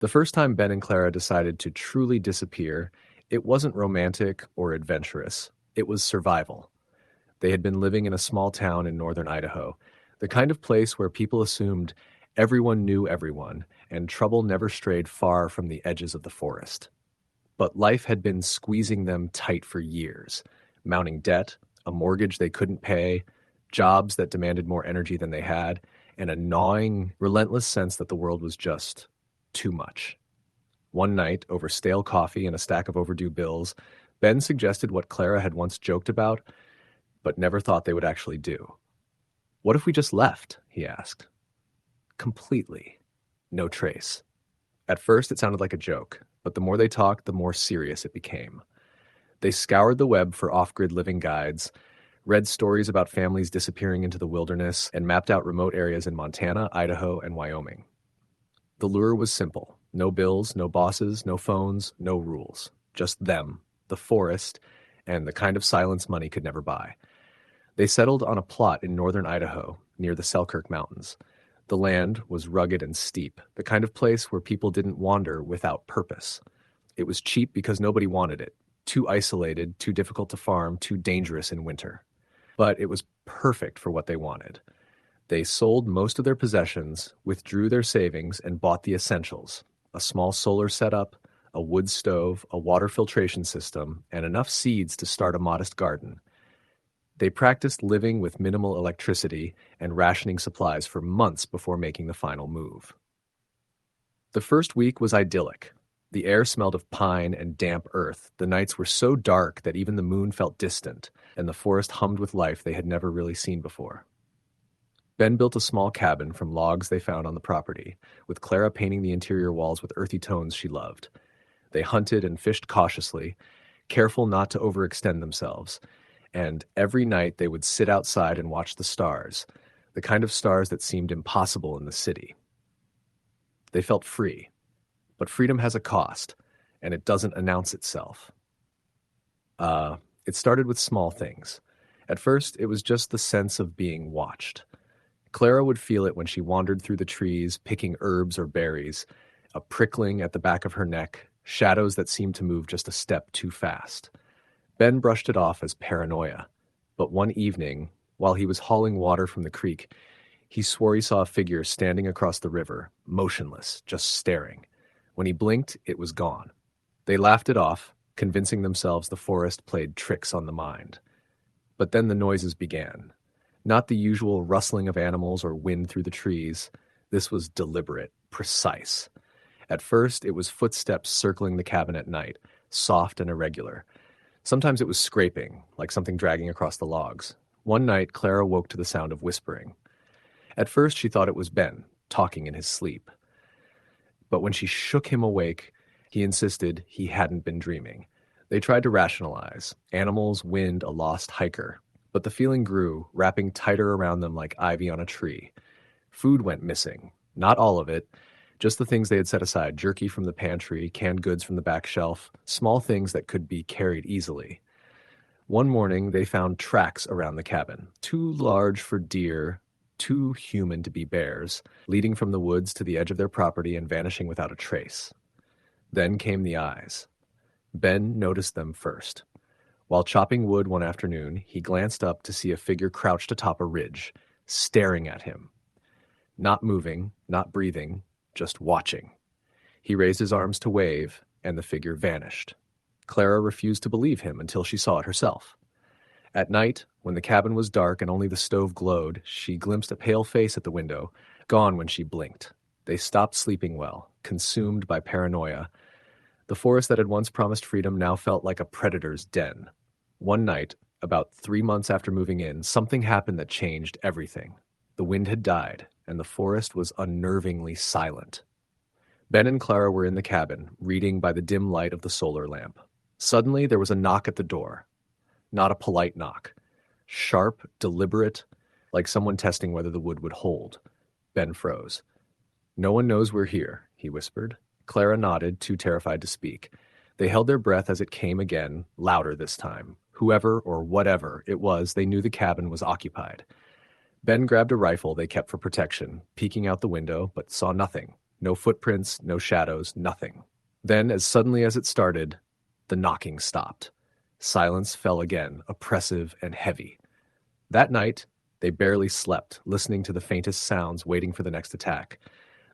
The first time Ben and Clara decided to truly disappear, it wasn't romantic or adventurous. It was survival. They had been living in a small town in northern Idaho, the kind of place where people assumed everyone knew everyone and trouble never strayed far from the edges of the forest. But life had been squeezing them tight for years, mounting debt, a mortgage they couldn't pay, jobs that demanded more energy than they had, and a gnawing, relentless sense that the world was just too much. One night, over stale coffee and a stack of overdue bills, Ben suggested what Clara had once joked about, but never thought they would actually do. "What if we just left?" he asked. Completely. No trace. At first, it sounded like a joke, but the more they talked, the more serious it became. They scoured the web for off-grid living guides, read stories about families disappearing into the wilderness, and mapped out remote areas in Montana, Idaho, and Wyoming. The lure was simple. No bills, no bosses, no phones, no rules. Just them, the forest, and the kind of silence money could never buy. They settled on a plot in northern Idaho, near the Selkirk Mountains. The land was rugged and steep, the kind of place where people didn't wander without purpose. It was cheap because nobody wanted it. Too isolated, too difficult to farm, too dangerous in winter. But it was perfect for what they wanted. They sold most of their possessions, withdrew their savings, and bought the essentials: a small solar setup, a wood stove, a water filtration system, and enough seeds to start a modest garden. They practiced living with minimal electricity and rationing supplies for months before making the final move. The first week was idyllic. The air smelled of pine and damp earth. The nights were so dark that even the moon felt distant, and the forest hummed with life they had never really seen before. Ben built a small cabin from logs they found on the property, with Clara painting the interior walls with earthy tones she loved. They hunted and fished cautiously, careful not to overextend themselves, and every night they would sit outside and watch the stars, the kind of stars that seemed impossible in the city. They felt free, but freedom has a cost, and it doesn't announce itself. It started with small things. At first, it was just the sense of being watched. Clara would feel it when she wandered through the trees, picking herbs or berries, a prickling at the back of her neck, shadows that seemed to move just a step too fast. Ben brushed it off as paranoia, but one evening, while he was hauling water from the creek, he swore he saw a figure standing across the river, motionless, just staring. When he blinked, it was gone. They laughed it off, convincing themselves the forest played tricks on the mind. But then the noises began. Not the usual rustling of animals or wind through the trees. This was deliberate, precise. At first, it was footsteps circling the cabin at night, soft and irregular. Sometimes it was scraping, like something dragging across the logs. One night, Clara woke to the sound of whispering. At first, she thought it was Ben, talking in his sleep. But when she shook him awake, he insisted he hadn't been dreaming. They tried to rationalize: animals, wind, a lost hiker. But the feeling grew, wrapping tighter around them like ivy on a tree. Food went missing. Not all of it, just the things they had set aside: jerky from the pantry, canned goods from the back shelf, small things that could be carried easily. One morning, they found tracks around the cabin, too large for deer, too human to be bears, leading from the woods to the edge of their property and vanishing without a trace. Then came the eyes. Ben noticed them first. While chopping wood one afternoon, he glanced up to see a figure crouched atop a ridge, staring at him. Not moving, not breathing, just watching. He raised his arms to wave, and the figure vanished. Clara refused to believe him until she saw it herself. At night, when the cabin was dark and only the stove glowed, she glimpsed a pale face at the window, gone when she blinked. They stopped sleeping well, consumed by paranoia. The forest that had once promised freedom now felt like a predator's den. One night, about 3 months after moving in, something happened that changed everything. The wind had died, and the forest was unnervingly silent. Ben and Clara were in the cabin, reading by the dim light of the solar lamp. Suddenly, there was a knock at the door. Not a polite knock. Sharp, deliberate, like someone testing whether the wood would hold. Ben froze. "No one knows we're here," he whispered. Clara nodded, too terrified to speak. They held their breath as it came again, louder this time. Whoever or whatever it was, they knew the cabin was occupied. Ben grabbed a rifle they kept for protection, peeking out the window, but saw nothing. No footprints, no shadows, nothing. Then, as suddenly as it started, the knocking stopped. Silence fell again, oppressive and heavy. That night, they barely slept, listening to the faintest sounds, waiting for the next attack.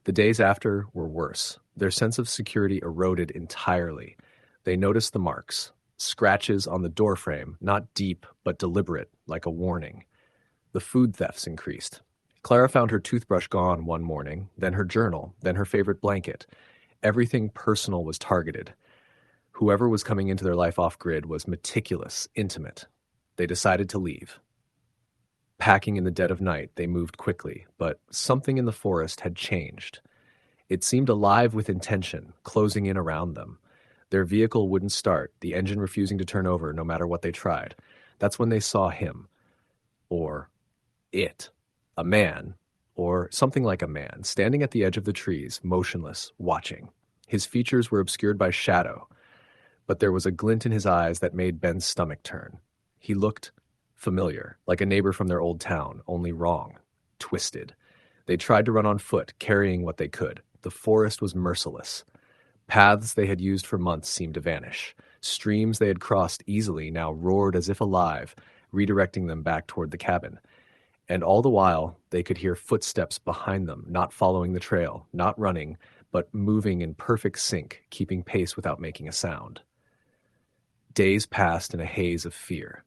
The days after were worse. Their sense of security eroded entirely. They noticed the marks, scratches on the doorframe, not deep but deliberate, like a warning. The food thefts increased. Clara found her toothbrush gone one morning, then her journal, then her favorite blanket. Everything personal was targeted. Whoever was coming into their life off-grid was meticulous, intimate. They decided to leave. Packing in the dead of night, they moved quickly, but something in the forest had changed. It seemed alive with intention, closing in around them. Their vehicle wouldn't start, the engine refusing to turn over no matter what they tried. That's when they saw him. Or it. A man, or something like a man, standing at the edge of the trees, motionless, watching. His features were obscured by shadow, but there was a glint in his eyes that made Ben's stomach turn. He looked familiar, like a neighbor from their old town, only wrong, twisted. They tried to run on foot, carrying what they could. The forest was merciless. Paths they had used for months seemed to vanish. Streams they had crossed easily now roared as if alive, redirecting them back toward the cabin. And all the while, they could hear footsteps behind them, not following the trail, not running, but moving in perfect sync, keeping pace without making a sound. Days passed in a haze of fear.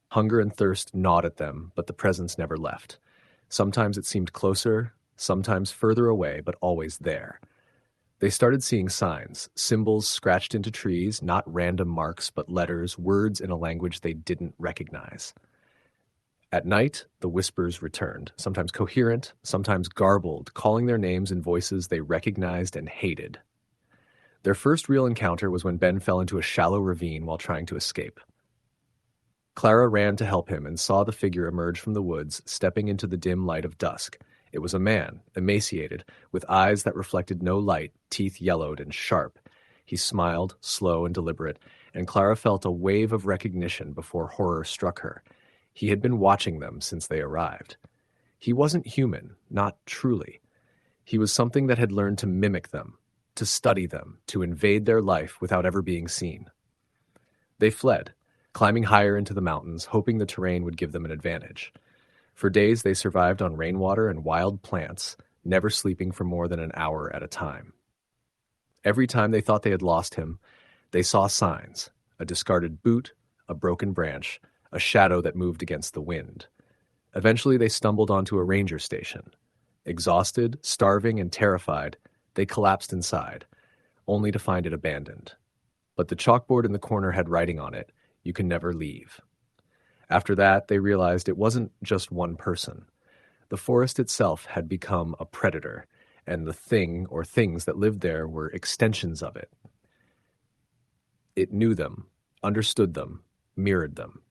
Hunger and thirst gnawed at them, but the presence never left. Sometimes it seemed closer, sometimes further away, but always there. They started seeing signs, symbols scratched into trees, not random marks, but letters, words in a language they didn't recognize. At night, the whispers returned, sometimes coherent, sometimes garbled, calling their names in voices they recognized and hated. Their first real encounter was when Ben fell into a shallow ravine while trying to escape. Clara ran to help him and saw the figure emerge from the woods, stepping into the dim light of dusk. It was a man, emaciated, with eyes that reflected no light, teeth yellowed and sharp. He smiled, slow and deliberate, and Clara felt a wave of recognition before horror struck her. He had been watching them since they arrived. He wasn't human, not truly. He was something that had learned to mimic them, to study them, to invade their life without ever being seen. They fled, climbing higher into the mountains, hoping the terrain would give them an advantage. For days they survived on rainwater and wild plants, never sleeping for more than an hour at a time. Every time they thought they had lost him, they saw signs: a discarded boot, a broken branch, a shadow that moved against the wind. Eventually they stumbled onto a ranger station. Exhausted, starving, and terrified, they collapsed inside, only to find it abandoned. But the chalkboard in the corner had writing on it: "You can never leave." After that, they realized it wasn't just one person. The forest itself had become a predator, and the thing or things that lived there were extensions of it. It knew them, understood them, mirrored them.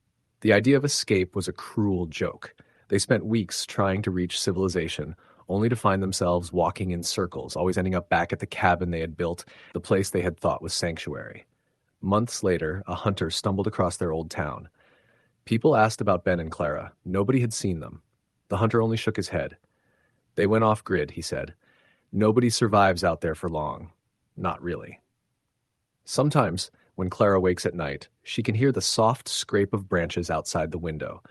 The idea of escape was a cruel joke. They spent weeks trying to reach civilization, only to find themselves walking in circles, always ending up back at the cabin they had built, the place they had thought was sanctuary. Months later, a hunter stumbled across their old town. People asked about Ben and Clara. Nobody had seen them. The hunter only shook his head. "They went off-grid," he said. "Nobody survives out there for long. Not really." Sometimes, when Clara wakes at night, she can hear the soft scrape of branches outside the window,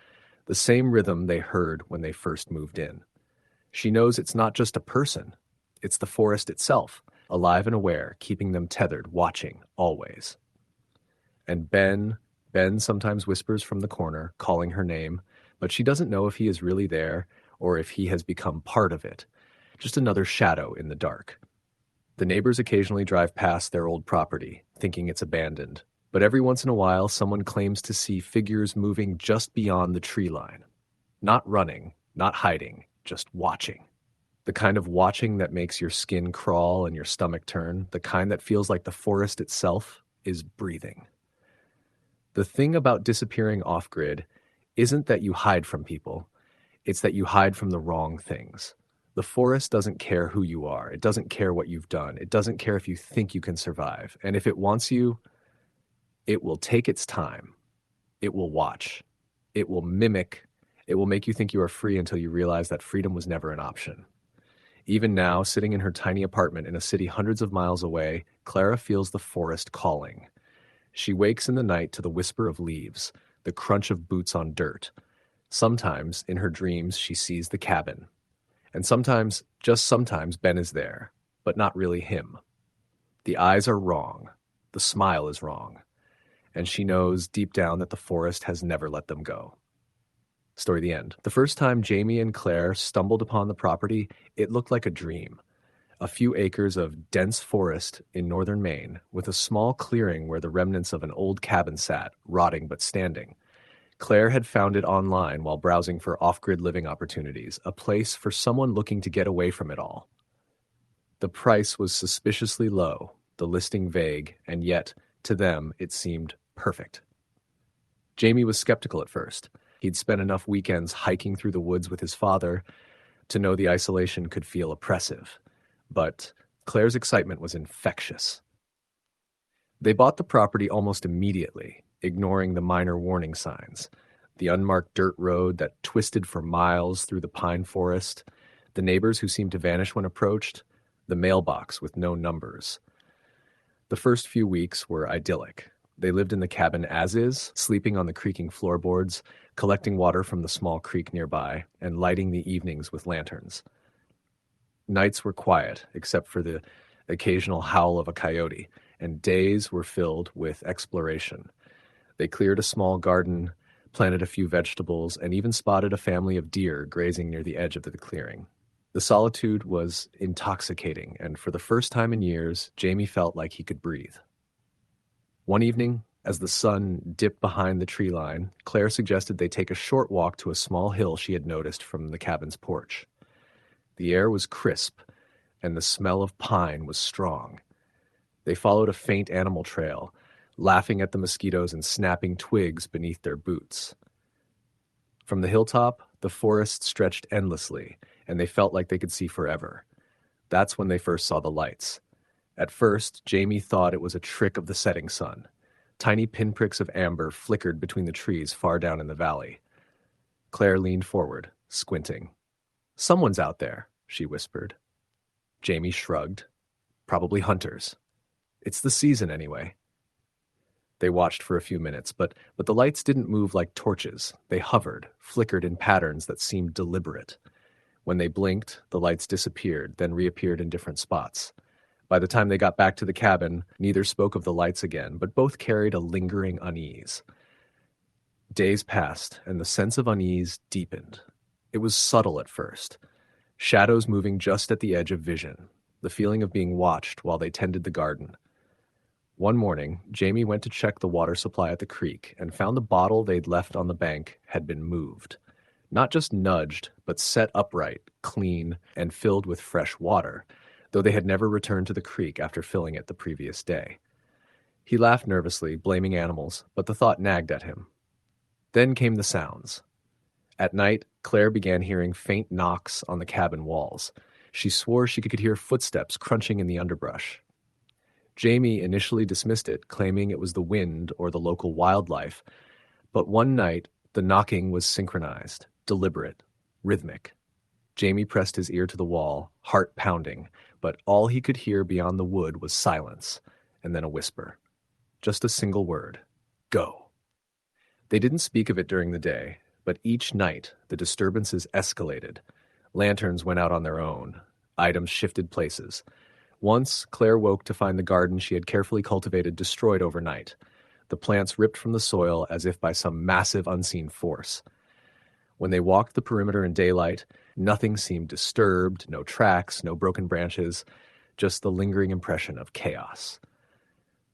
the same rhythm they heard when they first moved in. She knows it's not just a person. It's the forest itself, alive and aware, keeping them tethered, watching, always. And Ben sometimes whispers from the corner, calling her name, but she doesn't know if he is really there or if he has become part of it, just another shadow in the dark. The neighbors occasionally drive past their old property, thinking it's abandoned, but every once in a while someone claims to see figures moving just beyond the tree line. Not running, not hiding, just watching. The kind of watching that makes your skin crawl and your stomach turn, the kind that feels like the forest itself is breathing. The thing about disappearing off-grid isn't that you hide from people, it's that you hide from the wrong things. The forest doesn't care who you are, it doesn't care what you've done, it doesn't care if you think you can survive, and if it wants you, it will take its time. It will watch. It will mimic. It will make you think you are free until you realize that freedom was never an option. Even now, sitting in her tiny apartment in a city hundreds of miles away, Clara feels the forest calling. She wakes in the night to the whisper of leaves, the crunch of boots on dirt. Sometimes, in her dreams, she sees the cabin. And sometimes, just sometimes, Ben is there, but not really him. The eyes are wrong. The smile is wrong. And she knows deep down that the forest has never let them go. Story the end. The first time Jamie and Claire stumbled upon the property, it looked like a dream. A few acres of dense forest in northern Maine, with a small clearing where the remnants of an old cabin sat, rotting but standing. Claire had found it online while browsing for off-grid living opportunities, a place for someone looking to get away from it all. The price was suspiciously low, the listing vague, and yet, to them, it seemed perfect. Jamie was skeptical at first. He'd spent enough weekends hiking through the woods with his father to know the isolation could feel oppressive. But Claire's excitement was infectious. They bought the property almost immediately, ignoring the minor warning signs. The unmarked dirt road that twisted for miles through the pine forest, the neighbors who seemed to vanish when approached, the mailbox with no numbers. The first few weeks were idyllic. They lived in the cabin as is, sleeping on the creaking floorboards, collecting water from the small creek nearby, and lighting the evenings with lanterns. Nights were quiet, except for the occasional howl of a coyote, and days were filled with exploration. They cleared a small garden, planted a few vegetables, and even spotted a family of deer grazing near the edge of the clearing. The solitude was intoxicating, and for the first time in years, Jamie felt like he could breathe. One evening, as the sun dipped behind the tree line, Claire suggested they take a short walk to a small hill she had noticed from the cabin's porch. The air was crisp, and the smell of pine was strong. They followed a faint animal trail, laughing at the mosquitoes and snapping twigs beneath their boots. From the hilltop, the forest stretched endlessly, and they felt like they could see forever. That's when they first saw the lights. At first, Jamie thought it was a trick of the setting sun. Tiny pinpricks of amber flickered between the trees far down in the valley. Claire leaned forward, squinting. "Someone's out there," she whispered. Jamie shrugged. "Probably hunters. It's the season anyway." They watched for a few minutes, but the lights didn't move like torches. They hovered, flickered in patterns that seemed deliberate. When they blinked, the lights disappeared, then reappeared in different spots. By the time they got back to the cabin, neither spoke of the lights again, but both carried a lingering unease. Days passed, and the sense of unease deepened. It was subtle at first. Shadows moving just at the edge of vision, the feeling of being watched while they tended the garden. One morning, Jamie went to check the water supply at the creek and found the bottle they'd left on the bank had been moved. Not just nudged, but set upright, clean, and filled with fresh water, though they had never returned to the creek after filling it the previous day. He laughed nervously, blaming animals, but the thought nagged at him. Then came the sounds. At night, Claire began hearing faint knocks on the cabin walls. She swore she could hear footsteps crunching in the underbrush. Jamie initially dismissed it, claiming it was the wind or the local wildlife, but one night the knocking was synchronized, deliberate, rhythmic. Jamie pressed his ear to the wall, heart pounding, but all he could hear beyond the wood was silence, and then a whisper. Just a single word. Go. They didn't speak of it during the day, but each night the disturbances escalated. Lanterns went out on their own. Items shifted places. Once, Claire woke to find the garden she had carefully cultivated destroyed overnight, the plants ripped from the soil as if by some massive unseen force. When they walked the perimeter in daylight, nothing seemed disturbed, no tracks, no broken branches, just the lingering impression of chaos.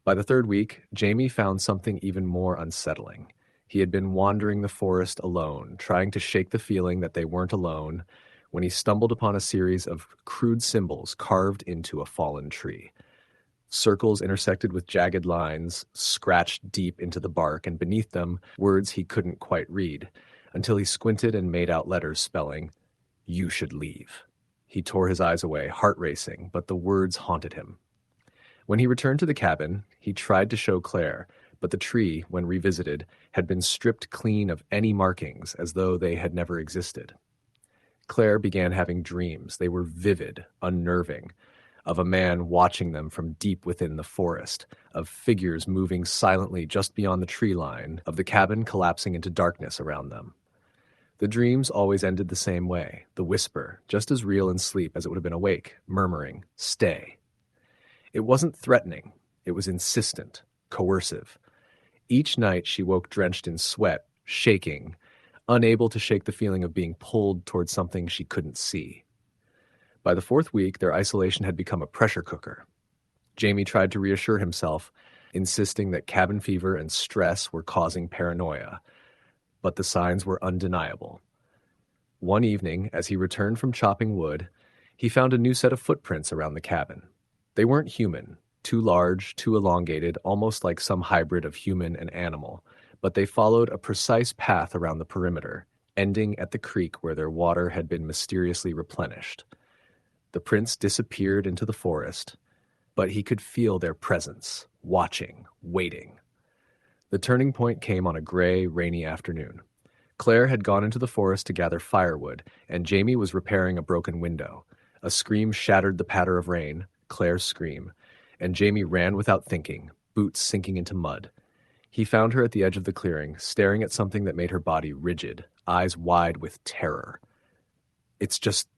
By the third week, Jamie found something even more unsettling. He had been wandering the forest alone, trying to shake the feeling that they weren't alone, when he stumbled upon a series of crude symbols carved into a fallen tree. Circles intersected with jagged lines, scratched deep into the bark, and beneath them, words he couldn't quite read, until he squinted and made out letters spelling, "You should leave." He tore his eyes away, heart racing, but the words haunted him. When he returned to the cabin, he tried to show Claire, but the tree, when revisited, had been stripped clean of any markings as though they had never existed. Claire began having dreams. They were vivid, unnerving, of a man watching them from deep within the forest, of figures moving silently just beyond the tree line, of the cabin collapsing into darkness around them. The dreams always ended the same way, the whisper, just as real in sleep as it would have been awake, murmuring, "Stay." It wasn't threatening. It was insistent, coercive. Each night she woke drenched in sweat, shaking, unable to shake the feeling of being pulled towards something she couldn't see. By the fourth week, their isolation had become a pressure cooker. Jamie tried to reassure himself, insisting that cabin fever and stress were causing paranoia, but the signs were undeniable. One evening, as he returned from chopping wood, he found a new set of footprints around the cabin. They weren't human, too large, too elongated, almost like some hybrid of human and animal, but they followed a precise path around the perimeter, ending at the creek where their water had been mysteriously replenished. The prints disappeared into the forest, but he could feel their presence, watching, waiting. The turning point came on a gray, rainy afternoon. Claire had gone into the forest to gather firewood, and Jamie was repairing a broken window. A scream shattered the patter of rain, Claire's scream, and Jamie ran without thinking, boots sinking into mud. He found her at the edge of the clearing, staring at something that made her body rigid, eyes wide with terror. "It's just,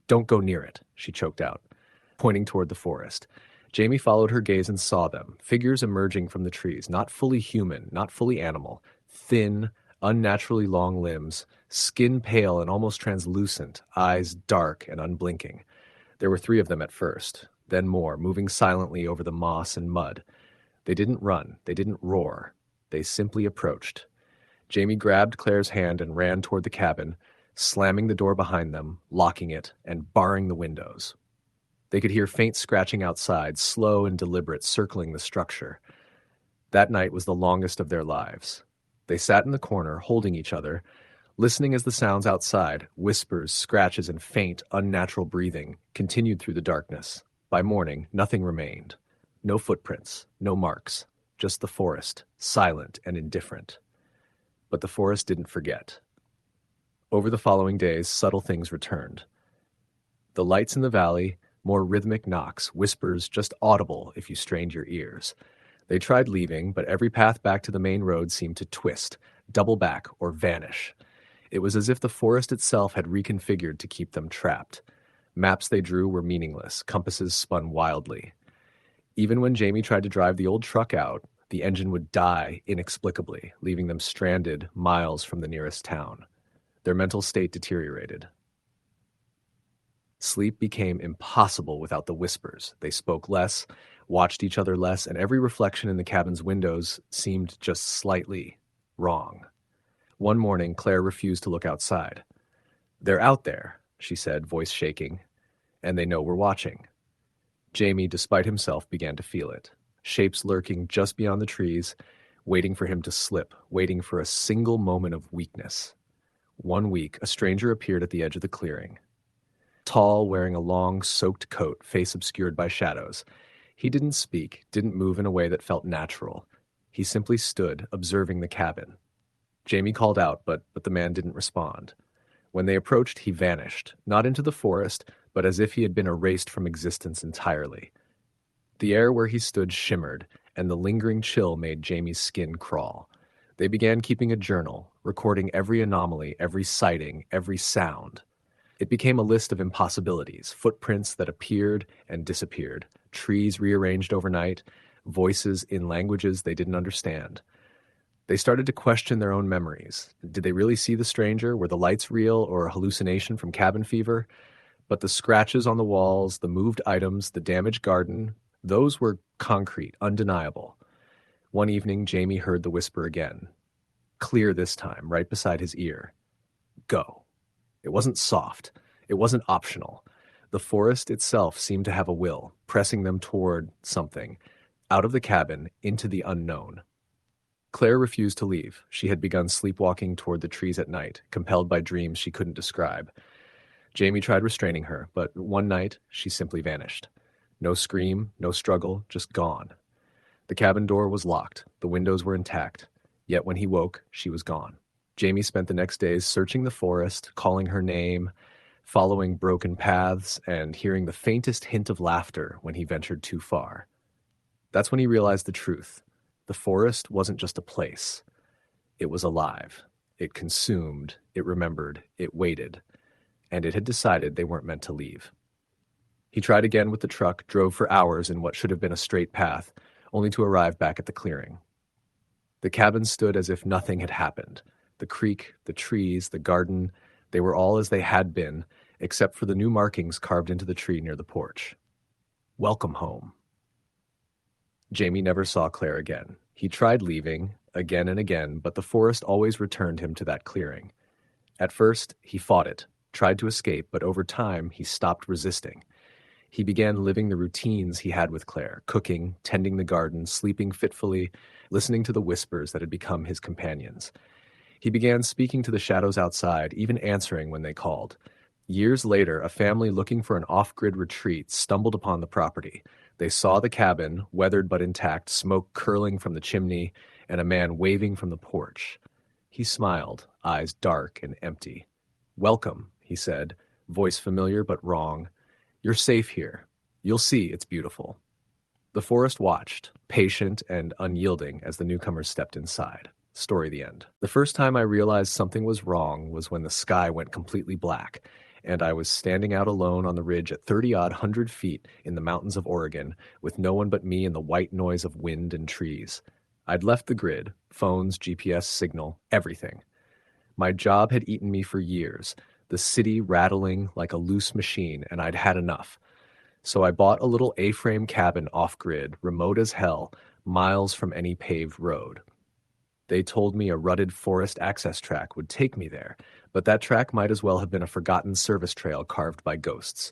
don't go near it," she choked out, pointing toward the forest. Jamie followed her gaze and saw them, figures emerging from the trees, not fully human, not fully animal, thin, unnaturally long limbs, skin pale and almost translucent, eyes dark and unblinking. There were 3 of them at first, then more, moving silently over the moss and mud. They didn't run, they didn't roar, they simply approached. Jamie grabbed Claire's hand and ran toward the cabin, slamming the door behind them, locking it, and barring the windows. They could hear faint scratching outside, slow and deliberate, circling the structure. That night was the longest of their lives. They sat in the corner, holding each other, listening as the sounds outside, whispers, scratches, and faint, unnatural breathing, continued through the darkness. By morning, nothing remained. No footprints, no marks, just the forest, silent and indifferent. But the forest didn't forget. Over the following days, subtle things returned. The lights in the valley, more rhythmic knocks, whispers just audible if you strained your ears. They tried leaving, but every path back to the main road seemed to twist, double back, or vanish. It was as if the forest itself had reconfigured to keep them trapped. Maps they drew were meaningless, compasses spun wildly. Even when Jamie tried to drive the old truck out, the engine would die inexplicably, leaving them stranded miles from the nearest town. Their mental state deteriorated. Sleep became impossible without the whispers. They spoke less, watched each other less, and every reflection in the cabin's windows seemed just slightly wrong. One morning, Claire refused to look outside. "They're out there," she said, voice shaking, "and they know we're watching." Jamie, despite himself, began to feel it. Shapes lurking just beyond the trees, waiting for him to slip, waiting for a single moment of weakness. One week, a stranger appeared at the edge of the clearing. Tall, wearing a long, soaked coat, face obscured by shadows. He didn't speak, didn't move in a way that felt natural. He simply stood, observing the cabin. Jamie called out, but the man didn't respond. When they approached, he vanished, not into the forest, but as if he had been erased from existence entirely. The air where he stood shimmered, and the lingering chill made Jamie's skin crawl. They began keeping a journal, recording every anomaly, every sighting, every sound. It became a list of impossibilities, footprints that appeared and disappeared, trees rearranged overnight, voices in languages they didn't understand. They started to question their own memories. Did they really see the stranger? Were the lights real or a hallucination from cabin fever? But the scratches on the walls, the moved items, the damaged garden, those were concrete, undeniable. One evening, Jamie heard the whisper again. Clear this time, right beside his ear. Go. It wasn't soft. It wasn't optional. The forest itself seemed to have a will, pressing them toward something, out of the cabin, into the unknown. Claire refused to leave. She had begun sleepwalking toward the trees at night, compelled by dreams she couldn't describe. Jamie tried restraining her, but one night she simply vanished. No scream, no struggle, just gone. The cabin door was locked. The windows were intact. Yet when he woke, she was gone. Jamie spent the next days searching the forest, calling her name, following broken paths and hearing the faintest hint of laughter when he ventured too far. That's when he realized the truth. The forest wasn't just a place. It was alive. It consumed, it remembered, it waited, and it had decided they weren't meant to leave. He tried again with the truck, drove for hours in what should have been a straight path, only to arrive back at the clearing. The cabin stood as if nothing had happened. The creek, the trees, the garden, they were all as they had been, except for the new markings carved into the tree near the porch. Welcome home. Jamie never saw Claire again. He tried leaving, again and again, but the forest always returned him to that clearing. At first, he fought it, tried to escape, but over time, he stopped resisting. He began living the routines he had with Claire, cooking, tending the garden, sleeping fitfully, listening to the whispers that had become his companions. He began speaking to the shadows outside, even answering when they called. Years later, a family looking for an off-grid retreat stumbled upon the property. They saw the cabin, weathered but intact, smoke curling from the chimney, and a man waving from the porch. He smiled, eyes dark and empty. "Welcome," he said, voice familiar but wrong. "You're safe here. You'll see it's beautiful." The forest watched, patient and unyielding, as the newcomers stepped inside. Story the end. The first time I realized something was wrong was when the sky went completely black, and I was standing out alone on the ridge at 30-odd hundred feet in the mountains of Oregon, with no one but me and the white noise of wind and trees. I'd left the grid, phones, GPS signal, everything. My job had eaten me for years, the city rattling like a loose machine, and I'd had enough. So I bought a little A-frame cabin off-grid, remote as hell, miles from any paved road. They told me a rutted forest access track would take me there, but that track might as well have been a forgotten service trail carved by ghosts.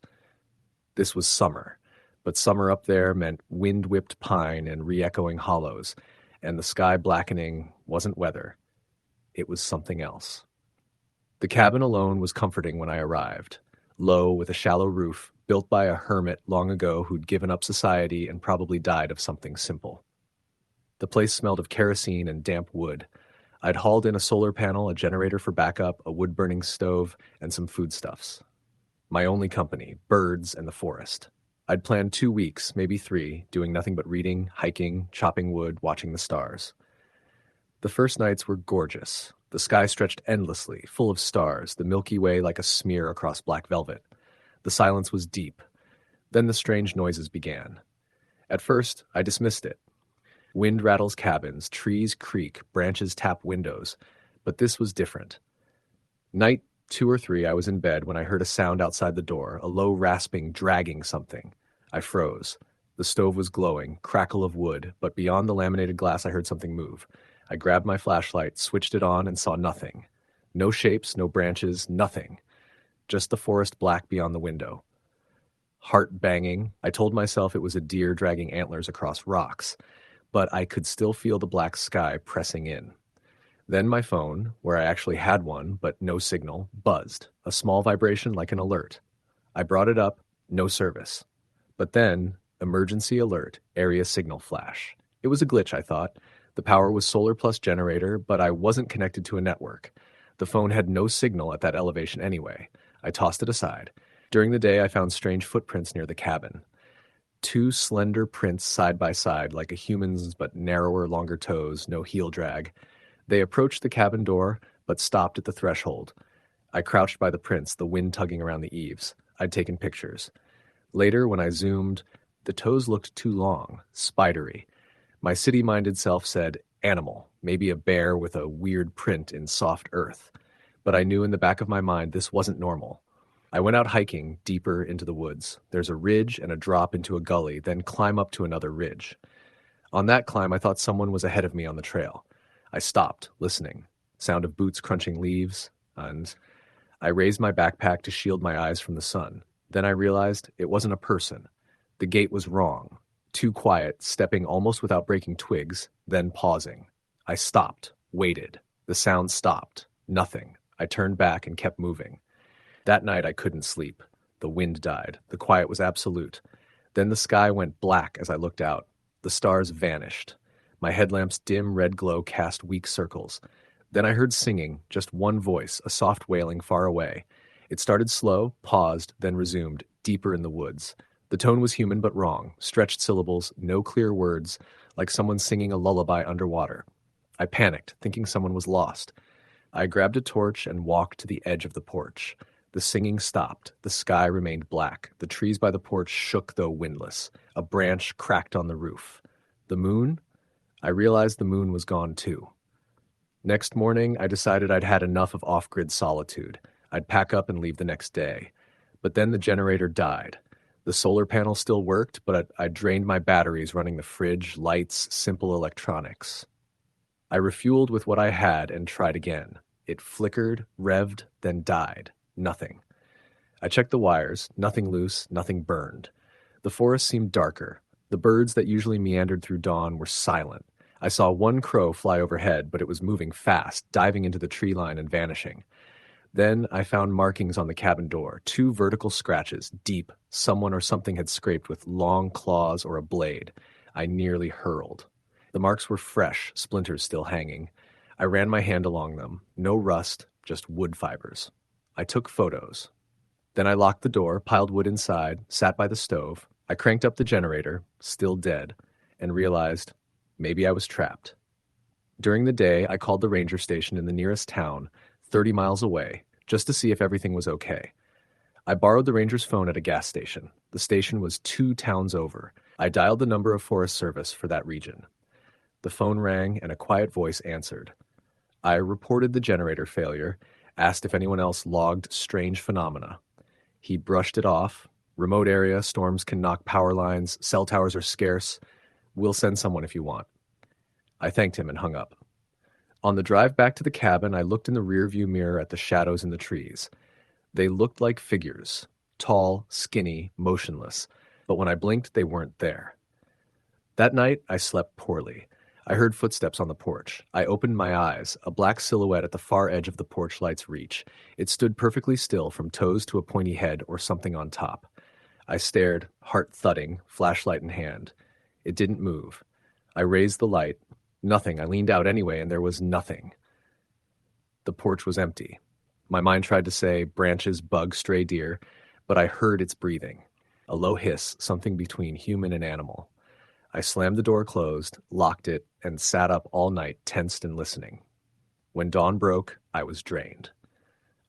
This was summer, but summer up there meant wind-whipped pine and re-echoing hollows, and the sky blackening wasn't weather. It was something else. The cabin alone was comforting when I arrived. Low, with a shallow roof, built by a hermit long ago who'd given up society and probably died of something simple. The place smelled of kerosene and damp wood. I'd hauled in a solar panel, a generator for backup, a wood-burning stove, and some foodstuffs. My only company, birds and the forest. I'd planned 2 weeks, maybe 3, doing nothing but reading, hiking, chopping wood, watching the stars. The first nights were gorgeous. The sky stretched endlessly, full of stars, the Milky Way like a smear across black velvet. The silence was deep. Then the strange noises began. At first, I dismissed it. Wind rattles cabins, trees creak, branches tap windows. But this was different. Night 2 or 3, I was in bed when I heard a sound outside the door, a low rasping, dragging something. I froze. The stove was glowing, crackle of wood, but beyond the laminated glass I heard something move. I grabbed my flashlight, switched it on, and saw nothing. No shapes, no branches, nothing. Just the forest black beyond the window. Heart banging, I told myself it was a deer dragging antlers across rocks, but I could still feel the black sky pressing in. Then my phone, where I actually had one, but no signal, buzzed, a small vibration like an alert. I brought it up, no service. But then, emergency alert, area signal flash. It was a glitch, I thought. The power was solar plus generator, but I wasn't connected to a network. The phone had no signal at that elevation anyway. I tossed it aside. During the day, I found strange footprints near the cabin. 2 slender prints side by side, like a human's but narrower, longer toes, no heel drag. They approached the cabin door, but stopped at the threshold. I crouched by the prints, the wind tugging around the eaves. I'd taken pictures. Later, when I zoomed, the toes looked too long, spidery. My city-minded self said, animal, maybe a bear with a weird print in soft earth. But I knew in the back of my mind this wasn't normal. I went out hiking deeper into the woods. There's a ridge and a drop into a gully, then climb up to another ridge. On that climb, I thought someone was ahead of me on the trail. I stopped, listening. Sound of boots crunching leaves, and I raised my backpack to shield my eyes from the sun. Then I realized it wasn't a person. The gait was wrong. Too quiet, stepping almost without breaking twigs, then pausing. I stopped, waited. The sound stopped. Nothing. I turned back and kept moving. That night I couldn't sleep. The wind died. The quiet was absolute. Then the sky went black as I looked out. The stars vanished. My headlamp's dim red glow cast weak circles. Then I heard singing, just one voice, a soft wailing far away. It started slow, paused, then resumed, deeper in the woods. The tone was human but wrong, stretched syllables, no clear words, like someone singing a lullaby underwater. I panicked, thinking someone was lost. I grabbed a torch and walked to the edge of the porch. The singing stopped. The sky remained black. The trees by the porch shook, though windless. A branch cracked on the roof. The moon? I realized the moon was gone too. Next morning, I decided I'd had enough of off-grid solitude. I'd pack up and leave the next day. But then the generator died. The solar panel still worked, but I drained my batteries running the fridge, lights, simple electronics. I refueled with what I had and tried again. It flickered, revved, then died. Nothing. I checked the wires. Nothing loose, nothing burned. The forest seemed darker. The birds that usually meandered through dawn were silent. I saw one crow fly overhead, but it was moving fast, diving into the tree line and vanishing. Then I found markings on the cabin door, 2 vertical scratches, deep. Someone or something had scraped with long claws or a blade. I nearly hurled. The marks were fresh, splinters still hanging. I ran my hand along them. No rust, just wood fibers. I took photos. Then I locked the door, piled wood inside, sat by the stove. I cranked up the generator, still dead, and realized maybe I was trapped. During the day, I called the ranger station in the nearest town, 30 miles away, just to see if everything was okay. I borrowed the ranger's phone at a gas station. The station was 2 towns over. I dialed the number of Forest Service for that region. The phone rang and a quiet voice answered. I reported the generator failure, asked if anyone else logged strange phenomena. He brushed it off. Remote area, storms can knock power lines, cell towers are scarce. We'll send someone if you want. I thanked him and hung up. On the drive back to the cabin, I looked in the rearview mirror at the shadows in the trees. They looked like figures, tall, skinny, motionless, but when I blinked, they weren't there. That night, I slept poorly. I heard footsteps on the porch. I opened my eyes, a black silhouette at the far edge of the porch light's reach. It stood perfectly still from toes to a pointy head or something on top. I stared, heart thudding, flashlight in hand. It didn't move. I raised the light. Nothing. I leaned out anyway, and there was nothing. The porch was empty. My mind tried to say, branches, bug, stray deer, but I heard its breathing. A low hiss, something between human and animal. I slammed the door closed, locked it, and sat up all night, tensed and listening. When dawn broke, I was drained.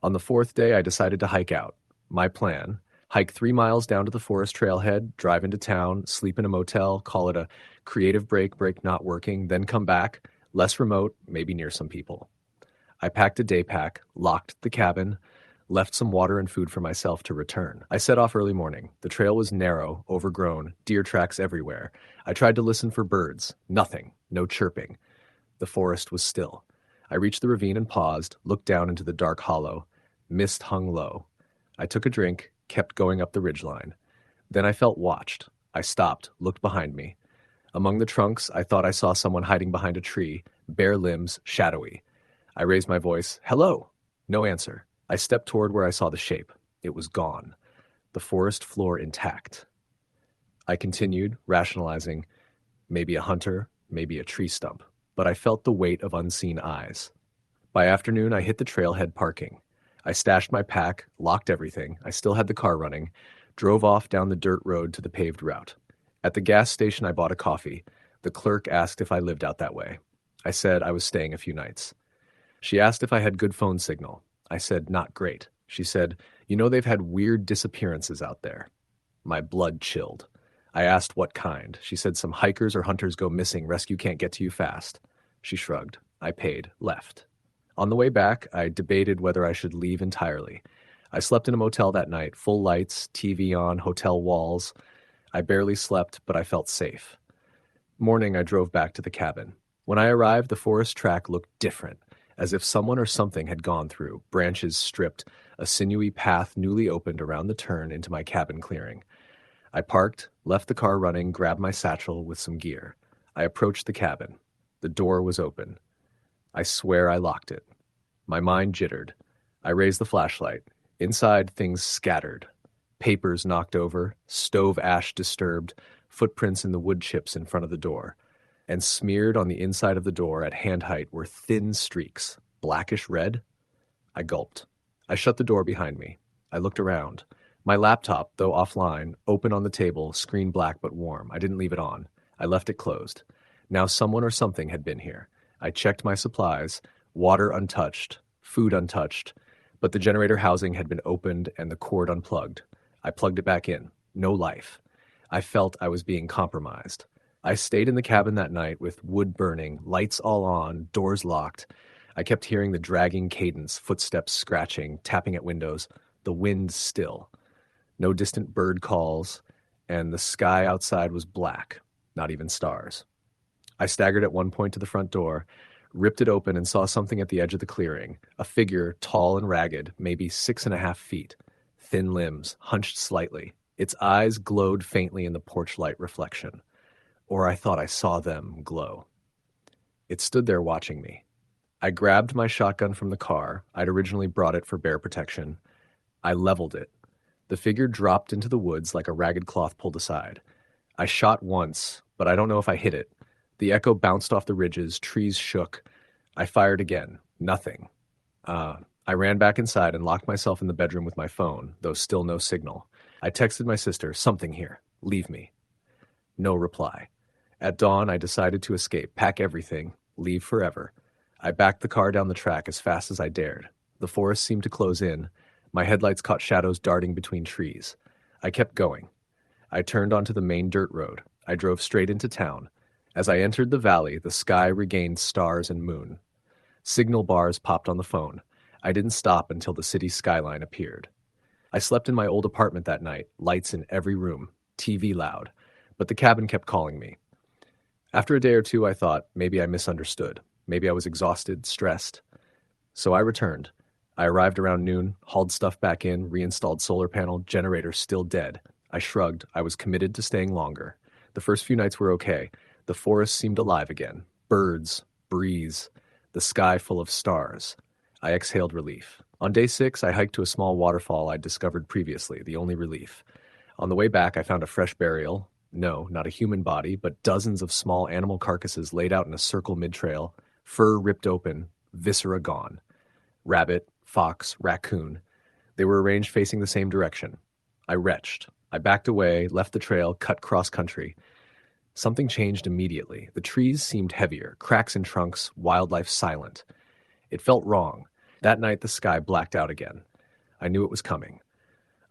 On the 4th day, I decided to hike out. My plan: hike 3 miles down to the forest trailhead, drive into town, sleep in a motel, call it a creative break not working, then come back, less remote, maybe near some people. I packed a day pack, locked the cabin, left some water and food for myself to return. I set off early morning. The trail was narrow, overgrown, deer tracks everywhere. I tried to listen for birds. Nothing. No chirping. The forest was still. I reached the ravine and paused, looked down into the dark hollow. Mist hung low. I took a drink, kept going up the ridgeline. Then I felt watched. I stopped, looked behind me. Among the trunks, I thought I saw someone hiding behind a tree, bare limbs, shadowy. I raised my voice. Hello! No answer. I stepped toward where I saw the shape. It was gone. The forest floor intact. I continued, rationalizing. Maybe a hunter, maybe a tree stump. But I felt the weight of unseen eyes. By afternoon, I hit the trailhead parking. I stashed my pack, locked everything. I still had the car running. Drove off down the dirt road to the paved route. At the gas station, I bought a coffee. The clerk asked if I lived out that way. I said I was staying a few nights. She asked if I had good phone signal. I said, not great. She said, you know they've had weird disappearances out there. My blood chilled. I asked what kind. She said some hikers or hunters go missing, rescue can't get to you fast. She shrugged. I paid, left. On the way back, I debated whether I should leave entirely. I slept in a motel that night, full lights, TV on, hotel walls. I barely slept, but I felt safe. Morning, I drove back to the cabin. When I arrived, the forest track looked different, as if someone or something had gone through, branches stripped, a sinewy path newly opened around the turn into my cabin clearing. I parked, left the car running, grabbed my satchel with some gear. I approached the cabin. The door was open. I swear I locked it. My mind jittered. I raised the flashlight. Inside, things scattered. Papers knocked over, stove ash disturbed, footprints in the wood chips in front of the door. And smeared on the inside of the door at hand height were thin streaks, blackish red. I gulped. I shut the door behind me. I looked around. My laptop, though offline, open on the table, screen black but warm. I didn't leave it on. I left it closed. Now someone or something had been here. I checked my supplies, water untouched, food untouched, but the generator housing had been opened and the cord unplugged. I plugged it back in. No life. I felt I was being compromised. I stayed in the cabin that night with wood burning, lights all on, doors locked. I kept hearing the dragging cadence, footsteps scratching, tapping at windows, the wind still. No distant bird calls, and the sky outside was black, not even stars. I staggered at one point to the front door, ripped it open, and saw something at the edge of the clearing, a figure tall and ragged, maybe 6.5 feet, thin limbs, hunched slightly. Its eyes glowed faintly in the porch light reflection. Or I thought I saw them glow. It stood there watching me. I grabbed my shotgun from the car. I'd originally brought it for bear protection. I leveled it. The figure dropped into the woods like a ragged cloth pulled aside. I shot once, but I don't know if I hit it. The echo bounced off the ridges, trees shook. I fired again. Nothing. I ran back inside and locked myself in the bedroom with my phone, though still no signal. I texted my sister, "Something here. Leave me." No reply. At dawn, I decided to escape, pack everything, leave forever. I backed the car down the track as fast as I dared. The forest seemed to close in. My headlights caught shadows darting between trees. I kept going. I turned onto the main dirt road. I drove straight into town. As I entered the valley, the sky regained stars and moon. Signal bars popped on the phone. I didn't stop until the city skyline appeared. I slept in my old apartment that night, lights in every room, TV loud, but the cabin kept calling me. After a day or two, I thought maybe I misunderstood. Maybe I was exhausted, stressed. So I returned. I arrived around noon, hauled stuff back in, reinstalled solar panel, generator still dead. I shrugged. I was committed to staying longer. The first few nights were okay. The forest seemed alive again. Birds, breeze, the sky full of stars. I exhaled relief. On day 6, I hiked to a small waterfall I'd discovered previously, the only relief. On the way back, I found a fresh burial. No, not a human body, but dozens of small animal carcasses laid out in a circle mid-trail, fur ripped open, viscera gone. Rabbit, fox, raccoon. They were arranged facing the same direction. I retched. I backed away, left the trail, cut cross-country. Something changed immediately. The trees seemed heavier, cracks in trunks, wildlife silent. It felt wrong. That night the sky blacked out again. I knew it was coming.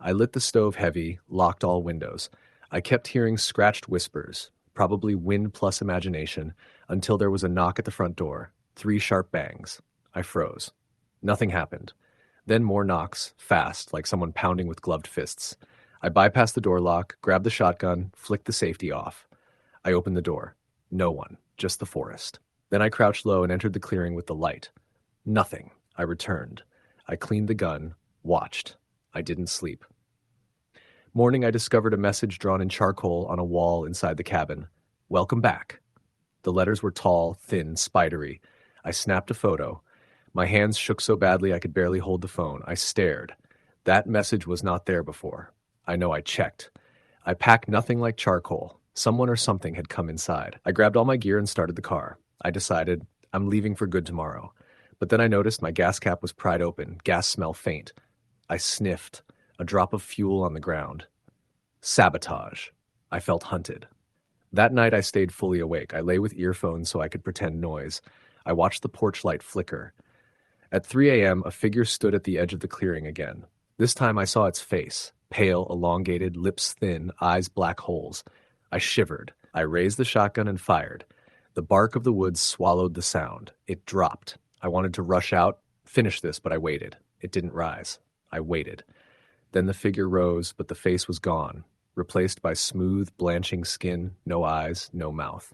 I lit the stove heavy, locked all windows. I kept hearing scratched whispers, probably wind plus imagination, until there was a knock at the front door. 3 sharp bangs. I froze. Nothing happened. Then more knocks, fast, like someone pounding with gloved fists. I bypassed the door lock, grabbed the shotgun, flicked the safety off. I opened the door. No one, just the forest. Then I crouched low and entered the clearing with the light. Nothing. I returned. I cleaned the gun, watched. I didn't sleep. Morning, I discovered a message drawn in charcoal on a wall inside the cabin. "Welcome back." The letters were tall, thin, spidery. I snapped a photo. My hands shook so badly I could barely hold the phone. I stared. That message was not there before. I know I checked. I packed nothing like charcoal. Someone or something had come inside. I grabbed all my gear and started the car. I decided, I'm leaving for good tomorrow. But then I noticed my gas cap was pried open, gas smell faint. I sniffed. A drop of fuel on the ground. Sabotage. I felt hunted. That night I stayed fully awake. I lay with earphones so I could pretend noise. I watched the porch light flicker. At 3 a.m., a figure stood at the edge of the clearing again. This time I saw its face. Pale, elongated, lips thin, eyes black holes. I shivered. I raised the shotgun and fired. The bark of the woods swallowed the sound. It dropped. I wanted to rush out, finish this, but I waited. It didn't rise. I waited. Then the figure rose, but the face was gone, replaced by smooth, blanching skin, no eyes, no mouth.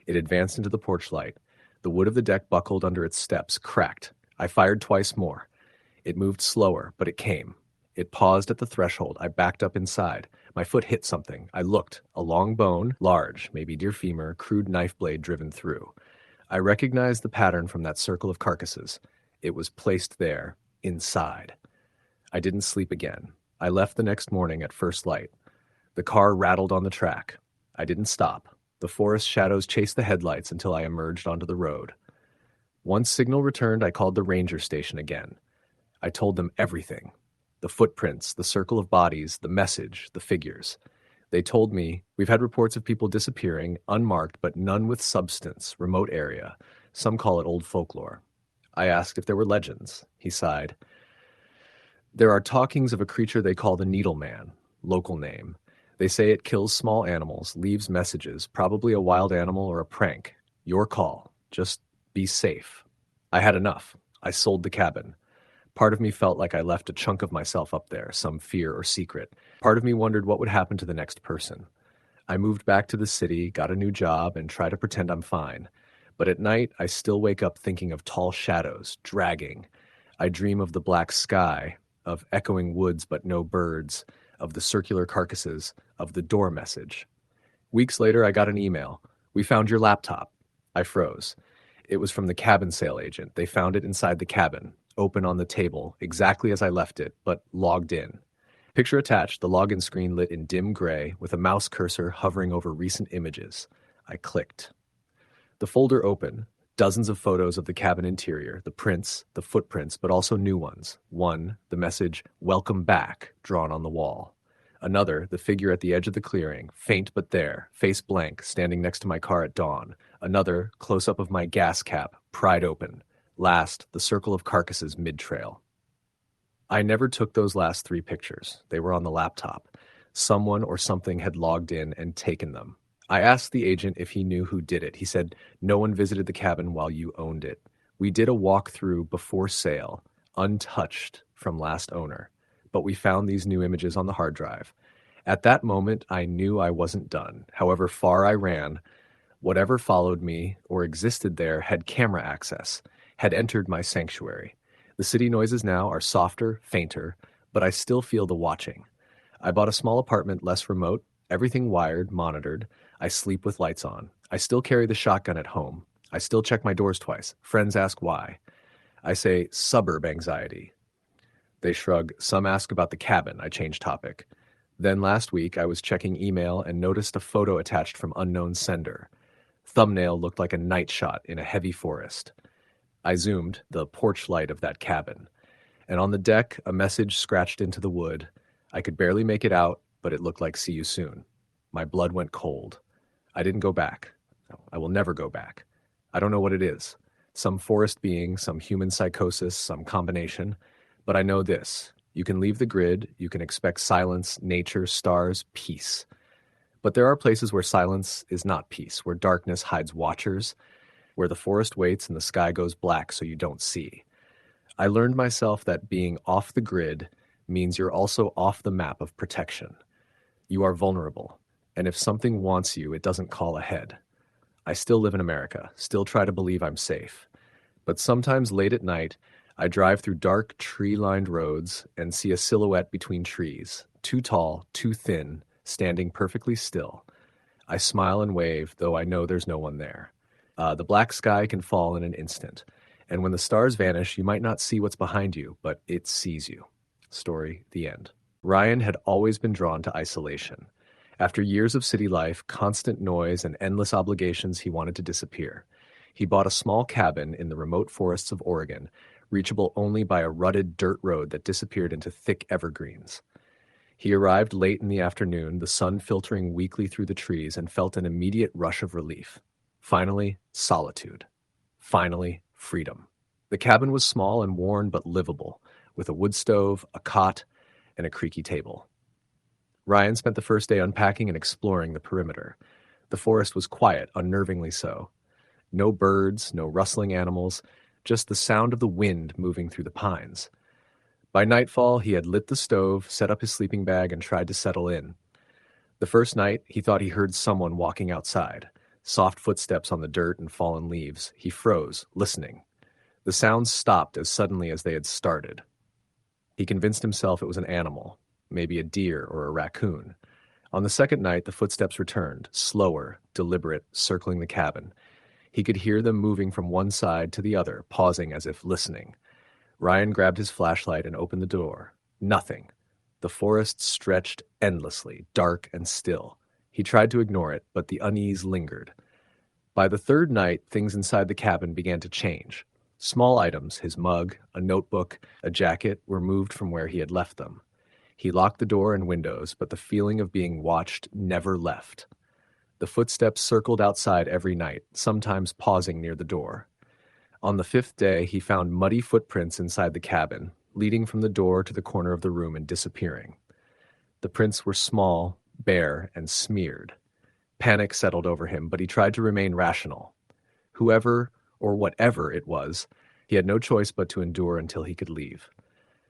It advanced into the porch light. The wood of the deck buckled under its steps, cracked. I fired twice more. It moved slower, but it came. It paused at the threshold. I backed up inside. My foot hit something. I looked. A long bone, large, maybe deer femur, crude knife blade driven through. I recognized the pattern from that circle of carcasses. It was placed there, inside. I didn't sleep again. I left the next morning at first light. The car rattled on the track. I didn't stop. The forest shadows chased the headlights until I emerged onto the road. Once signal returned, I called the ranger station again. I told them everything. The footprints, the circle of bodies, the message, the figures. They told me, "We've had reports of people disappearing, unmarked, but none with substance, remote area. Some call it old folklore." I asked if there were legends. He sighed. "There are talkings of a creature they call the Needle Man, local name. They say it kills small animals, leaves messages, probably a wild animal or a prank. Your call. Just be safe." I had enough. I sold the cabin. Part of me felt like I left a chunk of myself up there, some fear or secret. Part of me wondered what would happen to the next person. I moved back to the city, got a new job, and try to pretend I'm fine. But at night, I still wake up thinking of tall shadows, dragging. I dream of the black sky, of echoing woods but no birds, of the circular carcasses, of the door message. Weeks later, I got an email. "We found your laptop." I froze. It was from the cabin sale agent. They found it inside the cabin, open on the table, exactly as I left it, but logged in. Picture attached, the login screen lit in dim gray, with a mouse cursor hovering over recent images. I clicked. The folder opened, dozens of photos of the cabin interior, the prints, the footprints, but also new ones. One, the message, "Welcome back," drawn on the wall. Another, the figure at the edge of the clearing, faint but there, face blank, standing next to my car at dawn. Another, close-up of my gas cap, pried open. Last, the circle of carcasses mid-trail. I never took those last 3 pictures. They were on the laptop. Someone or something had logged in and taken them. I asked the agent if he knew who did it. He said, "No one visited the cabin while you owned it. We did a walkthrough before sale, untouched from last owner. But we found these new images on the hard drive." At that moment, I knew I wasn't done. However far I ran, whatever followed me or existed there had camera access, had entered my sanctuary. The city noises now are softer, fainter, but I still feel the watching. I bought a small apartment, less remote, everything wired, monitored. I sleep with lights on. I still carry the shotgun at home. I still check my doors twice. Friends ask why. I say suburb anxiety. They shrug. Some ask about the cabin. I change topic. Then last week, I was checking email and noticed a photo attached from unknown sender. Thumbnail looked like a night shot in a heavy forest. I zoomed, the porch light of that cabin. And on the deck, a message scratched into the wood. I could barely make it out, but it looked like "see you soon." My blood went cold. I didn't go back. I will never go back. I don't know what it is. Some forest being, some human psychosis, some combination. But I know this. You can leave the grid, you can expect silence, nature, stars, peace. But there are places where silence is not peace, where darkness hides watchers, where the forest waits and the sky goes black so you don't see. I learned myself that being off the grid means you're also off the map of protection. You are vulnerable, and if something wants you, it doesn't call ahead. I still live in America, still try to believe I'm safe. But sometimes late at night, I drive through dark, tree-lined roads and see a silhouette between trees, too tall, too thin, standing perfectly still. I smile and wave, though I know there's no one there. The black sky can fall in an instant, and when the stars vanish, you might not see what's behind you, but it sees you. Story, the end. Ryan had always been drawn to isolation. After years of city life, constant noise, and endless obligations, he wanted to disappear. He bought a small cabin in the remote forests of Oregon, reachable only by a rutted dirt road that disappeared into thick evergreens. He arrived late in the afternoon, the sun filtering weakly through the trees, and felt an immediate rush of relief. Finally, solitude. Finally, freedom. The cabin was small and worn but livable, with a wood stove, a cot, and a creaky table. Ryan spent the first day unpacking and exploring the perimeter. The forest was quiet, unnervingly so. No birds, no rustling animals, just the sound of the wind moving through the pines. By nightfall, he had lit the stove, set up his sleeping bag, and tried to settle in. The first night, he thought he heard someone walking outside. Soft footsteps on the dirt and fallen leaves. He froze, listening. The sounds stopped as suddenly as they had started. He convinced himself it was an animal, maybe a deer or a raccoon. On the second night, the footsteps returned, slower, deliberate, circling the cabin. He could hear them moving from one side to the other, pausing as if listening. Ryan grabbed his flashlight and opened the door. Nothing. The forest stretched endlessly, dark and still. He tried to ignore it, but the unease lingered. By the third night, things inside the cabin began to change. Small items, his mug, a notebook, a jacket, were moved from where he had left them. He locked the door and windows, but the feeling of being watched never left. The footsteps circled outside every night, sometimes pausing near the door. On the fifth day, he found muddy footprints inside the cabin, leading from the door to the corner of the room and disappearing. The prints were small, bare, and smeared. Panic settled over him, but he tried to remain rational. Whoever or whatever it was, he had no choice but to endure until he could leave.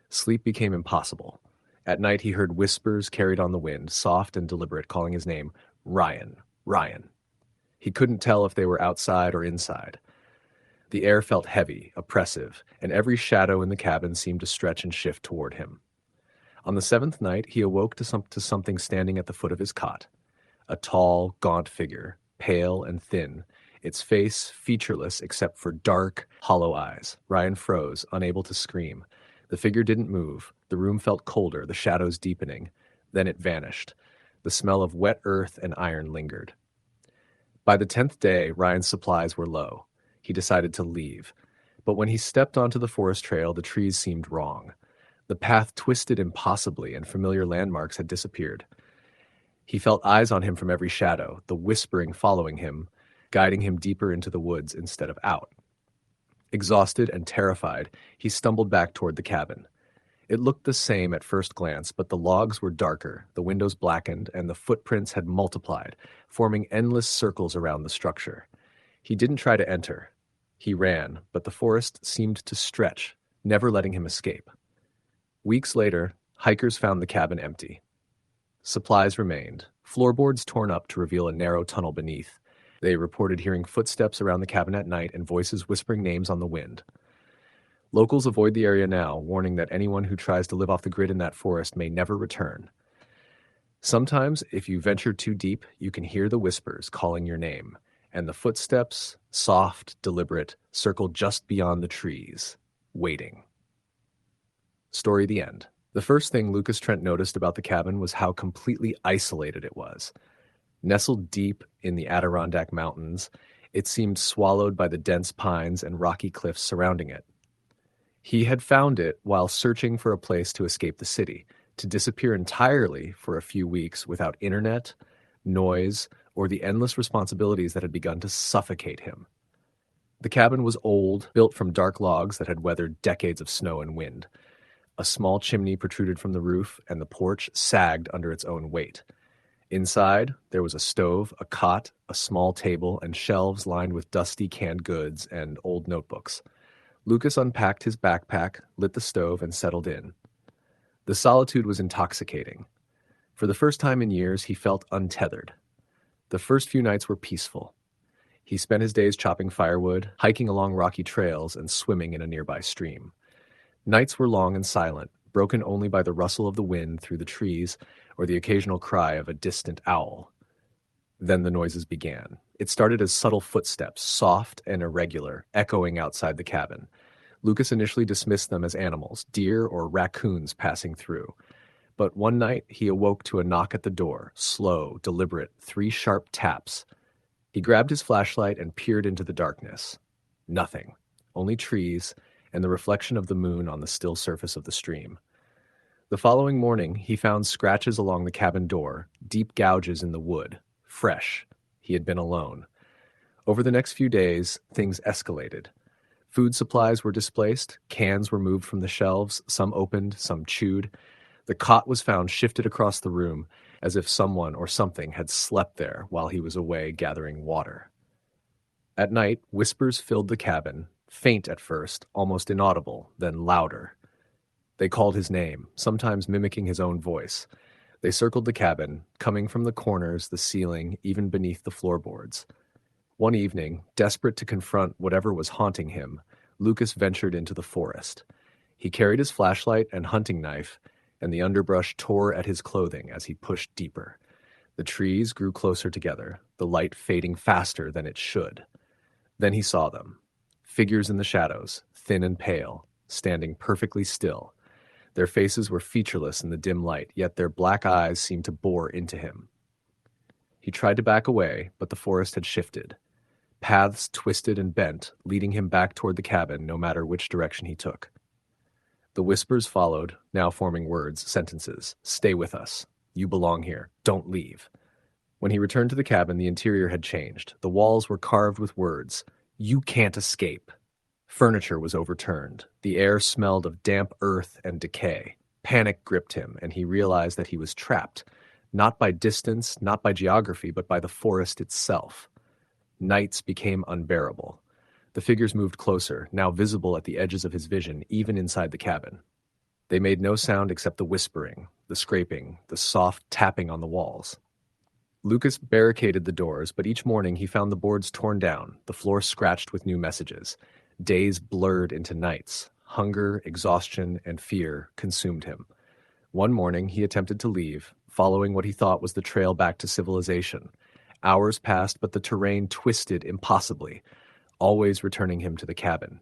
Sleep became impossible. At night he heard whispers carried on the wind, soft and deliberate, calling his name, Ryan, Ryan. He couldn't tell if they were outside or inside. The air felt heavy, oppressive, and every shadow in the cabin seemed to stretch and shift toward him. On the seventh night, he awoke to something standing at the foot of his cot. A tall, gaunt figure, pale and thin, its face featureless except for dark, hollow eyes. Ryan froze, unable to scream. The figure didn't move. The room felt colder, the shadows deepening. Then it vanished. The smell of wet earth and iron lingered. By the 10th day, Ryan's supplies were low. He decided to leave. But when he stepped onto the forest trail, the trees seemed wrong. The path twisted impossibly, and familiar landmarks had disappeared. He felt eyes on him from every shadow, the whispering following him, guiding him deeper into the woods instead of out. Exhausted and terrified, he stumbled back toward the cabin. It looked the same at first glance, but the logs were darker, the windows blackened, and the footprints had multiplied, forming endless circles around the structure. He didn't try to enter. He ran, but the forest seemed to stretch, never letting him escape. Weeks later, hikers found the cabin empty. Supplies remained, floorboards torn up to reveal a narrow tunnel beneath. They reported hearing footsteps around the cabin at night and voices whispering names on the wind. Locals avoid the area now, warning that anyone who tries to live off the grid in that forest may never return. Sometimes, if you venture too deep, you can hear the whispers calling your name, and the footsteps, soft, deliberate, circle just beyond the trees, waiting. Story the end. The first thing Lucas Trent noticed about the cabin was how completely isolated it was. Nestled deep in the Adirondack Mountains, it seemed swallowed by the dense pines and rocky cliffs surrounding it. He had found it while searching for a place to escape the city, to disappear entirely for a few weeks without internet, noise, or the endless responsibilities that had begun to suffocate him. The cabin was old, built from dark logs that had weathered decades of snow and wind. A small chimney protruded from the roof, and the porch sagged under its own weight. Inside, there was a stove, a cot, a small table, and shelves lined with dusty canned goods and old notebooks. Lucas unpacked his backpack, lit the stove, and settled in. The solitude was intoxicating. For the first time in years, he felt untethered. The first few nights were peaceful. He spent his days chopping firewood, hiking along rocky trails, and swimming in a nearby stream. Nights were long and silent, broken only by the rustle of the wind through the trees or the occasional cry of a distant owl. Then the noises began. It started as subtle footsteps, soft and irregular, echoing outside the cabin. Lucas initially dismissed them as animals, deer or raccoons passing through. But one night he awoke to a knock at the door, slow, deliberate, 3 sharp taps. He grabbed his flashlight and peered into the darkness. Nothing, only trees and the reflection of the moon on the still surface of the stream. The following morning, he found scratches along the cabin door, deep gouges in the wood, fresh. He had been alone. Over the next few days, things escalated. Food supplies were displaced, cans were moved from the shelves, some opened, some chewed. The cot was found shifted across the room, as if someone or something had slept there while he was away gathering water. At night, whispers filled the cabin, faint at first, almost inaudible, then louder. They called his name, sometimes mimicking his own voice. They circled the cabin, coming from the corners, the ceiling, even beneath the floorboards. One evening, desperate to confront whatever was haunting him, Lucas ventured into the forest. He carried his flashlight and hunting knife, and the underbrush tore at his clothing as he pushed deeper. The trees grew closer together, the light fading faster than it should. Then he saw them. Figures in the shadows, thin and pale, standing perfectly still. Their faces were featureless in the dim light, yet their black eyes seemed to bore into him. He tried to back away, but the forest had shifted. Paths twisted and bent, leading him back toward the cabin no matter which direction he took. The whispers followed, now forming words, sentences. Stay with us. You belong here. Don't leave. When he returned to the cabin, the interior had changed. The walls were carved with words. You can't escape. Furniture was overturned. The air smelled of damp earth and decay. Panic gripped him, and he realized that he was trapped, not by distance, not by geography, but by the forest itself. Nights became unbearable. The figures moved closer, now visible at the edges of his vision, even inside the cabin. They made no sound except the whispering, the scraping, the soft tapping on the walls. Lucas barricaded the doors, but each morning he found the boards torn down, the floor scratched with new messages. Days blurred into nights. Hunger, exhaustion, and fear consumed him. One morning he attempted to leave, following what he thought was the trail back to civilization. Hours passed, but the terrain twisted impossibly, always returning him to the cabin.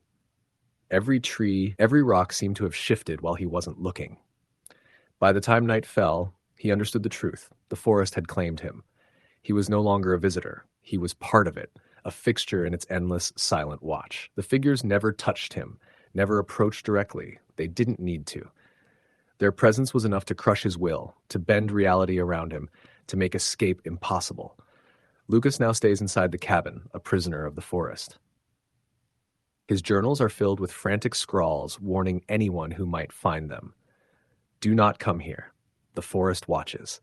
Every tree, every rock seemed to have shifted while he wasn't looking. By the time night fell, he understood the truth. The forest had claimed him. He was no longer a visitor. He was part of it, a fixture in its endless, silent watch. The figures never touched him, never approached directly. They didn't need to. Their presence was enough to crush his will, to bend reality around him, to make escape impossible. Lucas now stays inside the cabin, a prisoner of the forest. His journals are filled with frantic scrawls warning anyone who might find them. Do not come here. The forest watches.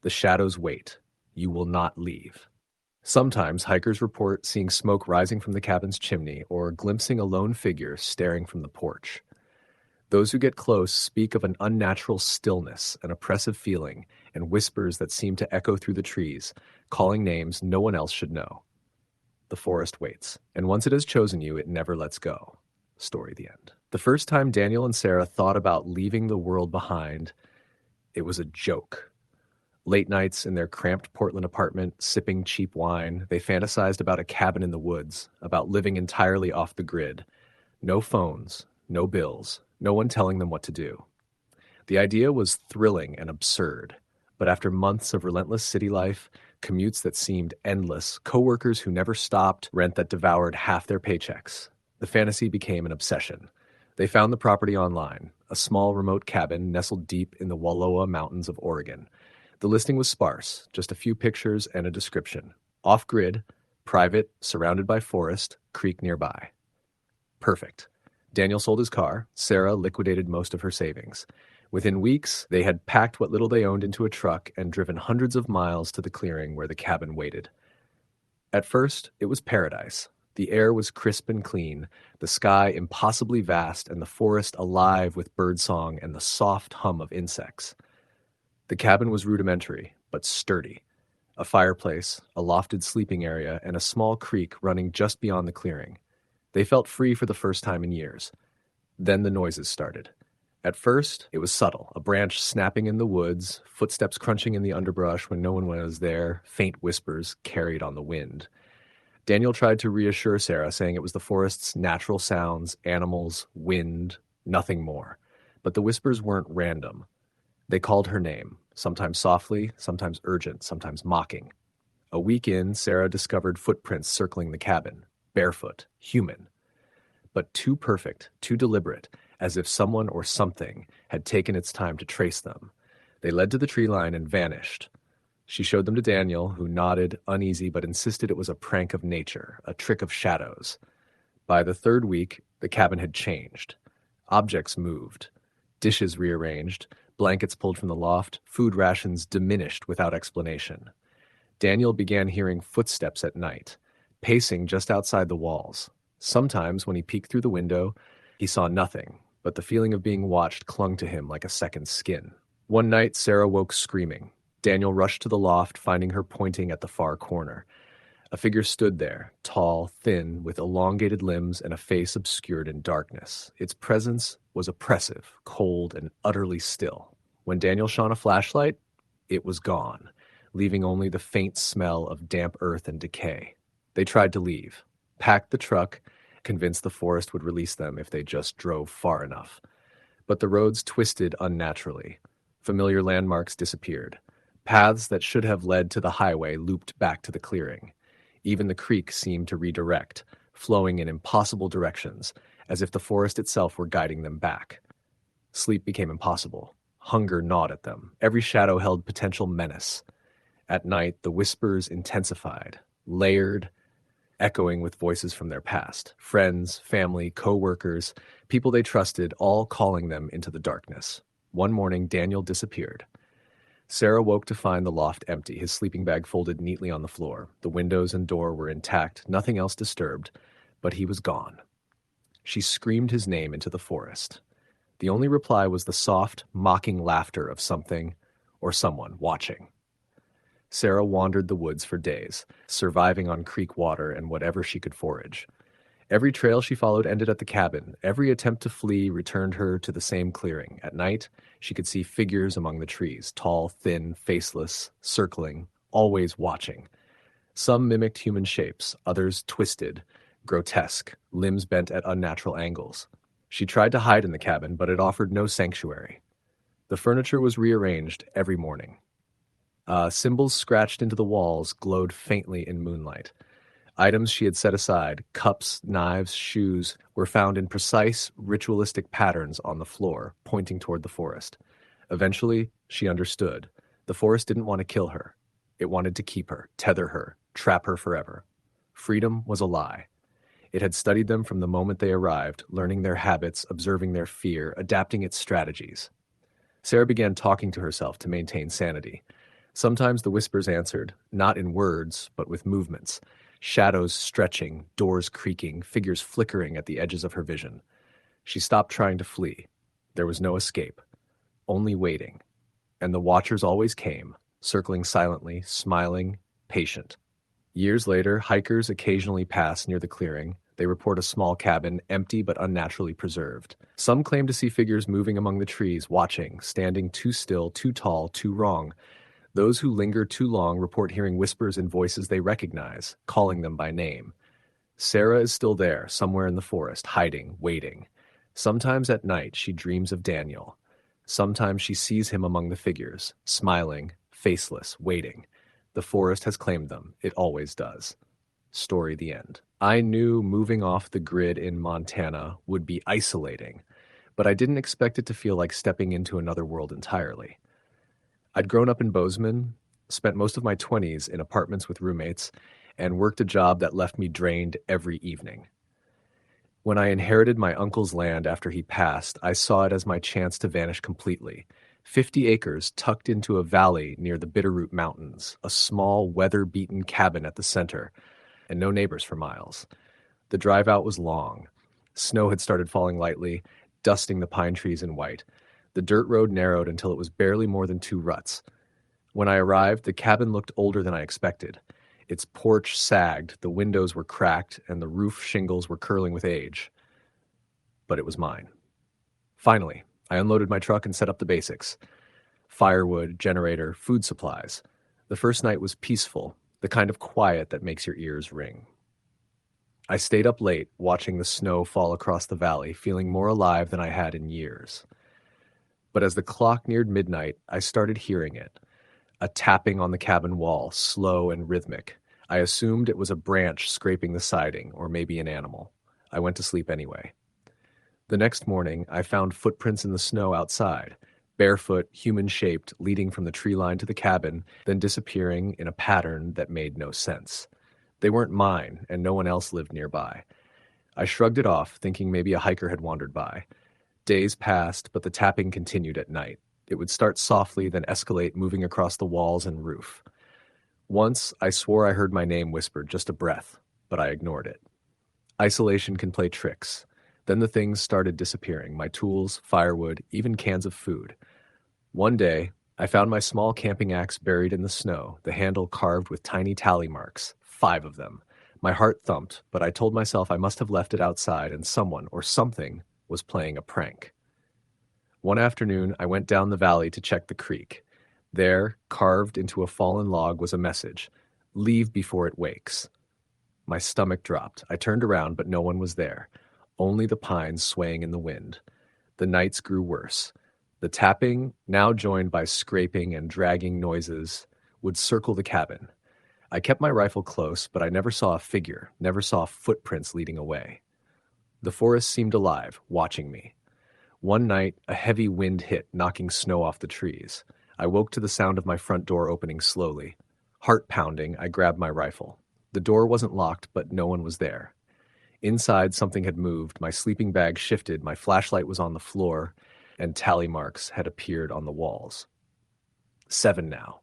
The shadows wait. You will not leave. Sometimes hikers report seeing smoke rising from the cabin's chimney or glimpsing a lone figure staring from the porch. Those who get close speak of an unnatural stillness, an oppressive feeling, and whispers that seem to echo through the trees, calling names no one else should know. The forest waits, and once it has chosen you, it never lets go. Story the end. The first time Daniel and Sarah thought about leaving the world behind, it was a joke. Late nights in their cramped Portland apartment, sipping cheap wine, they fantasized about a cabin in the woods, about living entirely off the grid. No phones, no bills, no one telling them what to do. The idea was thrilling and absurd, but after months of relentless city life, commutes that seemed endless, coworkers who never stopped, rent that devoured half their paychecks, the fantasy became an obsession. They found the property online, a small remote cabin nestled deep in the Wallowa Mountains of Oregon. The listing was sparse, just a few pictures and a description. Off-grid, private, surrounded by forest, creek nearby. Perfect. Daniel sold his car. Sarah liquidated most of her savings. Within weeks, they had packed what little they owned into a truck and driven hundreds of miles to the clearing where the cabin waited. At first, it was paradise. The air was crisp and clean, the sky impossibly vast, and the forest alive with birdsong and the soft hum of insects. The cabin was rudimentary, but sturdy. A fireplace, a lofted sleeping area, and a small creek running just beyond the clearing. They felt free for the first time in years. Then the noises started. At first, it was subtle, a branch snapping in the woods, footsteps crunching in the underbrush when no one was there, faint whispers carried on the wind. Daniel tried to reassure Sarah, saying it was the forest's natural sounds, animals, wind, nothing more. But the whispers weren't random. They called her name, sometimes softly, sometimes urgent, sometimes mocking. A week in, Sarah discovered footprints circling the cabin, barefoot, human. But too perfect, too deliberate, as if someone or something had taken its time to trace them. They led to the tree line and vanished. She showed them to Daniel, who nodded, uneasy, but insisted it was a prank of nature, a trick of shadows. By the third week, the cabin had changed. Objects moved, dishes rearranged, blankets pulled from the loft, food rations diminished without explanation. Daniel began hearing footsteps at night, pacing just outside the walls. Sometimes, when he peeked through the window, he saw nothing, but the feeling of being watched clung to him like a second skin. One night, Sarah woke screaming. Daniel rushed to the loft, finding her pointing at the far corner. A figure stood there, tall, thin, with elongated limbs and a face obscured in darkness. Its presence was oppressive, cold, and utterly still. When Daniel shone a flashlight, it was gone, leaving only the faint smell of damp earth and decay. They tried to leave, packed the truck, convinced the forest would release them if they just drove far enough. But the roads twisted unnaturally. Familiar landmarks disappeared. Paths that should have led to the highway looped back to the clearing. Even the creek seemed to redirect, flowing in impossible directions, as if the forest itself were guiding them back. Sleep became impossible. Hunger gnawed at them. Every shadow held potential menace. At night, the whispers intensified, layered, echoing with voices from their past. Friends, family, co-workers, people they trusted, all calling them into the darkness. One morning, Daniel disappeared. Sarah woke to find the loft empty, his sleeping bag folded neatly on the floor. The windows and door were intact, nothing else disturbed, but he was gone. She screamed his name into the forest. The only reply was the soft, mocking laughter of something or someone watching. Sarah wandered the woods for days, surviving on creek water and whatever she could forage. Every trail she followed ended at the cabin. Every attempt to flee returned her to the same clearing. At night, she could see figures among the trees, tall, thin, faceless, circling, always watching. Some mimicked human shapes, others twisted, grotesque, limbs bent at unnatural angles. She tried to hide in the cabin, but it offered no sanctuary. The furniture was rearranged every morning. Symbols scratched into the walls glowed faintly in moonlight. Items she had set aside, cups, knives, shoes, were found in precise, ritualistic patterns on the floor, pointing toward the forest. Eventually, she understood. The forest didn't want to kill her. It wanted to keep her, tether her, trap her forever. Freedom was a lie. It had studied them from the moment they arrived, learning their habits, observing their fear, adapting its strategies. Sarah began talking to herself to maintain sanity. Sometimes the whispers answered, not in words, but with movements. Shadows stretching, doors creaking, figures flickering at the edges of her vision. She stopped trying to flee. There was no escape, only waiting. And the watchers always came, circling silently, smiling, patient. Years later, hikers occasionally pass near the clearing. They report a small cabin, empty but unnaturally preserved. Some claim to see figures moving among the trees, watching, standing too still, too tall, too wrong. Those who linger too long report hearing whispers in voices they recognize, calling them by name. Sarah is still there, somewhere in the forest, hiding, waiting. Sometimes at night she dreams of Daniel. Sometimes she sees him among the figures, smiling, faceless, waiting. The forest has claimed them. It always does. Story the end. I knew moving off the grid in Montana would be isolating, but I didn't expect it to feel like stepping into another world entirely. I'd grown up in Bozeman, spent most of my 20s in apartments with roommates, and worked a job that left me drained every evening. When I inherited my uncle's land after he passed, I saw it as my chance to vanish completely. 50 acres tucked into a valley near the Bitterroot Mountains, a small, weather-beaten cabin at the center, and no neighbors for miles. The drive out was long. Snow had started falling lightly, dusting the pine trees in white. The dirt road narrowed until it was barely more than 2 ruts. When I arrived, the cabin looked older than I expected. Its porch sagged, the windows were cracked, and the roof shingles were curling with age. But it was mine. Finally, I unloaded my truck and set up the basics. Firewood, generator, food supplies. The first night was peaceful, the kind of quiet that makes your ears ring. I stayed up late, watching the snow fall across the valley, feeling more alive than I had in years. But as the clock neared midnight, I started hearing it. A tapping on the cabin wall, slow and rhythmic. I assumed it was a branch scraping the siding, or maybe an animal. I went to sleep anyway. The next morning, I found footprints in the snow outside, barefoot, human-shaped, leading from the tree line to the cabin, then disappearing in a pattern that made no sense. They weren't mine, and no one else lived nearby. I shrugged it off, thinking maybe a hiker had wandered by. Days passed, but the tapping continued at night. It would start softly, then escalate, moving across the walls and roof. Once, I swore I heard my name whispered, just a breath, but I ignored it. Isolation can play tricks. Then the things started disappearing, my tools, firewood, even cans of food. One day, I found my small camping axe buried in the snow, the handle carved with tiny tally marks, 5 of them. My heart thumped, but I told myself I must have left it outside and someone or something was playing a prank. One afternoon, I went down the valley to check the creek. There, carved into a fallen log, was a message: "Leave before it wakes." My stomach dropped. I turned around, but no one was there. Only the pines swaying in the wind. The nights grew worse. The tapping, now joined by scraping and dragging noises, would circle the cabin. I kept my rifle close, but I never saw a figure, never saw footprints leading away. The forest seemed alive, watching me. One night, a heavy wind hit, knocking snow off the trees. I woke to the sound of my front door opening slowly. Heart pounding, I grabbed my rifle. The door wasn't locked, but no one was there. Inside, something had moved. My sleeping bag shifted, my flashlight was on the floor, and tally marks had appeared on the walls. 7 now.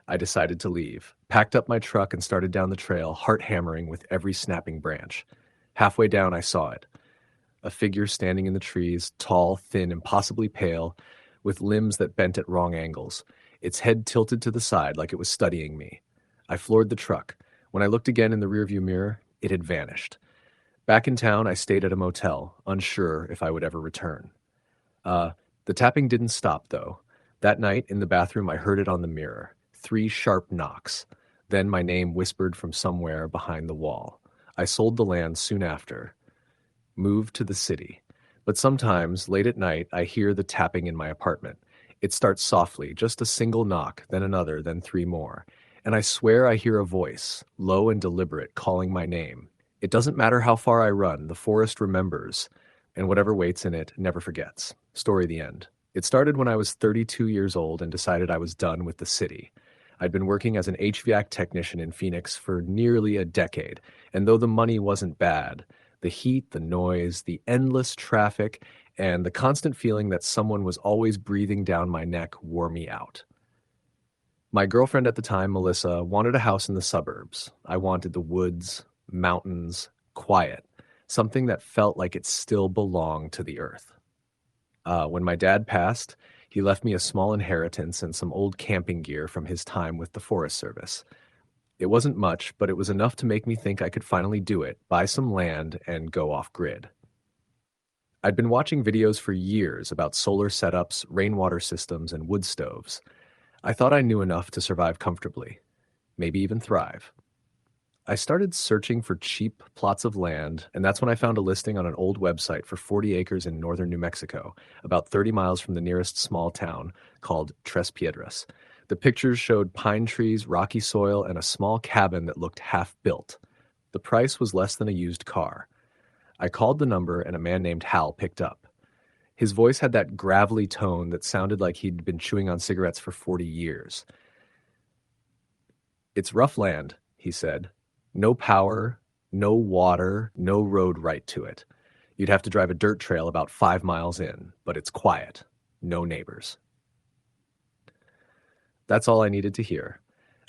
I decided to leave, packed up my truck, and started down the trail, heart hammering with every snapping branch. Halfway down, I saw it. A figure standing in the trees, tall, thin, impossibly pale, with limbs that bent at wrong angles, its head tilted to the side like it was studying me. I floored the truck. When I looked again in the rearview mirror, it had vanished. Back in town, I stayed at a motel, unsure if I would ever return. The tapping didn't stop, though. That night, in the bathroom, I heard it on the mirror. 3 sharp knocks. Then my name whispered from somewhere behind the wall. I sold the land soon after. Moved to the city. But sometimes, late at night, I hear the tapping in my apartment. It starts softly, just a single knock, then another, then 3 more. And I swear I hear a voice, low and deliberate, calling my name. It doesn't matter how far I run, the forest remembers, and whatever waits in it never forgets. Story the end. It started when I was 32 years old and decided I was done with the city. I'd been working as an HVAC technician in Phoenix for nearly a decade, and though the money wasn't bad, the heat, the noise, the endless traffic, and the constant feeling that someone was always breathing down my neck wore me out. My girlfriend at the time, Melissa, wanted a house in the suburbs. I wanted the woods, mountains, quiet, something that felt like it still belonged to the earth. When my dad passed, he left me a small inheritance and some old camping gear from his time with the Forest Service. It wasn't much, but it was enough to make me think I could finally do it, buy some land, and go off-grid. I'd been watching videos for years about solar setups, rainwater systems, and wood stoves. I thought I knew enough to survive comfortably, maybe even thrive. I started searching for cheap plots of land, and that's when I found a listing on an old website for 40 acres in northern New Mexico, about 30 miles from the nearest small town called Tres Piedras. The pictures showed pine trees, rocky soil, and a small cabin that looked half-built. The price was less than a used car. I called the number, and a man named Hal picked up. His voice had that gravelly tone that sounded like he'd been chewing on cigarettes for 40 years. "It's rough land," he said. "No power, no water, no road right to it. You'd have to drive a dirt trail about 5 miles in, but it's quiet. No neighbors." That's all I needed to hear.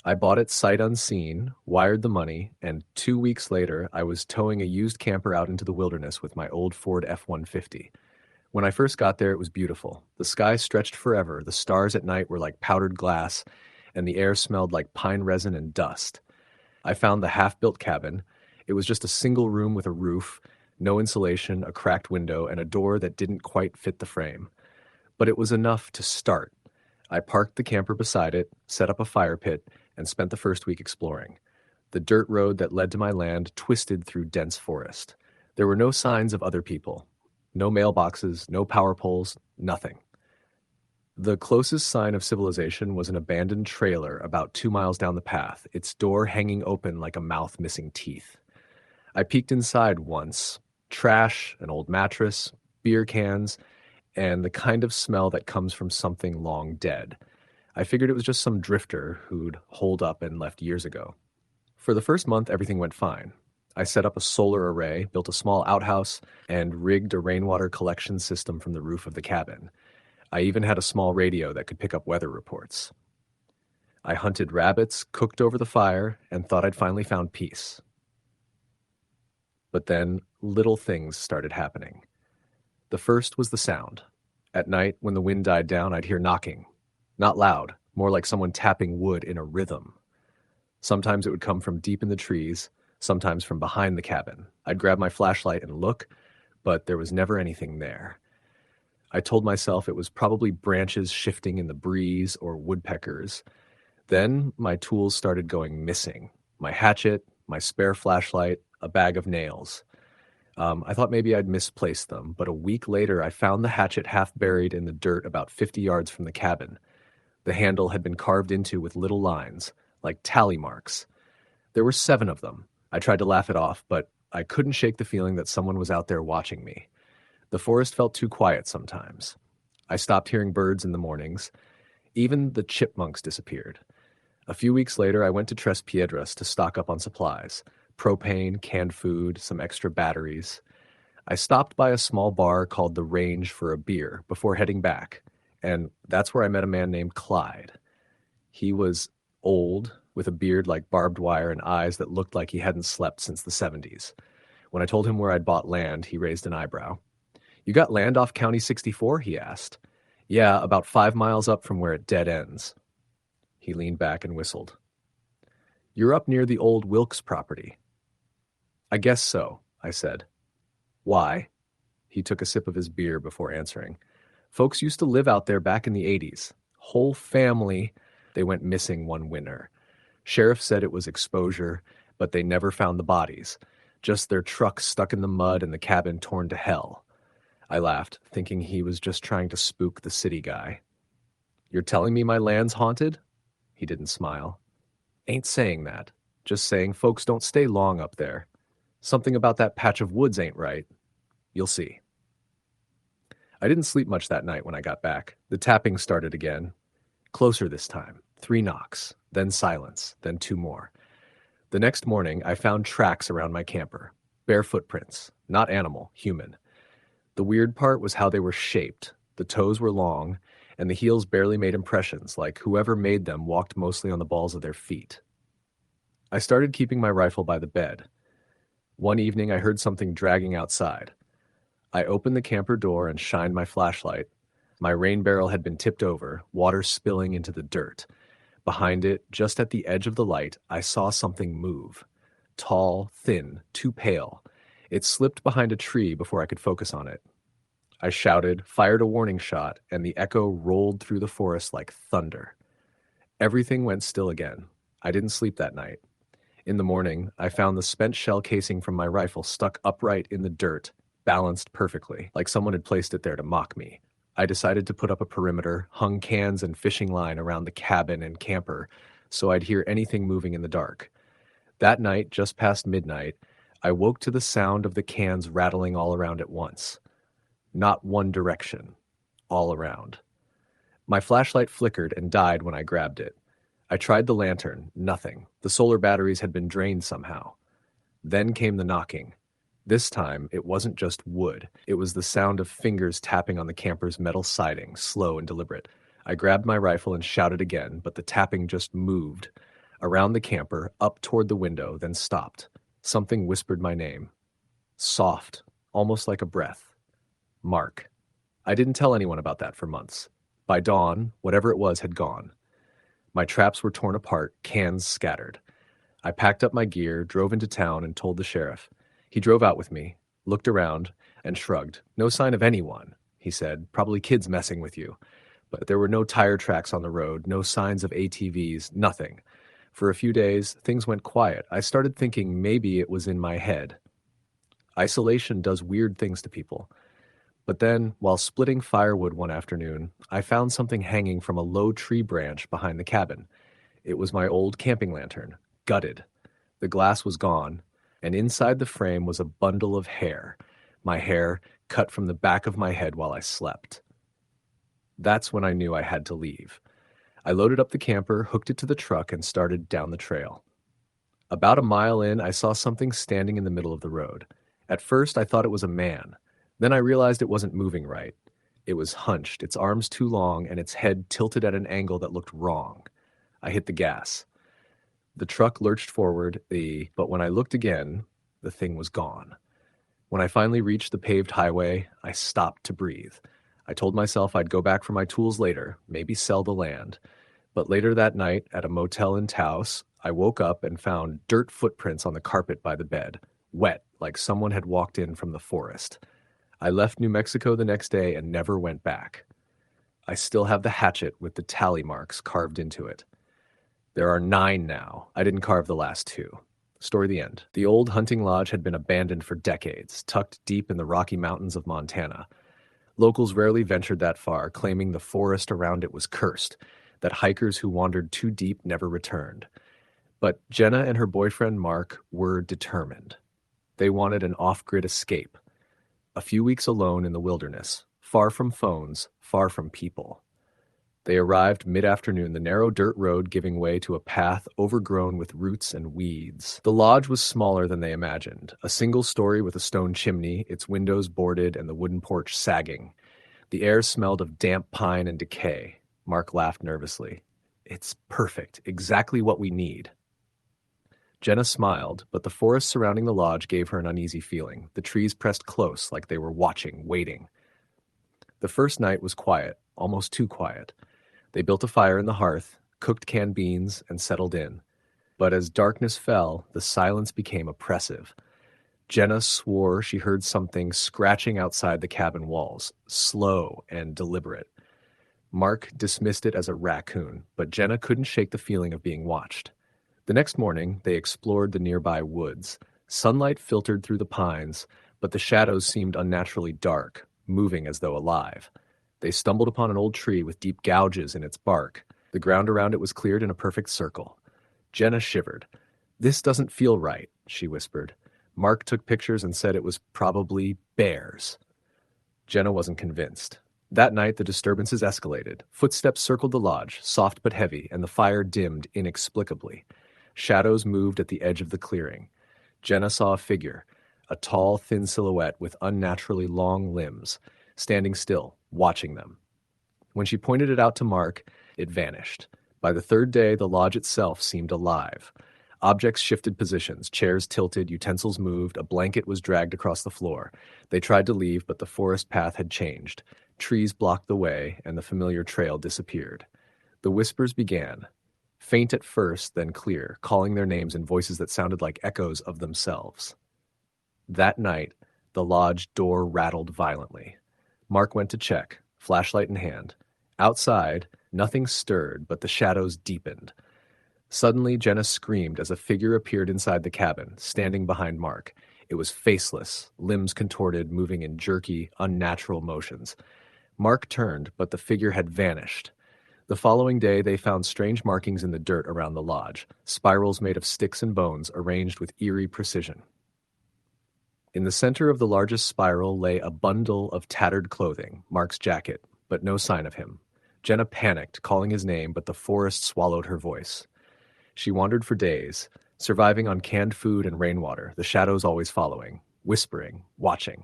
I bought it sight unseen, wired the money, and 2 weeks later, I was towing a used camper out into the wilderness with my old Ford F-150. When I first got there, it was beautiful. The sky stretched forever, the stars at night were like powdered glass, and the air smelled like pine resin and dust. I found the half-built cabin. It was just a single room with a roof, no insulation, a cracked window, and a door that didn't quite fit the frame. But it was enough to start. I parked the camper beside it, set up a fire pit, and spent the first week exploring. The dirt road that led to my land twisted through dense forest. There were no signs of other people. No mailboxes, no power poles, nothing. The closest sign of civilization was an abandoned trailer about 2 miles down the path, its door hanging open like a mouth missing teeth. I peeked inside once. Trash, an old mattress, beer cans, and the kind of smell that comes from something long dead. I figured it was just some drifter who'd holed up and left years ago. For the first month, everything went fine. I set up a solar array, built a small outhouse, and rigged a rainwater collection system from the roof of the cabin. I even had a small radio that could pick up weather reports. I hunted rabbits, cooked over the fire, and thought I'd finally found peace. But then little things started happening. The first was the sound. At night, when the wind died down, I'd hear knocking. Not loud, more like someone tapping wood in a rhythm. Sometimes it would come from deep in the trees, sometimes from behind the cabin. I'd grab my flashlight and look, but there was never anything there. I told myself it was probably branches shifting in the breeze or woodpeckers. Then my tools started going missing. My hatchet, my spare flashlight, a bag of nails. I thought maybe I'd misplaced them, but a week later I found the hatchet half buried in the dirt about 50 yards from the cabin. The handle had been carved into with little lines, like tally marks. There were 7 of them. I tried to laugh it off, but I couldn't shake the feeling that someone was out there watching me. The forest felt too quiet sometimes. I stopped hearing birds in the mornings. Even the chipmunks disappeared. A few weeks later, I went to Tres Piedras to stock up on supplies: propane, canned food, some extra batteries. I stopped by a small bar called The Range for a beer before heading back, and that's where I met a man named Clyde. He was old, with a beard like barbed wire and eyes that looked like he hadn't slept since the 70s. When I told him where I'd bought land, he raised an eyebrow. "You got land off County 64?" he asked. "Yeah, about 5 miles up from where it dead ends." He leaned back and whistled. "You're up near the old Wilkes property." "I guess so," I said. "Why?" He took a sip of his beer before answering. "Folks used to live out there back in the 80s. Whole family. They went missing one winter. Sheriff said it was exposure, but they never found the bodies. Just their truck stuck in the mud and the cabin torn to hell." I laughed, thinking he was just trying to spook the city guy. "You're telling me my land's haunted?" He didn't smile. "Ain't saying that. Just saying folks don't stay long up there. Something about that patch of woods ain't right. You'll see." I didn't sleep much that night when I got back. The tapping started again. Closer this time. 3 knocks, then silence, then 2 more. The next morning, I found tracks around my camper. Bare footprints. Not animal, human. The weird part was how they were shaped. The toes were long, and the heels barely made impressions, like whoever made them walked mostly on the balls of their feet. I started keeping my rifle by the bed. One evening, I heard something dragging outside. I opened the camper door and shined my flashlight. My rain barrel had been tipped over, water spilling into the dirt. Behind it, just at the edge of the light, I saw something move. Tall, thin, too pale. It slipped behind a tree before I could focus on it. I shouted, fired a warning shot, and the echo rolled through the forest like thunder. Everything went still again. I didn't sleep that night. In the morning, I found the spent shell casing from my rifle stuck upright in the dirt, balanced perfectly, like someone had placed it there to mock me. I decided to put up a perimeter, hung cans and fishing line around the cabin and camper, so I'd hear anything moving in the dark. That night, just past midnight, I woke to the sound of the cans rattling all around at once. Not one direction, all around. My flashlight flickered and died when I grabbed it. I tried the lantern, nothing. The solar batteries had been drained somehow. Then came the knocking. This time, it wasn't just wood. It was the sound of fingers tapping on the camper's metal siding, slow and deliberate. I grabbed my rifle and shouted again, but the tapping just moved. Around the camper, up toward the window, then stopped. Something whispered my name. Soft, almost like a breath. Mark. I didn't tell anyone about that for months. By dawn, whatever it was had gone. My traps were torn apart, cans scattered. I packed up my gear, drove into town, and told the sheriff. He drove out with me, looked around, and shrugged. "No sign of anyone," he said. "Probably kids messing with you." But there were no tire tracks on the road, no signs of ATVs, nothing. For a few days, things went quiet. I started thinking maybe it was in my head. Isolation does weird things to people. But then, while splitting firewood one afternoon, I found something hanging from a low tree branch behind the cabin. It was my old camping lantern, gutted. The glass was gone, and inside the frame was a bundle of hair, my hair cut from the back of my head while I slept. That's when I knew I had to leave. I loaded up the camper, hooked it to the truck, and started down the trail. About a mile in, I saw something standing in the middle of the road. At first, I thought it was a man. Then I realized it wasn't moving right. It was hunched, its arms too long, and its head tilted at an angle that looked wrong. I hit the gas. The truck lurched forward, but when I looked again, the thing was gone. When I finally reached the paved highway, I stopped to breathe. I told myself I'd go back for my tools later, maybe sell the land. But later that night, at a motel in Taos, I woke up and found dirt footprints on the carpet by the bed, wet, like someone had walked in from the forest. I left New Mexico the next day and never went back. I still have the hatchet with the tally marks carved into it. There are 9 now. I didn't carve the last 2. Story the end. The old hunting lodge had been abandoned for decades, tucked deep in the Rocky Mountains of Montana. Locals rarely ventured that far, claiming the forest around it was cursed, that hikers who wandered too deep never returned. But Jenna and her boyfriend Mark were determined. They wanted an off-grid escape, a few weeks alone in the wilderness, far from phones, far from people. They arrived mid-afternoon, the narrow dirt road giving way to a path overgrown with roots and weeds. The lodge was smaller than they imagined, a single story with a stone chimney, its windows boarded and the wooden porch sagging. The air smelled of damp pine and decay. Mark laughed nervously. It's perfect, exactly what we need. Jenna smiled, but the forest surrounding the lodge gave her an uneasy feeling. The trees pressed close, like they were watching, waiting. The first night was quiet, almost too quiet. They built a fire in the hearth, cooked canned beans, and settled in. But as darkness fell, the silence became oppressive. Jenna swore she heard something scratching outside the cabin walls, slow and deliberate. Mark dismissed it as a raccoon, but Jenna couldn't shake the feeling of being watched. The next morning, they explored the nearby woods. Sunlight filtered through the pines, but the shadows seemed unnaturally dark, moving as though alive. They stumbled upon an old tree with deep gouges in its bark. The ground around it was cleared in a perfect circle. Jenna shivered. "This doesn't feel right," she whispered. Mark took pictures and said it was probably bears. Jenna wasn't convinced. That night, the disturbances escalated. Footsteps circled the lodge, soft but heavy, and the fire dimmed inexplicably. Shadows moved at the edge of the clearing. Jenna saw a figure, a tall, thin silhouette with unnaturally long limbs, standing still, watching them. When she pointed it out to Mark, it vanished. By the third day, the lodge itself seemed alive. Objects shifted positions, chairs tilted, utensils moved, a blanket was dragged across the floor. They tried to leave, but the forest path had changed. Trees blocked the way, and the familiar trail disappeared. The whispers began. Faint at first, then clear, calling their names in voices that sounded like echoes of themselves. That night, the lodge door rattled violently. Mark went to check, flashlight in hand. Outside, nothing stirred, but the shadows deepened. Suddenly, Jenna screamed as a figure appeared inside the cabin, standing behind Mark. It was faceless, limbs contorted, moving in jerky, unnatural motions. Mark turned, but the figure had vanished. The following day, they found strange markings in the dirt around the lodge, spirals made of sticks and bones arranged with eerie precision. In the center of the largest spiral lay a bundle of tattered clothing, Mark's jacket, but no sign of him. Jenna panicked, calling his name, but the forest swallowed her voice. She wandered for days, surviving on canned food and rainwater, the shadows always following, whispering, watching.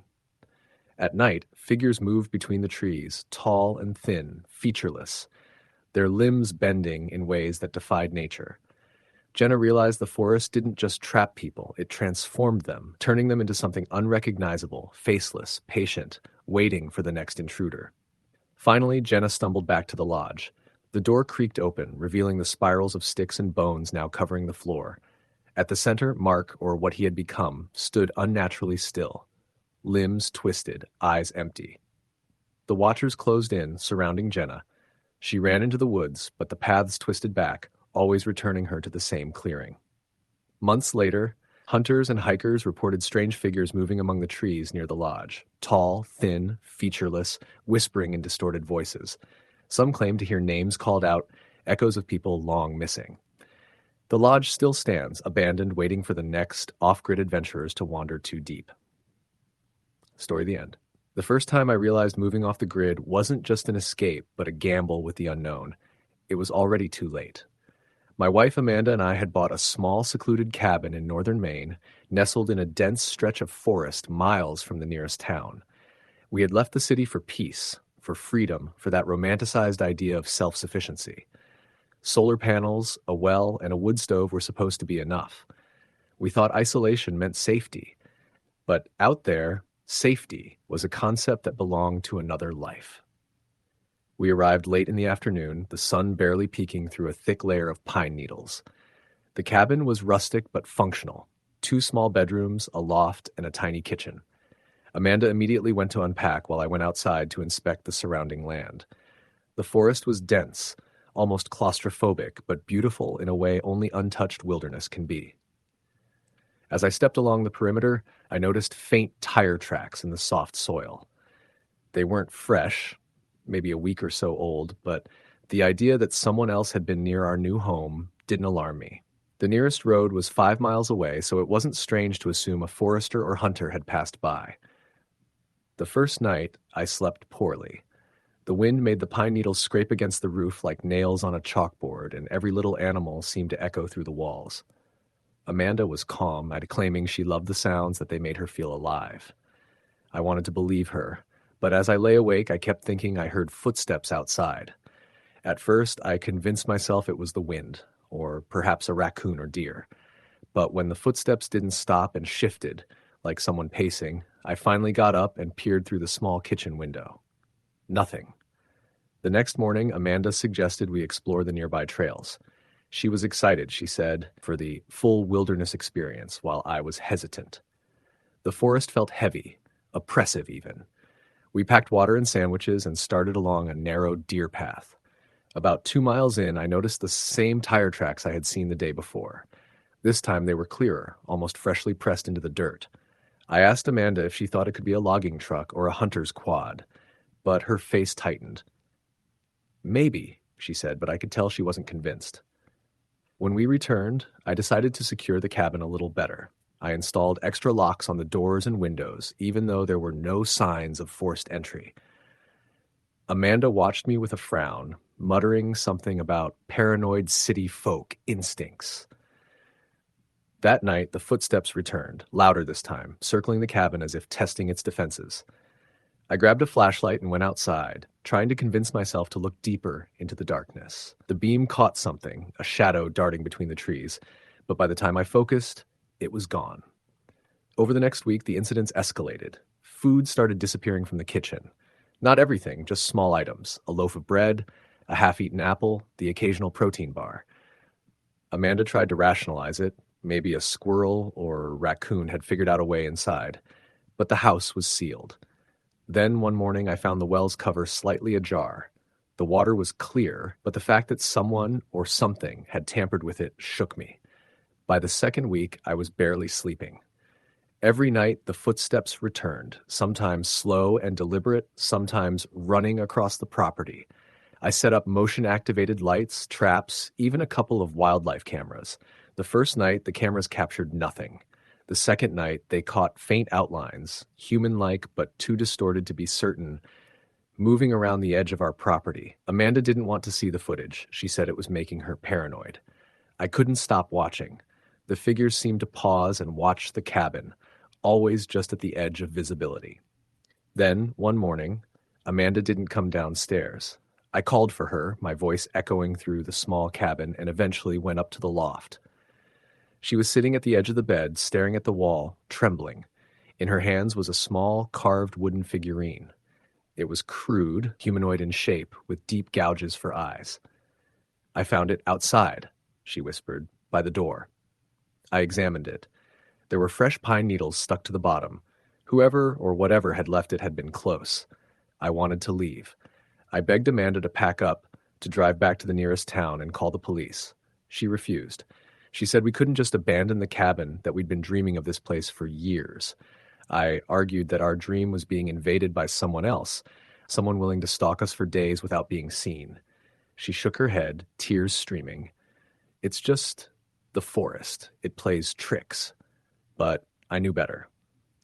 At night, figures moved between the trees, tall and thin, featureless, their limbs bending in ways that defied nature. Jenna realized the forest didn't just trap people, it transformed them, turning them into something unrecognizable, faceless, patient, waiting for the next intruder. Finally, Jenna stumbled back to the lodge. The door creaked open, revealing the spirals of sticks and bones now covering the floor. At the center, Mark, or what he had become, stood unnaturally still. Limbs twisted, eyes empty. The watchers closed in, surrounding Jenna. She ran into the woods, but the paths twisted back, always returning her to the same clearing. Months later, hunters and hikers reported strange figures moving among the trees near the lodge, tall, thin, featureless, whispering in distorted voices. Some claimed to hear names called out, echoes of people long missing. The lodge still stands, abandoned, waiting for the next off-grid adventurers to wander too deep. Story the end. The first time I realized moving off the grid wasn't just an escape, but a gamble with the unknown. It was already too late. My wife Amanda and I had bought a small, secluded cabin in northern Maine, nestled in a dense stretch of forest miles from the nearest town. We had left the city for peace, for freedom, for that romanticized idea of self-sufficiency. Solar panels, a well, and a wood stove were supposed to be enough. We thought isolation meant safety. But out there, safety was a concept that belonged to another life. We arrived late in the afternoon, the sun barely peeking through a thick layer of pine needles. The cabin was rustic but functional. 2 small bedrooms, a loft, and a tiny kitchen. Amanda immediately went to unpack while I went outside to inspect the surrounding land. The forest was dense, almost claustrophobic, but beautiful in a way only untouched wilderness can be. As I stepped along the perimeter, I noticed faint tire tracks in the soft soil. They weren't fresh, maybe a week or so old, but the idea that someone else had been near our new home didn't alarm me. The nearest road was 5 miles away, so it wasn't strange to assume a forester or hunter had passed by. The first night, I slept poorly. The wind made the pine needles scrape against the roof like nails on a chalkboard, and every little animal seemed to echo through the walls. Amanda was calm at claiming she loved the sounds that they made her feel alive. I wanted to believe her, but as I lay awake, I kept thinking I heard footsteps outside. At first, I convinced myself it was the wind, or perhaps a raccoon or deer. But when the footsteps didn't stop and shifted, like someone pacing, I finally got up and peered through the small kitchen window. Nothing. The next morning, Amanda suggested we explore the nearby trails. She was excited, she said, for the full wilderness experience, while I was hesitant. The forest felt heavy, oppressive even. We packed water and sandwiches and started along a narrow deer path. About 2 miles in, I noticed the same tire tracks I had seen the day before. This time they were clearer, almost freshly pressed into the dirt. I asked Amanda if she thought it could be a logging truck or a hunter's quad, but her face tightened. Maybe, she said, but I could tell she wasn't convinced. When we returned, I decided to secure the cabin a little better. I installed extra locks on the doors and windows, even though there were no signs of forced entry. Amanda watched me with a frown, muttering something about paranoid city folk instincts. That night, the footsteps returned, louder this time, circling the cabin as if testing its defenses. I grabbed a flashlight and went outside, trying to convince myself to look deeper into the darkness. The beam caught something, a shadow darting between the trees, but by the time I focused, it was gone. Over the next week, the incidents escalated. Food started disappearing from the kitchen. Not everything, just small items, a loaf of bread, a half-eaten apple, the occasional protein bar. Amanda tried to rationalize it. Maybe a squirrel or raccoon had figured out a way inside. But the house was sealed. Then one morning I found the well's cover slightly ajar. The water was clear, but the fact that someone or something had tampered with it shook me. By the second week, I was barely sleeping. Every night, the footsteps returned, sometimes slow and deliberate, sometimes running across the property. I set up motion-activated lights, traps, even a couple of wildlife cameras. The first night, the cameras captured nothing. The second night, they caught faint outlines, human-like but too distorted to be certain, moving around the edge of our property. Amanda didn't want to see the footage. She said it was making her paranoid. I couldn't stop watching. The figures seemed to pause and watch the cabin, always just at the edge of visibility. Then, one morning, Amanda didn't come downstairs. I called for her, my voice echoing through the small cabin, and eventually went up to the loft. She was sitting at the edge of the bed, staring at the wall, trembling. In her hands was a small, carved wooden figurine. It was crude, humanoid in shape, with deep gouges for eyes. "I found it outside," she whispered, "by the door." I examined it. There were fresh pine needles stuck to the bottom. Whoever or whatever had left it had been close. I wanted to leave. I begged Amanda to pack up, to drive back to the nearest town and call the police. She refused. She said we couldn't just abandon the cabin, that we'd been dreaming of this place for years. I argued that our dream was being invaded by someone else, someone willing to stalk us for days without being seen. She shook her head, tears streaming. "It's just the forest. It plays tricks." But I knew better.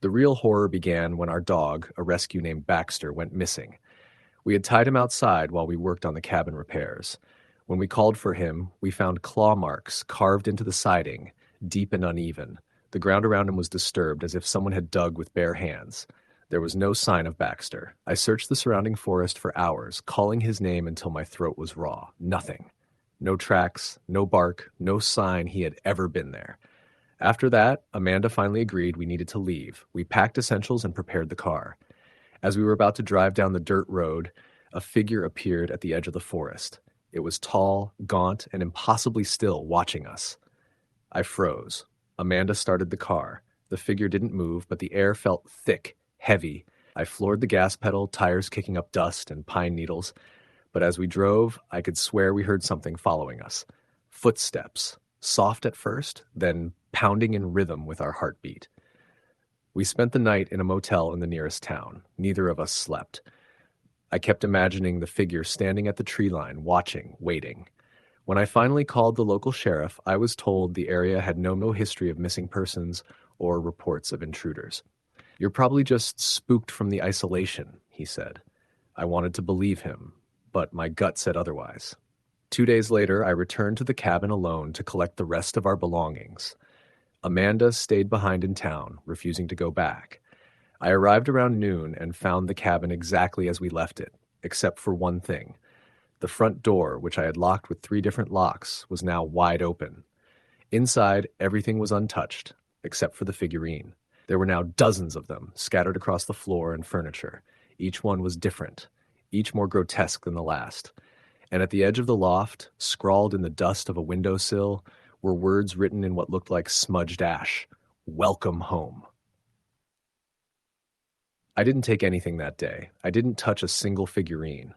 The real horror began when our dog, a rescue named Baxter, went missing. We had tied him outside while we worked on the cabin repairs. When we called for him, we found claw marks carved into the siding, deep and uneven. The ground around him was disturbed, as if someone had dug with bare hands. There was no sign of Baxter. I searched the surrounding forest for hours, calling his name until my throat was raw. Nothing. No tracks, no bark, no sign he had ever been there. After that, Amanda finally agreed we needed to leave. We packed essentials and prepared the car. As we were about to drive down the dirt road, a figure appeared at the edge of the forest. It was tall, gaunt, and impossibly still, watching us. I froze. Amanda started the car. The figure didn't move, but the air felt thick, heavy. I floored the gas pedal, tires kicking up dust and pine needles. But as we drove, I could swear we heard something following us. Footsteps, soft at first, then pounding in rhythm with our heartbeat. We spent the night in a motel in the nearest town. Neither of us slept. I kept imagining the figure standing at the tree line, watching, waiting. When I finally called the local sheriff, I was told the area had no history of missing persons or reports of intruders. "You're probably just spooked from the isolation," he said. I wanted to believe him, but my gut said otherwise. 2 days later, I returned to the cabin alone to collect the rest of our belongings. Amanda stayed behind in town, refusing to go back. I arrived around noon and found the cabin exactly as we left it, except for one thing. The front door, which I had locked with 3 different locks, was now wide open. Inside, everything was untouched, except for the figurine. There were now dozens of them, scattered across the floor and furniture. Each one was different, each more grotesque than the last. And at the edge of the loft, scrawled in the dust of a windowsill, were words written in what looked like smudged ash: "Welcome home." I didn't take anything that day. I didn't touch a single figurine.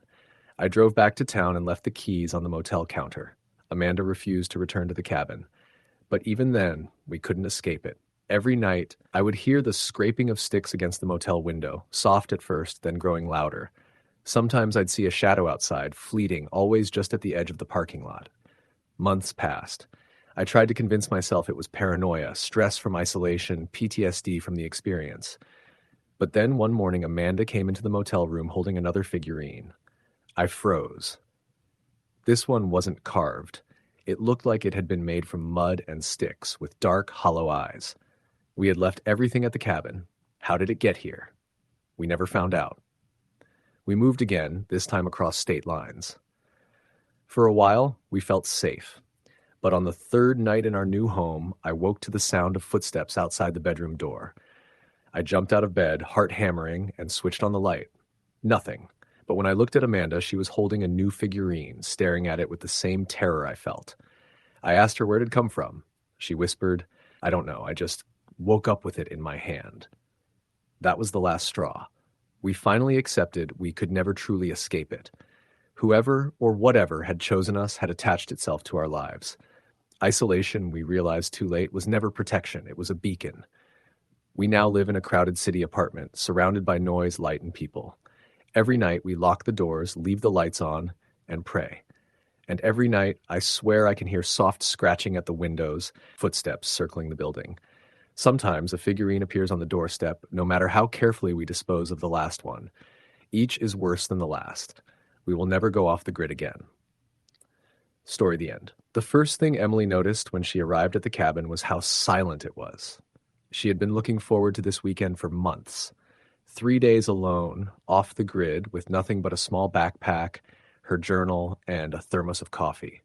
I drove back to town and left the keys on the motel counter. Amanda refused to return to the cabin. But even then, we couldn't escape it. Every night, I would hear the scraping of sticks against the motel window, soft at first, then growing louder. Sometimes I'd see a shadow outside, fleeting, always just at the edge of the parking lot. Months passed. I tried to convince myself it was paranoia, stress from isolation, PTSD from the experience. But then one morning, Amanda came into the motel room holding another figurine. I froze. This one wasn't carved. It looked like it had been made from mud and sticks, with dark, hollow eyes. We had left everything at the cabin. How did it get here? We never found out. We moved again, this time across state lines. For a while, we felt safe. But on the third night in our new home, I woke to the sound of footsteps outside the bedroom door. I jumped out of bed, heart hammering, and switched on the light. Nothing. But when I looked at Amanda, she was holding a new figurine, staring at it with the same terror I felt. I asked her where it had come from. She whispered, "I don't know, I just woke up with it in my hand." That was the last straw. We finally accepted we could never truly escape it. Whoever or whatever had chosen us had attached itself to our lives. Isolation, we realized too late, was never protection. It was a beacon. We now live in a crowded city apartment, surrounded by noise, light, and people. Every night we lock the doors, leave the lights on, and pray. And every night I swear I can hear soft scratching at the windows, footsteps circling the building. Sometimes a figurine appears on the doorstep, no matter how carefully we dispose of the last one. Each is worse than the last. We will never go off the grid again. Story the end. The first thing Emily noticed when she arrived at the cabin was how silent it was. She had been looking forward to this weekend for months. 3 days alone, off the grid, with nothing but a small backpack, her journal, and a thermos of coffee.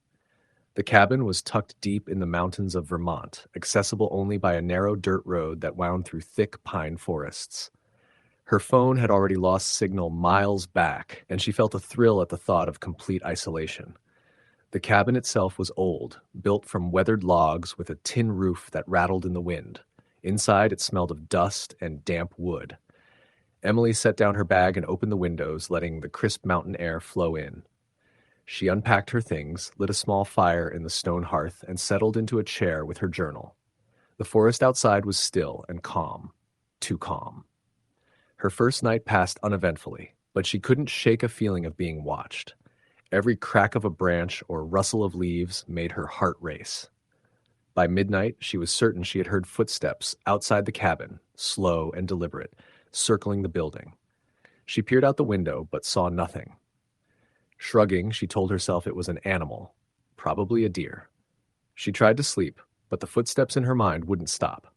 The cabin was tucked deep in the mountains of Vermont, accessible only by a narrow dirt road that wound through thick pine forests. Her phone had already lost signal miles back, and she felt a thrill at the thought of complete isolation. The cabin itself was old, built from weathered logs with a tin roof that rattled in the wind. Inside, it smelled of dust and damp wood. Emily set down her bag and opened the windows, letting the crisp mountain air flow in. She unpacked her things, lit a small fire in the stone hearth, and settled into a chair with her journal. The forest outside was still and calm. Too calm. Her first night passed uneventfully, but she couldn't shake a feeling of being watched. Every crack of a branch or rustle of leaves made her heart race. By midnight, she was certain she had heard footsteps outside the cabin, slow and deliberate, circling the building. She peered out the window, but saw nothing. Shrugging, she told herself it was an animal, probably a deer. She tried to sleep, but the footsteps in her mind wouldn't stop.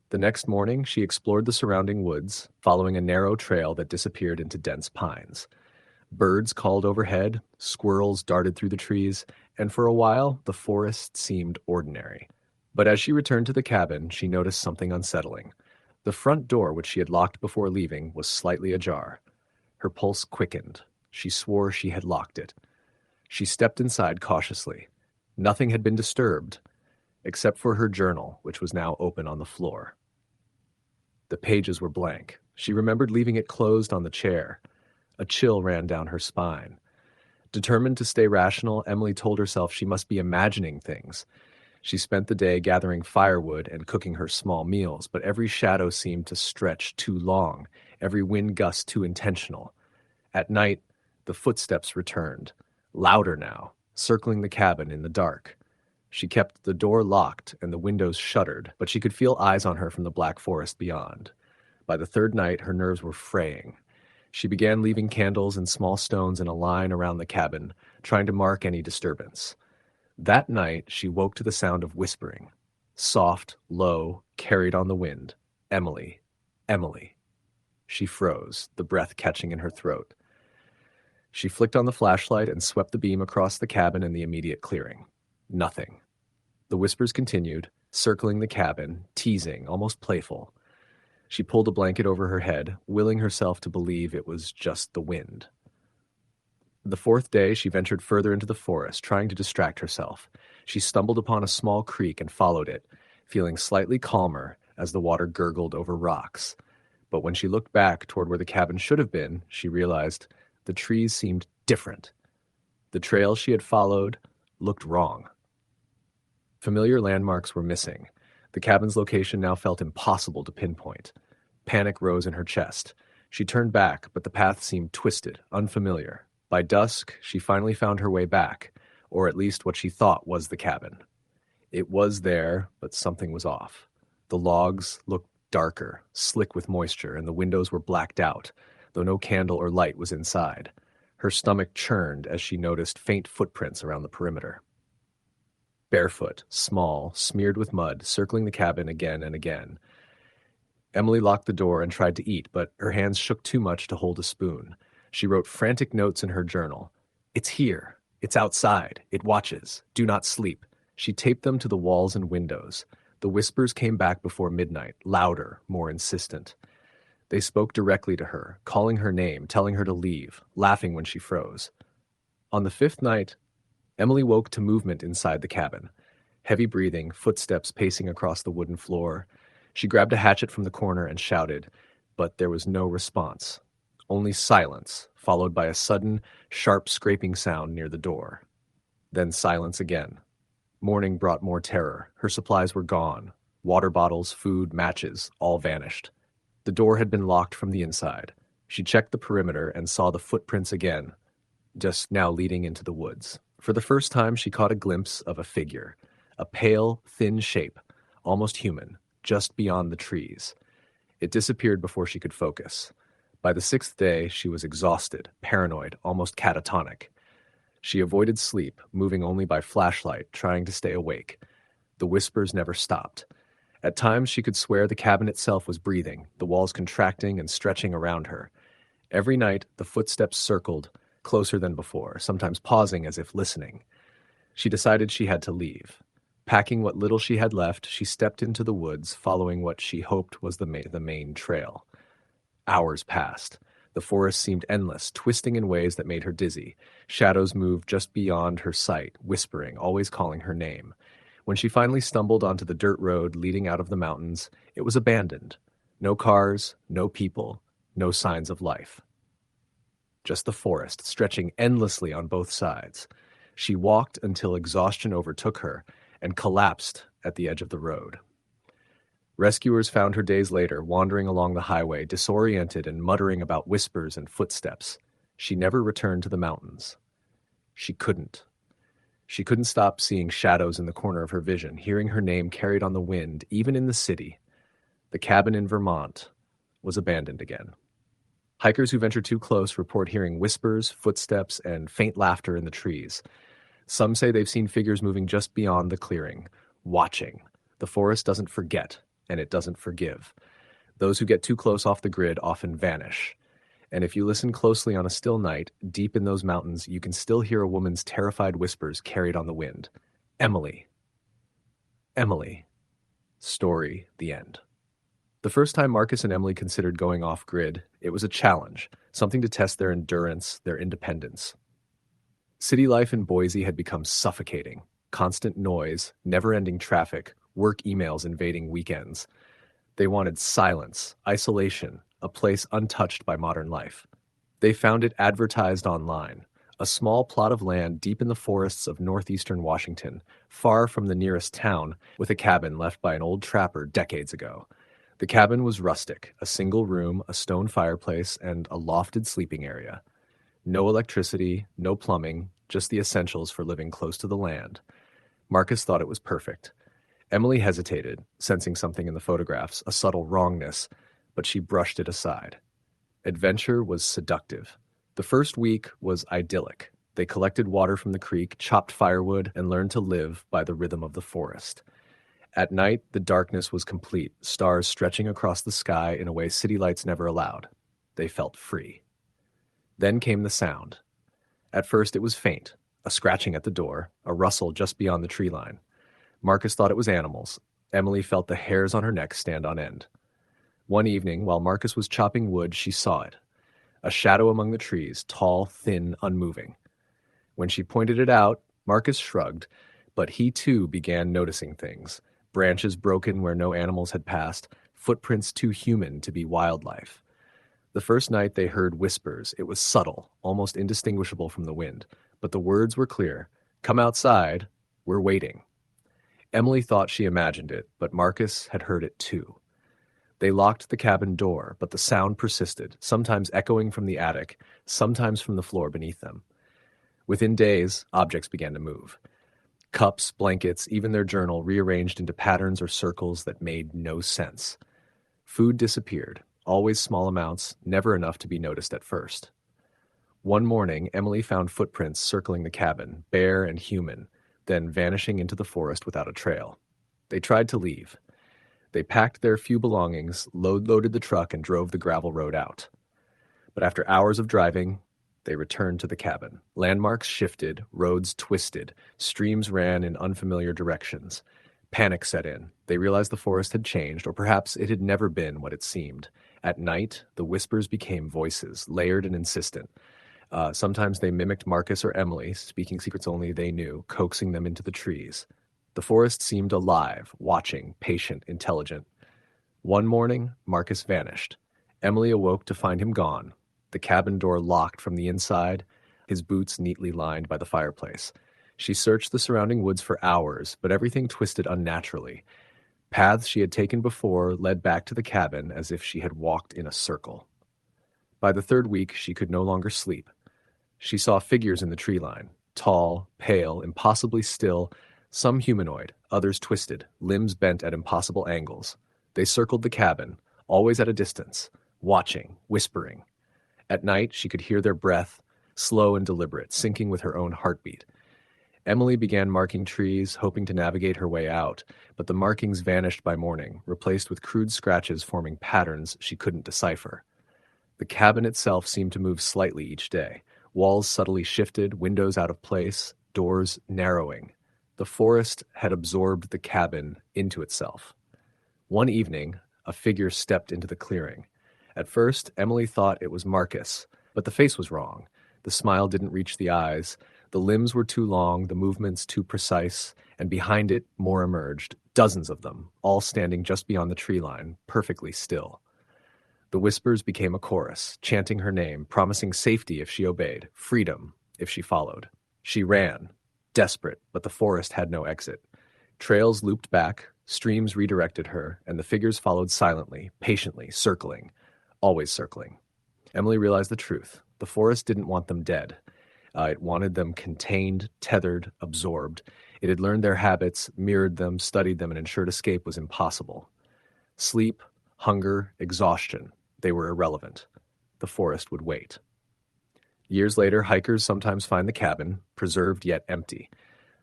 The next morning, she explored the surrounding woods, following a narrow trail that disappeared into dense pines. Birds called overhead, squirrels darted through the trees, and for a while, the forest seemed ordinary. But as she returned to the cabin, she noticed something unsettling. The front door, which she had locked before leaving, was slightly ajar. Her pulse quickened. She swore she had locked it. She stepped inside cautiously. Nothing had been disturbed, except for her journal, which was now open on the floor. The pages were blank. She remembered leaving it closed on the chair. A chill ran down her spine. Determined to stay rational, Emily told herself she must be imagining things. She spent the day gathering firewood and cooking her small meals, but every shadow seemed to stretch too long, every wind gust too intentional. At night, the footsteps returned, louder now, circling the cabin in the dark. She kept the door locked and the windows shuttered, but she could feel eyes on her from the black forest beyond. By the third night, her nerves were fraying. She began leaving candles and small stones in a line around the cabin, trying to mark any disturbance. That night, she woke to the sound of whispering. Soft, low, carried on the wind. Emily. Emily. She froze, the breath catching in her throat. She flicked on the flashlight and swept the beam across the cabin and the immediate clearing. Nothing. The whispers continued, circling the cabin, teasing, almost playful. She pulled a blanket over her head, willing herself to believe it was just the wind. The fourth day, she ventured further into the forest, trying to distract herself. She stumbled upon a small creek and followed it, feeling slightly calmer as the water gurgled over rocks. But when she looked back toward where the cabin should have been, she realized the trees seemed different. The trail she had followed looked wrong. Familiar landmarks were missing. The cabin's location now felt impossible to pinpoint. Panic rose in her chest. She turned back, but the path seemed twisted, unfamiliar. By dusk, she finally found her way back, or at least what she thought was the cabin. It was there, but something was off. The logs looked darker, slick with moisture, and the windows were blacked out, though no candle or light was inside. Her stomach churned as she noticed faint footprints around the perimeter. Barefoot, small, smeared with mud, circling the cabin again and again. Emily locked the door and tried to eat, but her hands shook too much to hold a spoon. She wrote frantic notes in her journal. "It's here. It's outside. It watches. Do not sleep." She taped them to the walls and windows. The whispers came back before midnight, louder, more insistent. They spoke directly to her, calling her name, telling her to leave, laughing when she froze. On the fifth night, Emily woke to movement inside the cabin. Heavy breathing, footsteps pacing across the wooden floor. She grabbed a hatchet from the corner and shouted, but there was no response. Only silence, followed by a sudden, sharp scraping sound near the door. Then silence again. Morning brought more terror. Her supplies were gone. Water bottles, food, matches, all vanished. The door had been locked from the inside. She checked the perimeter and saw the footprints again, just now leading into the woods. For the first time, she caught a glimpse of a figure, a pale, thin shape, almost human, just beyond the trees. It disappeared before she could focus. By the sixth day, she was exhausted, paranoid, almost catatonic. She avoided sleep, moving only by flashlight, trying to stay awake. The whispers never stopped. At times, she could swear the cabin itself was breathing, the walls contracting and stretching around her. Every night, the footsteps circled, closer than before, sometimes pausing as if listening. She decided she had to leave. Packing what little she had left, she stepped into the woods, following what she hoped was the main trail. Hours passed. The forest seemed endless, twisting in ways that made her dizzy. Shadows moved just beyond her sight, whispering, always calling her name. When she finally stumbled onto the dirt road leading out of the mountains, it was abandoned. No cars, no people, no signs of life. Just the forest, stretching endlessly on both sides. She walked until exhaustion overtook her and collapsed at the edge of the road. Rescuers found her days later, wandering along the highway, disoriented and muttering about whispers and footsteps. She never returned to the mountains. She couldn't. She couldn't stop seeing shadows in the corner of her vision, hearing her name carried on the wind, even in the city. The cabin in Vermont was abandoned again. Hikers who venture too close report hearing whispers, footsteps, and faint laughter in the trees. Some say they've seen figures moving just beyond the clearing, watching. The forest doesn't forget, and it doesn't forgive. Those who get too close off the grid often vanish. And if you listen closely on a still night, deep in those mountains, you can still hear a woman's terrified whispers carried on the wind. Emily. Emily. Story, the end. The first time Marcus and Emily considered going off-grid, it was a challenge, something to test their endurance, their independence. City life in Boise had become suffocating. Constant noise, never-ending traffic, work emails invading weekends. They wanted silence, isolation, a place untouched by modern life. They found it advertised online, a small plot of land deep in the forests of northeastern Washington, far from the nearest town, with a cabin left by an old trapper decades ago. The cabin was rustic, a single room, a stone fireplace, and a lofted sleeping area. No electricity, no plumbing, just the essentials for living close to the land. Marcus thought it was perfect. Emily hesitated, sensing something in the photographs, a subtle wrongness, but she brushed it aside. Adventure was seductive. The first week was idyllic. They collected water from the creek, chopped firewood, and learned to live by the rhythm of the forest. At night, the darkness was complete, stars stretching across the sky in a way city lights never allowed. They felt free. Then came the sound. At first it was faint, a scratching at the door, a rustle just beyond the tree line. Marcus thought it was animals. Emily felt the hairs on her neck stand on end. One evening, while Marcus was chopping wood, she saw it. A shadow among the trees, tall, thin, unmoving. When she pointed it out, Marcus shrugged, but he too began noticing things. Branches broken where no animals had passed, footprints too human to be wildlife. The first night they heard whispers. It was subtle, almost indistinguishable from the wind, but the words were clear. "Come outside, we're waiting." Emily thought she imagined it, but Marcus had heard it too. They locked the cabin door, but the sound persisted, sometimes echoing from the attic, sometimes from the floor beneath them. Within days, objects began to move. Cups, blankets, even their journal rearranged into patterns or circles that made no sense. Food disappeared, always small amounts, never enough to be noticed at first. One morning, Emily found footprints circling the cabin, bare and human, then vanishing into the forest without a trail. They tried to leave. They packed their few belongings, loaded the truck, and drove the gravel road out. But after hours of driving, they returned to the cabin. Landmarks shifted, roads twisted, streams ran in unfamiliar directions. Panic set in. They realized the forest had changed, or perhaps it had never been what it seemed. At night, the whispers became voices, layered and insistent. Sometimes they mimicked Marcus or Emily, speaking secrets only they knew, coaxing them into the trees. The forest seemed alive, watching, patient, intelligent. One morning, Marcus vanished. Emily awoke to find him gone, the cabin door locked from the inside, his boots neatly lined by the fireplace. She searched the surrounding woods for hours, but everything twisted unnaturally. Paths she had taken before led back to the cabin as if she had walked in a circle. By the third week, she could no longer sleep. She saw figures in the tree line, tall, pale, impossibly still, some humanoid, others twisted, limbs bent at impossible angles. They circled the cabin, always at a distance, watching, whispering. At night, she could hear their breath, slow and deliberate, syncing with her own heartbeat. Emily began marking trees, hoping to navigate her way out, but the markings vanished by morning, replaced with crude scratches forming patterns she couldn't decipher. The cabin itself seemed to move slightly each day. Walls subtly shifted, windows out of place, doors narrowing. The forest had absorbed the cabin into itself. One evening, a figure stepped into the clearing. At first, Emily thought it was Marcus, but the face was wrong. The smile didn't reach the eyes. The limbs were too long, the movements too precise, and behind it, more emerged, dozens of them, all standing just beyond the tree line, perfectly still. The whispers became a chorus, chanting her name, promising safety if she obeyed, freedom if she followed. She ran, desperate, but the forest had no exit. Trails looped back, streams redirected her, and the figures followed silently, patiently, circling, always circling. Emily realized the truth. The forest didn't want them dead. It wanted them contained, tethered, absorbed. It had learned their habits, mirrored them, studied them, and ensured escape was impossible. Sleep, hunger, exhaustion, they were irrelevant. The forest would wait. Years later, hikers sometimes find the cabin, preserved yet empty.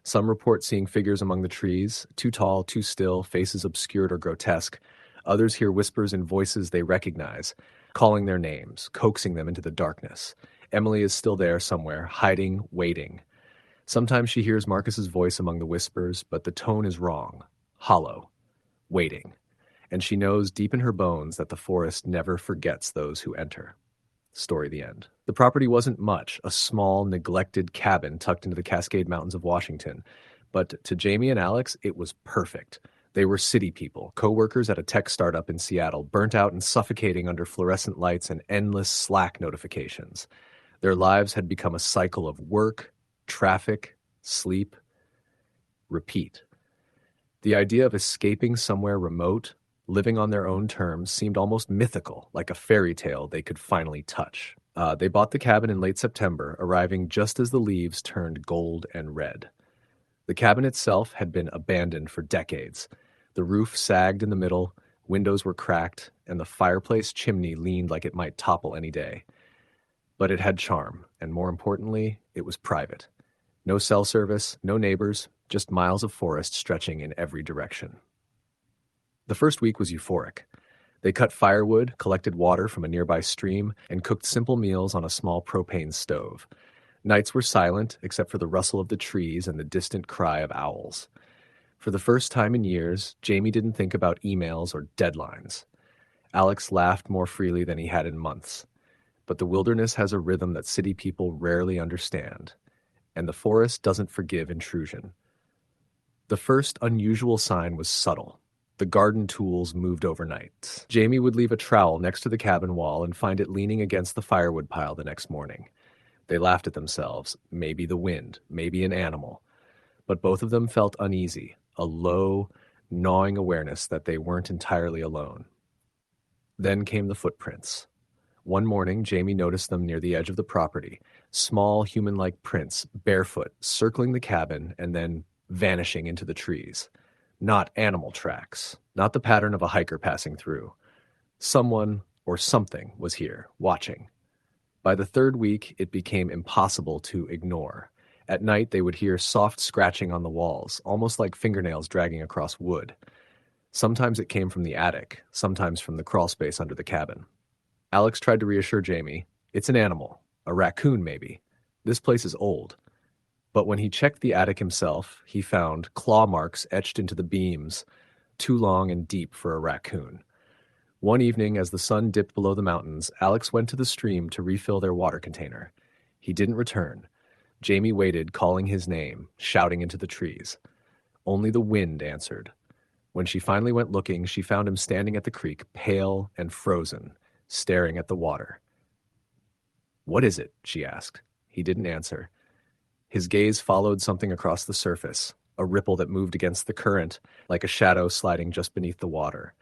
Some report seeing figures among the trees, too tall, too still, faces obscured or grotesque. Others hear whispers in voices they recognize, calling their names, coaxing them into the darkness. Emily is still there somewhere, hiding, waiting. Sometimes she hears Marcus's voice among the whispers, but the tone is wrong, hollow, waiting. And she knows deep in her bones that the forest never forgets those who enter. Story the end. The property wasn't much, a small, neglected cabin tucked into the Cascade Mountains of Washington. But to Jamie and Alex, it was perfect. They were city people, co-workers at a tech startup in Seattle, burnt out and suffocating under fluorescent lights and endless Slack notifications. Their lives had become a cycle of work, traffic, sleep, repeat. The idea of escaping somewhere remote, living on their own terms, seemed almost mythical, like a fairy tale they could finally touch. They bought the cabin in late September, arriving just as the leaves turned gold and red. The cabin itself had been abandoned for decades. The roof sagged in the middle, windows were cracked, and the fireplace chimney leaned like it might topple any day. But it had charm, and more importantly, it was private. No cell service, no neighbors, just miles of forest stretching in every direction. The first week was euphoric. They cut firewood, collected water from a nearby stream, and cooked simple meals on a small propane stove. Nights were silent, except for the rustle of the trees and the distant cry of owls. For the first time in years, Jamie didn't think about emails or deadlines. Alex laughed more freely than he had in months. But the wilderness has a rhythm that city people rarely understand, and the forest doesn't forgive intrusion. The first unusual sign was subtle. The garden tools moved overnight. Jamie would leave a trowel next to the cabin wall and find it leaning against the firewood pile the next morning. They laughed at themselves. Maybe the wind, maybe an animal. But both of them felt uneasy, a low, gnawing awareness that they weren't entirely alone. Then came the footprints. One morning, Jamie noticed them near the edge of the property, small human-like prints, barefoot, circling the cabin and then vanishing into the trees. Not animal tracks, not the pattern of a hiker passing through. Someone or something was here, watching. By the third week, it became impossible to ignore. At night, they would hear soft scratching on the walls, almost like fingernails dragging across wood. Sometimes it came from the attic, sometimes from the crawl space under the cabin. Alex tried to reassure Jamie. It's an animal, a raccoon maybe. This place is old. But when he checked the attic himself, he found claw marks etched into the beams, too long and deep for a raccoon. One evening, as the sun dipped below the mountains, Alex went to the stream to refill their water container. He didn't return. Jamie waited, calling his name, shouting into the trees. Only the wind answered. When she finally went looking, she found him standing at the creek, pale and frozen, staring at the water. "What is it?" she asked. He didn't answer. His gaze followed something across the surface, a ripple that moved against the current, like a shadow sliding just beneath the water.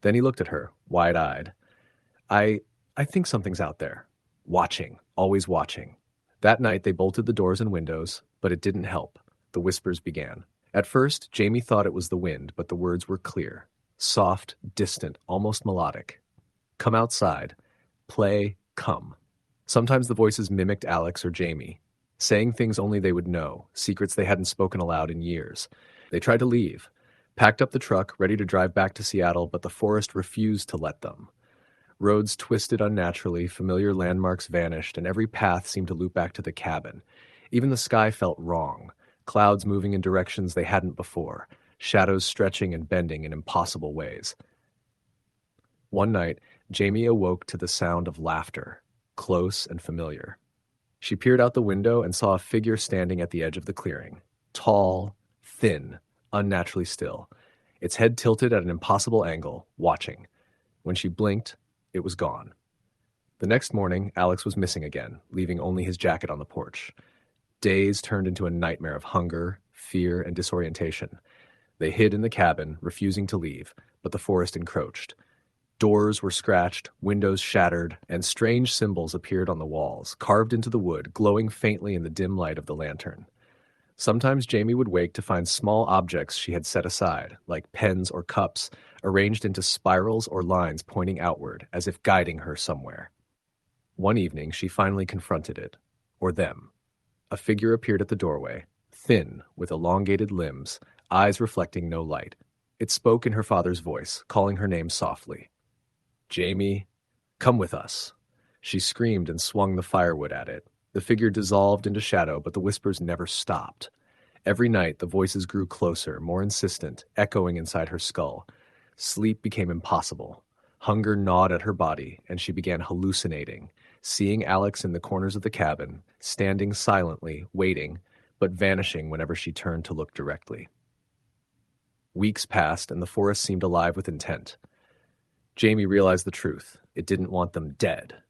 Then he looked at her, wide-eyed. I think something's out there. Watching, always watching. That night they bolted the doors and windows, but it didn't help. The whispers began. At first, Jamie thought it was the wind, but the words were clear. Soft, distant, almost melodic. Come outside. Play, come. Sometimes the voices mimicked Alex or Jamie, saying things only they would know, secrets they hadn't spoken aloud in years. They tried to leave, packed up the truck, ready to drive back to Seattle, but the forest refused to let them. Roads twisted unnaturally, familiar landmarks vanished, and every path seemed to loop back to the cabin. Even the sky felt wrong, clouds moving in directions they hadn't before, shadows stretching and bending in impossible ways. One night, Jamie awoke to the sound of laughter, close and familiar. She peered out the window and saw a figure standing at the edge of the clearing. Tall, thin, unnaturally still. Its head tilted at an impossible angle, watching. When she blinked, it was gone. The next morning, Alex was missing again, leaving only his jacket on the porch. Days turned into a nightmare of hunger, fear, and disorientation. They hid in the cabin, refusing to leave, but the forest encroached. Doors were scratched, windows shattered, and strange symbols appeared on the walls, carved into the wood, glowing faintly in the dim light of the lantern. Sometimes Jamie would wake to find small objects she had set aside, like pens or cups, arranged into spirals or lines pointing outward, as if guiding her somewhere. One evening, she finally confronted it, or them. A figure appeared at the doorway, thin, with elongated limbs, eyes reflecting no light. It spoke in her father's voice, calling her name softly. "Jamie, come with us." She screamed and swung the firewood at it. The figure dissolved into shadow, but the whispers never stopped. Every night, the voices grew closer, more insistent, echoing inside her skull. Sleep became impossible. Hunger gnawed at her body, and she began hallucinating, seeing Alex in the corners of the cabin, standing silently, waiting, but vanishing whenever she turned to look directly. Weeks passed, and the forest seemed alive with intent. Jamie realized the truth. It didn't want them dead.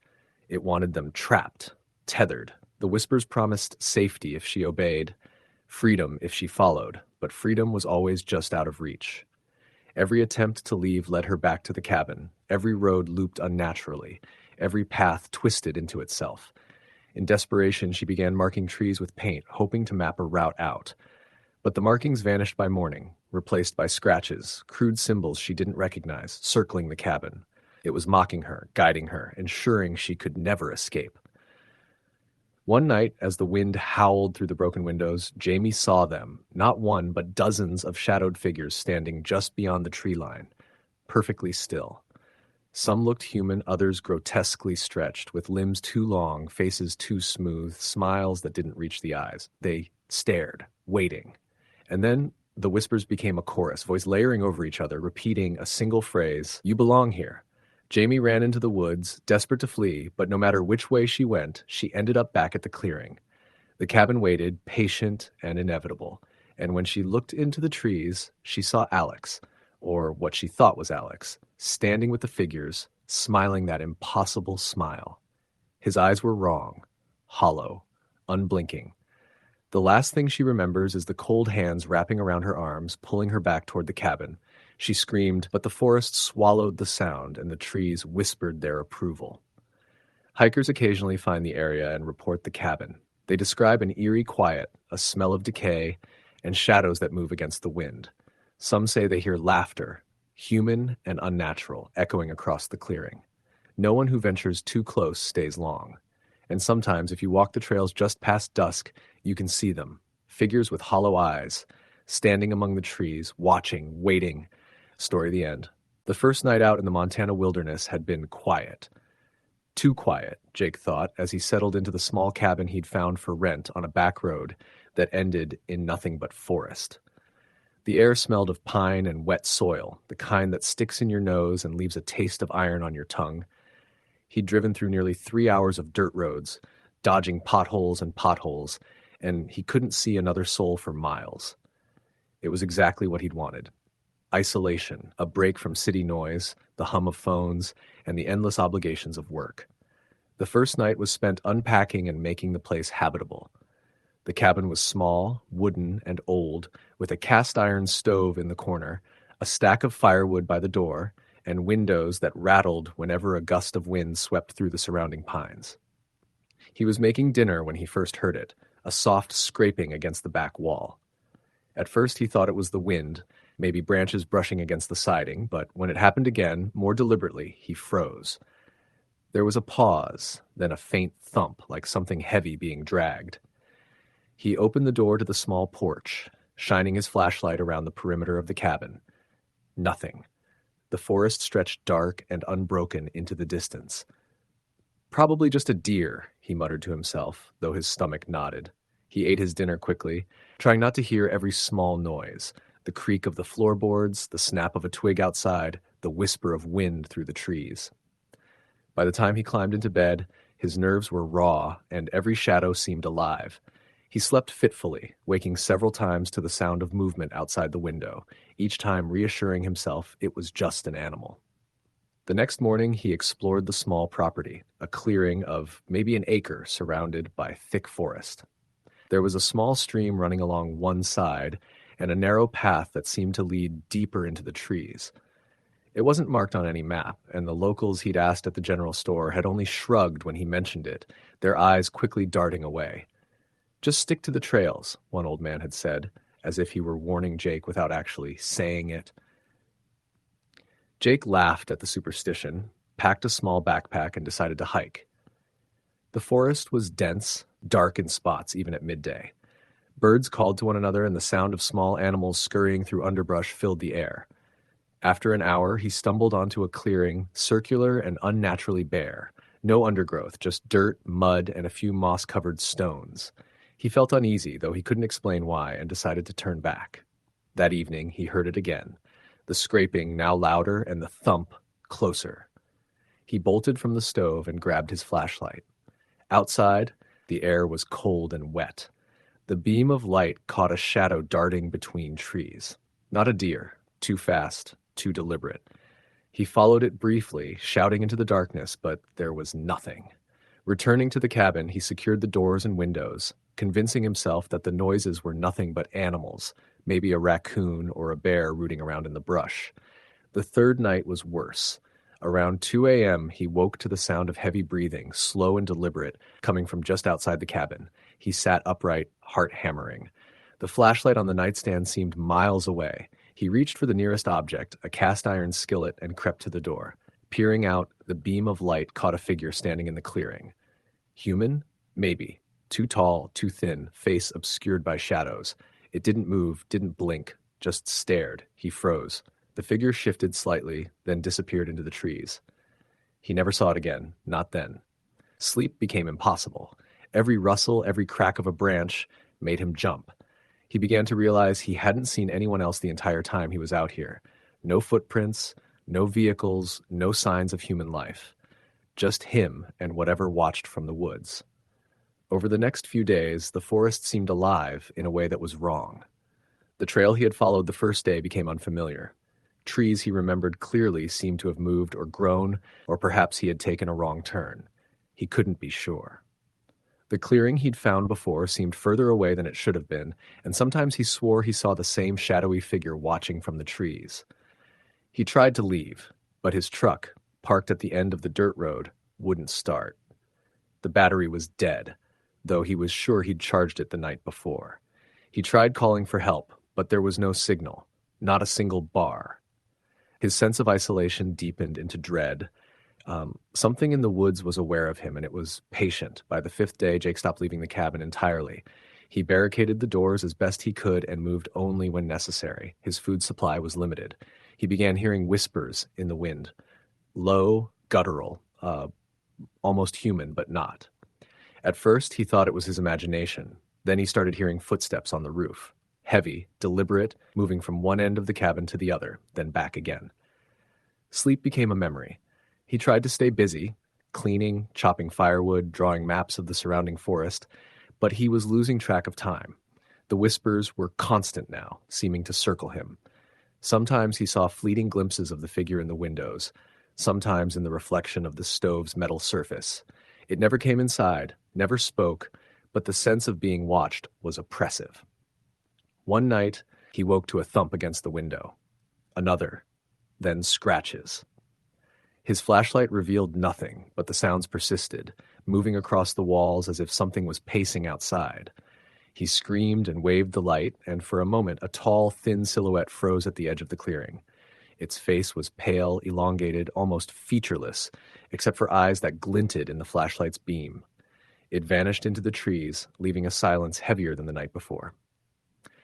It wanted them trapped, tethered. The whispers promised safety if she obeyed, freedom if she followed, but freedom was always just out of reach. Every attempt to leave led her back to the cabin. Every road looped unnaturally. every path twisted into itself. In desperation, she began marking trees with paint, hoping to map a route out. But the markings vanished by morning, replaced by scratches, crude symbols she didn't recognize, circling the cabin. It was mocking her, guiding her, ensuring she could never escape. One night, as the wind howled through the broken windows, Jamie saw them, not one, but dozens of shadowed figures standing just beyond the tree line, perfectly still. Some looked human, others grotesquely stretched, with limbs too long, faces too smooth, smiles that didn't reach the eyes. They stared, waiting. And then the whispers became a chorus, voice layering over each other, repeating a single phrase, "You belong here." Jamie ran into the woods, desperate to flee, but no matter which way she went, she ended up back at the clearing. The cabin waited, patient and inevitable, and when she looked into the trees, she saw Alex, or what she thought was Alex, standing with the figures, smiling that impossible smile. His eyes were wrong, hollow, unblinking. The last thing she remembers is the cold hands wrapping around her arms, pulling her back toward the cabin. She screamed, but the forest swallowed the sound and the trees whispered their approval. Hikers occasionally find the area and report the cabin. They describe an eerie quiet, a smell of decay, and shadows that move against the wind. Some say they hear laughter, human and unnatural, echoing across the clearing. No one who ventures too close stays long. And sometimes, if you walk the trails just past dusk, you can see them, figures with hollow eyes, standing among the trees, watching, waiting. Story the end. The first night out in the Montana wilderness had been quiet. Too quiet, Jake thought, as he settled into the small cabin he'd found for rent on a back road that ended in nothing but forest. The air smelled of pine and wet soil, the kind that sticks in your nose and leaves a taste of iron on your tongue. He'd driven through nearly 3 hours of dirt roads, dodging potholes, and he couldn't see another soul for miles. It was exactly what he'd wanted. Isolation, a break from city noise, the hum of phones, and the endless obligations of work. The first night was spent unpacking and making the place habitable. The cabin was small, wooden, and old, with a cast-iron stove in the corner, a stack of firewood by the door, and windows that rattled whenever a gust of wind swept through the surrounding pines. He was making dinner when he first heard it, a soft scraping against the back wall. At first he thought it was the wind, maybe branches brushing against the siding, but when it happened again, more deliberately, he froze. There was a pause, then a faint thump like something heavy being dragged. He opened the door to the small porch, shining his flashlight around the perimeter of the cabin. Nothing. The forest stretched dark and unbroken into the distance. Probably just a deer, he muttered to himself, though his stomach nodded. He ate his dinner quickly, trying not to hear every small noise, the creak of the floorboards, the snap of a twig outside, the whisper of wind through the trees. By the time he climbed into bed, his nerves were raw and every shadow seemed alive. He slept fitfully, waking several times to the sound of movement outside the window, each time reassuring himself it was just an animal. The next morning, he explored the small property, a clearing of maybe an acre surrounded by thick forest. There was a small stream running along one side and a narrow path that seemed to lead deeper into the trees. It wasn't marked on any map, and the locals he'd asked at the general store had only shrugged when he mentioned it, their eyes quickly darting away. "Just stick to the trails," one old man had said, as if he were warning Jake without actually saying it. Jake laughed at the superstition, packed a small backpack, and decided to hike. The forest was dense, dark in spots even at midday. Birds called to one another, and the sound of small animals scurrying through underbrush filled the air. After an hour, he stumbled onto a clearing, circular and unnaturally bare. No undergrowth, just dirt, mud, and a few moss-covered stones. He felt uneasy, though he couldn't explain why, and decided to turn back. That evening, he heard it again, the scraping now louder and the thump closer. He bolted from the stove and grabbed his flashlight. Outside, the air was cold and wet. The beam of light caught a shadow darting between trees. Not a deer, too fast, too deliberate. He followed it briefly, shouting into the darkness, but there was nothing. Returning to the cabin, he secured the doors and windows, convincing himself that the noises were nothing but animals, maybe a raccoon or a bear rooting around in the brush. The third night was worse. Around 2 a.m., he woke to the sound of heavy breathing, slow and deliberate, coming from just outside the cabin. He sat upright, heart hammering. The flashlight on the nightstand seemed miles away. He reached for the nearest object, a cast iron skillet, and crept to the door. Peering out, the beam of light caught a figure standing in the clearing. Human? Maybe. Too tall, too thin, face obscured by shadows. It didn't move, didn't blink, just stared. He froze. The figure shifted slightly, then disappeared into the trees. He never saw it again, not then. Sleep became impossible. Every rustle, every crack of a branch made him jump. He began to realize he hadn't seen anyone else the entire time he was out here. No footprints, no vehicles, no signs of human life. Just him and whatever watched from the woods. Over the next few days, the forest seemed alive in a way that was wrong. The trail he had followed the first day became unfamiliar. Trees he remembered clearly seemed to have moved or grown, or perhaps he had taken a wrong turn. He couldn't be sure. The clearing he'd found before seemed further away than it should have been, and sometimes he swore he saw the same shadowy figure watching from the trees. He tried to leave, but his truck, parked at the end of the dirt road, wouldn't start. The battery was dead, though he was sure he'd charged it the night before. He tried calling for help, but there was no signal, not a single bar. His sense of isolation deepened into dread. Something in the woods was aware of him, and it was patient. By the fifth day, Jake stopped leaving the cabin entirely. He barricaded the doors as best he could and moved only when necessary. His food supply was limited. He began hearing whispers in the wind. Low, guttural, almost human, but not. At first, he thought it was his imagination. Then he started hearing footsteps on the roof. Heavy, deliberate, moving from one end of the cabin to the other, then back again. Sleep became a memory. He tried to stay busy, cleaning, chopping firewood, drawing maps of the surrounding forest, but he was losing track of time. The whispers were constant now, seeming to circle him. Sometimes he saw fleeting glimpses of the figure in the windows, sometimes in the reflection of the stove's metal surface. It never came inside, never spoke, but the sense of being watched was oppressive. One night, he woke to a thump against the window. Another, then scratches. His flashlight revealed nothing, but the sounds persisted, moving across the walls as if something was pacing outside. He screamed and waved the light, and for a moment a tall, thin silhouette froze at the edge of the clearing. Its face was pale, elongated, almost featureless, except for eyes that glinted in the flashlight's beam. It vanished into the trees, leaving a silence heavier than the night before.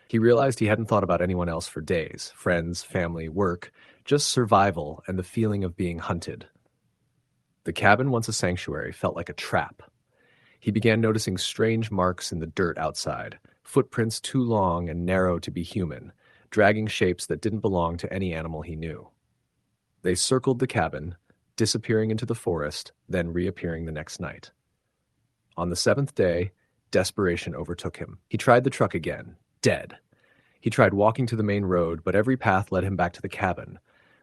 He realized he hadn't thought about anyone else for days, friends, family, work, just survival and the feeling of being hunted. The cabin, once a sanctuary, felt like a trap. He began noticing strange marks in the dirt outside, footprints too long and narrow to be human, dragging shapes that didn't belong to any animal he knew. They circled the cabin, disappearing into the forest, then reappearing the next night. On the seventh day, desperation overtook him. He tried the truck again. Dead. He tried walking to the main road, but every path led him back to the cabin.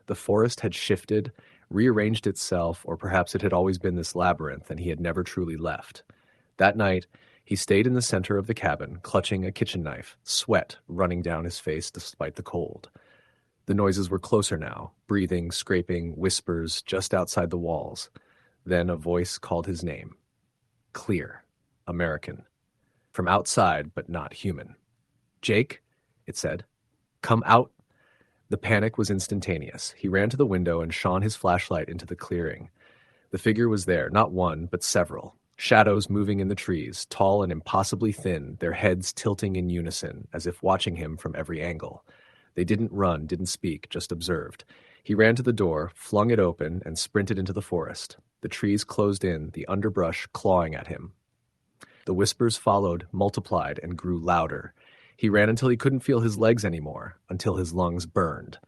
The forest had shifted, rearranged itself, or perhaps it had always been this labyrinth and he had never truly left. That night, he stayed in the center of the cabin, clutching a kitchen knife, sweat running down his face despite the cold. The noises were closer now, breathing, scraping, whispers just outside the walls. Then a voice called his name. Clear. American. From outside, but not human. Jake, it said. Come out. The panic was instantaneous. He ran to the window and shone his flashlight into the clearing. The figure was there, not one, but several. Shadows moving in the trees, tall and impossibly thin, their heads tilting in unison, as if watching him from every angle. They didn't run, didn't speak, just observed. He ran to the door, flung it open, and sprinted into the forest. The trees closed in, the underbrush clawing at him. The whispers followed, multiplied, and grew louder. He ran until he couldn't feel his legs anymore, until his lungs burned.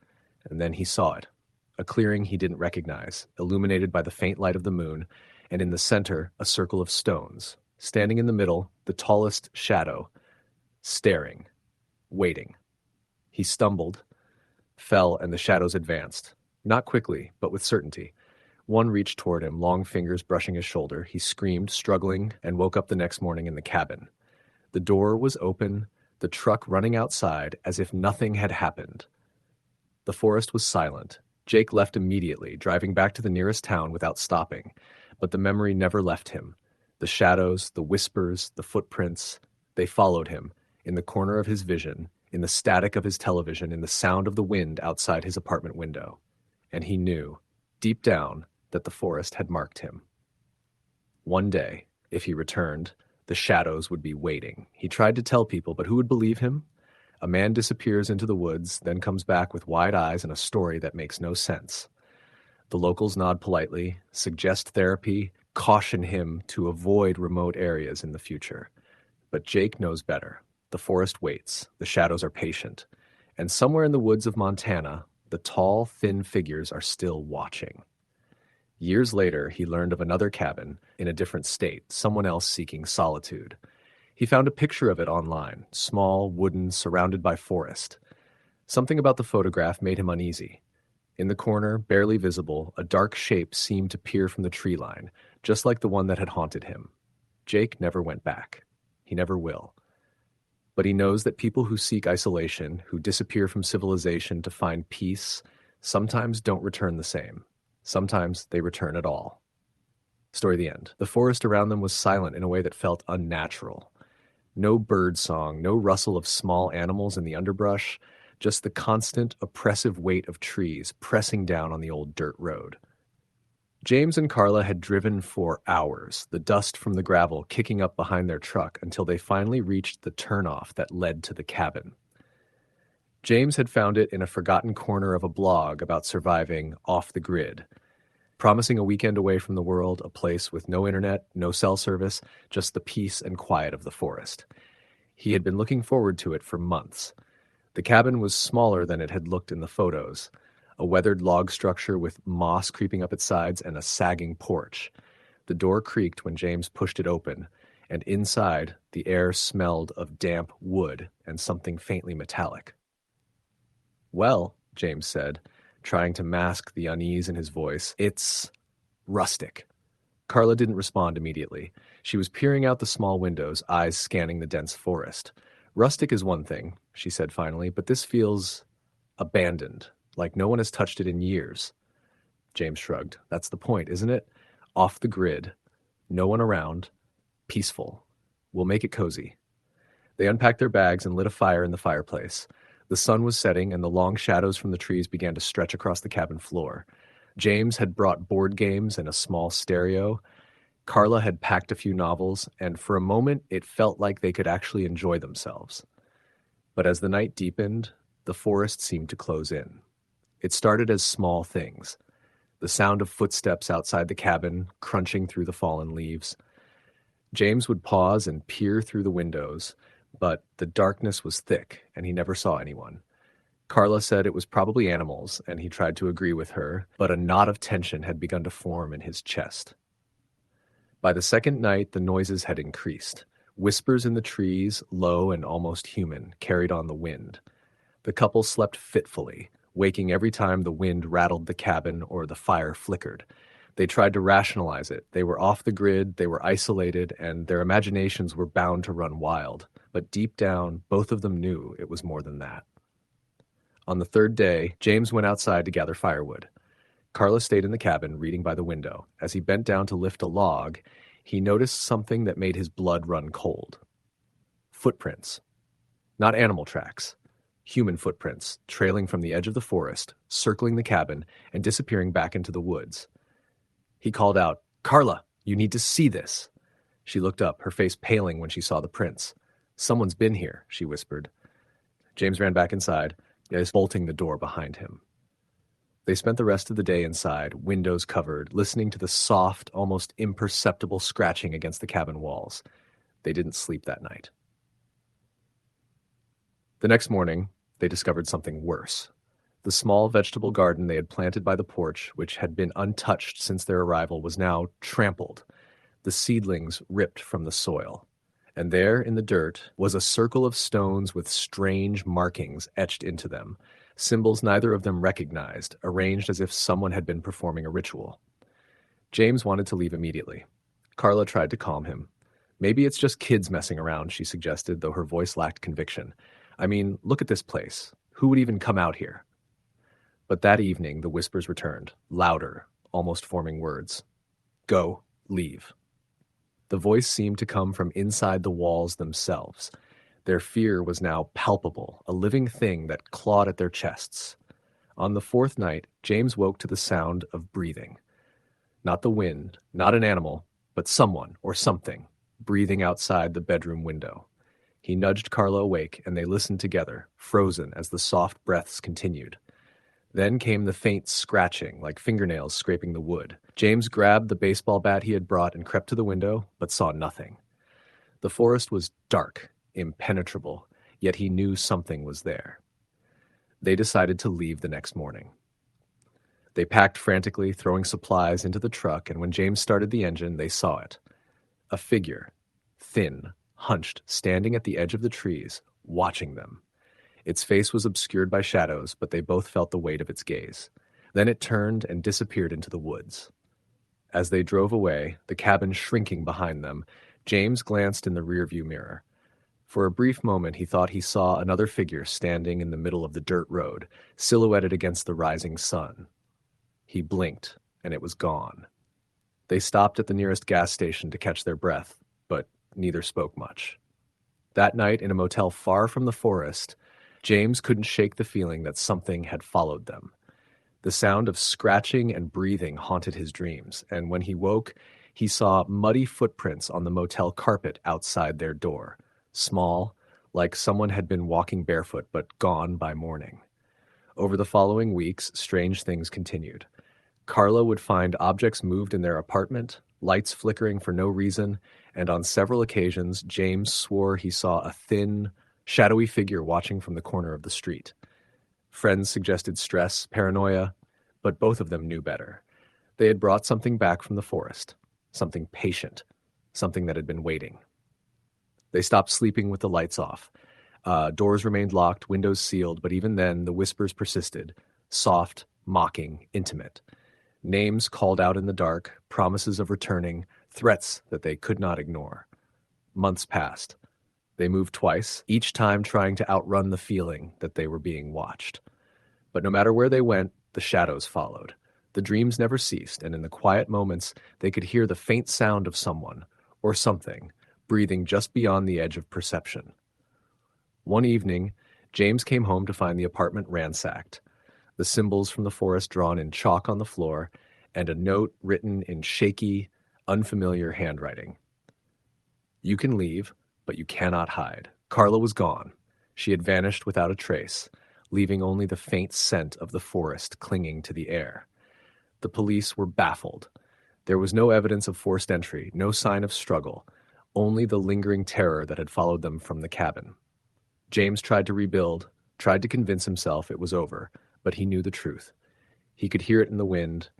And then he saw it. A clearing he didn't recognize, illuminated by the faint light of the moon, and in the center, a circle of stones. Standing in the middle, the tallest shadow, staring, waiting. He stumbled, fell, and the shadows advanced. Not quickly, but with certainty. One reached toward him, long fingers brushing his shoulder. He screamed, struggling, and woke up the next morning in the cabin. The door was open, the truck running outside as if nothing had happened. The forest was silent. Jake left immediately, driving back to the nearest town without stopping. But the memory never left him. The shadows, the whispers, the footprints, they followed him, in the corner of his vision, in the static of his television, in the sound of the wind outside his apartment window. And he knew, deep down, that the forest had marked him. One day, if he returned, the shadows would be waiting. He tried to tell people, but who would believe him? A man disappears into the woods, then comes back with wide eyes and a story that makes no sense. The locals nod politely, suggest therapy, caution him to avoid remote areas in the future. But Jake knows better. The forest waits, the shadows are patient, and somewhere in the woods of Montana, the tall, thin figures are still watching. Years later, he learned of another cabin in a different state, someone else seeking solitude. He found a picture of it online, small, wooden, surrounded by forest. Something about the photograph made him uneasy. In the corner, barely visible, a dark shape seemed to peer from the tree line, just like the one that had haunted him. Jake never went back. He never will. But he knows that people who seek isolation, who disappear from civilization to find peace, sometimes don't return the same. Sometimes they return at all. Story the end. The forest around them was silent in a way that felt unnatural. No bird song, no rustle of small animals in the underbrush, just the constant, oppressive weight of trees pressing down on the old dirt road. James and Carla had driven for hours, the dust from the gravel kicking up behind their truck until they finally reached the turnoff that led to the cabin. James had found it in a forgotten corner of a blog about surviving off the grid, promising a weekend away from the world, a place with no internet, no cell service, just the peace and quiet of the forest. He had been looking forward to it for months. The cabin was smaller than it had looked in the photos, a weathered log structure with moss creeping up its sides and a sagging porch. The door creaked when James pushed it open, and inside, the air smelled of damp wood and something faintly metallic. "Well," James said, trying to mask the unease in his voice, "it's rustic." Carla didn't respond immediately. She was peering out the small windows, eyes scanning the dense forest. "Rustic is one thing," she said finally, "but this feels abandoned, like no one has touched it in years." James shrugged. "That's the point, isn't it? Off the grid, no one around, peaceful. We'll make it cozy." They unpacked their bags and lit a fire in the fireplace. The sun was setting, and the long shadows from the trees began to stretch across the cabin floor. James had brought board games and a small stereo. Carla had packed a few novels, and for a moment it felt like they could actually enjoy themselves. But as the night deepened, the forest seemed to close in. It started as small things. The sound of footsteps outside the cabin, crunching through the fallen leaves. James would pause and peer through the windows, but the darkness was thick, and he never saw anyone. Carla said it was probably animals, and he tried to agree with her, but a knot of tension had begun to form in his chest. By the second night, the noises had increased. Whispers in the trees, low and almost human, carried on the wind. The couple slept fitfully, waking every time the wind rattled the cabin or the fire flickered. They tried to rationalize it. They were off the grid, they were isolated, and their imaginations were bound to run wild. But deep down, both of them knew it was more than that. On the third day, James went outside to gather firewood. Carla stayed in the cabin, reading by the window. As he bent down to lift a log, he noticed something that made his blood run cold. Footprints. Not animal tracks. Human footprints, trailing from the edge of the forest, circling the cabin, and disappearing back into the woods. He called out, "Carla, you need to see this." She looked up, her face paling when she saw the prints. "Someone's been here," she whispered. James ran back inside, bolting the door behind him. They spent the rest of the day inside, windows covered, listening to the soft, almost imperceptible scratching against the cabin walls. They didn't sleep that night. The next morning, they discovered something worse. The small vegetable garden they had planted by the porch, which had been untouched since their arrival, was now trampled, the seedlings ripped from the soil. And there, in the dirt, was a circle of stones with strange markings etched into them, symbols neither of them recognized, arranged as if someone had been performing a ritual. James wanted to leave immediately. Carla tried to calm him. "Maybe it's just kids messing around," she suggested, though her voice lacked conviction. "I mean, look at this place. Who would even come out here?" But that evening, the whispers returned, louder, almost forming words. Go, leave. The voice seemed to come from inside the walls themselves. Their fear was now palpable, a living thing that clawed at their chests. On the fourth night, James woke to the sound of breathing. Not the wind, not an animal, but someone or something breathing outside the bedroom window. He nudged Carla awake, and they listened together, frozen as the soft breaths continued. Then came the faint scratching, like fingernails scraping the wood. James grabbed the baseball bat he had brought and crept to the window, but saw nothing. The forest was dark, impenetrable, yet he knew something was there. They decided to leave the next morning. They packed frantically, throwing supplies into the truck, and when James started the engine, they saw it. A figure, thin, hunched, standing at the edge of the trees, watching them. Its face was obscured by shadows, but they both felt the weight of its gaze. Then it turned and disappeared into the woods. As they drove away, the cabin shrinking behind them, James glanced in the rearview mirror. For a brief moment, he thought he saw another figure standing in the middle of the dirt road, silhouetted against the rising sun. He blinked, and it was gone. They stopped at the nearest gas station to catch their breath, but neither spoke much. That night, in a motel far from the forest, James couldn't shake the feeling that something had followed them. The sound of scratching and breathing haunted his dreams, and when he woke, he saw muddy footprints on the motel carpet outside their door, small, like someone had been walking barefoot but gone by morning. Over the following weeks, strange things continued. Carla would find objects moved in their apartment, lights flickering for no reason, and on several occasions, James swore he saw a thin, shadowy figure watching from the corner of the street. Friends suggested stress, paranoia, but both of them knew better. They had brought something back from the forest, something patient, something that had been waiting. They stopped sleeping with the lights off. Doors remained locked, windows sealed, but even then the whispers persisted, soft, mocking, intimate. Names called out in the dark, promises of returning, threats that they could not ignore. Months passed. They moved twice, each time trying to outrun the feeling that they were being watched. But no matter where they went, the shadows followed. The dreams never ceased, and in the quiet moments, they could hear the faint sound of someone, or something, breathing just beyond the edge of perception. One evening, James came home to find the apartment ransacked, the symbols from the forest drawn in chalk on the floor, and a note written in shaky, unfamiliar handwriting. You can leave, but you cannot hide. Carla was gone. She had vanished without a trace, leaving only the faint scent of the forest clinging to the air. The police were baffled. There was no evidence of forced entry, no sign of struggle, only the lingering terror that had followed them from the cabin. James tried to rebuild, tried to convince himself it was over, but he knew the truth. He could hear it in the wind,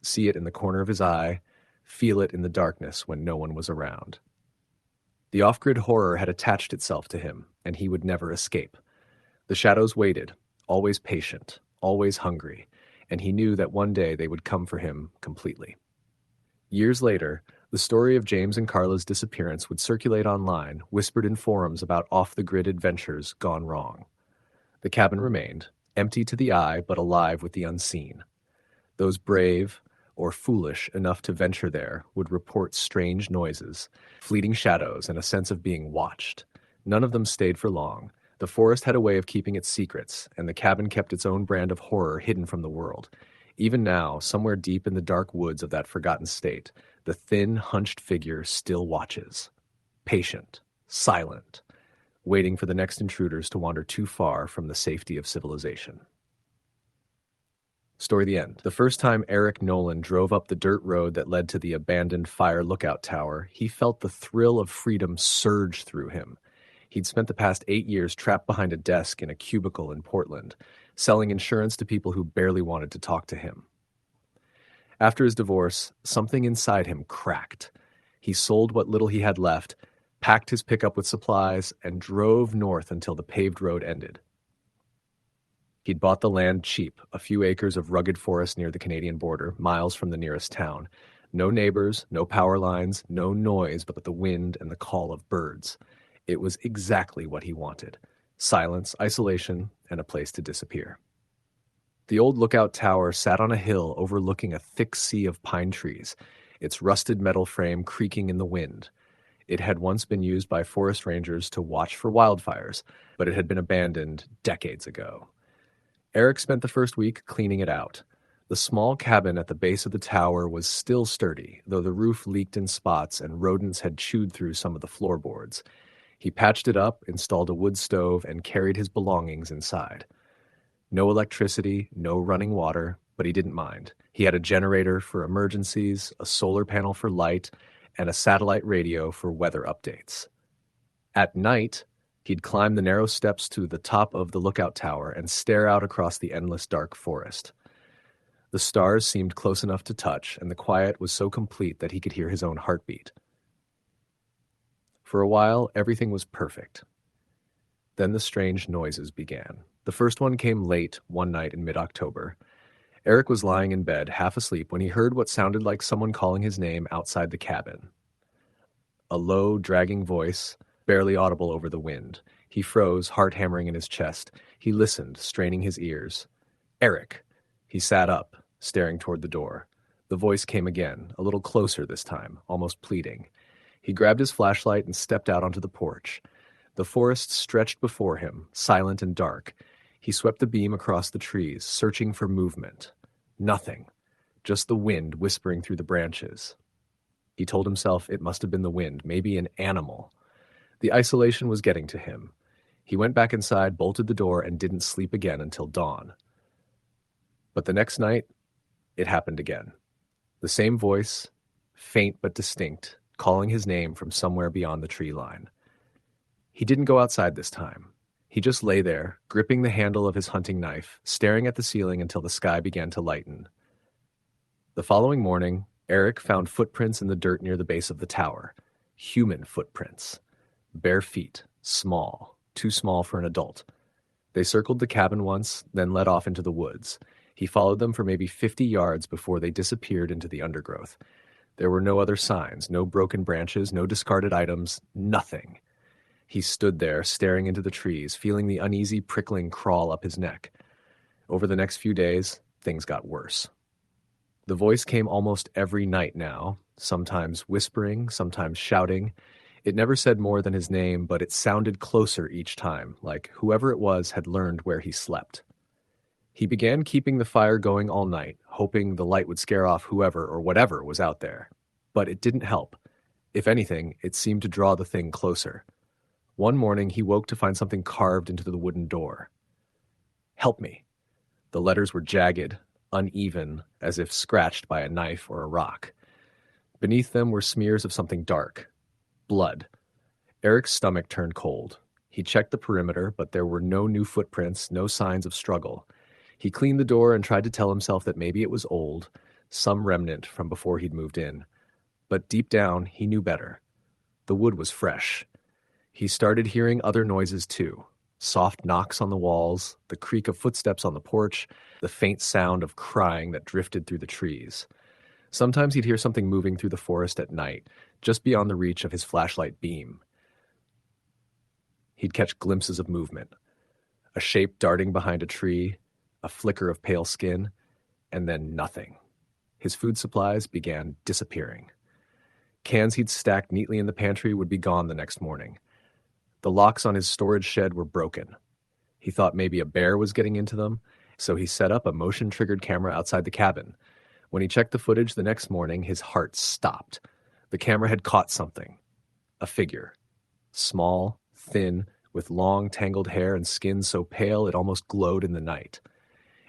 see it in the corner of his eye, feel it in the darkness when no one was around. The off-grid horror had attached itself to him, and he would never escape. The shadows waited, always patient, always hungry, and he knew that one day they would come for him completely. Years later, the story of James and Carla's disappearance would circulate online, whispered in forums about off-the-grid adventures gone wrong. The cabin remained, empty to the eye but alive with the unseen. Those brave, or foolish enough to venture there, would report strange noises, fleeting shadows, and a sense of being watched. None of them stayed for long. The forest had a way of keeping its secrets, and the cabin kept its own brand of horror hidden from the world. Even now, somewhere deep in the dark woods of that forgotten state, the thin, hunched figure still watches. Patient, silent, waiting for the next intruders to wander too far from the safety of civilization. Story the end. The first time Eric Nolan drove up the dirt road that led to the abandoned fire lookout tower, he felt the thrill of freedom surge through him. He'd spent the past 8 years trapped behind a desk in a cubicle in Portland, selling insurance to people who barely wanted to talk to him. After his divorce, something inside him cracked. He sold what little he had left, packed his pickup with supplies, and drove north until the paved road ended. He'd bought the land cheap, a few acres of rugged forest near the Canadian border, miles from the nearest town. No neighbors, no power lines, no noise but the wind and the call of birds. It was exactly what he wanted. Silence, isolation, and a place to disappear. The old lookout tower sat on a hill overlooking a thick sea of pine trees, its rusted metal frame creaking in the wind. It had once been used by forest rangers to watch for wildfires, but it had been abandoned decades ago. Eric spent the first week cleaning it out. The small cabin at the base of the tower was still sturdy, though the roof leaked in spots and rodents had chewed through some of the floorboards. He patched it up, installed a wood stove, and carried his belongings inside. No electricity, no running water, but he didn't mind. He had a generator for emergencies, a solar panel for light, and a satellite radio for weather updates. At night, he'd climb the narrow steps to the top of the lookout tower and stare out across the endless dark forest. The stars seemed close enough to touch, and the quiet was so complete that he could hear his own heartbeat. For a while, everything was perfect. Then the strange noises began. The first one came late one night in mid-October. Eric was lying in bed, half asleep, when he heard what sounded like someone calling his name outside the cabin. A low, dragging voice, barely audible over the wind. He froze, heart hammering in his chest. He listened, straining his ears. Eric! He sat up, staring toward the door. The voice came again, a little closer this time, almost pleading. He grabbed his flashlight and stepped out onto the porch. The forest stretched before him, silent and dark. He swept the beam across the trees, searching for movement. Nothing. Just the wind whispering through the branches. He told himself it must have been the wind, maybe an animal. The isolation was getting to him. He went back inside, bolted the door, and didn't sleep again until dawn. But the next night, it happened again. The same voice, faint but distinct, calling his name from somewhere beyond the tree line. He didn't go outside this time. He just lay there, gripping the handle of his hunting knife, staring at the ceiling until the sky began to lighten. The following morning, Eric found footprints in the dirt near the base of the tower. Human footprints. Bare feet, small, too small for an adult. They circled the cabin once, then led off into the woods. He followed them for maybe 50 yards before they disappeared into the undergrowth. There were no other signs, no broken branches, no discarded items, nothing. He stood there, staring into the trees, feeling the uneasy prickling crawl up his neck. Over the next few days, things got worse. The voice came almost every night now, sometimes whispering, sometimes shouting. It never said more than his name, but it sounded closer each time, like whoever it was had learned where he slept. He began keeping the fire going all night, hoping the light would scare off whoever or whatever was out there. But it didn't help. If anything, it seemed to draw the thing closer. One morning, he woke to find something carved into the wooden door. "Help me." The letters were jagged, uneven, as if scratched by a knife or a rock. Beneath them were smears of something dark. Blood. Eric's stomach turned cold. He checked the perimeter, but there were no new footprints, no signs of struggle. He cleaned the door and tried to tell himself that maybe it was old, some remnant from before he'd moved in. But deep down, he knew better. The wood was fresh. He started hearing other noises too. Soft knocks on the walls, the creak of footsteps on the porch, the faint sound of crying that drifted through the trees. Sometimes he'd hear something moving through the forest at night, just beyond the reach of his flashlight beam. He'd catch glimpses of movement. A shape darting behind a tree, a flicker of pale skin, and then nothing. His food supplies began disappearing. Cans he'd stacked neatly in the pantry would be gone the next morning. The locks on his storage shed were broken. He thought maybe a bear was getting into them, so he set up a motion-triggered camera outside the cabin. When he checked the footage the next morning, his heart stopped. The camera had caught something. A figure. Small, thin, with long, tangled hair and skin so pale it almost glowed in the night.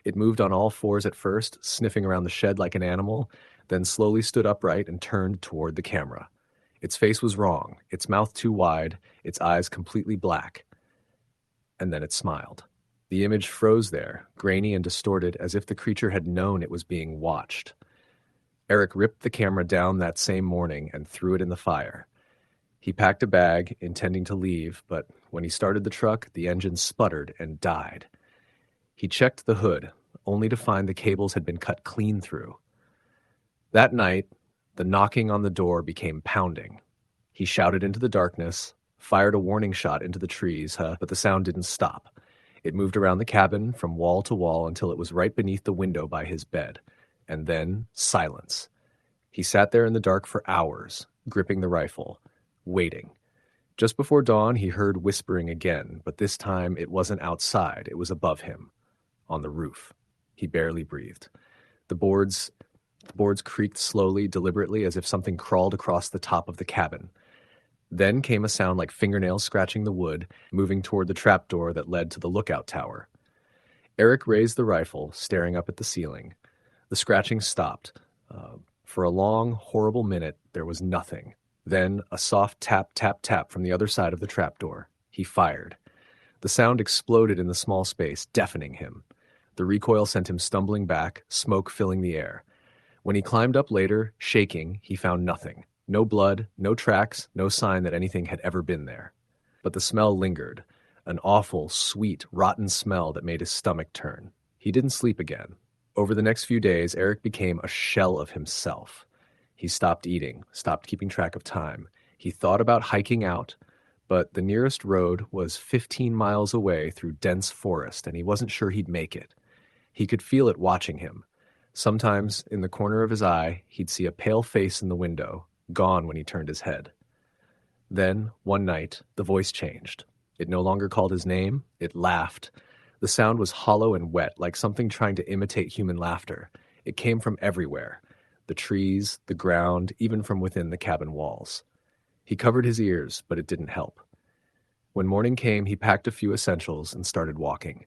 It moved on all fours at first, sniffing around the shed like an animal, then slowly stood upright and turned toward the camera. Its face was wrong, its mouth too wide, its eyes completely black. And then it smiled. The image froze there, grainy and distorted, as if the creature had known it was being watched. Eric ripped the camera down that same morning and threw it in the fire. He packed a bag, intending to leave, but when he started the truck, the engine sputtered and died. He checked the hood, only to find the cables had been cut clean through. That night, the knocking on the door became pounding. He shouted into the darkness, fired a warning shot into the trees, but the sound didn't stop. It moved around the cabin from wall to wall until it was right beneath the window by his bed. And then silence. He sat there in the dark for hours, gripping the rifle, waiting. Just before dawn, he heard whispering again, but this time it wasn't outside, it was above him, on the roof. He barely breathed. The boards creaked slowly, deliberately, as if something crawled across the top of the cabin. Then came a sound like fingernails scratching the wood, moving toward the trapdoor that led to the lookout tower. Eric raised the rifle, staring up at the ceiling. The scratching stopped. For a long, horrible minute, there was nothing. Then a soft tap, tap, tap from the other side of the trapdoor. He fired. The sound exploded in the small space, deafening him. The recoil sent him stumbling back, smoke filling the air. When he climbed up later, shaking, he found nothing. No blood, no tracks, no sign that anything had ever been there. But the smell lingered, an awful, sweet, rotten smell that made his stomach turn. He didn't sleep again. Over the next few days, Eric became a shell of himself. He stopped eating, stopped keeping track of time. He thought about hiking out, but the nearest road was 15 miles away through dense forest, and he wasn't sure he'd make it. He could feel it watching him. Sometimes, in the corner of his eye, he'd see a pale face in the window, gone when he turned his head. Then, one night, the voice changed. It no longer called his name, it laughed. The sound was hollow and wet, like something trying to imitate human laughter. It came from everywhere. The trees, the ground, even from within the cabin walls. He covered his ears, but it didn't help. When morning came, he packed a few essentials and started walking.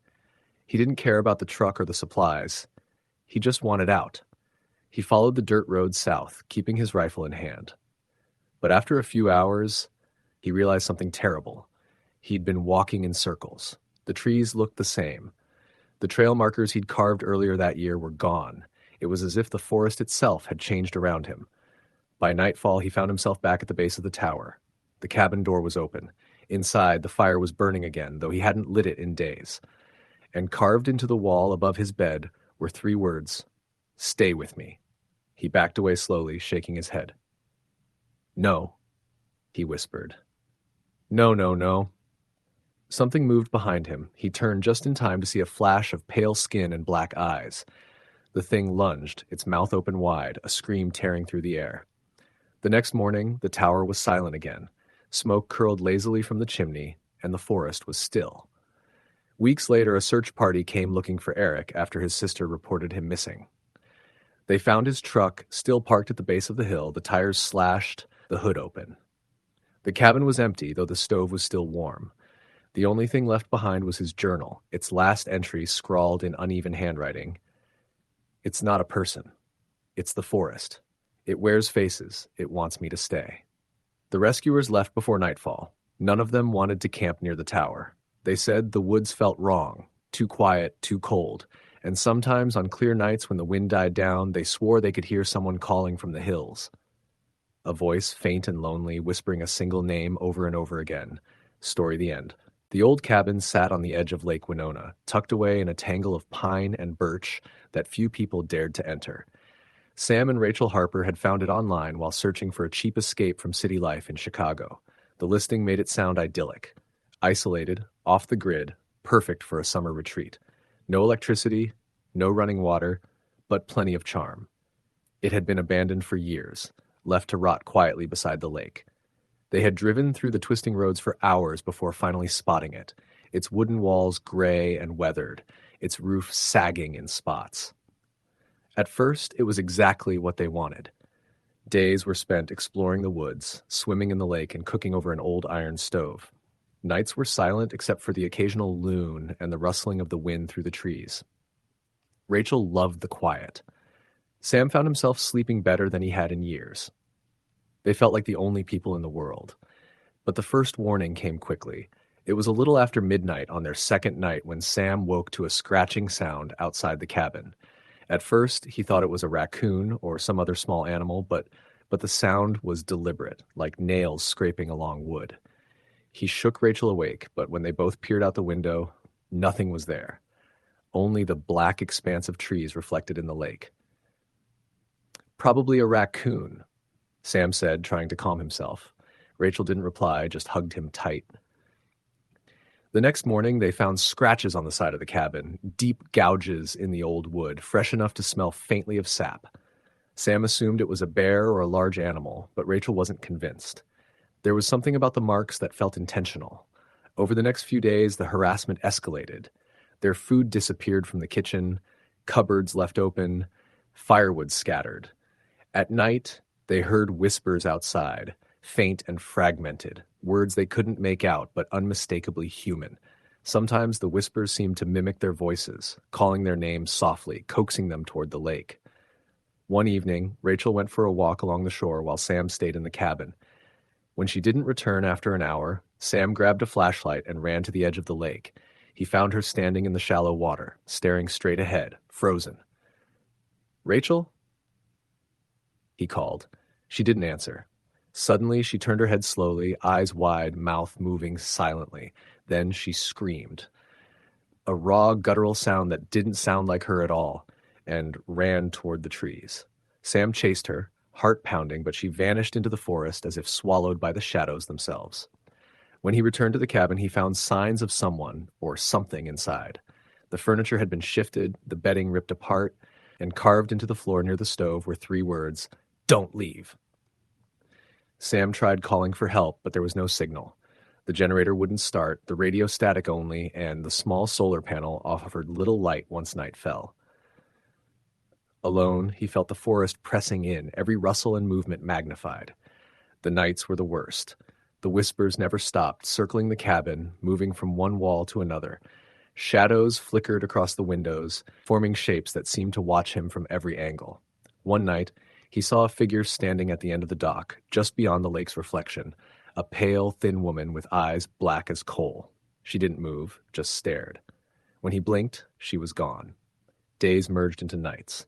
He didn't care about the truck or the supplies. He just wanted out. He followed the dirt road south, keeping his rifle in hand. But after a few hours, he realized something terrible. He'd been walking in circles. The trees looked the same. The trail markers he'd carved earlier that year were gone. It was as if the forest itself had changed around him. By nightfall, he found himself back at the base of the tower. The cabin door was open. Inside, the fire was burning again, though he hadn't lit it in days. And carved into the wall above his bed were 3 words: "Stay with me." He backed away slowly, shaking his head. "No," he whispered. "No, no, no." Something moved behind him. He turned just in time to see a flash of pale skin and black eyes. The thing lunged, its mouth open wide, a scream tearing through the air. The next morning, the tower was silent again. Smoke curled lazily from the chimney, and the forest was still. Weeks later, a search party came looking for Eric after his sister reported him missing. They found his truck still parked at the base of the hill, the tires slashed, the hood open. The cabin was empty, though the stove was still warm. The only thing left behind was his journal, its last entry scrawled in uneven handwriting. "It's not a person. It's the forest. It wears faces. It wants me to stay." The rescuers left before nightfall. None of them wanted to camp near the tower. They said the woods felt wrong, too quiet, too cold, and sometimes on clear nights when the wind died down, they swore they could hear someone calling from the hills. A voice, faint and lonely, whispering a single name over and over again. Story the end. The old cabin sat on the edge of Lake Winona, tucked away in a tangle of pine and birch that few people dared to enter. Sam and Rachel Harper had found it online while searching for a cheap escape from city life in Chicago. The listing made it sound idyllic. Isolated, off the grid, perfect for a summer retreat. No electricity, no running water, but plenty of charm. It had been abandoned for years, left to rot quietly beside the lake. They had driven through the twisting roads for hours before finally spotting it, its wooden walls gray and weathered, its roof sagging in spots. At first, it was exactly what they wanted. Days were spent exploring the woods, swimming in the lake, and cooking over an old iron stove. Nights were silent except for the occasional loon and the rustling of the wind through the trees. Rachel loved the quiet. Sam found himself sleeping better than he had in years. They felt like the only people in the world. But the first warning came quickly. It was a little after midnight on their second night when Sam woke to a scratching sound outside the cabin. At first, he thought it was a raccoon or some other small animal, but the sound was deliberate, like nails scraping along wood. He shook Rachel awake, but when they both peered out the window, nothing was there. Only the black expanse of trees reflected in the lake. "Probably a raccoon," Sam said, trying to calm himself. Rachel didn't reply, just hugged him tight. The next morning, they found scratches on the side of the cabin, deep gouges in the old wood, fresh enough to smell faintly of sap. Sam assumed it was a bear or a large animal, but Rachel wasn't convinced. There was something about the marks that felt intentional. Over the next few days, the harassment escalated. Their food disappeared from the kitchen, cupboards left open, firewood scattered. At night, they heard whispers outside, faint and fragmented, words they couldn't make out but unmistakably human. Sometimes the whispers seemed to mimic their voices, calling their names softly, coaxing them toward the lake. One evening, Rachel went for a walk along the shore while Sam stayed in the cabin. When she didn't return after an hour, Sam grabbed a flashlight and ran to the edge of the lake. He found her standing in the shallow water, staring straight ahead, frozen. "Rachel?" he called. She didn't answer. Suddenly, she turned her head slowly, eyes wide, mouth moving silently. Then she screamed. A raw, guttural sound that didn't sound like her at all, and ran toward the trees. Sam chased her, heart pounding, but she vanished into the forest as if swallowed by the shadows themselves. When he returned to the cabin, he found signs of someone or something inside. The furniture had been shifted, the bedding ripped apart, and carved into the floor near the stove were 3 words, "Don't leave." Sam tried calling for help, but there was no signal. The generator wouldn't start, the radio static only, and the small solar panel offered little light once night fell. Alone, he felt the forest pressing in, every rustle and movement magnified. The nights were the worst. The whispers never stopped, circling the cabin, moving from one wall to another. Shadows flickered across the windows, forming shapes that seemed to watch him from every angle. One night, he saw a figure standing at the end of the dock, just beyond the lake's reflection, a pale, thin woman with eyes black as coal. She didn't move, just stared. When he blinked, she was gone. Days merged into nights.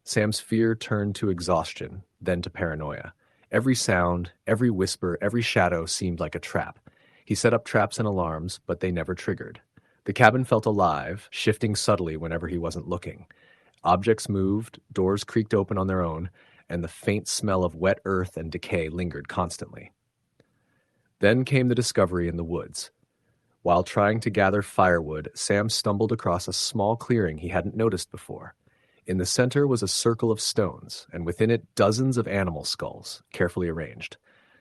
Sam's fear turned to exhaustion, then to paranoia. Every sound, every whisper, every shadow seemed like a trap. He set up traps and alarms, but they never triggered. The cabin felt alive, shifting subtly whenever he wasn't looking. Objects moved, doors creaked open on their own, and the faint smell of wet earth and decay lingered constantly. Then came the discovery in the woods. While trying to gather firewood, Sam stumbled across a small clearing he hadn't noticed before. In the center was a circle of stones, and within it dozens of animal skulls, carefully arranged.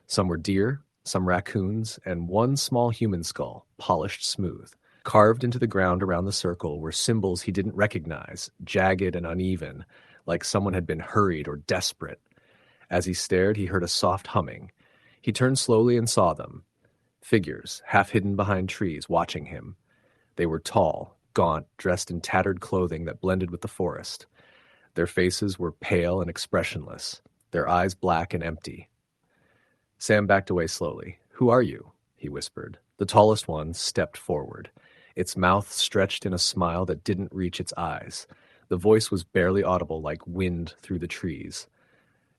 Some were deer, some raccoons, and one small human skull, polished smooth. Carved into the ground around the circle were symbols he didn't recognize, jagged and uneven, like someone had been hurried or desperate. As he stared, he heard a soft humming. He turned slowly and saw them. Figures, half hidden behind trees, watching him. They were tall, gaunt, dressed in tattered clothing that blended with the forest. Their faces were pale and expressionless, their eyes black and empty. Sam backed away slowly. "Who are you?" he whispered. The tallest one stepped forward. Its mouth stretched in a smile that didn't reach its eyes. The voice was barely audible, like wind through the trees.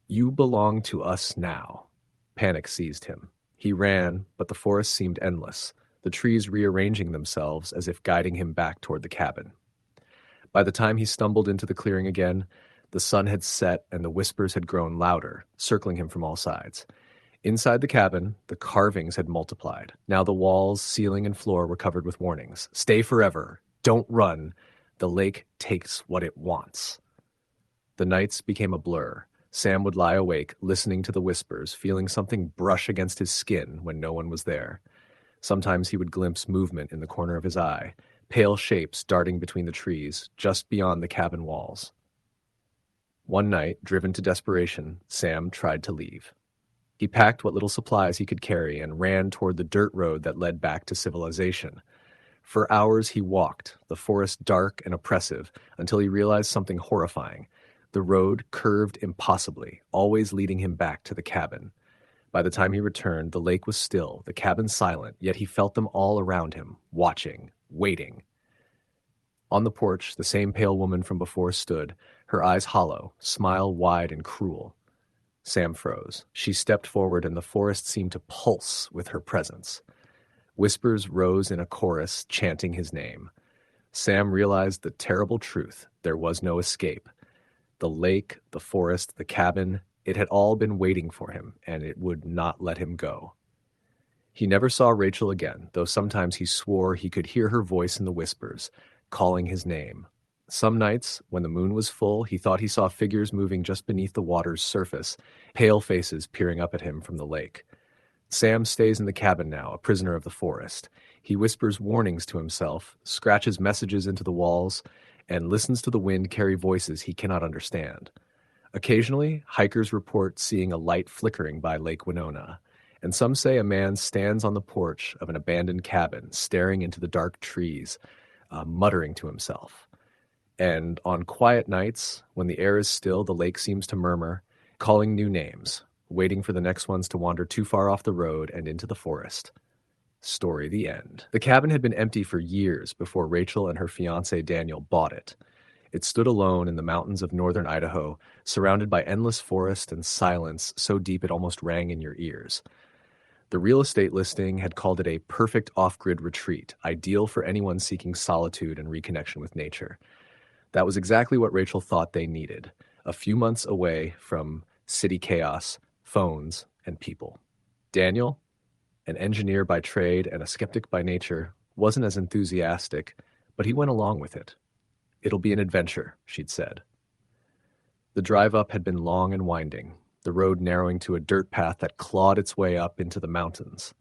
"You belong to us now." Panic seized him. He ran, but the forest seemed endless, the trees rearranging themselves as if guiding him back toward the cabin. By the time he stumbled into the clearing again, the sun had set and the whispers had grown louder, circling him from all sides. Inside the cabin, the carvings had multiplied. Now the walls, ceiling, and floor were covered with warnings. "Stay forever. Don't run. The lake takes what it wants." The nights became a blur. Sam would lie awake, listening to the whispers, feeling something brush against his skin when no one was there. Sometimes he would glimpse movement in the corner of his eye, pale shapes darting between the trees, just beyond the cabin walls. One night, driven to desperation, Sam tried to leave. He packed what little supplies he could carry and ran toward the dirt road that led back to civilization. For hours he walked, the forest dark and oppressive, until he realized something horrifying. The road curved impossibly, always leading him back to the cabin. By the time he returned, the lake was still, the cabin silent, yet he felt them all around him, watching, waiting. On the porch, the same pale woman from before stood, her eyes hollow, smile wide and cruel. Sam froze. She stepped forward, and the forest seemed to pulse with her presence. Whispers rose in a chorus, chanting his name. Sam realized the terrible truth. There was no escape. The lake, the forest, the cabin, it had all been waiting for him, and it would not let him go. He never saw Rachel again, though sometimes he swore he could hear her voice in the whispers, calling his name. Some nights, when the moon was full, he thought he saw figures moving just beneath the water's surface, pale faces peering up at him from the lake. Sam stays in the cabin now, a prisoner of the forest. He whispers warnings to himself, scratches messages into the walls, and listens to the wind carry voices he cannot understand. Occasionally, hikers report seeing a light flickering by Lake Winona, and some say a man stands on the porch of an abandoned cabin, staring into the dark trees, muttering to himself. And on quiet nights, when the air is still, the lake seems to murmur, calling new names, waiting for the next ones to wander too far off the road and into the forest. Story the end. The cabin had been empty for years before Rachel and her fiancé Daniel bought it. It stood alone in the mountains of northern Idaho, surrounded by endless forest and silence so deep it almost rang in your ears. The real estate listing had called it a perfect off-grid retreat, ideal for anyone seeking solitude and reconnection with nature. That was exactly what Rachel thought they needed, a few months away from city chaos, phones, and people. Daniel, an engineer by trade and a skeptic by nature, wasn't as enthusiastic, but he went along with it. "It'll be an adventure," she'd said. The drive up had been long and winding, the road narrowing to a dirt path that clawed its way up into the mountains.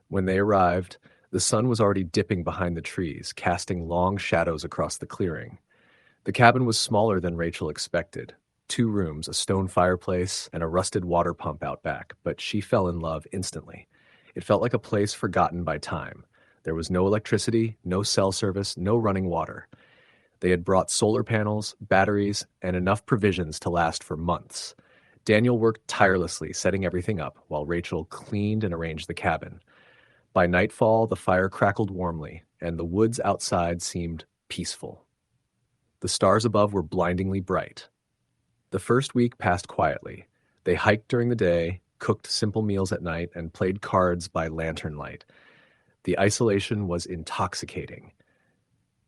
When they arrived, the sun was already dipping behind the trees, casting long shadows across the clearing. The cabin was smaller than Rachel expected. 2 rooms, a stone fireplace, and a rusted water pump out back, but she fell in love instantly. It felt like a place forgotten by time. There was no electricity, no cell service, no running water. They had brought solar panels, batteries, and enough provisions to last for months. Daniel worked tirelessly setting everything up, while Rachel cleaned and arranged the cabin. By nightfall, the fire crackled warmly, and the woods outside seemed peaceful. The stars above were blindingly bright. The first week passed quietly. They hiked during the day, cooked simple meals at night, and played cards by lantern light. The isolation was intoxicating.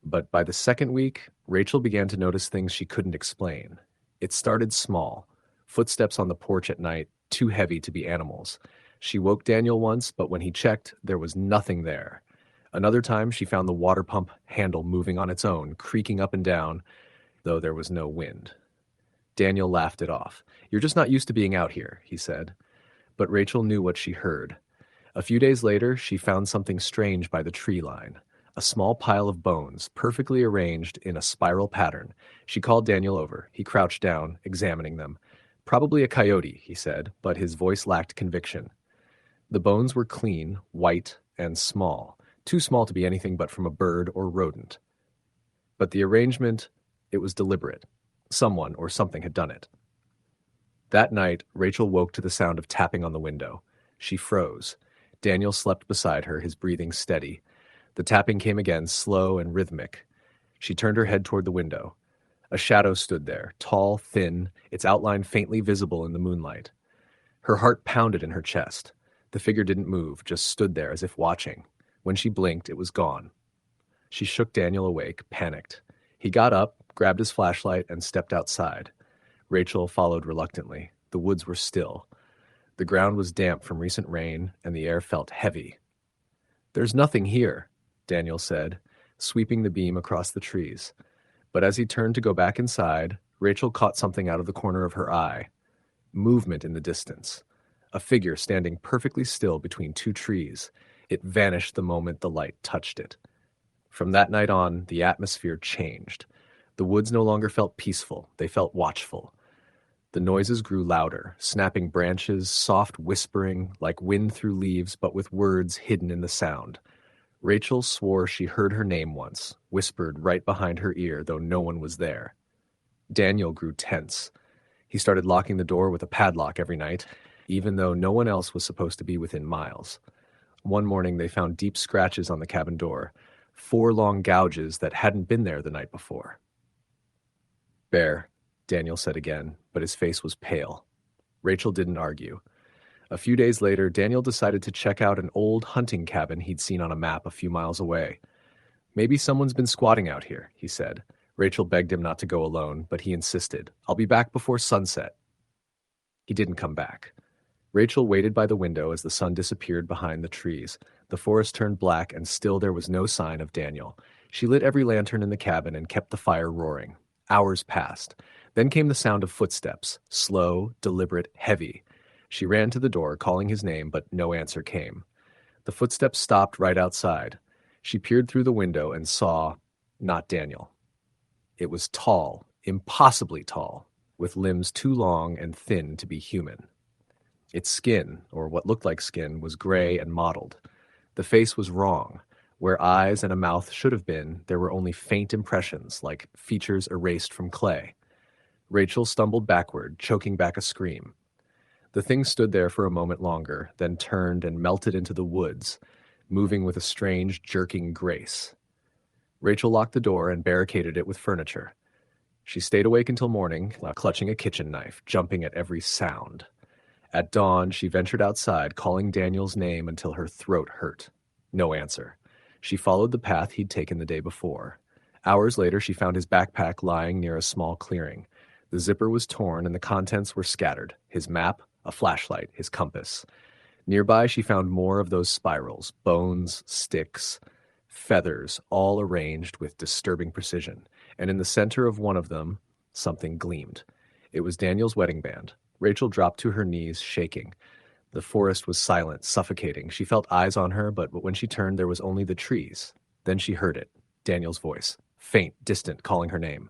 But by the second week, Rachel began to notice things she couldn't explain. It started small. Footsteps on the porch at night, too heavy to be animals. She woke Daniel once, but when he checked, there was nothing there. Another time, she found the water pump handle moving on its own, creaking up and down, though there was no wind. Daniel laughed it off. "You're just not used to being out here," he said. But Rachel knew what she heard. A few days later, she found something strange by the tree line. A small pile of bones, perfectly arranged in a spiral pattern. She called Daniel over. He crouched down, examining them. "Probably a coyote," he said, but his voice lacked conviction. The bones were clean, white, and small. Too small to be anything but from a bird or rodent. But the arrangement, it was deliberate. Someone or something had done it. That night, Rachel woke to the sound of tapping on the window. She froze. Daniel slept beside her, his breathing steady. The tapping came again, slow and rhythmic. She turned her head toward the window. A shadow stood there, tall, thin, its outline faintly visible in the moonlight. Her heart pounded in her chest. The figure didn't move, just stood there as if watching. When she blinked, it was gone. She shook Daniel awake, panicked. He got up, grabbed his flashlight, and stepped outside. Rachel followed reluctantly. The woods were still. The ground was damp from recent rain, and the air felt heavy. "There's nothing here," Daniel said, sweeping the beam across the trees. But as he turned to go back inside, Rachel caught something out of the corner of her eye. Movement in the distance. A figure standing perfectly still between 2 trees. It vanished the moment the light touched it. From that night on, the atmosphere changed. The woods no longer felt peaceful, they felt watchful. The noises grew louder, snapping branches, soft whispering, like wind through leaves, but with words hidden in the sound. Rachel swore she heard her name once, whispered right behind her ear, though no one was there. Daniel grew tense. He started locking the door with a padlock every night, even though no one else was supposed to be within miles. One morning they found deep scratches on the cabin door, 4 long gouges that hadn't been there the night before. "Bear," Daniel said again, but his face was pale. Rachel didn't argue. A few days later, Daniel decided to check out an old hunting cabin he'd seen on a map a few miles away. "Maybe someone's been squatting out here," he said. Rachel begged him not to go alone, but he insisted. "I'll be back before sunset." He didn't come back. Rachel waited by the window as the sun disappeared behind the trees. The forest turned black, and still there was no sign of Daniel. She lit every lantern in the cabin and kept the fire roaring. Hours passed. Then came the sound of footsteps, slow, deliberate, heavy. She ran to the door, calling his name, but no answer came. The footsteps stopped right outside. She peered through the window and saw not Daniel. It was tall, impossibly tall, with limbs too long and thin to be human. Its skin, or what looked like skin, was gray and mottled. The face was wrong. Where eyes and a mouth should have been, there were only faint impressions, like features erased from clay. Rachel stumbled backward, choking back a scream. The thing stood there for a moment longer, then turned and melted into the woods, moving with a strange, jerking grace. Rachel locked the door and barricaded it with furniture. She stayed awake until morning, clutching a kitchen knife, jumping at every sound. At dawn, she ventured outside, calling Daniel's name until her throat hurt. No answer. She followed the path he'd taken the day before. Hours later, she found his backpack lying near a small clearing. The zipper was torn and the contents were scattered. His map, a flashlight, his compass. Nearby, she found more of those spirals, bones, sticks, feathers, all arranged with disturbing precision. And in the center of one of them, something gleamed. It was Daniel's wedding band. Rachel dropped to her knees, shaking. The forest was silent, suffocating. She felt eyes on her, but when she turned, there was only the trees. Then she heard it, Daniel's voice, faint, distant, calling her name.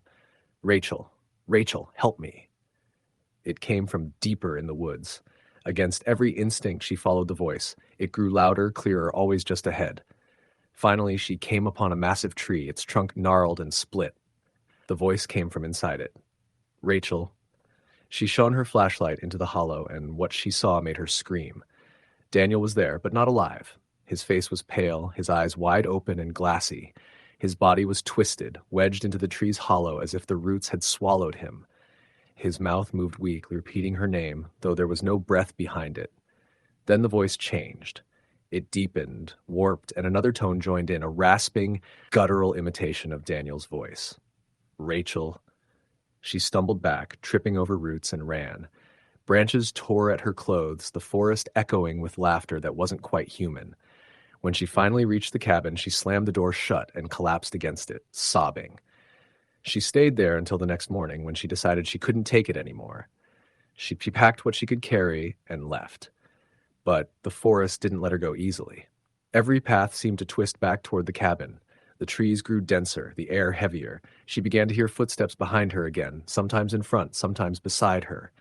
Rachel, Rachel, help me. It came from deeper in the woods. Against every instinct, she followed the voice. It grew louder, clearer, always just ahead. Finally, she came upon a massive tree, its trunk gnarled and split. The voice came from inside it. Rachel. She shone her flashlight into the hollow, and what she saw made her scream. Daniel was there, but not alive. His face was pale, his eyes wide open and glassy. His body was twisted, wedged into the tree's hollow as if the roots had swallowed him. His mouth moved weak, repeating her name, though there was no breath behind it. Then the voice changed. It deepened, warped, and another tone joined in, a rasping, guttural imitation of Daniel's voice. Rachel. She stumbled back, tripping over roots, and ran. Branches tore at her clothes, the forest echoing with laughter that wasn't quite human. When she finally reached the cabin, she slammed the door shut and collapsed against it, sobbing. She stayed there until the next morning when she decided she couldn't take it anymore. She packed what she could carry and left. But the forest didn't let her go easily. Every path seemed to twist back toward the cabin. The trees grew denser, the air heavier. She began to hear footsteps behind her again, sometimes in front, sometimes beside her.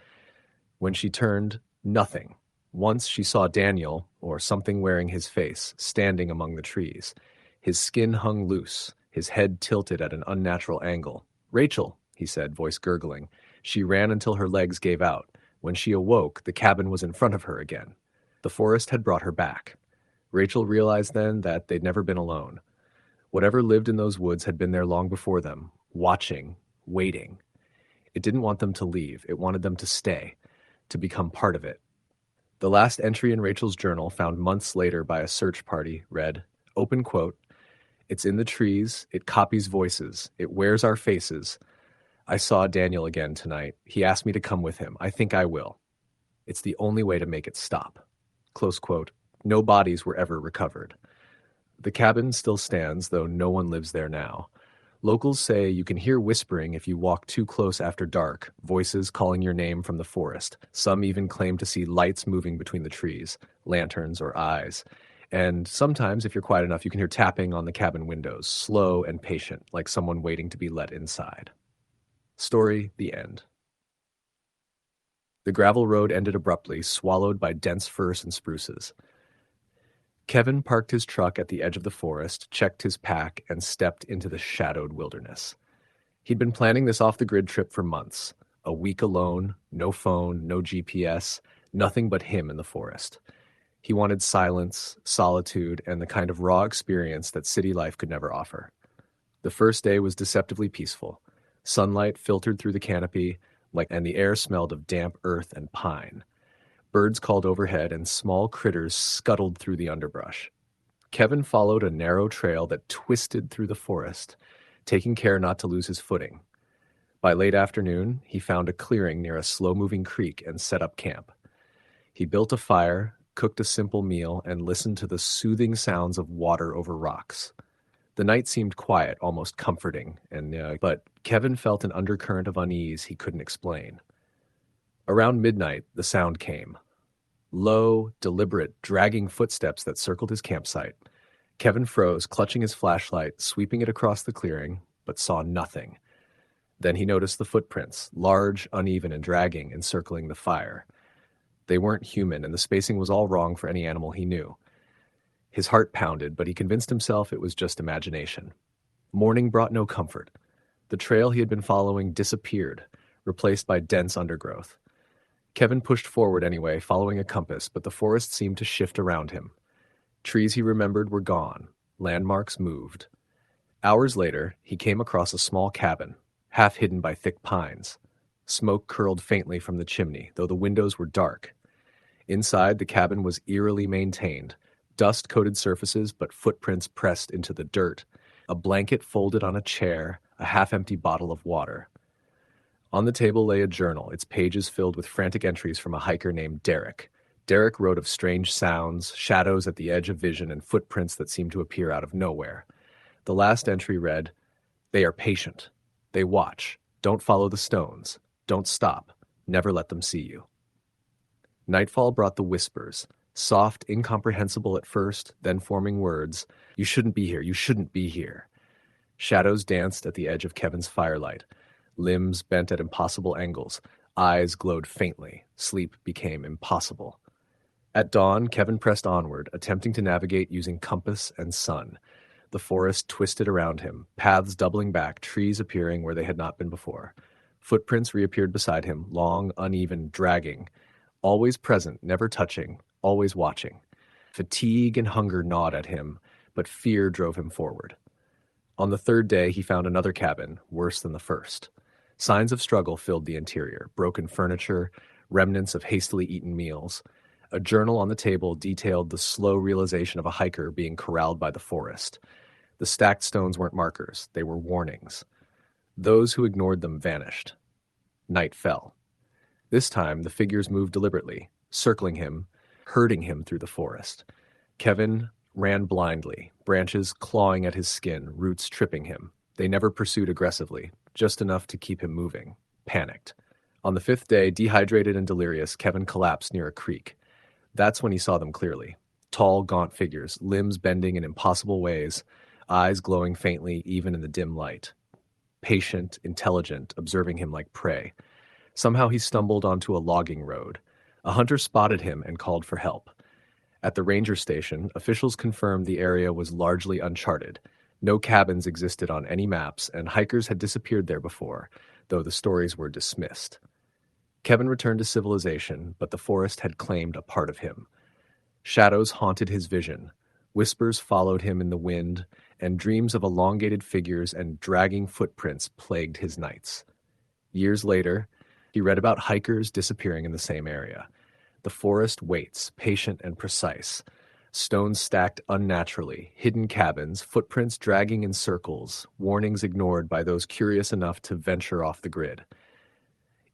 When she turned, nothing. Once she saw Daniel, or something wearing his face, standing among the trees. His skin hung loose, his head tilted at an unnatural angle. "Rachel," he said, voice gurgling. She ran until her legs gave out. When she awoke, the cabin was in front of her again. The forest had brought her back. Rachel realized then that they'd never been alone. Whatever lived in those woods had been there long before them, watching, waiting. It didn't want them to leave. It wanted them to stay, to become part of it. The last entry in Rachel's journal, found months later by a search party, read, open quote, "It's in the trees, it copies voices, it wears our faces. I saw Daniel again tonight. He asked me to come with him. I think I will. It's the only way to make it stop." Close quote. No bodies were ever recovered. The cabin still stands, though no one lives there now. Locals say you can hear whispering if you walk too close after dark, voices calling your name from the forest. Some even claim to see lights moving between the trees, lanterns or eyes. And sometimes, if you're quiet enough, you can hear tapping on the cabin windows, slow and patient, like someone waiting to be let inside. Story, the end. The gravel road ended abruptly, swallowed by dense firs and spruces. Kevin parked his truck at the edge of the forest, checked his pack, and stepped into the shadowed wilderness. He'd been planning this off-the-grid trip for months. A week alone, no phone, no GPS, nothing but him in the forest. He wanted silence, solitude, and the kind of raw experience that city life could never offer. The first day was deceptively peaceful. Sunlight filtered through the canopy, and the air smelled of damp earth and pine. Birds called overhead, and small critters scuttled through the underbrush. Kevin followed a narrow trail that twisted through the forest, taking care not to lose his footing. By late afternoon, he found a clearing near a slow-moving creek and set up camp. He built a fire, cooked a simple meal, and listened to the soothing sounds of water over rocks. The night seemed quiet, almost comforting, but Kevin felt an undercurrent of unease he couldn't explain. Around midnight, the sound came. Low, deliberate, dragging footsteps that circled his campsite. Kevin froze, clutching his flashlight, sweeping it across the clearing, but saw nothing. Then he noticed the footprints, large, uneven, and dragging, encircling the fire. They weren't human, and the spacing was all wrong for any animal he knew. His heart pounded, but he convinced himself it was just imagination. Morning brought no comfort. The trail he had been following disappeared, replaced by dense undergrowth. Kevin pushed forward anyway, following a compass, but the forest seemed to shift around him. Trees he remembered were gone. Landmarks moved. Hours later, he came across a small cabin, half hidden by thick pines. Smoke curled faintly from the chimney, though the windows were dark. Inside, the cabin was eerily maintained, dust-coated surfaces but footprints pressed into the dirt, a blanket folded on a chair, a half-empty bottle of water. On the table lay a journal, its pages filled with frantic entries from a hiker named Derek. Derek wrote of strange sounds, shadows at the edge of vision, and footprints that seemed to appear out of nowhere. The last entry read, "They are patient. They watch. Don't follow the stones. Don't stop. Never let them see you." Nightfall brought the whispers, soft, incomprehensible at first, then forming words. "You shouldn't be here. You shouldn't be here." Shadows danced at the edge of Kevin's firelight. Limbs bent at impossible angles. Eyes glowed faintly. Sleep became impossible. At dawn, Kevin pressed onward, attempting to navigate using compass and sun. The forest twisted around him, paths doubling back, trees appearing where they had not been before. Footprints reappeared beside him, long, uneven, dragging. Always present, never touching, always watching. Fatigue and hunger gnawed at him, but fear drove him forward. On the third day, he found another cabin, worse than the first. Signs of struggle filled the interior, broken furniture, remnants of hastily eaten meals. A journal on the table detailed the slow realization of a hiker being corralled by the forest. The stacked stones weren't markers, they were warnings. Those who ignored them vanished. Night fell. This time, the figures moved deliberately, circling him, herding him through the forest. Kevin ran blindly, branches clawing at his skin, roots tripping him. They never pursued aggressively, just enough to keep him moving. Panicked. On the fifth day, dehydrated and delirious, Kevin collapsed near a creek. That's when he saw them clearly. Tall, gaunt figures, limbs bending in impossible ways, eyes glowing faintly even in the dim light. Patient, intelligent, observing him like prey. Somehow he stumbled onto a logging road. A hunter spotted him and called for help. At the ranger station, officials confirmed the area was largely uncharted. No cabins existed on any maps, and hikers had disappeared there before, though the stories were dismissed. Kevin returned to civilization, but the forest had claimed a part of him. Shadows haunted his vision. Whispers followed him in the wind, and dreams of elongated figures and dragging footprints plagued his nights. Years later, he read about hikers disappearing in the same area. The forest waits, patient and precise. Stones stacked unnaturally, hidden cabins, footprints dragging in circles, warnings ignored by those curious enough to venture off the grid.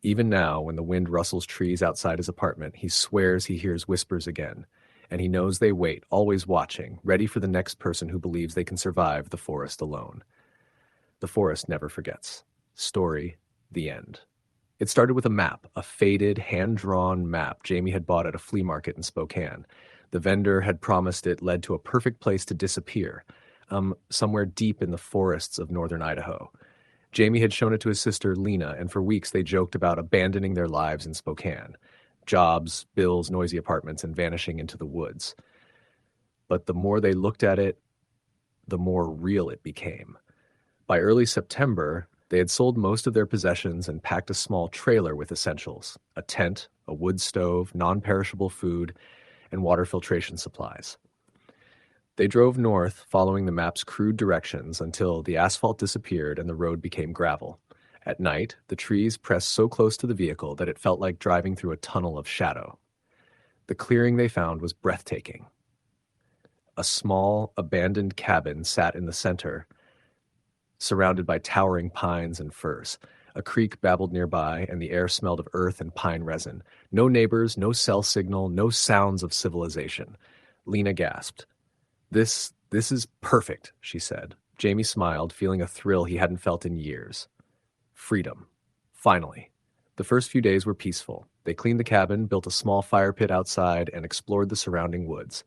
Even now, when the wind rustles trees outside his apartment, he swears he hears whispers again, and he knows they wait, always watching, ready for the next person who believes they can survive the forest alone. The forest never forgets. Story, the end. It started with a map, a faded, hand-drawn map Jamie had bought at a flea market in Spokane. The vendor had promised it led to a perfect place to disappear, somewhere deep in the forests of northern Idaho. Jamie had shown it to his sister, Lena, and for weeks they joked about abandoning their lives in Spokane. Jobs, bills, noisy apartments, and vanishing into the woods. But the more they looked at it, the more real it became. By early September, they had sold most of their possessions and packed a small trailer with essentials, a tent, a wood stove, non-perishable food, and water filtration supplies. They drove north, following the map's crude directions until the asphalt disappeared and the road became gravel. At night, the trees pressed so close to the vehicle that it felt like driving through a tunnel of shadow. The clearing they found was breathtaking. A small, abandoned cabin sat in the center, surrounded by towering pines and firs. A creek babbled nearby, and the air smelled of earth and pine resin. No neighbors, no cell signal, no sounds of civilization. Lena gasped. This is perfect, she said. Jamie smiled, feeling a thrill he hadn't felt in years. Freedom. Finally. The first few days were peaceful. They cleaned the cabin, built a small fire pit outside, and explored the surrounding woods.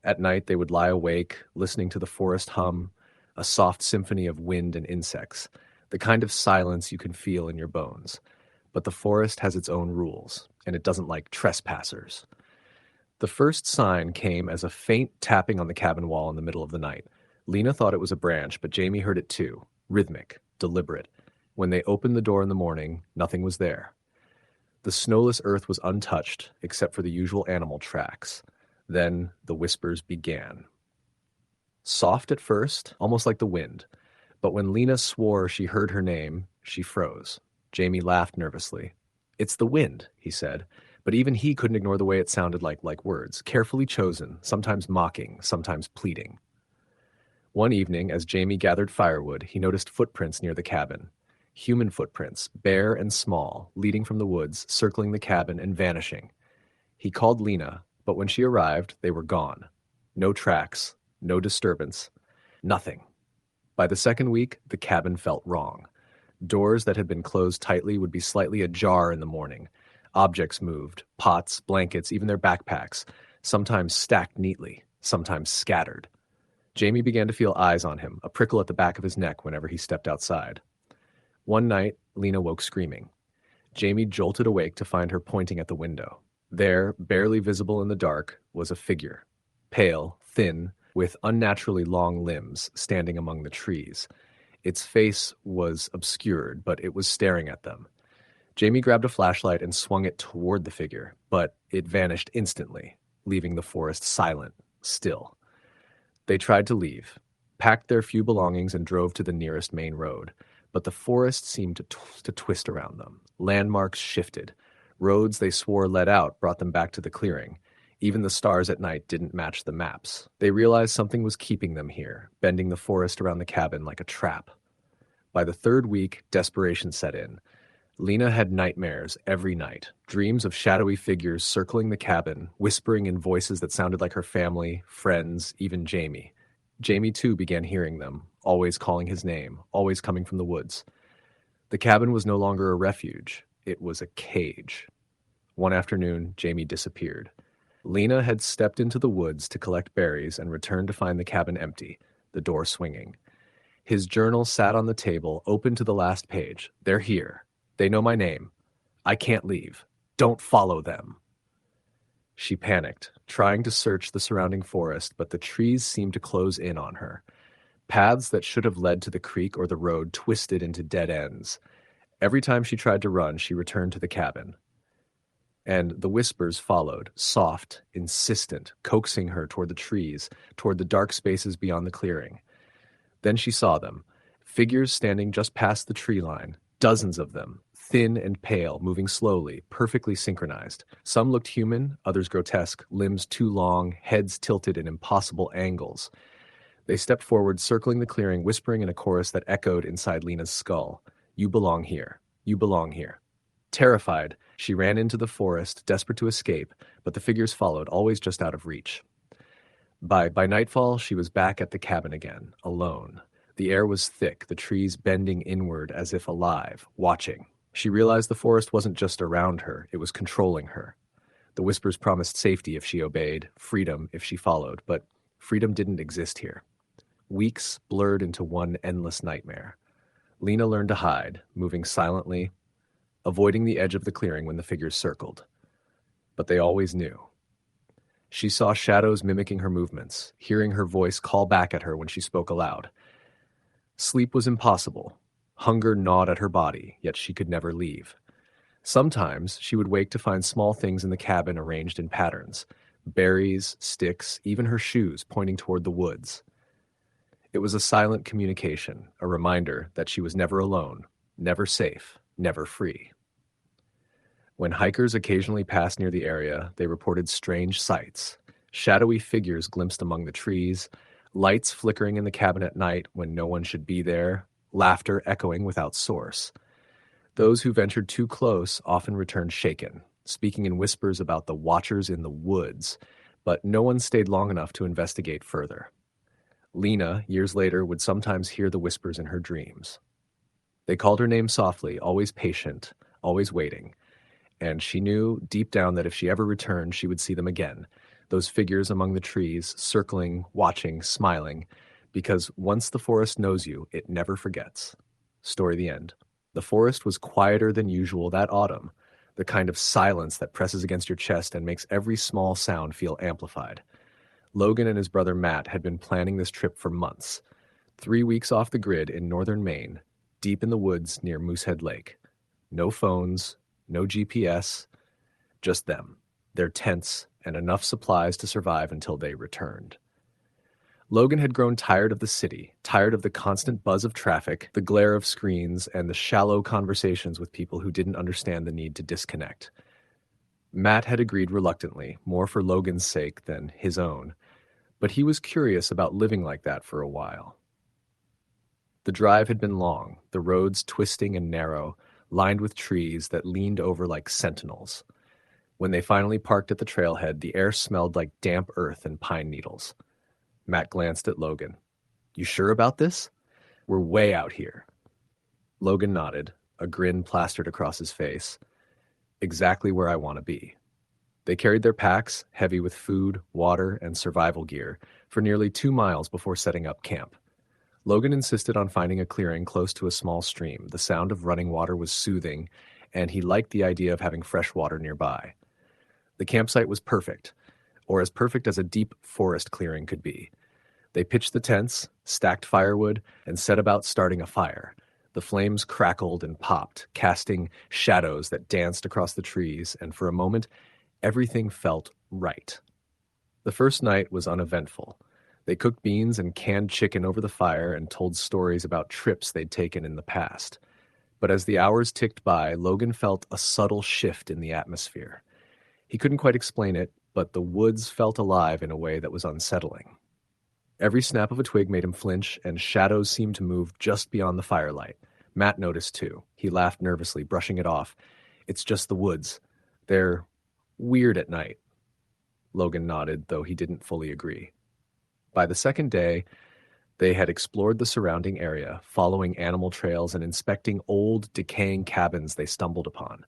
At night, they would lie awake, listening to the forest hum, a soft symphony of wind and insects, the kind of silence you can feel in your bones. But the forest has its own rules, and it doesn't like trespassers. The first sign came as a faint tapping on the cabin wall in the middle of the night. Lena thought it was a branch, but Jamie heard it too, rhythmic, deliberate. When they opened the door in the morning, nothing was there. The snowless earth was untouched, except for the usual animal tracks. Then the whispers began. Soft at first, almost like the wind. But when Lena swore she heard her name, she froze. Jamie laughed nervously. "It's the wind," he said. But even he couldn't ignore the way it sounded like words, carefully chosen, sometimes mocking, sometimes pleading. One evening, as Jamie gathered firewood, he noticed footprints near the cabin. Human footprints, bare and small, leading from the woods, circling the cabin and vanishing. He called Lena, but when she arrived, they were gone. No tracks, no disturbance, nothing. By the second week, the cabin felt wrong. Doors that had been closed tightly would be slightly ajar in the morning. Objects moved, pots, blankets, even their backpacks, sometimes stacked neatly, sometimes scattered. Jamie began to feel eyes on him, a prickle at the back of his neck whenever he stepped outside. One night, Lena woke screaming. Jamie jolted awake to find her pointing at the window. There, barely visible in the dark, was a figure. Pale, thin, with unnaturally long limbs, standing among the trees. Its face was obscured, but it was staring at them. Jamie grabbed a flashlight and swung it toward the figure, but it vanished instantly, leaving the forest silent, still. They tried to leave, packed their few belongings and drove to the nearest main road, but the forest seemed to twist around them. Landmarks shifted. Roads they swore led out brought them back to the clearing. Even the stars at night didn't match the maps. They realized something was keeping them here, bending the forest around the cabin like a trap. By the third week, desperation set in. Lena had nightmares every night, dreams of shadowy figures circling the cabin, whispering in voices that sounded like her family, friends, even Jamie. Jamie, too, began hearing them, always calling his name, always coming from the woods. The cabin was no longer a refuge. It was a cage. One afternoon, Jamie disappeared. Lena had stepped into the woods to collect berries and returned to find the cabin empty, the door swinging. His journal sat on the table, open to the last page. "They're here. They know my name. I can't leave. Don't follow them." She panicked, trying to search the surrounding forest, but the trees seemed to close in on her. Paths that should have led to the creek or the road twisted into dead ends. Every time she tried to run, she returned to the cabin. And the whispers followed, soft, insistent, coaxing her toward the trees, toward the dark spaces beyond the clearing. Then she saw them, figures standing just past the tree line, dozens of them, thin and pale, moving slowly, perfectly synchronized. Some looked human, others grotesque, limbs too long, heads tilted in impossible angles. They stepped forward, circling the clearing, whispering in a chorus that echoed inside Lena's skull. "You belong here. You belong here." Terrified, she ran into the forest, desperate to escape, but the figures followed, always just out of reach. By nightfall, she was back at the cabin again, alone. The air was thick, the trees bending inward as if alive, watching. She realized the forest wasn't just around her, it was controlling her. The whispers promised safety if she obeyed, freedom if she followed, but freedom didn't exist here. Weeks blurred into one endless nightmare. Lena learned to hide, moving silently, avoiding the edge of the clearing when the figures circled. But they always knew. She saw shadows mimicking her movements, hearing her voice call back at her when she spoke aloud. Sleep was impossible. Hunger gnawed at her body, yet she could never leave. Sometimes she would wake to find small things in the cabin arranged in patterns, berries, sticks, even her shoes pointing toward the woods. It was a silent communication, a reminder that she was never alone, never safe, never free. When hikers occasionally passed near the area, they reported strange sights. Shadowy figures glimpsed among the trees, lights flickering in the cabin at night when no one should be there, laughter echoing without source. Those who ventured too close often returned shaken, speaking in whispers about the watchers in the woods, but no one stayed long enough to investigate further. Lena, years later, would sometimes hear the whispers in her dreams. They called her name softly, always patient, always waiting, and she knew deep down that if she ever returned, she would see them again, those figures among the trees, circling, watching, smiling, because once the forest knows you, it never forgets. Story the end. The forest was quieter than usual that autumn, the kind of silence that presses against your chest and makes every small sound feel amplified. Logan and his brother Matt had been planning this trip for months. 3 weeks off the grid in northern Maine, deep in the woods near Moosehead Lake. No phones, no GPS, just them, their tents, and enough supplies to survive until they returned. Logan had grown tired of the city, tired of the constant buzz of traffic, the glare of screens, and the shallow conversations with people who didn't understand the need to disconnect. Matt had agreed reluctantly, more for Logan's sake than his own, but he was curious about living like that for a while. The drive had been long, the roads twisting and narrow, lined with trees that leaned over like sentinels. When they finally parked at the trailhead, the air smelled like damp earth and pine needles. Matt glanced at Logan. "You sure about this? We're way out here." Logan nodded, a grin plastered across his face. "Exactly where I want to be." They carried their packs, heavy with food, water, and survival gear, for nearly 2 miles before setting up camp. Logan insisted on finding a clearing close to a small stream. The sound of running water was soothing, and he liked the idea of having fresh water nearby. The campsite was perfect, or as perfect as a deep forest clearing could be. They pitched the tents, stacked firewood, and set about starting a fire. The flames crackled and popped, casting shadows that danced across the trees, and for a moment, everything felt right. The first night was uneventful. They cooked beans and canned chicken over the fire and told stories about trips they'd taken in the past. But as the hours ticked by, Logan felt a subtle shift in the atmosphere. He couldn't quite explain it, but the woods felt alive in a way that was unsettling. Every snap of a twig made him flinch, and shadows seemed to move just beyond the firelight. Matt noticed too. He laughed nervously, brushing it off. "It's just the woods. They're weird at night." Logan nodded, though he didn't fully agree. By the second day, they had explored the surrounding area, following animal trails and inspecting old, decaying cabins they stumbled upon.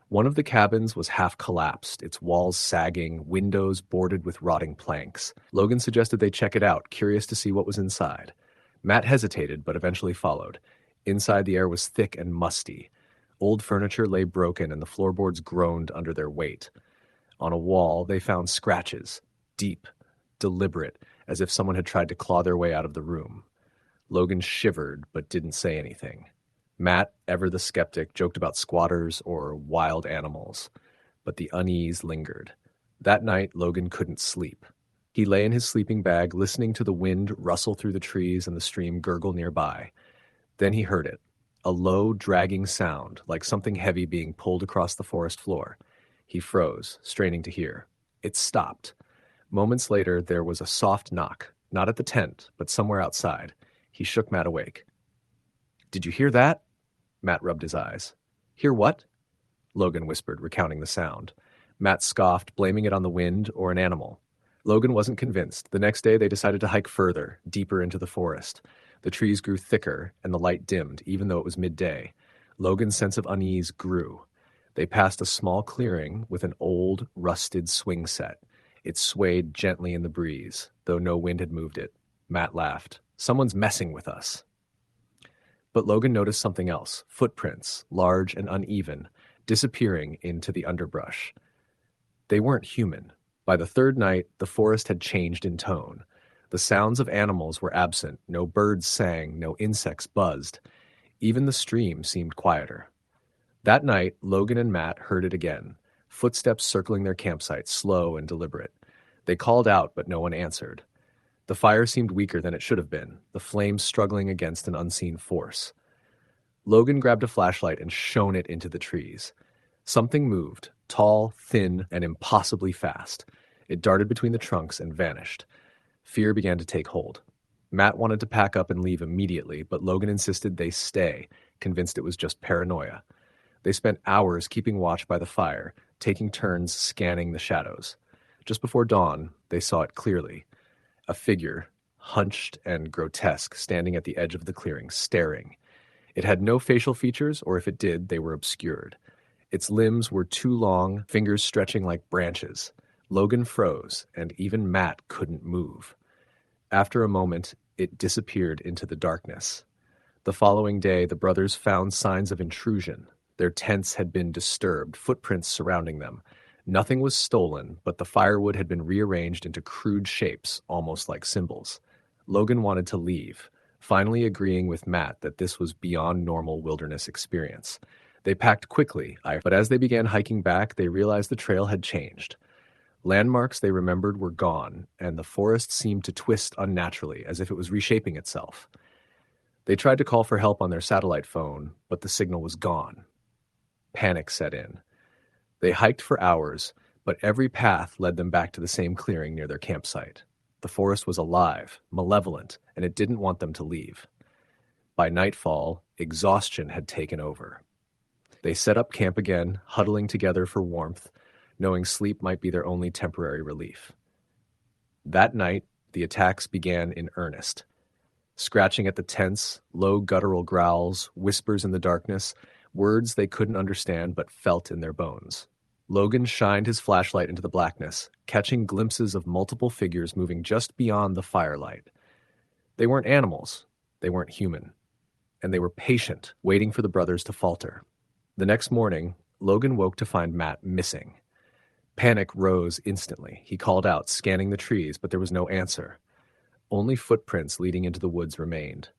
One of the cabins was half collapsed, its walls sagging, windows boarded with rotting planks. Logan suggested they check it out, curious to see what was inside. Matt hesitated, but eventually followed. Inside, the air was thick and musty. Old furniture lay broken, and the floorboards groaned under their weight. On a wall, they found scratches, deep, deliberate, as if someone had tried to claw their way out of the room. Logan shivered, but didn't say anything. Matt, ever the skeptic, joked about squatters or wild animals, but the unease lingered. That night, Logan couldn't sleep. He lay in his sleeping bag, listening to the wind rustle through the trees and the stream gurgle nearby. Then he heard it, a low, dragging sound, like something heavy being pulled across the forest floor. He froze, straining to hear. It stopped. Moments later, there was a soft knock, not at the tent, but somewhere outside. He shook Matt awake. "Did you hear that?" Matt rubbed his eyes. "Hear what?" Logan whispered, recounting the sound. Matt scoffed, blaming it on the wind or an animal. Logan wasn't convinced. The next day, they decided to hike further, deeper into the forest. The trees grew thicker, and the light dimmed, even though it was midday. Logan's sense of unease grew. They passed a small clearing with an old, rusted swing set. It swayed gently in the breeze, though no wind had moved it. Matt laughed. "Someone's messing with us." But Logan noticed something else, footprints, large and uneven, disappearing into the underbrush. They weren't human. By the third night, the forest had changed in tone. The sounds of animals were absent, no birds sang, no insects buzzed. Even the stream seemed quieter. That night, Logan and Matt heard it again, footsteps circling their campsite, slow and deliberate. They called out, but no one answered. The fire seemed weaker than it should have been, the flames struggling against an unseen force. Logan grabbed a flashlight and shone it into the trees. Something moved, tall, thin, and impossibly fast. It darted between the trunks and vanished. Fear began to take hold. Matt wanted to pack up and leave immediately, but Logan insisted they stay, convinced it was just paranoia. They spent hours keeping watch by the fire, taking turns scanning the shadows. Just before dawn, they saw it clearly. A figure, hunched and grotesque, standing at the edge of the clearing, staring. It had no facial features, or if it did, they were obscured. Its limbs were too long, fingers stretching like branches. Logan froze, and even Matt couldn't move. After a moment, it disappeared into the darkness. The following day, the brothers found signs of intrusion. Their tents had been disturbed, footprints surrounding them. Nothing was stolen, but the firewood had been rearranged into crude shapes, almost like symbols. Logan wanted to leave, finally agreeing with Matt that this was beyond normal wilderness experience. They packed quickly, but as they began hiking back, they realized the trail had changed. Landmarks they remembered were gone, and the forest seemed to twist unnaturally, as if it was reshaping itself. They tried to call for help on their satellite phone, but the signal was gone. Panic set in. They hiked for hours, but every path led them back to the same clearing near their campsite. The forest was alive, malevolent, and it didn't want them to leave. By nightfall, exhaustion had taken over. They set up camp again, huddling together for warmth, knowing sleep might be their only temporary relief. That night, the attacks began in earnest. Scratching at the tents, low guttural growls, whispers in the darkness, words they couldn't understand but felt in their bones. Logan shined his flashlight into the blackness, catching glimpses of multiple figures moving just beyond the firelight. They weren't animals, they weren't human, and they were patient, waiting for the brothers to falter. The next morning, Logan woke to find Matt missing. Panic rose instantly. He called out, scanning the trees, but there was no answer. Only footprints leading into the woods remained.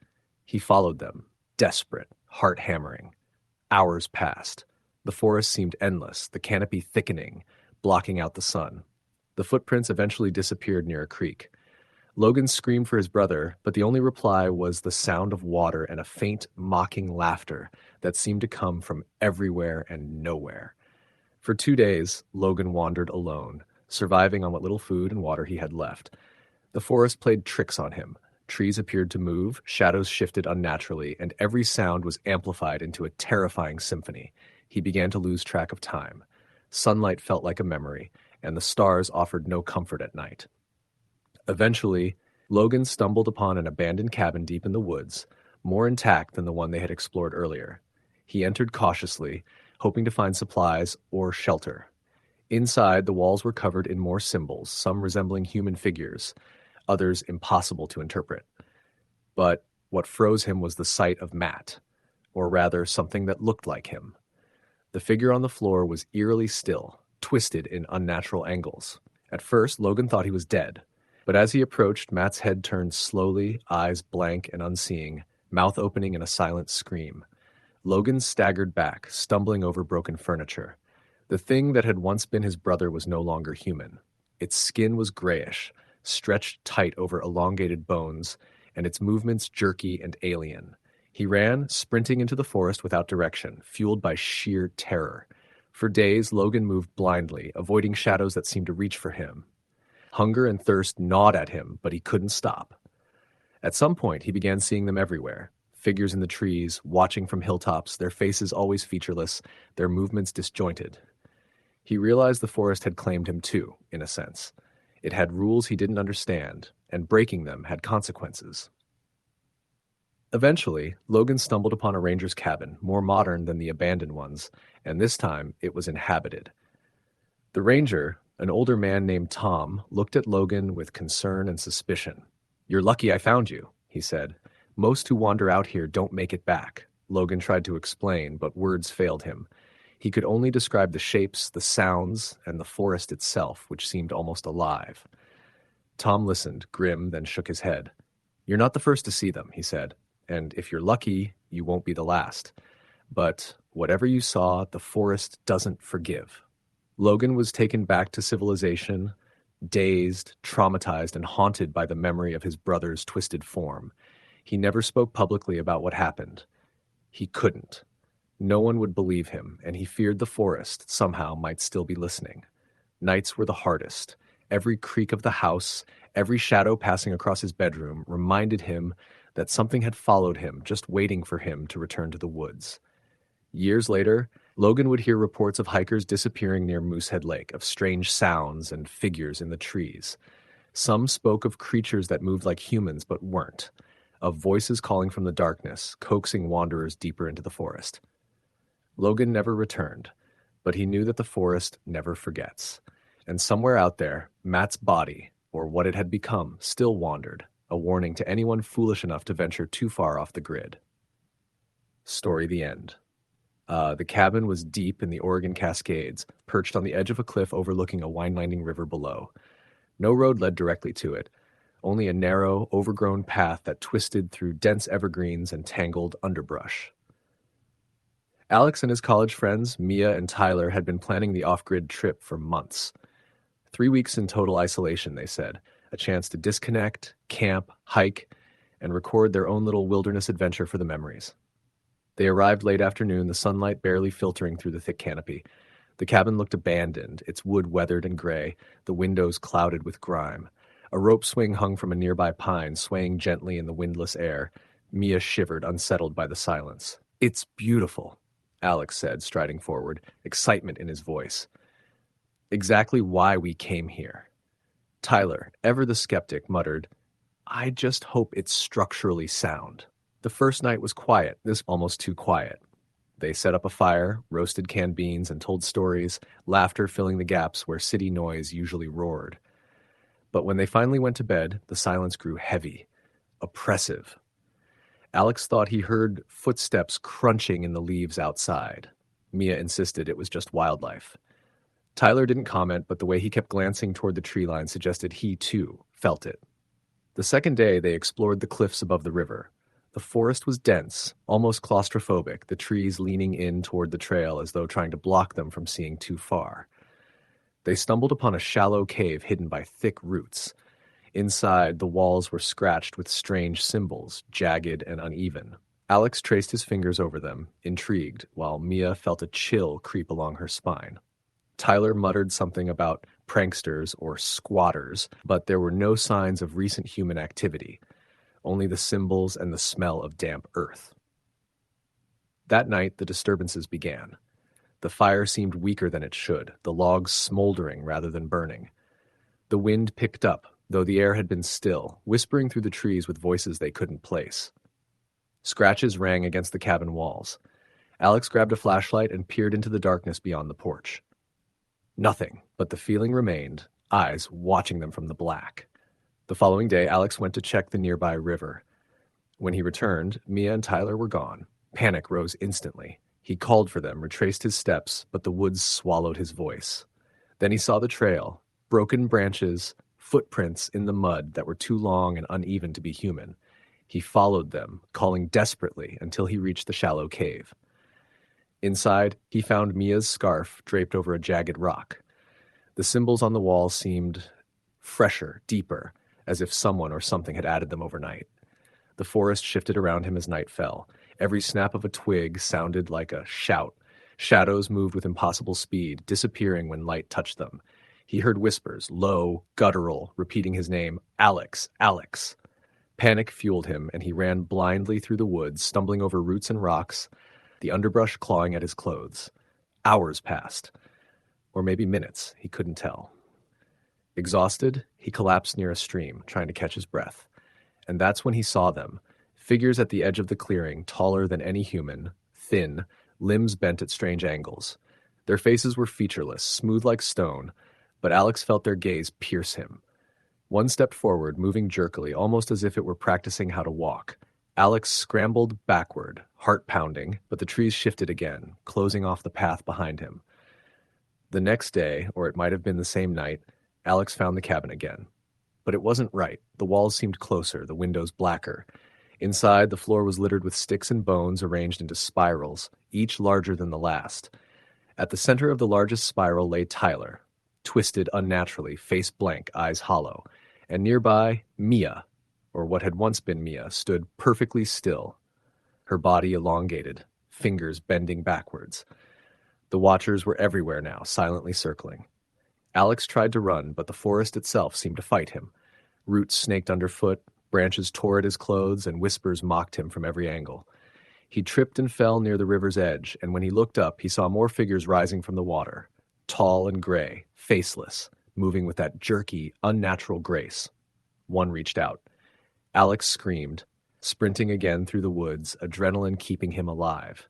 He followed them, desperate, heart hammering. Hours passed. The forest seemed endless, the canopy thickening, blocking out the sun. The footprints eventually disappeared near a creek. Logan screamed for his brother, but the only reply was the sound of water and a faint, mocking laughter that seemed to come from everywhere and nowhere. For 2 days, Logan wandered alone, surviving on what little food and water he had left. The forest played tricks on him. Trees appeared to move, shadows shifted unnaturally, and every sound was amplified into a terrifying symphony. He began to lose track of time. Sunlight felt like a memory, and the stars offered no comfort at night. Eventually, Logan stumbled upon an abandoned cabin deep in the woods, more intact than the one they had explored earlier. He entered cautiously, hoping to find supplies or shelter. Inside, the walls were covered in more symbols, some resembling human figures, others impossible to interpret. But what froze him was the sight of Matt, or rather something that looked like him. The figure on the floor was eerily still, twisted in unnatural angles. At first, Logan thought he was dead, but as he approached, Matt's head turned slowly, eyes blank and unseeing, mouth opening in a silent scream. Logan staggered back, stumbling over broken furniture. The thing that had once been his brother was no longer human. Its skin was grayish, stretched tight over elongated bones, and its movements jerky and alien. He ran, sprinting into the forest without direction, fueled by sheer terror. For days, Logan moved blindly, avoiding shadows that seemed to reach for him. Hunger and thirst gnawed at him, but he couldn't stop. At some point, he began seeing them everywhere. Figures in the trees, watching from hilltops, their faces always featureless, their movements disjointed. He realized the forest had claimed him too, in a sense. It had rules he didn't understand, and breaking them had consequences. Eventually, Logan stumbled upon a ranger's cabin, more modern than the abandoned ones, and this time it was inhabited. The ranger, an older man named Tom, looked at Logan with concern and suspicion. "You're lucky I found you," he said. "Most who wander out here don't make it back." Logan tried to explain, but words failed him. He could only describe the shapes, the sounds, and the forest itself, which seemed almost alive. Tom listened, grim, then shook his head. "You're not the first to see them," he said, "and if you're lucky, you won't be the last. But whatever you saw, the forest doesn't forgive." Logan was taken back to civilization, dazed, traumatized, and haunted by the memory of his brother's twisted form. He never spoke publicly about what happened. He couldn't. No one would believe him, and he feared the forest somehow might still be listening. Nights were the hardest. Every creak of the house, every shadow passing across his bedroom reminded him that something had followed him, just waiting for him to return to the woods. Years later, Logan would hear reports of hikers disappearing near Moosehead Lake, of strange sounds and figures in the trees. Some spoke of creatures that moved like humans but weren't, of voices calling from the darkness, coaxing wanderers deeper into the forest. Logan never returned, but he knew that the forest never forgets. And somewhere out there, Matt's body, or what it had become, still wandered, a warning to anyone foolish enough to venture too far off the grid. Story the end. The cabin was deep in the Oregon Cascades, perched on the edge of a cliff overlooking a winding river below. No road led directly to it, only a narrow, overgrown path that twisted through dense evergreens and tangled underbrush. Alex and his college friends, Mia and Tyler, had been planning the off-grid trip for months. 3 weeks in total isolation, they said, a chance to disconnect, camp, hike, and record their own little wilderness adventure for the memories. They arrived late afternoon, the sunlight barely filtering through the thick canopy. The cabin looked abandoned, its wood weathered and gray, the windows clouded with grime. A rope swing hung from a nearby pine, swaying gently in the windless air. Mia shivered, unsettled by the silence. "It's beautiful," Alex said, striding forward, excitement in his voice. "Exactly why we came here." Tyler, ever the skeptic, muttered, "I just hope it's structurally sound." The first night was quiet, this almost too quiet. They set up a fire, roasted canned beans, and told stories, laughter filling the gaps where city noise usually roared. But when they finally went to bed, the silence grew heavy, oppressive. Alex thought he heard footsteps crunching in the leaves outside. Mia insisted it was just wildlife. Tyler didn't comment, but the way he kept glancing toward the tree line suggested he, too, felt it. The second day, they explored the cliffs above the river. The forest was dense, almost claustrophobic, the trees leaning in toward the trail as though trying to block them from seeing too far. They stumbled upon a shallow cave hidden by thick roots. Inside, the walls were scratched with strange symbols, jagged and uneven. Alex traced his fingers over them, intrigued, while Mia felt a chill creep along her spine. Tyler muttered something about pranksters or squatters, but there were no signs of recent human activity, only the symbols and the smell of damp earth. That night, the disturbances began. The fire seemed weaker than it should, the logs smoldering rather than burning. The wind picked up, though the air had been still, whispering through the trees with voices they couldn't place. Scratches rang against the cabin walls. Alex grabbed a flashlight and peered into the darkness beyond the porch. Nothing, but the feeling remained, eyes watching them from the black. The following day, Alex went to check the nearby river. When he returned, Mia and Tyler were gone. Panic rose instantly. He called for them, retraced his steps, but the woods swallowed his voice. Then he saw the trail, broken branches, footprints in the mud that were too long and uneven to be human. He followed them, calling desperately until he reached the shallow cave. Inside, he found Mia's scarf draped over a jagged rock. The symbols on the wall seemed fresher, deeper, as if someone or something had added them overnight. The forest shifted around him as night fell. Every snap of a twig sounded like a shout. Shadows moved with impossible speed, disappearing when light touched them. He heard whispers, low, guttural, repeating his name, "Alex, Alex." Panic fueled him, and he ran blindly through the woods, stumbling over roots and rocks, the underbrush clawing at his clothes. Hours passed. Or maybe minutes, he couldn't tell. Exhausted, he collapsed near a stream, trying to catch his breath. And that's when he saw them, figures at the edge of the clearing, taller than any human, thin, limbs bent at strange angles. Their faces were featureless, smooth like stone, but Alex felt their gaze pierce him. One stepped forward, moving jerkily, almost as if it were practicing how to walk. Alex scrambled backward, heart pounding, but the trees shifted again, closing off the path behind him. The next day, or it might have been the same night, Alex found the cabin again. But it wasn't right. The walls seemed closer, the windows blacker. Inside, the floor was littered with sticks and bones arranged into spirals, each larger than the last. At the center of the largest spiral lay Tyler, twisted unnaturally, face blank, eyes hollow. And nearby, Mia, or what had once been Mia, stood perfectly still, her body elongated, fingers bending backwards. The watchers were everywhere now, silently circling. Alex tried to run, but the forest itself seemed to fight him. Roots snaked underfoot, Branches tore at his clothes, and whispers mocked him from every angle. He tripped and fell near the river's edge, and when he looked up, he saw more figures rising from the water, tall and gray, faceless, moving with that jerky, unnatural grace. One reached out. Alex screamed, sprinting again through the woods, adrenaline keeping him alive.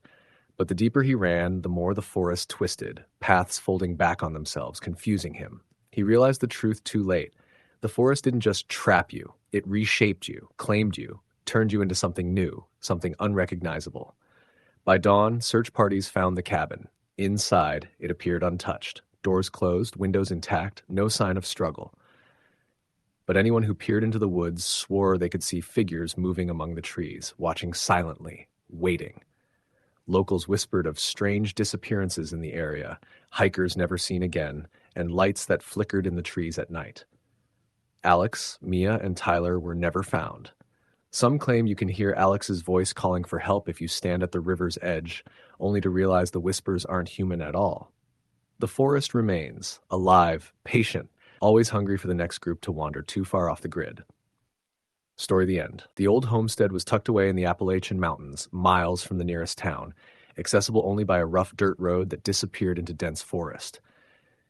But the deeper he ran, the more the forest twisted, paths folding back on themselves, confusing him. He realized the truth too late. The forest didn't just trap you, it reshaped you, claimed you, turned you into something new, something unrecognizable. By dawn, search parties found the cabin. Inside, it appeared untouched. Doors closed, windows intact, no sign of struggle. But anyone who peered into the woods swore they could see figures moving among the trees, watching silently, waiting. Locals whispered of strange disappearances in the area, hikers never seen again, and lights that flickered in the trees at night. Alex, Mia, and Tyler were never found. Some claim you can hear Alex's voice calling for help if you stand at the river's edge, only to realize the whispers aren't human at all. The forest remains, alive, patient, always hungry for the next group to wander too far off the grid. Story the end. The old homestead was tucked away in the Appalachian Mountains, miles from the nearest town, accessible only by a rough dirt road that disappeared into dense forest.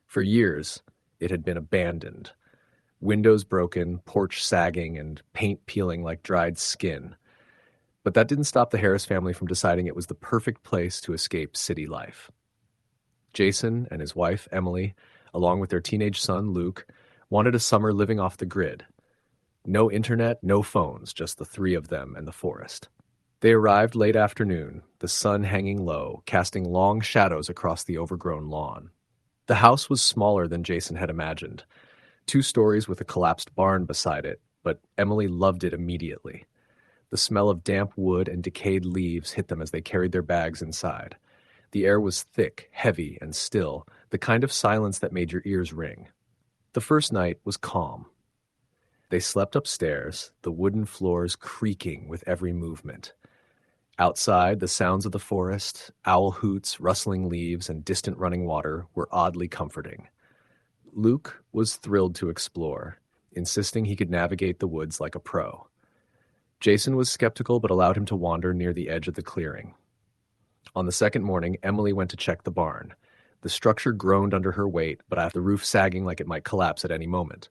For years, it had been abandoned. Windows broken, porch sagging, and paint peeling like dried skin. But that didn't stop the Harris family from deciding it was the perfect place to escape city life. Jason and his wife, Emily, along with their teenage son, Luke, wanted a summer living off the grid. No internet, no phones, just the three of them and the forest. They arrived late afternoon, the sun hanging low, casting long shadows across the overgrown lawn. The house was smaller than Jason had imagined. 2 stories with a collapsed barn beside it, but Emily loved it immediately. The smell of damp wood and decayed leaves hit them as they carried their bags inside. The air was thick, heavy, and still, the kind of silence that made your ears ring. The first night was calm. They slept upstairs, the wooden floors creaking with every movement. Outside, the sounds of the forest, owl hoots, rustling leaves, and distant running water were oddly comforting. Luke was thrilled to explore, insisting he could navigate the woods like a pro. Jason was skeptical but allowed him to wander near the edge of the clearing. On the second morning, Emily went to check the barn. The structure groaned under her weight, but had the roof sagging like it might collapse at any moment.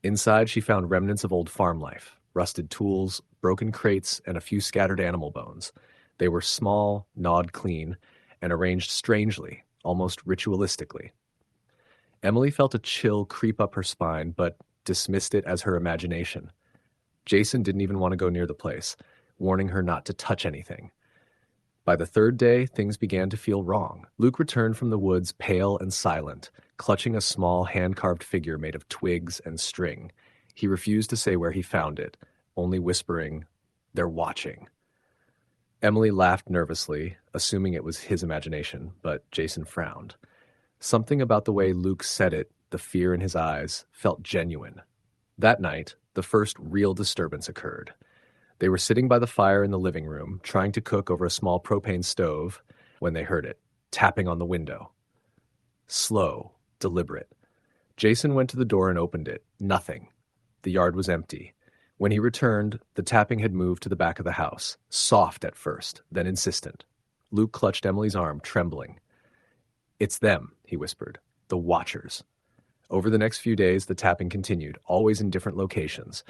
Inside, she found remnants of old farm life, rusted tools, broken crates, and a few scattered animal bones. They were small, gnawed clean, and arranged strangely, almost ritualistically. Emily felt a chill creep up her spine, but dismissed it as her imagination. Jason didn't even want to go near the place, warning her not to touch anything. By the third day, things began to feel wrong. Luke returned from the woods pale and silent, clutching a small hand-carved figure made of twigs and string. He refused to say where he found it, only whispering, "They're watching." Emily laughed nervously, assuming it was his imagination, but Jason frowned. Something about the way Luke said it, the fear in his eyes, felt genuine. That night, the first real disturbance occurred. They were sitting by the fire in the living room, trying to cook over a small propane stove, when they heard it, tapping on the window. Slow, deliberate. Jason went to the door and opened it. Nothing. The yard was empty. When he returned, the tapping had moved to the back of the house, soft at first, then insistent. Luke clutched Emily's arm, trembling. "It's them," he whispered. "The Watchers." Over the next few days, the tapping continued, always in different locations.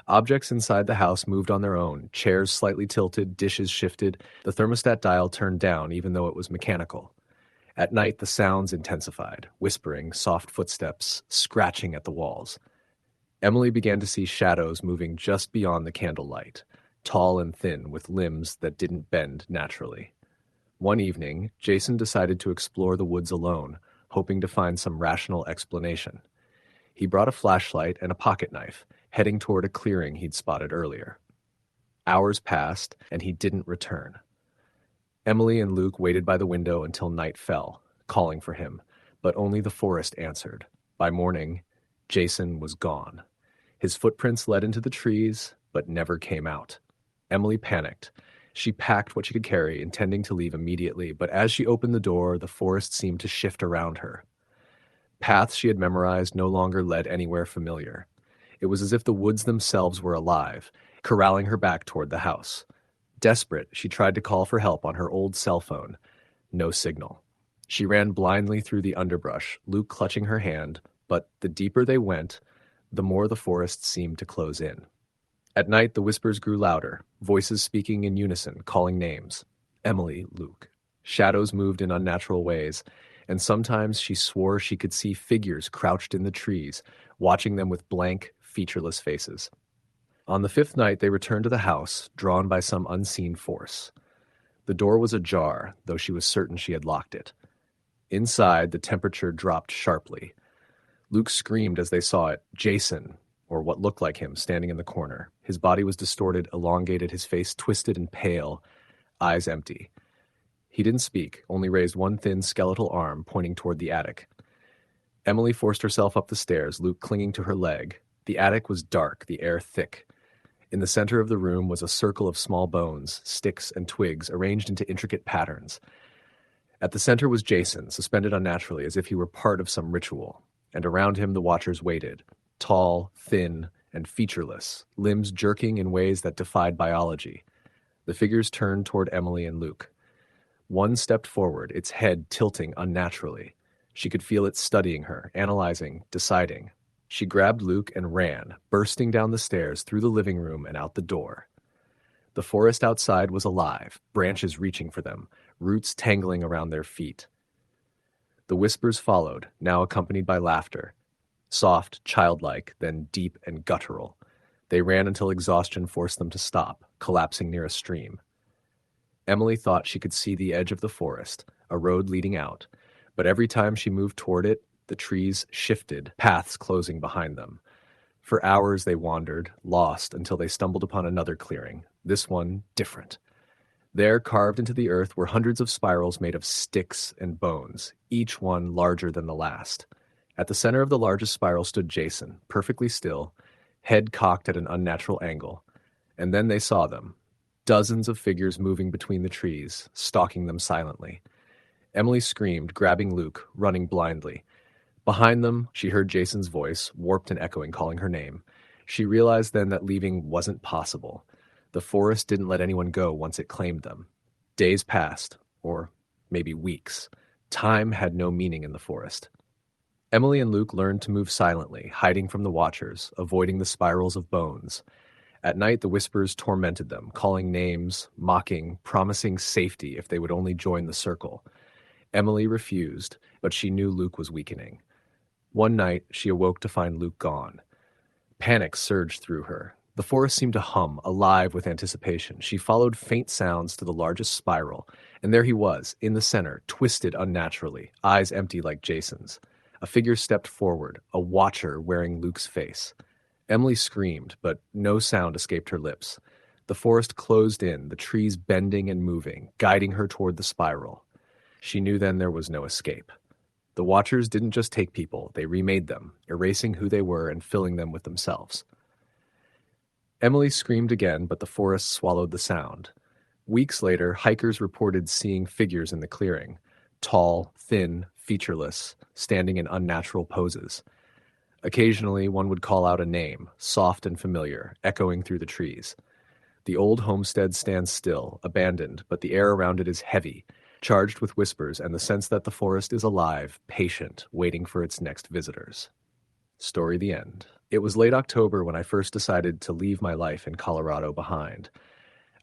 Objects inside the house moved on their own, chairs slightly tilted, dishes shifted, the thermostat dial turned down even though it was mechanical. At night, the sounds intensified, whispering, soft footsteps, scratching at the walls. Emily began to see shadows moving just beyond the candlelight, tall and thin with limbs that didn't bend naturally. One evening, Jason decided to explore the woods alone, hoping to find some rational explanation. He brought a flashlight and a pocket knife, heading toward a clearing he'd spotted earlier. Hours passed, and he didn't return. Emily and Luke waited by the window until night fell, calling for him, but only the forest answered. By morning, Jason was gone. His footprints led into the trees, but never came out. Emily panicked. She packed what she could carry, intending to leave immediately, but as she opened the door, the forest seemed to shift around her. Paths she had memorized no longer led anywhere familiar. It was as if the woods themselves were alive, corralling her back toward the house. Desperate, she tried to call for help on her old cell phone. No signal. She ran blindly through the underbrush, Luke clutching her hand, but the deeper they went, the more the forest seemed to close in. At night, the whispers grew louder, voices speaking in unison, calling names. Emily, Luke. Shadows moved in unnatural ways, and sometimes she swore she could see figures crouched in the trees, watching them with blank, featureless faces. On the fifth night, they returned to the house, drawn by some unseen force. The door was ajar, though she was certain she had locked it. Inside, the temperature dropped sharply. Luke screamed as they saw it. Jason, or what looked like him, standing in the corner. His body was distorted, elongated, his face twisted and pale, eyes empty. He didn't speak, only raised one thin skeletal arm pointing toward the attic. Emily forced herself up the stairs, Luke clinging to her leg. The attic was dark, the air thick. In the center of the room was a circle of small bones, sticks and twigs arranged into intricate patterns. At the center was Jason, suspended unnaturally as if he were part of some ritual, and around him the watchers waited, tall, thin, and featureless, limbs jerking in ways that defied biology. The figures turned toward Emily and Luke. One stepped forward, its head tilting unnaturally. She could feel it studying her, analyzing, deciding. She grabbed Luke and ran, bursting down the stairs, through the living room and out the door. The forest outside was alive, branches reaching for them, roots tangling around their feet. The whispers followed, now accompanied by laughter. Soft, childlike, then deep and guttural. They ran until exhaustion forced them to stop, collapsing near a stream. Emily thought she could see the edge of the forest, a road leading out, but every time she moved toward it, the trees shifted, paths closing behind them. For hours they wandered, lost, until they stumbled upon another clearing, this one different. There, carved into the earth, were hundreds of spirals made of sticks and bones, each one larger than the last. At the center of the largest spiral stood Jason, perfectly still, head cocked at an unnatural angle. And then they saw them, dozens of figures moving between the trees, stalking them silently. Emily screamed, grabbing Luke, running blindly. Behind them, she heard Jason's voice, warped and echoing, calling her name. She realized then that leaving wasn't possible. The forest didn't let anyone go once it claimed them. Days passed, or maybe weeks. Time had no meaning in the forest. Emily and Luke learned to move silently, hiding from the watchers, avoiding the spirals of bones. At night, the whispers tormented them, calling names, mocking, promising safety if they would only join the circle. Emily refused, but she knew Luke was weakening. One night, she awoke to find Luke gone. Panic surged through her. The forest seemed to hum, alive with anticipation. She followed faint sounds to the largest spiral, and there he was, in the center, twisted unnaturally, eyes empty like Jason's. A figure stepped forward, a watcher wearing Luke's face. Emily screamed, but no sound escaped her lips. The forest closed in, the trees bending and moving, guiding her toward the spiral. She knew then there was no escape. The watchers didn't just take people, they remade them, erasing who they were and filling them with themselves. Emily screamed again, but the forest swallowed the sound. Weeks later, hikers reported seeing figures in the clearing, tall, thin, featureless, standing in unnatural poses. Occasionally, one would call out a name, soft and familiar, echoing through the trees. The old homestead stands still, abandoned, but the air around it is heavy, charged with whispers and the sense that the forest is alive, patient, waiting for its next visitors. Story the end. It was late October when I first decided to leave my life in Colorado behind.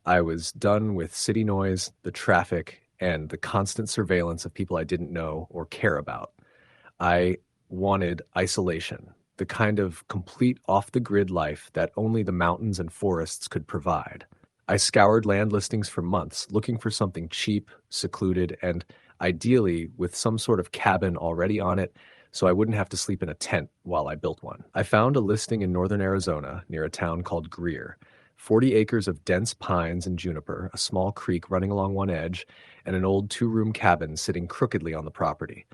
I was done with city noise, the traffic, and the constant surveillance of people I didn't know or care about. I wanted isolation, the kind of complete off-the-grid life that only the mountains and forests could provide. I scoured land listings for months, looking for something cheap, secluded, and ideally with some sort of cabin already on it, so I wouldn't have to sleep in a tent while I built one. I found a listing in northern Arizona near a town called Greer. 40 acres of dense pines and juniper, a small creek running along one edge, and an old two-room cabin sitting crookedly on the property.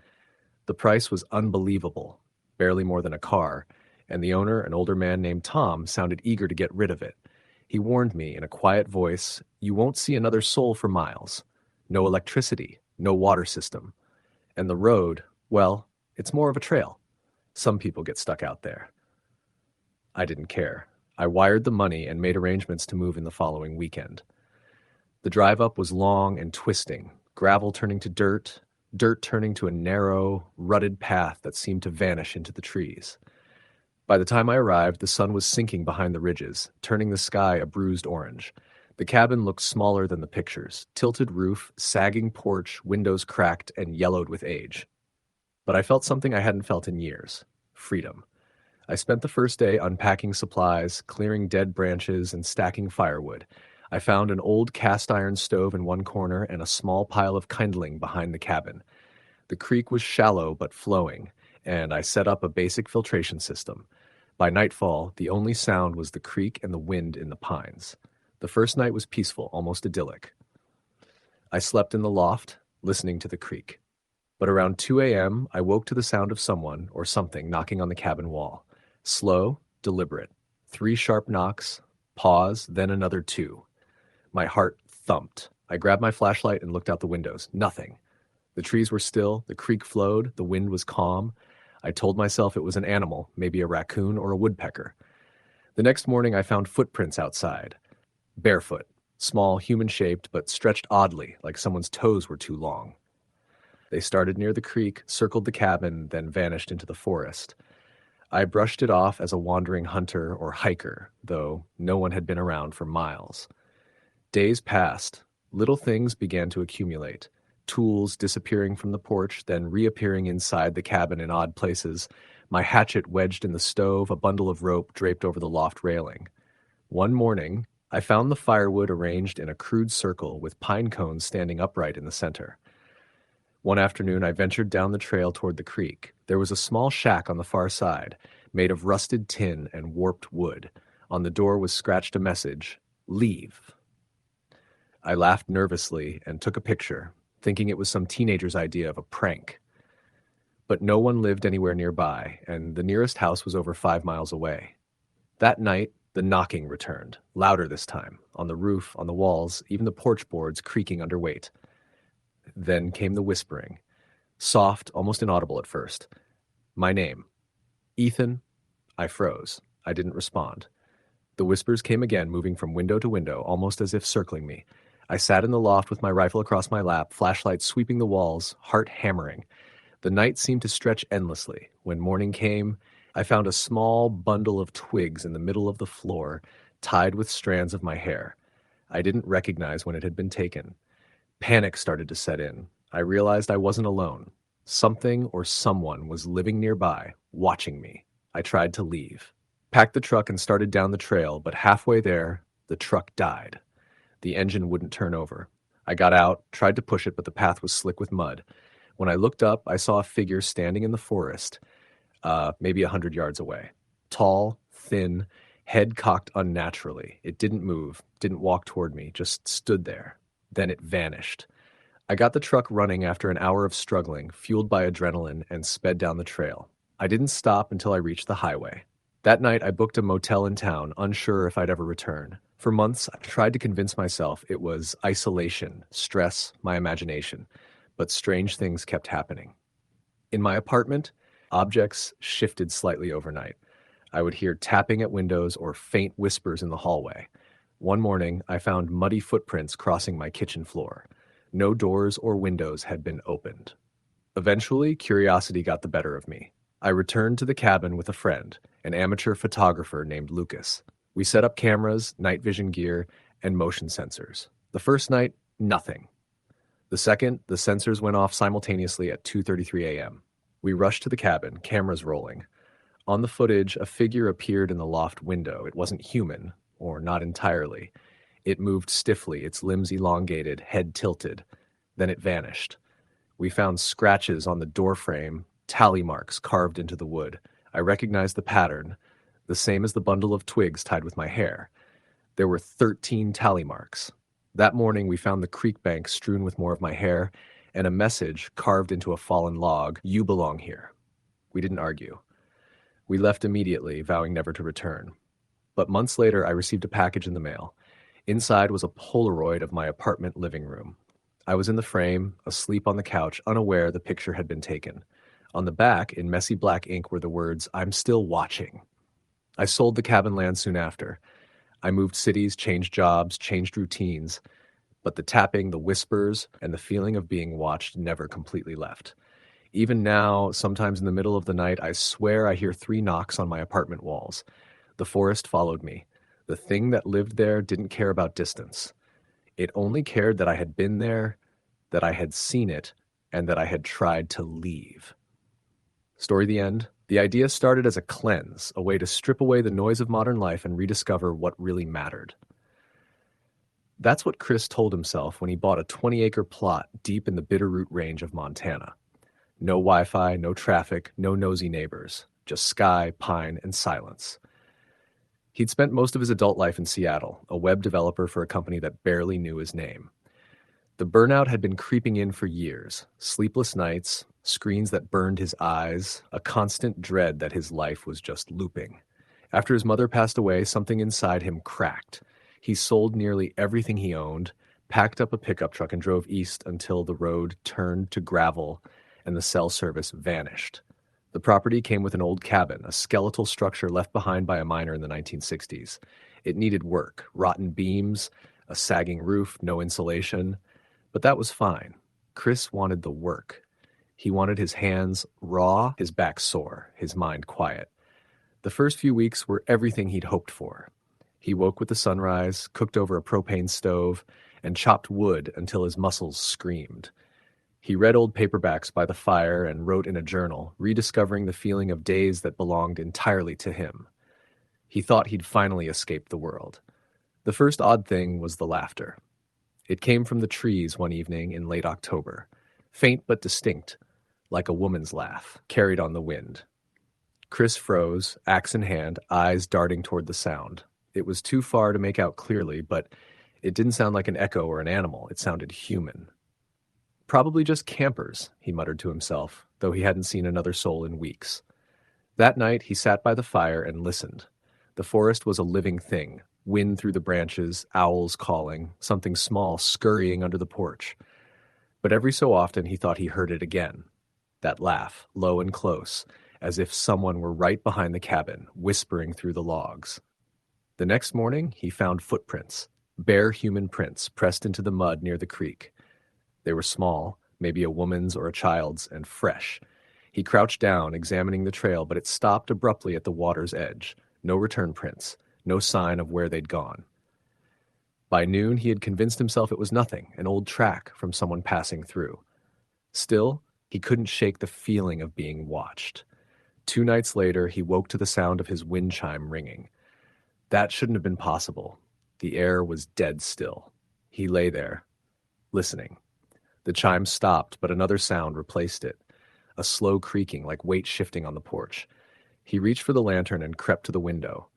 The price was unbelievable, barely more than a car, and the owner, an older man named Tom, sounded eager to get rid of it. He warned me in a quiet voice, "You won't see another soul for miles. No electricity, no water system. And the road, well, it's more of a trail. Some people get stuck out there." I didn't care. I wired the money and made arrangements to move in the following weekend. The drive up was long and twisting, gravel turning to dirt, dirt turning to a narrow, rutted path that seemed to vanish into the trees. By the time I arrived, the sun was sinking behind the ridges, turning the sky a bruised orange. The cabin looked smaller than the pictures, tilted roof, sagging porch, windows cracked and yellowed with age. But I felt something I hadn't felt in years: freedom. I spent the first day unpacking supplies, clearing dead branches, and stacking firewood. I found an old cast iron stove in one corner and a small pile of kindling behind the cabin. The creek was shallow but flowing, and I set up a basic filtration system. By nightfall, the only sound was the creek and the wind in the pines. The first night was peaceful, almost idyllic. I slept in the loft, listening to the creek. But around 2 a.m., I woke to the sound of someone or something knocking on the cabin wall. Slow, deliberate. 3 sharp knocks, pause, then another 2. My heart thumped. I grabbed my flashlight and looked out the windows. Nothing. The trees were still, the creek flowed, the wind was calm. I told myself it was an animal, maybe a raccoon or a woodpecker. The next morning I found footprints outside. Barefoot, small, human-shaped, but stretched oddly, like someone's toes were too long. They started near the creek, circled the cabin, then vanished into the forest. I brushed it off as a wandering hunter or hiker, though no one had been around for miles. Days passed. Little things began to accumulate. Tools disappearing from the porch, then reappearing inside the cabin in odd places. My hatchet wedged in the stove, a bundle of rope draped over the loft railing. One morning, I found the firewood arranged in a crude circle with pine cones standing upright in the center. One afternoon, I ventured down the trail toward the creek. There was a small shack on the far side, made of rusted tin and warped wood. On the door was scratched a message: "Leave." I laughed nervously and took a picture, thinking it was some teenager's idea of a prank. But no one lived anywhere nearby, and the nearest house was over 5 miles away. That night, the knocking returned, louder this time, on the roof, on the walls, even the porch boards creaking under weight. Then came the whispering, soft, almost inaudible at first. My name. Ethan. I froze. I didn't respond. The whispers came again, moving from window to window, almost as if circling me. I sat in the loft with my rifle across my lap, flashlight sweeping the walls, heart hammering. The night seemed to stretch endlessly. When morning came, I found a small bundle of twigs in the middle of the floor, tied with strands of my hair. I didn't recognize when it had been taken. Panic started to set in. I realized I wasn't alone. Something or someone was living nearby, watching me. I tried to leave. Packed the truck and started down the trail, but halfway there, the truck died. The engine wouldn't turn over. I got out, tried to push it, but the path was slick with mud. When I looked up, I saw a figure standing in the forest, maybe 100 yards away. Tall, thin, head cocked unnaturally. It didn't move, didn't walk toward me, just stood there. Then it vanished. I got the truck running after an hour of struggling, fueled by adrenaline, and sped down the trail. I didn't stop until I reached the highway. That night, I booked a motel in town, unsure if I'd ever return. For months, I tried to convince myself it was isolation, stress, my imagination. But strange things kept happening. In my apartment, objects shifted slightly overnight. I would hear tapping at windows or faint whispers in the hallway. One morning, I found muddy footprints crossing my kitchen floor. No doors or windows had been opened. Eventually, curiosity got the better of me. I returned to the cabin with a friend, an amateur photographer named Lucas. We set up cameras, night vision gear, and motion sensors. The first night, nothing. The second, the sensors went off simultaneously at 2:33 a.m. We rushed to the cabin, cameras rolling. On the footage, a figure appeared in the loft window. It wasn't human, or not entirely. It moved stiffly, its limbs elongated, head tilted. Then it vanished. We found scratches on the doorframe, tally marks carved into the wood. I recognized the pattern, the same as the bundle of twigs tied with my hair. There were 13 tally marks. That morning, we found the creek bank strewn with more of my hair and a message carved into a fallen log: "You belong here." We didn't argue. We left immediately, vowing never to return. But months later, I received a package in the mail. Inside was a Polaroid of my apartment living room. I was in the frame, asleep on the couch, unaware the picture had been taken. On the back, in messy black ink, were the words, "I'm still watching." I sold the cabin land soon after. I moved cities, changed jobs, changed routines, but the tapping, the whispers, and the feeling of being watched never completely left. Even now, sometimes in the middle of the night, I swear I hear 3 knocks on my apartment walls. The forest followed me. The thing that lived there didn't care about distance. It only cared that I had been there, that I had seen it, and that I had tried to leave. Story the end. The idea started as a cleanse, a way to strip away the noise of modern life and rediscover what really mattered. That's what Chris told himself when he bought a 20-acre plot deep in the Bitterroot Range of Montana. No Wi-Fi, no traffic, no nosy neighbors, just sky, pine, and silence. He'd spent most of his adult life in Seattle, a web developer for a company that barely knew his name. The burnout had been creeping in for years. Sleepless nights, screens that burned his eyes, a constant dread that his life was just looping. After his mother passed away, something inside him cracked. He sold nearly everything he owned, packed up a pickup truck and drove east until the road turned to gravel and the cell service vanished. The property came with an old cabin, a skeletal structure left behind by a miner in the 1960s. It needed work, rotten beams, a sagging roof, no insulation. But that was fine. Chris wanted the work. He wanted his hands raw, his back sore, his mind quiet. The first few weeks were everything he'd hoped for. He woke with the sunrise, cooked over a propane stove, and chopped wood until his muscles screamed. He read old paperbacks by the fire and wrote in a journal, rediscovering the feeling of days that belonged entirely to him. He thought he'd finally escaped the world. The first odd thing was the laughter. It came from the trees one evening in late October, faint but distinct, like a woman's laugh, carried on the wind. Chris froze, axe in hand, eyes darting toward the sound. It was too far to make out clearly, but it didn't sound like an echo or an animal. It sounded human. Probably just campers, he muttered to himself, though he hadn't seen another soul in weeks. That night, he sat by the fire and listened. The forest was a living thing. Wind through the branches, owls calling, something small scurrying under the porch. But every so often he thought he heard it again. That laugh, low and close, as if someone were right behind the cabin, whispering through the logs. The next morning he found footprints, bare human prints pressed into the mud near the creek. They were small, maybe a woman's or a child's, and fresh. He crouched down, examining the trail, but it stopped abruptly at the water's edge. No return prints. No sign of where they'd gone. By noon, he had convinced himself it was nothing, an old track from someone passing through. Still, he couldn't shake the feeling of being watched. 2 nights later, he woke to the sound of his wind chime ringing. That shouldn't have been possible. The air was dead still. He lay there, listening. The chime stopped, but another sound replaced it. A slow creaking, like weight shifting on the porch. He reached for the lantern and crept to the window.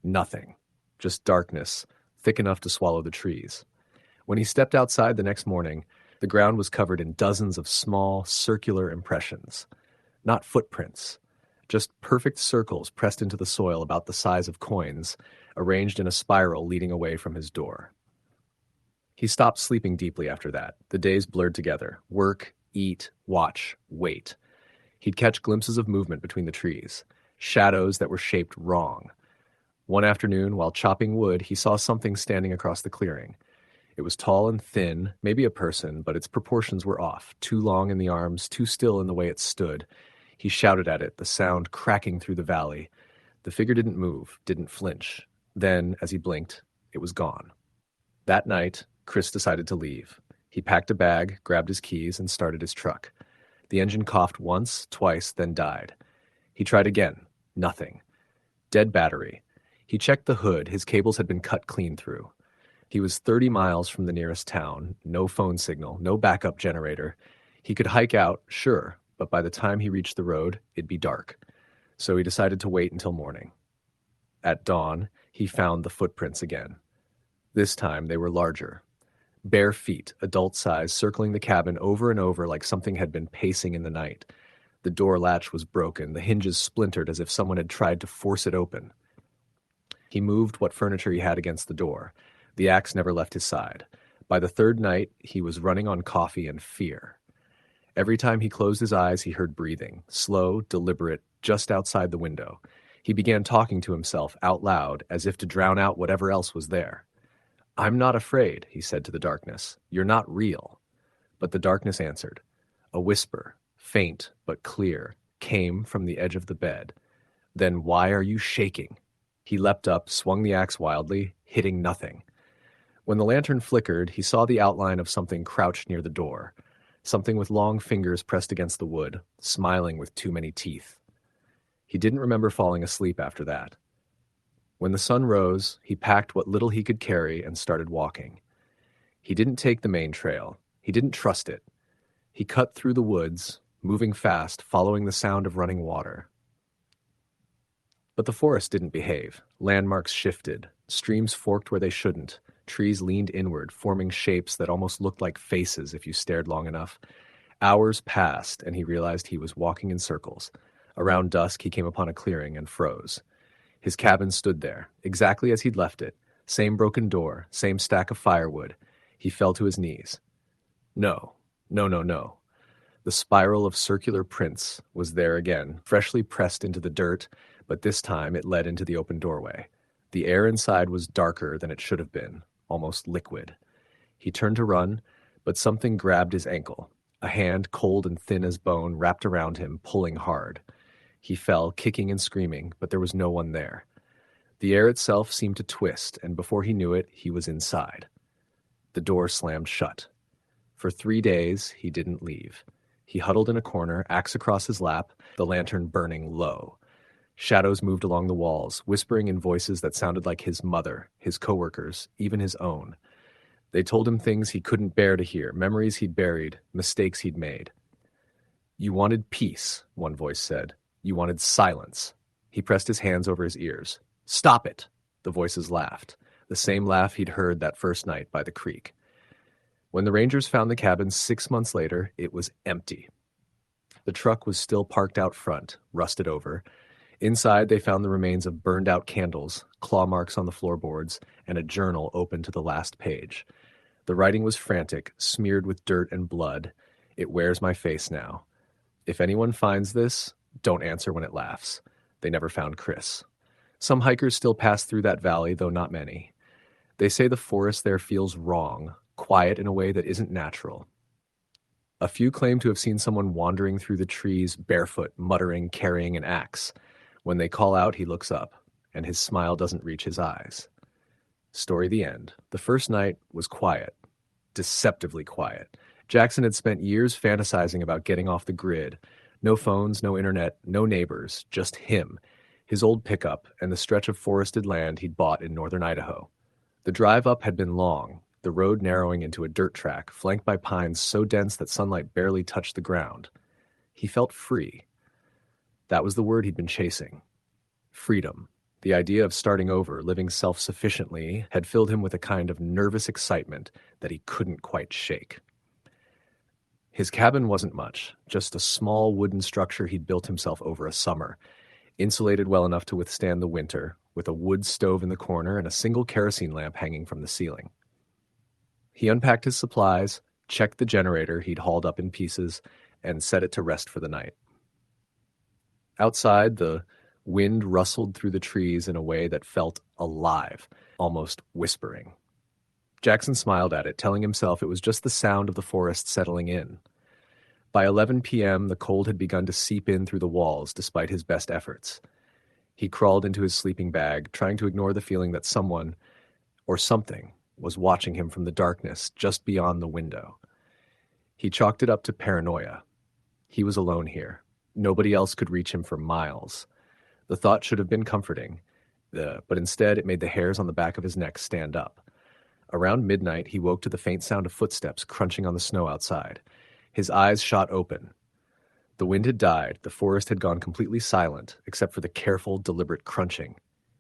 Nothing. Just darkness, thick enough to swallow the trees. When he stepped outside the next morning, the ground was covered in dozens of small, circular impressions. Not footprints. Just perfect circles pressed into the soil about the size of coins, arranged in a spiral leading away from his door. He stopped sleeping deeply after that. The days blurred together. Work, eat, watch, wait. He'd catch glimpses of movement between the trees. Shadows that were shaped wrong. One afternoon, while chopping wood, he saw something standing across the clearing. It was tall and thin, maybe a person, but its proportions were off, too long in the arms, too still in the way it stood. He shouted at it, the sound cracking through the valley. The figure didn't move, didn't flinch. Then, as he blinked, it was gone. That night, Chris decided to leave. He packed a bag, grabbed his keys, and started his truck. The engine coughed once, twice, then died. He tried again. Nothing. Dead battery. He checked the hood. His cables had been cut clean through. He was 30 miles from the nearest town, no phone signal, no backup generator. He could hike out, sure, but by the time he reached the road, it'd be dark. So he decided to wait until morning. At dawn, he found the footprints again. This time, they were larger. Bare feet, adult size, circling the cabin over and over like something had been pacing in the night. The door latch was broken, the hinges splintered as if someone had tried to force it open. He moved what furniture he had against the door. The axe never left his side. By the third night, he was running on coffee and fear. Every time he closed his eyes, he heard breathing, slow, deliberate, just outside the window. He began talking to himself out loud as if to drown out whatever else was there. "I'm not afraid," he said to the darkness. "You're not real." But the darkness answered. A whisper, faint but clear, came from the edge of the bed. "Then why are you shaking?" He leapt up, swung the axe wildly, hitting nothing. When the lantern flickered, he saw the outline of something crouched near the door, something with long fingers pressed against the wood, smiling with too many teeth. He didn't remember falling asleep after that. When the sun rose, he packed what little he could carry and started walking. He didn't take the main trail. He didn't trust it. He cut through the woods, moving fast, following the sound of running water. But the forest didn't behave. Landmarks shifted. Streams forked where they shouldn't. Trees leaned inward, forming shapes that almost looked like faces if you stared long enough. Hours passed, and he realized he was walking in circles. Around dusk, he came upon a clearing and froze. His cabin stood there, exactly as he'd left it. Same broken door, same stack of firewood. He fell to his knees. No, no, no, no. The spiral of circular prints was there again, freshly pressed into the dirt, but this time it led into the open doorway. The air inside was darker than it should have been, almost liquid. He turned to run, but something grabbed his ankle. A hand, cold and thin as bone, wrapped around him, pulling hard. He fell, kicking and screaming, but there was no one there. The air itself seemed to twist, and before he knew it, he was inside. The door slammed shut. For 3 days, he didn't leave. He huddled in a corner, axe across his lap, the lantern burning low. Shadows moved along the walls, whispering in voices that sounded like his mother, his coworkers, even his own. They told him things he couldn't bear to hear, memories he'd buried, mistakes he'd made. "You wanted peace," one voice said. "You wanted silence." He pressed his hands over his ears. "Stop it!" The voices laughed, the same laugh he'd heard that first night by the creek. When the Rangers found the cabin 6 months later, it was empty. The truck was still parked out front, rusted over. Inside, they found the remains of burned-out candles, claw marks on the floorboards, and a journal open to the last page. The writing was frantic, smeared with dirt and blood. "It wears my face now. If anyone finds this, don't answer when it laughs." They never found Chris. Some hikers still pass through that valley, though not many. They say the forest there feels wrong, quiet in a way that isn't natural. A few claim to have seen someone wandering through the trees, barefoot, muttering, carrying an axe. When they call out, he looks up, and his smile doesn't reach his eyes. Story the end. The first night was quiet. Deceptively quiet. Jackson had spent years fantasizing about getting off the grid. No phones, no internet, no neighbors, just him, his old pickup, and the stretch of forested land he'd bought in northern Idaho. The drive up had been long, the road narrowing into a dirt track, flanked by pines so dense that sunlight barely touched the ground. He felt free. That was the word he'd been chasing. Freedom. The idea of starting over, living self-sufficiently, had filled him with a kind of nervous excitement that he couldn't quite shake. His cabin wasn't much, just a small wooden structure he'd built himself over a summer, insulated well enough to withstand the winter, with a wood stove in the corner and a single kerosene lamp hanging from the ceiling. He unpacked his supplies, checked the generator he'd hauled up in pieces, and set it to rest for the night. Outside, the wind rustled through the trees in a way that felt alive, almost whispering. Jackson smiled at it, telling himself it was just the sound of the forest settling in. By 11 p.m., the cold had begun to seep in through the walls, despite his best efforts. He crawled into his sleeping bag, trying to ignore the feeling that someone, or something, was watching him from the darkness just beyond the window. He chalked it up to paranoia. He was alone here. Nobody else could reach him for miles. The thought should have been comforting, but instead it made the hairs on the back of his neck stand up. Around midnight, he woke to the faint sound of footsteps crunching on the snow outside. His eyes shot open. The wind had died. The forest had gone completely silent, except for the careful, deliberate crunching.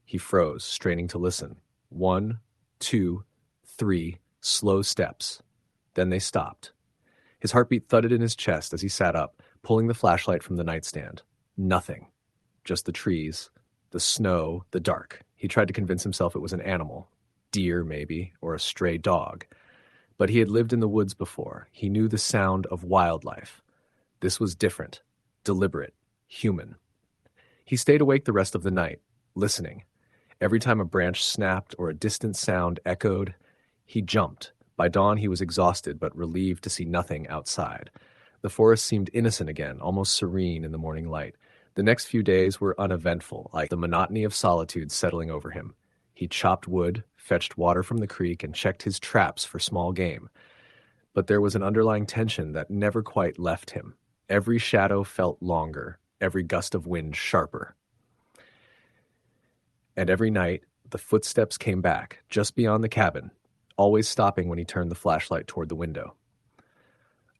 He froze, straining to listen. 1, 2, 3, slow steps. Then they stopped. His heartbeat thudded in his chest as he sat up, pulling the flashlight from the nightstand. Nothing. Just the trees, the snow, the dark. He tried to convince himself it was an animal. Deer, maybe, or a stray dog. But he had lived in the woods before. He knew the sound of wildlife. This was different, deliberate, human. He stayed awake the rest of the night, listening. Every time a branch snapped or a distant sound echoed, he jumped. By dawn, he was exhausted but relieved to see nothing outside. The forest seemed innocent again, almost serene in the morning light. The next few days were uneventful, like the monotony of solitude settling over him. He chopped wood, fetched water from the creek, and checked his traps for small game. But there was an underlying tension that never quite left him. Every shadow felt longer, every gust of wind sharper. And every night, the footsteps came back, just beyond the cabin, always stopping when he turned the flashlight toward the window.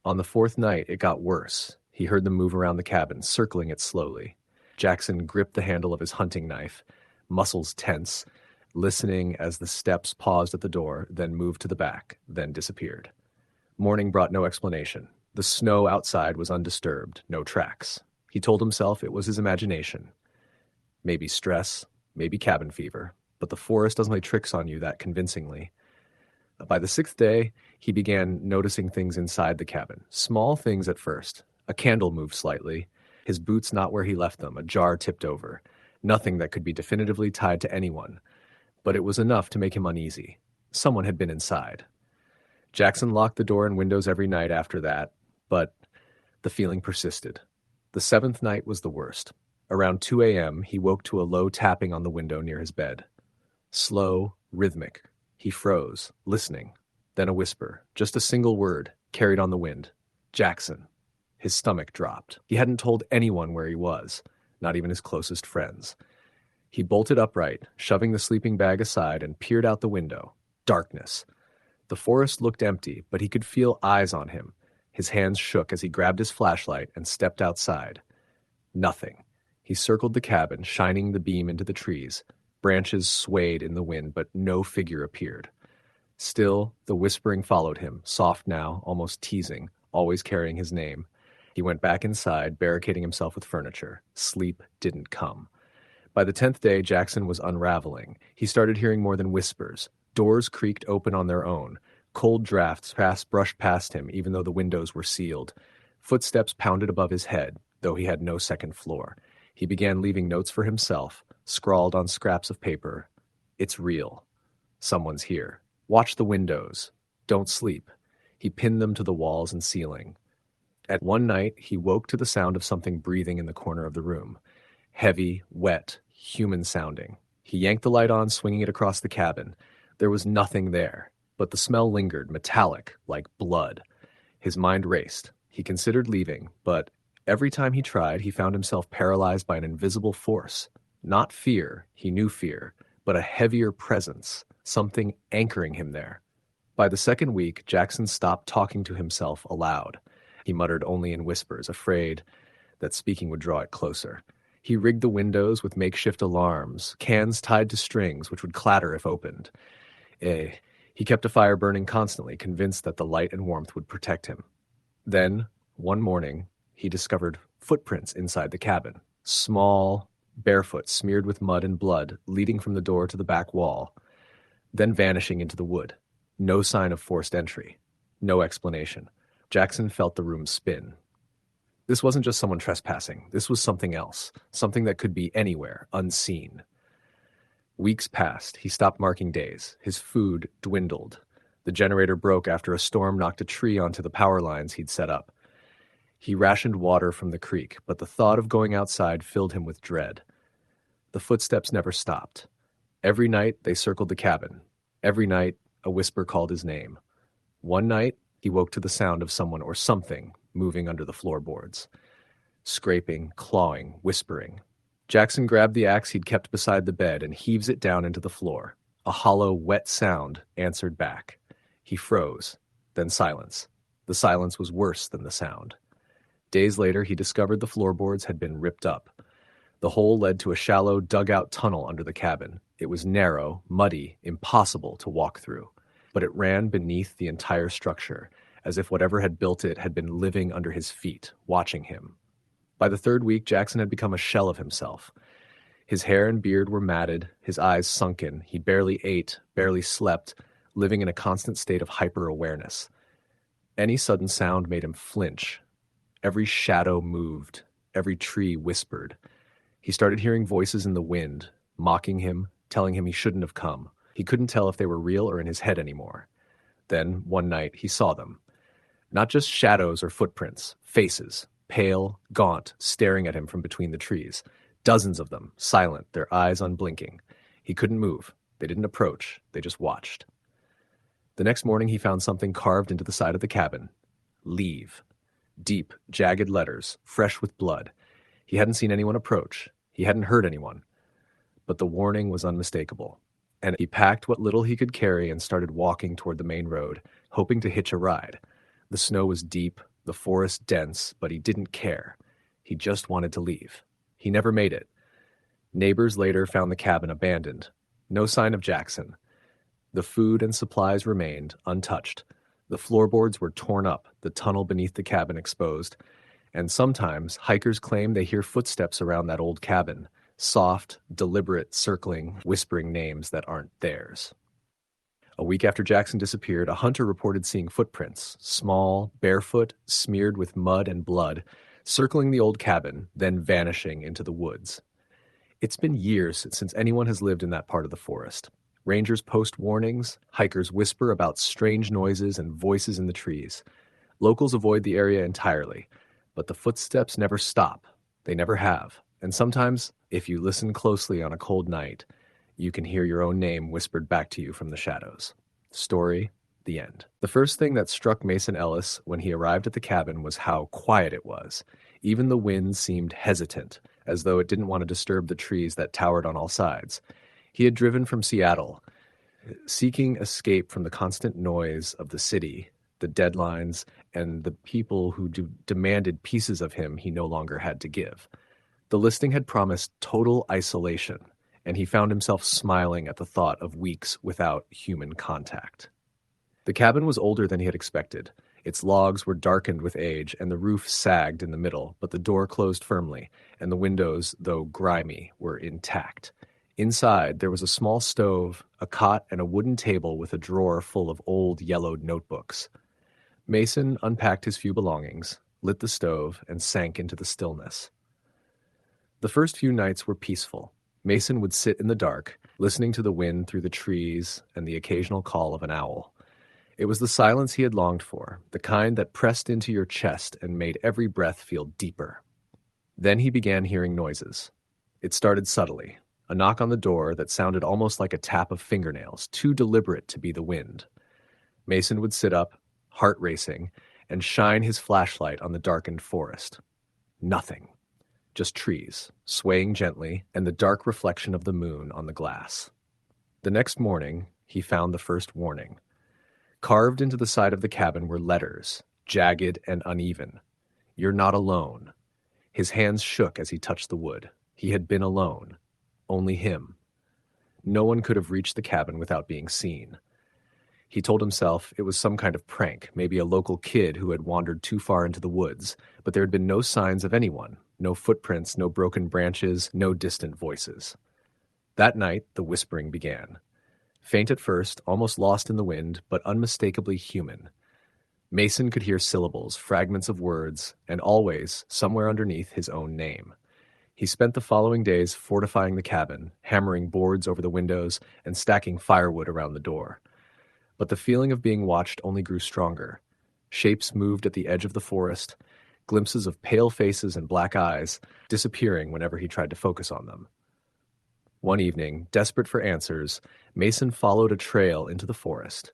On the fourth night, it got worse. He heard them move around the cabin, circling it slowly. Jackson gripped the handle of his hunting knife, muscles tense, listening as the steps paused at the door, then moved to the back, then disappeared. Morning brought no explanation. The snow outside was undisturbed, no tracks. He told himself it was his imagination. Maybe stress, maybe cabin fever, but the forest doesn't play tricks on you that convincingly. By the sixth day, he began noticing things inside the cabin. Small things at first. A candle moved slightly, his boots not where he left them, a jar tipped over. Nothing that could be definitively tied to anyone. But it was enough to make him uneasy. Someone had been inside. Jackson locked the door and windows every night after that, but the feeling persisted. The seventh night was the worst. Around 2 a.m., he woke to a low tapping on the window near his bed. Slow, rhythmic. He froze, listening. Then a whisper, just a single word, carried on the wind. Jackson. His stomach dropped. He hadn't told anyone where he was, not even his closest friends. He bolted upright, shoving the sleeping bag aside, and peered out the window. Darkness. The forest looked empty, but he could feel eyes on him. His hands shook as he grabbed his flashlight and stepped outside. Nothing. He circled the cabin, shining the beam into the trees. Branches swayed in the wind, but no figure appeared. Still, the whispering followed him, soft now, almost teasing, always carrying his name. He went back inside, barricading himself with furniture. Sleep didn't come. By the 10th day, Jackson was unraveling. He started hearing more than whispers. Doors creaked open on their own. Cold drafts brushed past him, even though the windows were sealed. Footsteps pounded above his head, though he had no second floor. He began leaving notes for himself, scrawled on scraps of paper. It's real. Someone's here. Watch the windows. Don't sleep. He pinned them to the walls and ceiling. At one night, he woke to the sound of something breathing in the corner of the room. Heavy, wet, human-sounding. He yanked the light on, swinging it across the cabin. There was nothing there, but the smell lingered, metallic, like blood. His mind raced. He considered leaving, but every time he tried, he found himself paralyzed by an invisible force. Not fear, he knew fear, but a heavier presence, something anchoring him there. By the second week, Jackson stopped talking to himself aloud. He muttered only in whispers, afraid that speaking would draw it closer. He rigged the windows with makeshift alarms, cans tied to strings which would clatter if opened. He kept a fire burning constantly, convinced that the light and warmth would protect him. Then, one morning, he discovered footprints inside the cabin. Small, barefoot, smeared with mud and blood, leading from the door to the back wall, then vanishing into the wood. No sign of forced entry. No explanation. Jackson felt the room spin. This wasn't just someone trespassing. This was something else. Something that could be anywhere, unseen. Weeks passed. He stopped marking days. His food dwindled. The generator broke after a storm knocked a tree onto the power lines he'd set up. He rationed water from the creek, but the thought of going outside filled him with dread. The footsteps never stopped. Every night, they circled the cabin. Every night, a whisper called his name. One night, he woke to the sound of someone or something moving under the floorboards. Scraping, clawing, whispering. Jackson grabbed the axe he'd kept beside the bed and heaves it down into the floor. A hollow, wet sound answered back. He froze, then silence. The silence was worse than the sound. Days later, he discovered the floorboards had been ripped up. The hole led to a shallow, dugout tunnel under the cabin. It was narrow, muddy, impossible to walk through. But it ran beneath the entire structure, as if whatever had built it had been living under his feet, watching him. By the third week, Jackson had become a shell of himself. His hair and beard were matted, his eyes sunken. He barely ate, barely slept, living in a constant state of hyper-awareness. Any sudden sound made him flinch. Every shadow moved. Every tree whispered. He started hearing voices in the wind, mocking him, telling him he shouldn't have come. He couldn't tell if they were real or in his head anymore. Then, one night, he saw them. Not just shadows or footprints, faces, pale, gaunt, staring at him from between the trees. Dozens of them, silent, their eyes unblinking. He couldn't move. They didn't approach. They just watched. The next morning, he found something carved into the side of the cabin. Leave. Deep, jagged letters, fresh with blood. He hadn't seen anyone approach. He hadn't heard anyone. But the warning was unmistakable. And he packed what little he could carry and started walking toward the main road, hoping to hitch a ride. The snow was deep, the forest dense, but he didn't care. He just wanted to leave. He never made it. Neighbors later found the cabin abandoned. No sign of Jackson. The food and supplies remained untouched. The floorboards were torn up, the tunnel beneath the cabin exposed, and sometimes hikers claim they hear footsteps around that old cabin, soft, deliberate, circling, whispering names that aren't theirs. A week after Jackson disappeared, a hunter reported seeing footprints, small, barefoot, smeared with mud and blood, circling the old cabin, then vanishing into the woods. It's been years since anyone has lived in that part of the forest. Rangers post warnings, hikers whisper about strange noises and voices in the trees. Locals avoid the area entirely, but the footsteps never stop. They never have. And sometimes, if you listen closely on a cold night, you can hear your own name whispered back to you from the shadows. Story, the end. The first thing that struck Mason Ellis when he arrived at the cabin was how quiet it was. Even the wind seemed hesitant, as though it didn't want to disturb the trees that towered on all sides. He had driven from Seattle, seeking escape from the constant noise of the city, the deadlines, and the people who demanded pieces of him he no longer had to give. The listing had promised total isolation, and he found himself smiling at the thought of weeks without human contact. The cabin was older than he had expected. Its logs were darkened with age, and the roof sagged in the middle, but the door closed firmly, and the windows, though grimy, were intact. Inside, there was a small stove, a cot, and a wooden table with a drawer full of old, yellowed notebooks. Mason unpacked his few belongings, lit the stove, and sank into the stillness. The first few nights were peaceful. Mason would sit in the dark, listening to the wind through the trees and the occasional call of an owl. It was the silence he had longed for, the kind that pressed into your chest and made every breath feel deeper. Then he began hearing noises. It started subtly, a knock on the door that sounded almost like a tap of fingernails, too deliberate to be the wind. Mason would sit up, heart racing, and shine his flashlight on the darkened forest. Nothing. Just trees, swaying gently, and the dark reflection of the moon on the glass. The next morning, he found the first warning. Carved into the side of the cabin were letters, jagged and uneven. "You're not alone." His hands shook as he touched the wood. He had been alone. Only him. No one could have reached the cabin without being seen. He told himself it was some kind of prank, maybe a local kid who had wandered too far into the woods, but there had been no signs of anyone, no footprints, no broken branches, no distant voices. That night, the whispering began. Faint at first, almost lost in the wind, but unmistakably human. Mason could hear syllables, fragments of words, and always, somewhere underneath, his own name. He spent the following days fortifying the cabin, hammering boards over the windows, and stacking firewood around the door. But the feeling of being watched only grew stronger. Shapes moved at the edge of the forest, glimpses of pale faces and black eyes, disappearing whenever he tried to focus on them. One evening, desperate for answers, Mason followed a trail into the forest.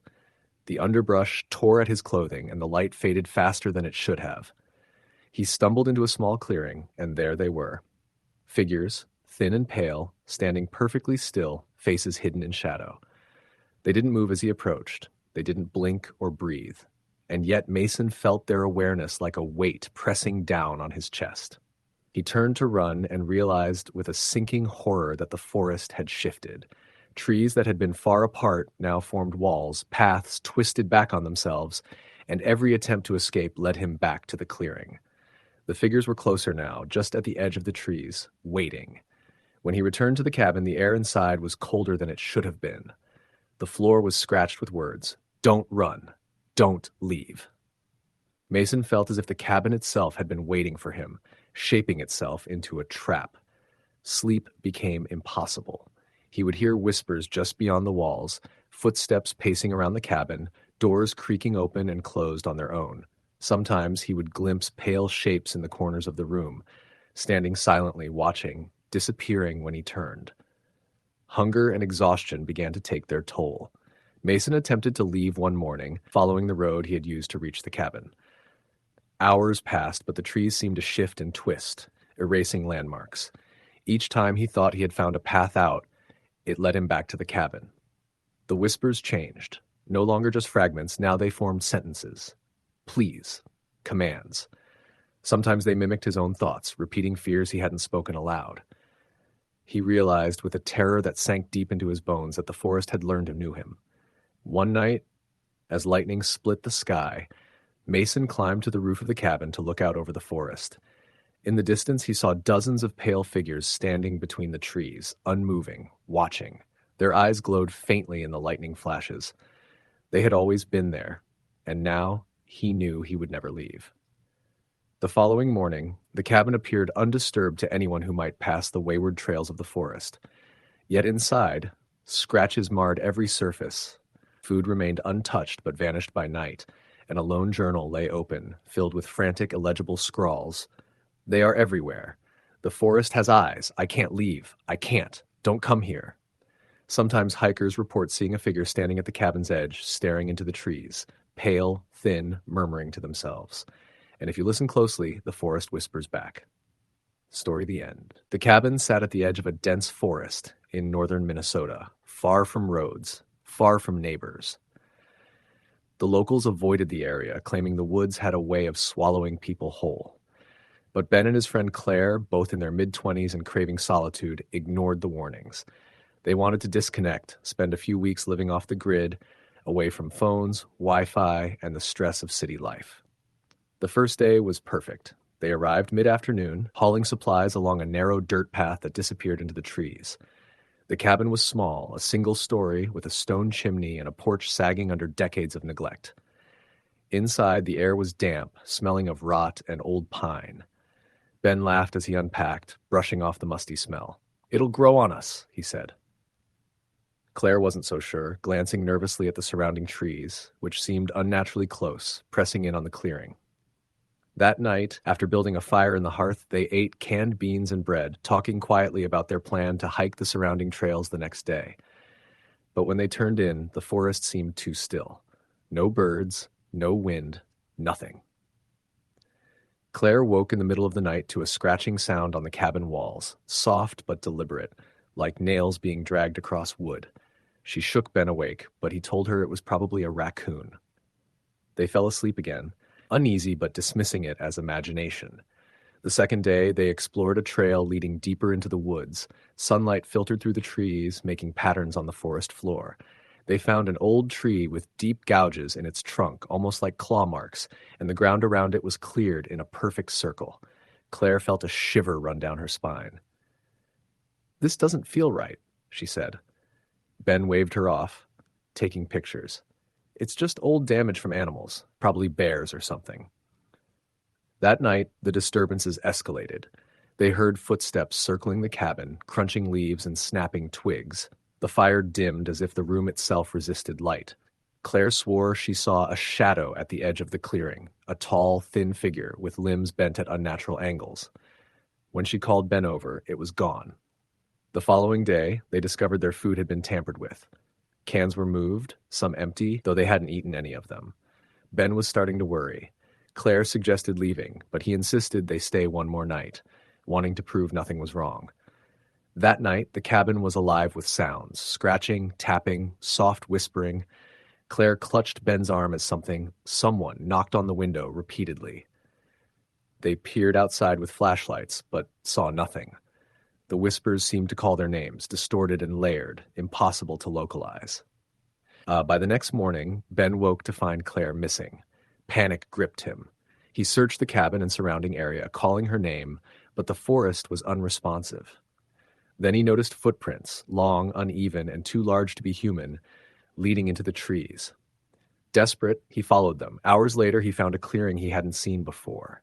The underbrush tore at his clothing, and the light faded faster than it should have. He stumbled into a small clearing, and there they were. Figures, thin and pale, standing perfectly still, faces hidden in shadow. They didn't move as he approached. They didn't blink or breathe. And yet Mason felt their awareness like a weight pressing down on his chest. He turned to run and realized with a sinking horror that the forest had shifted. Trees that had been far apart now formed walls, paths twisted back on themselves, and every attempt to escape led him back to the clearing. The figures were closer now, just at the edge of the trees, waiting. When he returned to the cabin, the air inside was colder than it should have been. The floor was scratched with words, "Don't run. Don't leave." Mason felt as if the cabin itself had been waiting for him, shaping itself into a trap. Sleep became impossible. He would hear whispers just beyond the walls, footsteps pacing around the cabin, doors creaking open and closed on their own. Sometimes he would glimpse pale shapes in the corners of the room, standing silently, watching, disappearing when he turned. Hunger and exhaustion began to take their toll. Mason attempted to leave one morning, following the road he had used to reach the cabin. Hours passed, but the trees seemed to shift and twist, erasing landmarks. Each time he thought he had found a path out, it led him back to the cabin. The whispers changed. No longer just fragments, now they formed sentences. Please. Commands. Sometimes they mimicked his own thoughts, repeating fears he hadn't spoken aloud. He realized with a terror that sank deep into his bones that the forest had learned anew him. One night, as lightning split the sky, Mason climbed to the roof of the cabin to look out over the forest. In the distance, he saw dozens of pale figures standing between the trees, unmoving, watching. Their eyes glowed faintly in the lightning flashes. They had always been there, and now he knew he would never leave. The following morning, the cabin appeared undisturbed to anyone who might pass the wayward trails of the forest. Yet inside, scratches marred every surface. Food remained untouched but vanished by night, and a lone journal lay open, filled with frantic, illegible scrawls. They are everywhere. The forest has eyes. I can't leave. I can't. Don't come here. Sometimes hikers report seeing a figure standing at the cabin's edge, staring into the trees, pale, thin, murmuring to themselves. And if you listen closely, the forest whispers back. Story the end. The cabin sat at the edge of a dense forest in northern Minnesota, far from roads, far from neighbors. The locals avoided the area, claiming the woods had a way of swallowing people whole. But Ben and his friend Claire, both in their mid-20s and craving solitude, ignored the warnings. They wanted to disconnect, spend a few weeks living off the grid, away from phones, Wi-Fi, and the stress of city life. The first day was perfect. They arrived mid-afternoon, hauling supplies along a narrow dirt path that disappeared into the trees. The cabin was small, a single story with a stone chimney and a porch sagging under decades of neglect. Inside, the air was damp, smelling of rot and old pine. Ben laughed as he unpacked, brushing off the musty smell. "It'll grow on us," he said. Claire wasn't so sure, glancing nervously at the surrounding trees, which seemed unnaturally close, pressing in on the clearing. That night, after building a fire in the hearth, they ate canned beans and bread, talking quietly about their plan to hike the surrounding trails the next day. But when they turned in, the forest seemed too still. No birds, no wind, nothing. Claire woke in the middle of the night to a scratching sound on the cabin walls, soft but deliberate, like nails being dragged across wood. She shook Ben awake, but he told her it was probably a raccoon. They fell asleep again, uneasy but dismissing it as imagination. The second day, they explored a trail leading deeper into the woods. Sunlight filtered through the trees, making patterns on the forest floor. They found an old tree with deep gouges in its trunk, almost like claw marks, and the ground around it was cleared in a perfect circle. Claire felt a shiver run down her spine. "This doesn't feel right," she said. Ben waved her off, taking pictures. "It's just old damage from animals, probably bears or something." That night, the disturbances escalated. They heard footsteps circling the cabin, crunching leaves and snapping twigs. The fire dimmed as if the room itself resisted light. Claire swore she saw a shadow at the edge of the clearing, a tall, thin figure with limbs bent at unnatural angles. When she called Ben over, it was gone. The following day, they discovered their food had been tampered with. Cans were moved, some empty, though they hadn't eaten any of them. Ben was starting to worry. Claire suggested leaving, but he insisted they stay one more night, wanting to prove nothing was wrong. That night, the cabin was alive with sounds, scratching, tapping, soft whispering. Claire clutched Ben's arm as someone knocked on the window repeatedly. They peered outside with flashlights, but saw nothing. The whispers seemed to call their names, distorted and layered, impossible to localize. By the next morning, Ben woke to find Claire missing. Panic gripped him. He searched the cabin and surrounding area, calling her name, but the forest was unresponsive. Then he noticed footprints, long, uneven, and too large to be human, leading into the trees. Desperate, he followed them. Hours later, he found a clearing he hadn't seen before.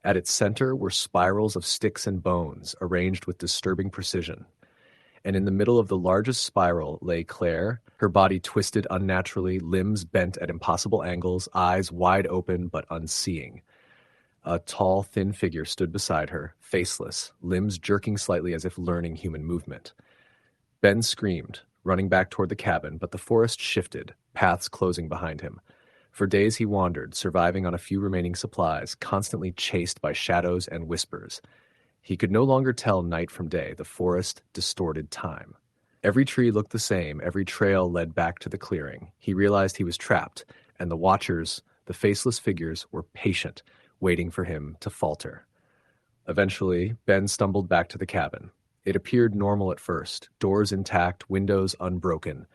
At its center were spirals of sticks and bones, arranged with disturbing precision. And in the middle of the largest spiral lay Claire, her body twisted unnaturally, limbs bent at impossible angles, eyes wide open but unseeing. A tall, thin figure stood beside her, faceless, limbs jerking slightly as if learning human movement. Ben screamed, running back toward the cabin, but the forest shifted, paths closing behind him. For days he wandered, surviving on a few remaining supplies, constantly chased by shadows and whispers. He could no longer tell night from day. The forest distorted time. Every tree looked the same. Every trail led back to the clearing. He realized he was trapped, and the watchers, the faceless figures, were patient, waiting for him to falter. Eventually, Ben stumbled back to the cabin. It appeared normal at first, doors intact, windows unbroken.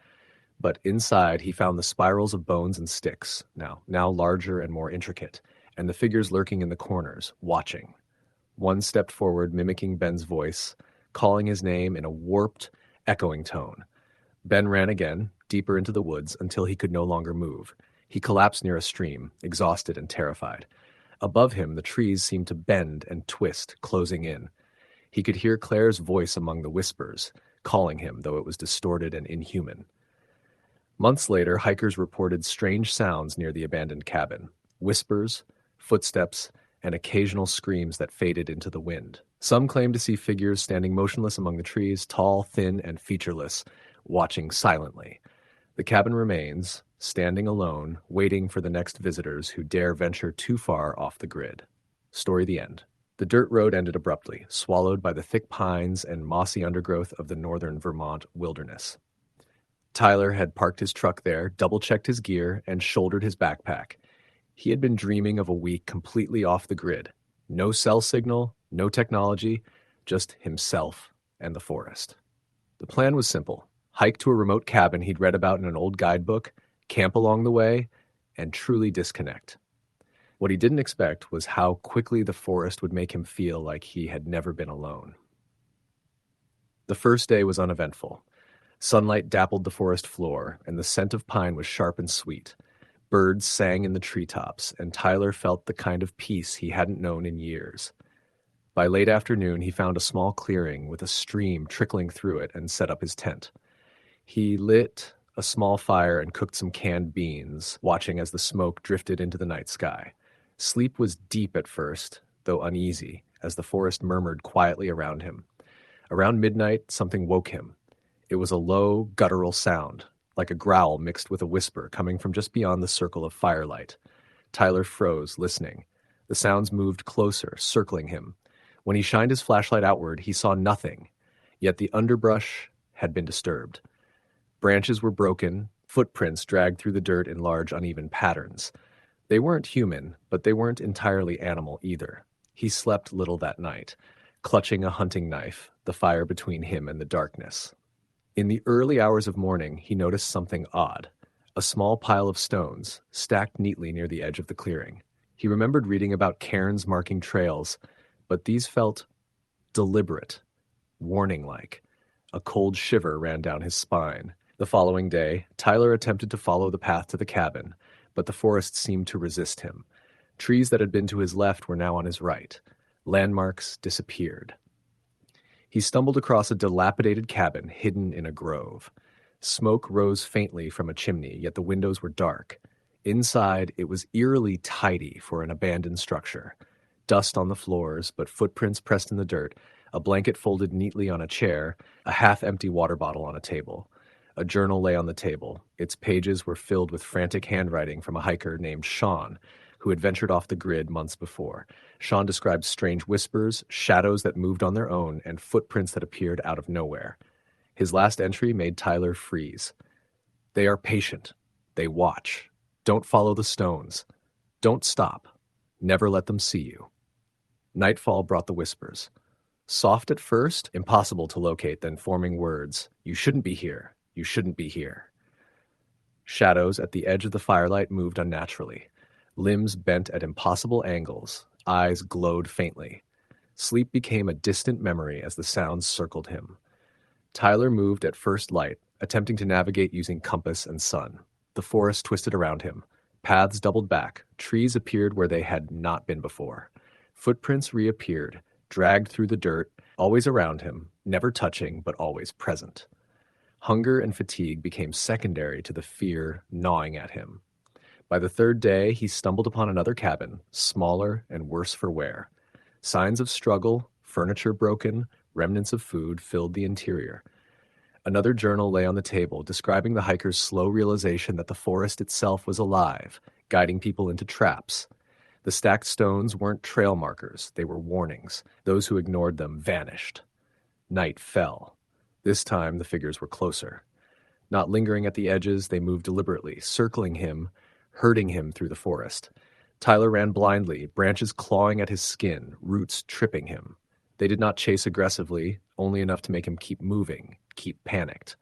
But inside, he found the spirals of bones and sticks, now larger and more intricate, and the figures lurking in the corners, watching. One stepped forward, mimicking Ben's voice, calling his name in a warped, echoing tone. Ben ran again, deeper into the woods, until he could no longer move. He collapsed near a stream, exhausted and terrified. Above him, the trees seemed to bend and twist, closing in. He could hear Claire's voice among the whispers, calling him, though it was distorted and inhuman. Months later, hikers reported strange sounds near the abandoned cabin. Whispers, footsteps, and occasional screams that faded into the wind. Some claimed to see figures standing motionless among the trees, tall, thin, and featureless, watching silently. The cabin remains, standing alone, waiting for the next visitors who dare venture too far off the grid. Story the end. The dirt road ended abruptly, swallowed by the thick pines and mossy undergrowth of the northern Vermont wilderness. Tyler had parked his truck there, double-checked his gear, and shouldered his backpack. He had been dreaming of a week completely off the grid. No cell signal, no technology, just himself and the forest. The plan was simple. Hike to a remote cabin he'd read about in an old guidebook, camp along the way, and truly disconnect. What he didn't expect was how quickly the forest would make him feel like he had never been alone. The first day was uneventful. Sunlight dappled the forest floor, and the scent of pine was sharp and sweet. Birds sang in the treetops, and Tyler felt the kind of peace he hadn't known in years. By late afternoon, he found a small clearing with a stream trickling through it and set up his tent. He lit a small fire and cooked some canned beans, watching as the smoke drifted into the night sky. Sleep was deep at first, though uneasy, as the forest murmured quietly around him. Around midnight, something woke him. It was a low, guttural sound, like a growl mixed with a whisper coming from just beyond the circle of firelight. Tyler froze, listening. The sounds moved closer, circling him. When he shined his flashlight outward, he saw nothing, yet the underbrush had been disturbed. Branches were broken, footprints dragged through the dirt in large, uneven patterns. They weren't human, but they weren't entirely animal either. He slept little that night, clutching a hunting knife, the fire between him and the darkness. In the early hours of morning, he noticed something odd. A small pile of stones, stacked neatly near the edge of the clearing. He remembered reading about cairns marking trails, but these felt deliberate, warning-like. A cold shiver ran down his spine. The following day, Tyler attempted to follow the path to the cabin, but the forest seemed to resist him. Trees that had been to his left were now on his right. Landmarks disappeared. He stumbled across a dilapidated cabin hidden in a grove. Smoke rose faintly from a chimney, yet the windows were dark. Inside, it was eerily tidy for an abandoned structure. Dust on the floors, but footprints pressed in the dirt, a blanket folded neatly on a chair, a half-empty water bottle on a table. A journal lay on the table. Its pages were filled with frantic handwriting from a hiker named Sean, who had ventured off the grid months before. Sean described strange whispers, shadows that moved on their own, and footprints that appeared out of nowhere. His last entry made Tyler freeze. They are patient. They watch. Don't follow the stones. Don't stop. Never let them see you. Nightfall brought the whispers. Soft at first, impossible to locate, then forming words. You shouldn't be here. You shouldn't be here. Shadows at the edge of the firelight moved unnaturally. Limbs bent at impossible angles, eyes glowed faintly. Sleep became a distant memory as the sounds circled him. Tyler moved at first light, attempting to navigate using compass and sun. The forest twisted around him. Paths doubled back. Trees appeared where they had not been before. Footprints reappeared, dragged through the dirt, always around him, never touching but always present. Hunger and fatigue became secondary to the fear gnawing at him. By the third day, he stumbled upon another cabin, smaller and worse for wear. Signs of struggle, furniture broken, remnants of food filled the interior. Another journal lay on the table, describing the hiker's slow realization that the forest itself was alive, guiding people into traps. The stacked stones weren't trail markers, they were warnings. Those who ignored them vanished. Night fell. This time the figures were closer. Not lingering at the edges, they moved deliberately, circling him, herding him through the forest. Tyler ran blindly, branches clawing at his skin, roots tripping him. They did not chase aggressively, only enough to make him keep moving, keep panicked.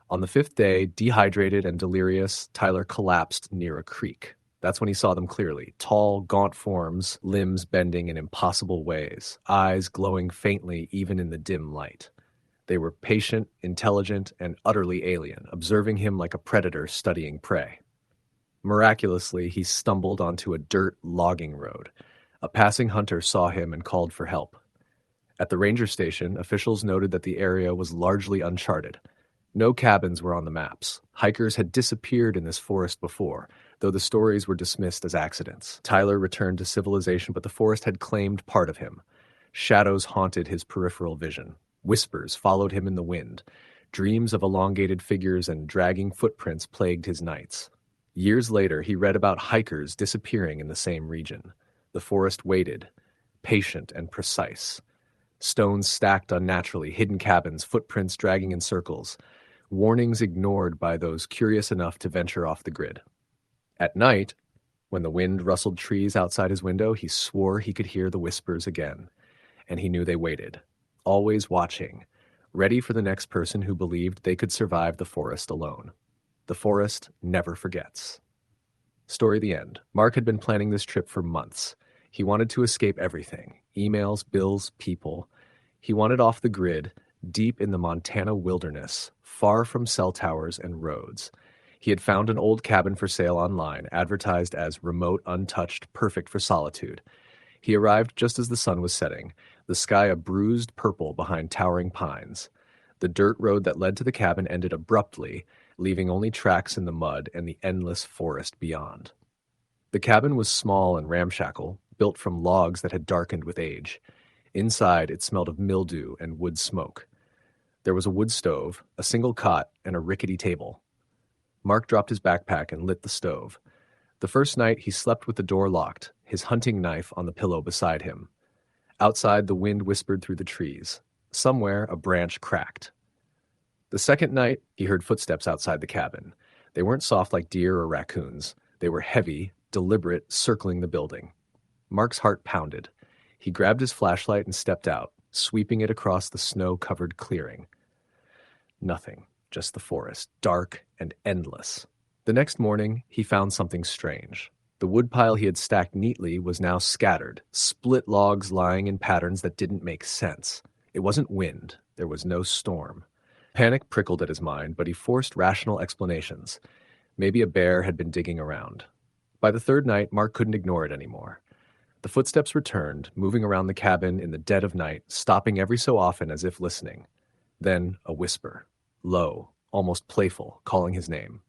On the fifth day, dehydrated and delirious, Tyler collapsed near a creek. That's when he saw them clearly. Tall, gaunt forms, limbs bending in impossible ways, eyes glowing faintly even in the dim light. They were patient, intelligent, and utterly alien, observing him like a predator studying prey. Miraculously, he stumbled onto a dirt logging road. A passing hunter saw him and called for help. At the ranger station, officials noted that the area was largely uncharted. No cabins were on the maps. Hikers had disappeared in this forest before, though the stories were dismissed as accidents. Tyler returned to civilization, but the forest had claimed part of him. Shadows haunted his peripheral vision. Whispers followed him in the wind. Dreams of elongated figures and dragging footprints plagued his nights. Years later, he read about hikers disappearing in the same region. The forest waited, patient and precise. Stones stacked unnaturally, hidden cabins, footprints dragging in circles. Warnings ignored by those curious enough to venture off the grid. At night, when the wind rustled trees outside his window, he swore he could hear the whispers again. And he knew they waited, always watching, ready for the next person who believed they could survive the forest alone. The forest never forgets. Story the end. Mark had been planning this trip for months. He wanted to escape everything. Emails, bills, people. He wanted off the grid, deep in the Montana wilderness, far from cell towers and roads. He had found an old cabin for sale online, advertised as remote, untouched, perfect for solitude. He arrived just as the sun was setting, the sky a bruised purple behind towering pines. The dirt road that led to the cabin ended abruptly, leaving only tracks in the mud and the endless forest beyond. The cabin was small and ramshackle, built from logs that had darkened with age. Inside, it smelled of mildew and wood smoke. There was a wood stove, a single cot, and a rickety table. Mark dropped his backpack and lit the stove. The first night, he slept with the door locked, his hunting knife on the pillow beside him. Outside, the wind whispered through the trees. Somewhere, a branch cracked. The second night, he heard footsteps outside the cabin. They weren't soft like deer or raccoons. They were heavy, deliberate, circling the building. Mark's heart pounded. He grabbed his flashlight and stepped out, sweeping it across the snow-covered clearing. Nothing, just the forest, dark and endless. The next morning, he found something strange. The woodpile he had stacked neatly was now scattered, split logs lying in patterns that didn't make sense. It wasn't wind. There was no storm. Panic prickled at his mind, but he forced rational explanations. Maybe a bear had been digging around. By the third night, Mark couldn't ignore it anymore. The footsteps returned, moving around the cabin in the dead of night, stopping every so often as if listening. Then a whisper, low, almost playful, calling his name.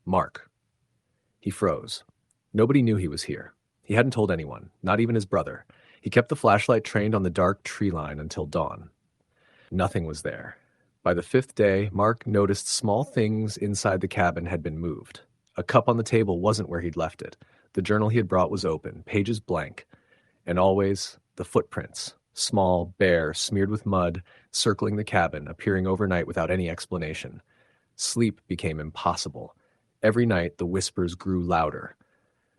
Mark. He froze. Nobody knew he was here. He hadn't told anyone, not even his brother. He kept the flashlight trained on the dark tree line until dawn. Nothing was there. By the fifth day, Mark noticed small things inside the cabin had been moved. A cup on the table wasn't where he'd left it. The journal he had brought was open, pages blank. And always, the footprints, small, bare, smeared with mud, circling the cabin, appearing overnight without any explanation. Sleep became impossible. Every night, the whispers grew louder.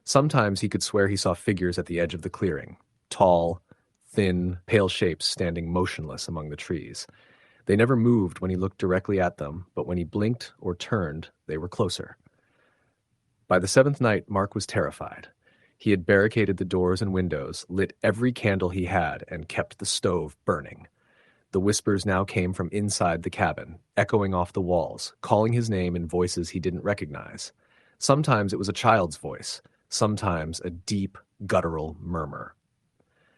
Sometimes he could swear he saw figures at the edge of the clearing, tall, thin, pale shapes standing motionless among the trees. They never moved when he looked directly at them, but when he blinked or turned, they were closer. By the seventh night, Mark was terrified. He had barricaded the doors and windows, lit every candle he had, and kept the stove burning. The whispers now came from inside the cabin, echoing off the walls, calling his name in voices he didn't recognize. Sometimes it was a child's voice, sometimes a deep, guttural murmur.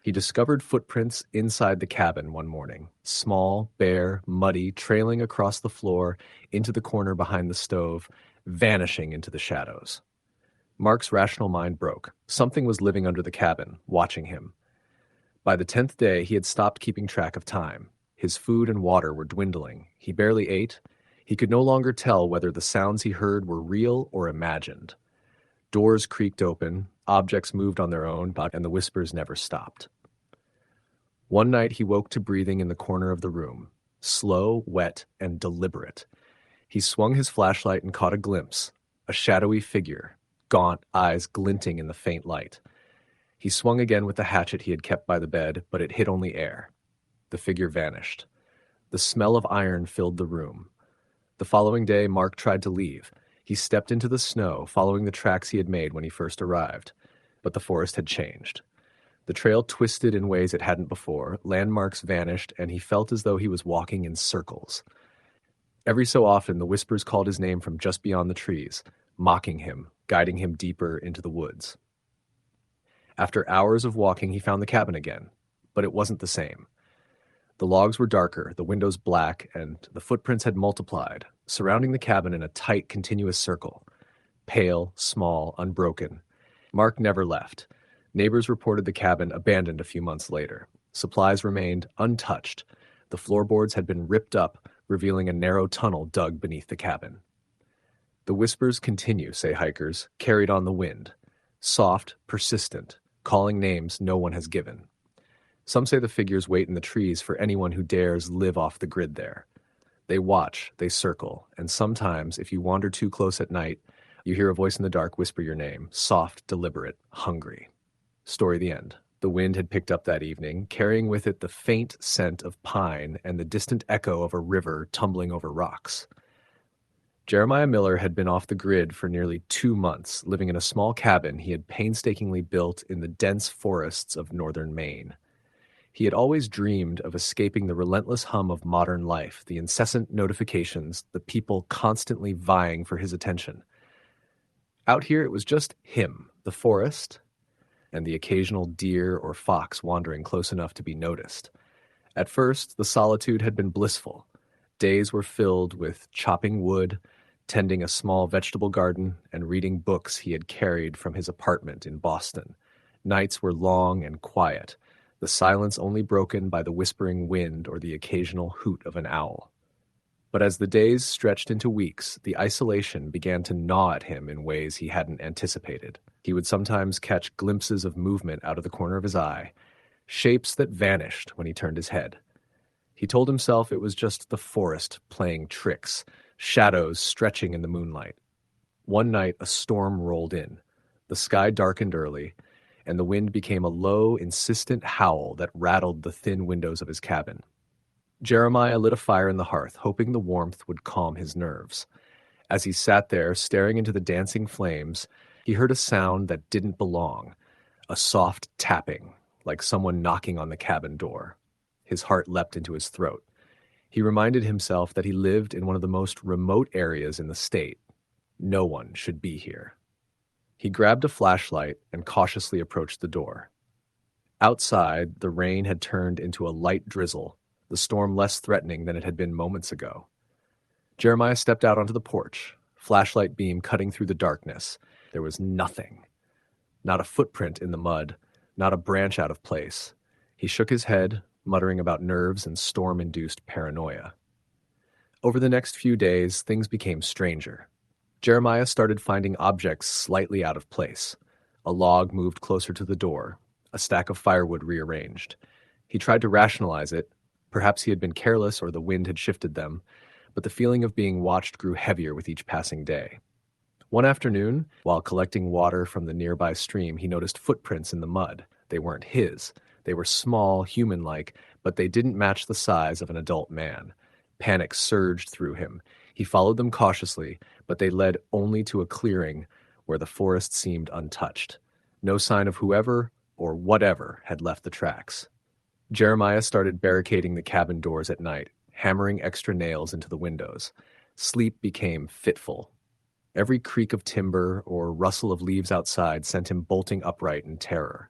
He discovered footprints inside the cabin one morning, small, bare, muddy, trailing across the floor into the corner behind the stove, vanishing into the shadows. Mark's rational mind broke. Something was living under the cabin, watching him. By the 10th day, he had stopped keeping track of time. His food and water were dwindling. He barely ate. He could no longer tell whether the sounds he heard were real or imagined. Doors creaked open, objects moved on their own, and the whispers never stopped. One night he woke to breathing in the corner of the room, slow, wet, and deliberate. He swung his flashlight and caught a glimpse, a shadowy figure, gaunt, eyes glinting in the faint light. He swung again with the hatchet he had kept by the bed, but it hit only air. The figure vanished. The smell of iron filled the room. The following day, Mark tried to leave. He stepped into the snow, following the tracks he had made when he first arrived. But the forest had changed. The trail twisted in ways it hadn't before, landmarks vanished, and he felt as though he was walking in circles. Every so often, the whispers called his name from just beyond the trees, mocking him, guiding him deeper into the woods. After hours of walking, he found the cabin again, but it wasn't the same. The logs were darker, the windows black, and the footprints had multiplied, surrounding the cabin in a tight, continuous circle. Pale, small, unbroken. Mark never left. Neighbors reported the cabin abandoned a few months later. Supplies remained untouched. The floorboards had been ripped up, revealing a narrow tunnel dug beneath the cabin. The whispers continue, say hikers, carried on the wind. Soft, persistent, calling names no one has given. Some say the figures wait in the trees for anyone who dares live off the grid there. They watch, they circle, and sometimes, if you wander too close at night, you hear a voice in the dark whisper your name, soft, deliberate, hungry. Story the end. The wind had picked up that evening, carrying with it the faint scent of pine and the distant echo of a river tumbling over rocks. Jeremiah Miller had been off the grid for nearly 2 months, living in a small cabin he had painstakingly built in the dense forests of northern Maine. He had always dreamed of escaping the relentless hum of modern life, the incessant notifications, the people constantly vying for his attention. Out here, it was just him, the forest, and the occasional deer or fox wandering close enough to be noticed. At first, the solitude had been blissful. Days were filled with chopping wood, tending a small vegetable garden, and reading books he had carried from his apartment in Boston. Nights were long and quiet, the silence only broken by the whispering wind or the occasional hoot of an owl. But as the days stretched into weeks, the isolation began to gnaw at him in ways he hadn't anticipated. He would sometimes catch glimpses of movement out of the corner of his eye, shapes that vanished when he turned his head. He told himself it was just the forest playing tricks, shadows stretching in the moonlight. One night, a storm rolled in. The sky darkened early, and the wind became a low, insistent howl that rattled the thin windows of his cabin. Jeremiah lit a fire in the hearth, hoping the warmth would calm his nerves. As he sat there, staring into the dancing flames, he heard a sound that didn't belong, a soft tapping, like someone knocking on the cabin door. His heart leapt into his throat. He reminded himself that he lived in one of the most remote areas in the state. No one should be here. He grabbed a flashlight and cautiously approached the door. Outside, the rain had turned into a light drizzle, the storm less threatening than it had been moments ago. Jeremiah stepped out onto the porch, flashlight beam cutting through the darkness. There was nothing. Not a footprint in the mud, not a branch out of place. He shook his head, muttering about nerves and storm-induced paranoia. Over the next few days, things became stranger. Jeremiah started finding objects slightly out of place. A log moved closer to the door, a stack of firewood rearranged. He tried to rationalize it. Perhaps he had been careless or the wind had shifted them, but the feeling of being watched grew heavier with each passing day. One afternoon, while collecting water from the nearby stream, he noticed footprints in the mud. They weren't his. They were small, human-like, but they didn't match the size of an adult man. Panic surged through him. He followed them cautiously, but they led only to a clearing where the forest seemed untouched. No sign of whoever or whatever had left the tracks. Jeremiah started barricading the cabin doors at night, hammering extra nails into the windows. Sleep became fitful. Every creak of timber or rustle of leaves outside sent him bolting upright in terror.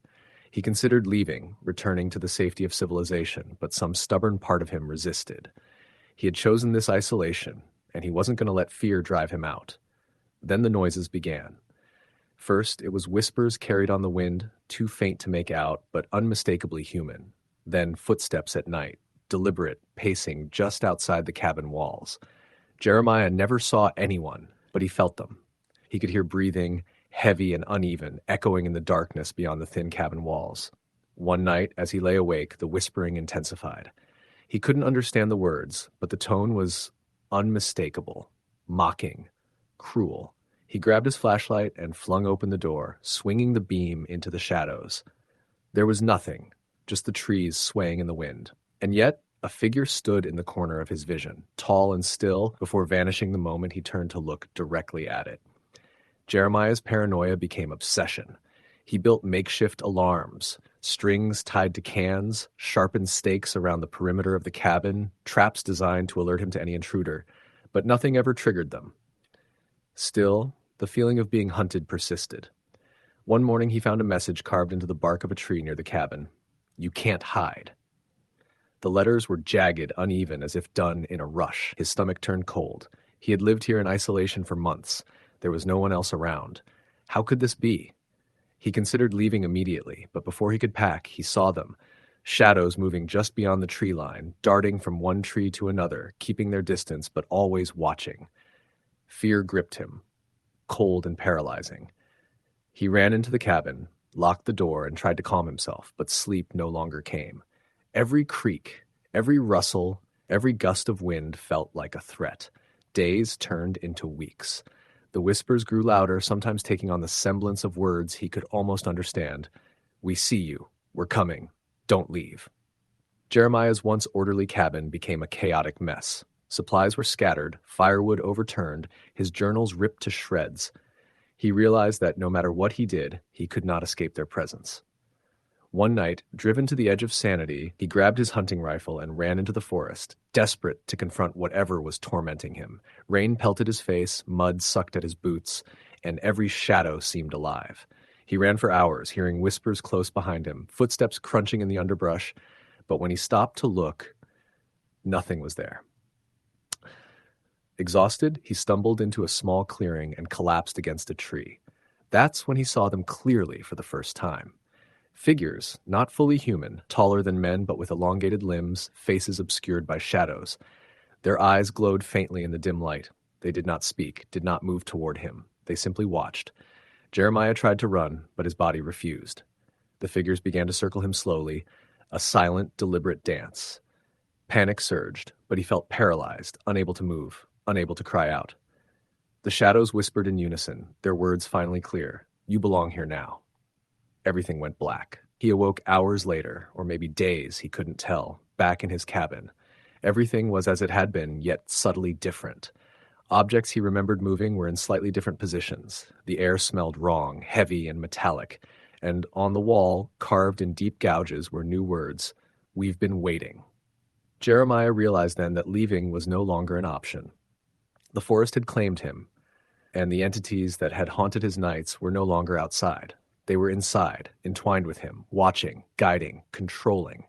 He considered leaving, returning to the safety of civilization, but some stubborn part of him resisted. He had chosen this isolation, and he wasn't going to let fear drive him out. Then the noises began. First, it was whispers carried on the wind, too faint to make out, but unmistakably human. Then footsteps at night, deliberate, pacing just outside the cabin walls. Jeremiah never saw anyone, but he felt them. He could hear breathing, heavy and uneven, echoing in the darkness beyond the thin cabin walls. One night, as he lay awake, the whispering intensified. He couldn't understand the words, but the tone was unmistakable, mocking, cruel. He grabbed his flashlight and flung open the door, swinging the beam into the shadows. There was nothing, just the trees swaying in the wind. And yet, a figure stood in the corner of his vision, tall and still, before vanishing the moment he turned to look directly at it. Jeremiah's paranoia became obsession. He built makeshift alarms, strings tied to cans, sharpened stakes around the perimeter of the cabin, traps designed to alert him to any intruder, but nothing ever triggered them. Still, the feeling of being hunted persisted. One morning he found a message carved into the bark of a tree near the cabin. "You can't hide." The letters were jagged, uneven, as if done in a rush. His stomach turned cold. He had lived here in isolation for months. There was no one else around. How could this be? He considered leaving immediately, but before he could pack, he saw them. Shadows moving just beyond the tree line, darting from one tree to another, keeping their distance but always watching. Fear gripped him, cold and paralyzing. He ran into the cabin, locked the door, and tried to calm himself, but sleep no longer came. Every creak, every rustle, every gust of wind felt like a threat. Days turned into weeks. The whispers grew louder, sometimes taking on the semblance of words he could almost understand. "We see you. We're coming. Don't leave." Jeremiah's once orderly cabin became a chaotic mess. Supplies were scattered, firewood overturned, his journals ripped to shreds. He realized that no matter what he did, he could not escape their presence. One night, driven to the edge of sanity, he grabbed his hunting rifle and ran into the forest, desperate to confront whatever was tormenting him. Rain pelted his face, mud sucked at his boots, and every shadow seemed alive. He ran for hours, hearing whispers close behind him, footsteps crunching in the underbrush, but when he stopped to look, nothing was there. Exhausted, he stumbled into a small clearing and collapsed against a tree. That's when he saw them clearly for the first time. Figures, not fully human, taller than men but with elongated limbs, faces obscured by shadows. Their eyes glowed faintly in the dim light. They did not speak, did not move toward him. They simply watched. Jeremiah tried to run, but his body refused. The figures began to circle him slowly, a silent, deliberate dance. Panic surged, but he felt paralyzed, unable to move, unable to cry out. The shadows whispered in unison, their words finally clear. "You belong here now." Everything went black. He awoke hours later, or maybe days, he couldn't tell, back in his cabin. Everything was as it had been, yet subtly different. Objects he remembered moving were in slightly different positions. The air smelled wrong, heavy and metallic, and on the wall, carved in deep gouges, were new words, "We've been waiting." Jeremiah realized then that leaving was no longer an option. The forest had claimed him, and the entities that had haunted his nights were no longer outside. They were inside, entwined with him, watching, guiding, controlling.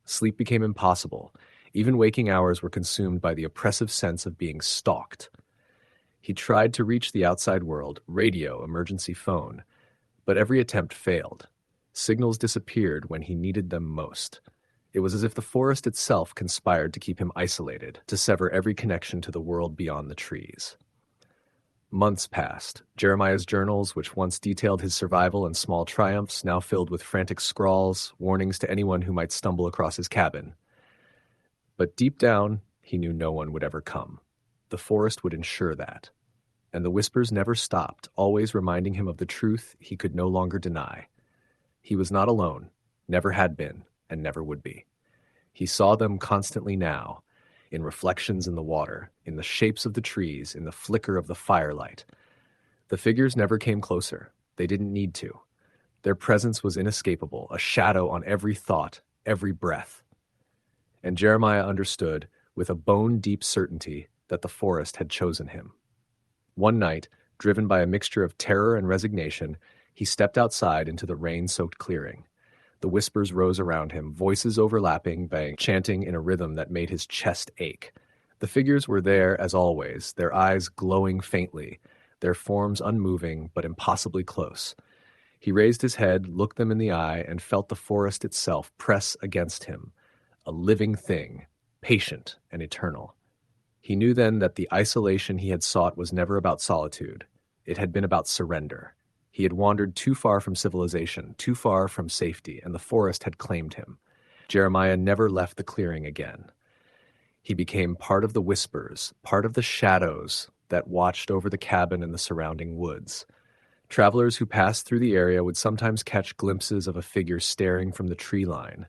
Sleep became impossible. Even waking hours were consumed by the oppressive sense of being stalked. He tried to reach the outside world, radio, emergency phone, but every attempt failed. Signals disappeared when he needed them most. It was as if the forest itself conspired to keep him isolated, to sever every connection to the world beyond the trees. Months passed. Jeremiah's journals, which once detailed his survival and small triumphs, now filled with frantic scrawls, warnings to anyone who might stumble across his cabin. But deep down, he knew no one would ever come. The forest would ensure that. And the whispers never stopped, always reminding him of the truth he could no longer deny. He was not alone, never had been, and never would be. He saw them constantly now, in reflections in the water, in the shapes of the trees, in the flicker of the firelight. The figures never came closer. They didn't need to. Their presence was inescapable, a shadow on every thought, every breath. And Jeremiah understood, with a bone-deep certainty, that the forest had chosen him. One night, driven by a mixture of terror and resignation, he stepped outside into the rain-soaked clearing. The whispers rose around him, voices overlapping, chanting in a rhythm that made his chest ache. The figures were there as always, their eyes glowing faintly, their forms unmoving but impossibly close. He raised his head, looked them in the eye, and felt the forest itself press against him, a living thing, patient and eternal. He knew then that the isolation he had sought was never about solitude. It had been about surrender. He had wandered too far from civilization, too far from safety, and the forest had claimed him. Jeremiah never left the clearing again. He became part of the whispers, part of the shadows that watched over the cabin and the surrounding woods. Travelers who passed through the area would sometimes catch glimpses of a figure staring from the tree line,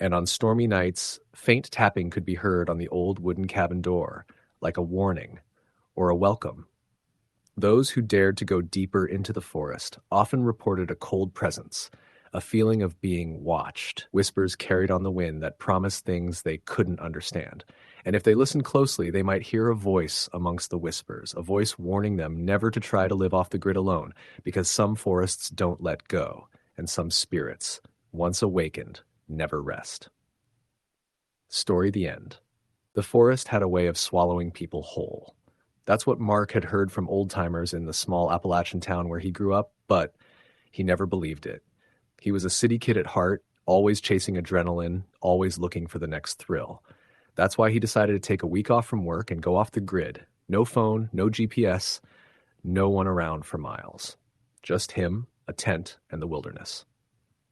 and on stormy nights, faint tapping could be heard on the old wooden cabin door, like a warning or a welcome. Those who dared to go deeper into the forest often reported a cold presence, a feeling of being watched, whispers carried on the wind that promised things they couldn't understand. And if they listened closely, they might hear a voice amongst the whispers, a voice warning them never to try to live off the grid alone, because some forests don't let go, and some spirits, once awakened, never rest. Story the end. The forest had a way of swallowing people whole. That's what Mark had heard from old-timers in the small Appalachian town where he grew up, but he never believed it. He was a city kid at heart, always chasing adrenaline, always looking for the next thrill. That's why he decided to take a week off from work and go off the grid. No phone, no GPS, no one around for miles. Just him, a tent, and the wilderness.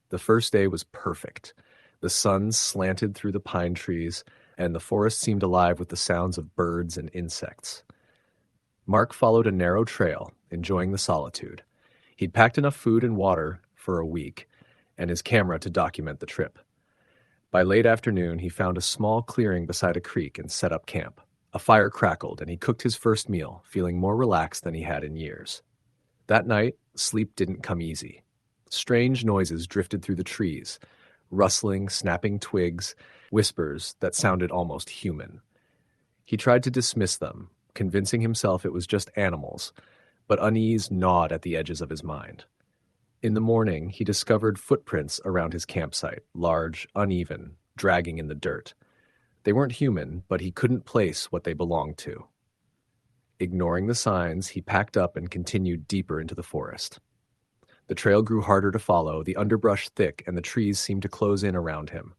The first day was perfect. The sun slanted through the pine trees, and the forest seemed alive with the sounds of birds and insects. Mark followed a narrow trail, enjoying the solitude. He'd packed enough food and water for a week, and his camera to document the trip. By late afternoon, he found a small clearing beside a creek and set up camp. A fire crackled, and he cooked his first meal, feeling more relaxed than he had in years. That night, sleep didn't come easy. Strange noises drifted through the trees, rustling, snapping twigs, whispers that sounded almost human. He tried to dismiss them, convincing himself it was just animals, but unease gnawed at the edges of his mind. In the morning, he discovered footprints around his campsite, large, uneven, dragging in the dirt. They weren't human, but he couldn't place what they belonged to. Ignoring the signs, he packed up and continued deeper into the forest. The trail grew harder to follow, the underbrush thick, and the trees seemed to close in around him.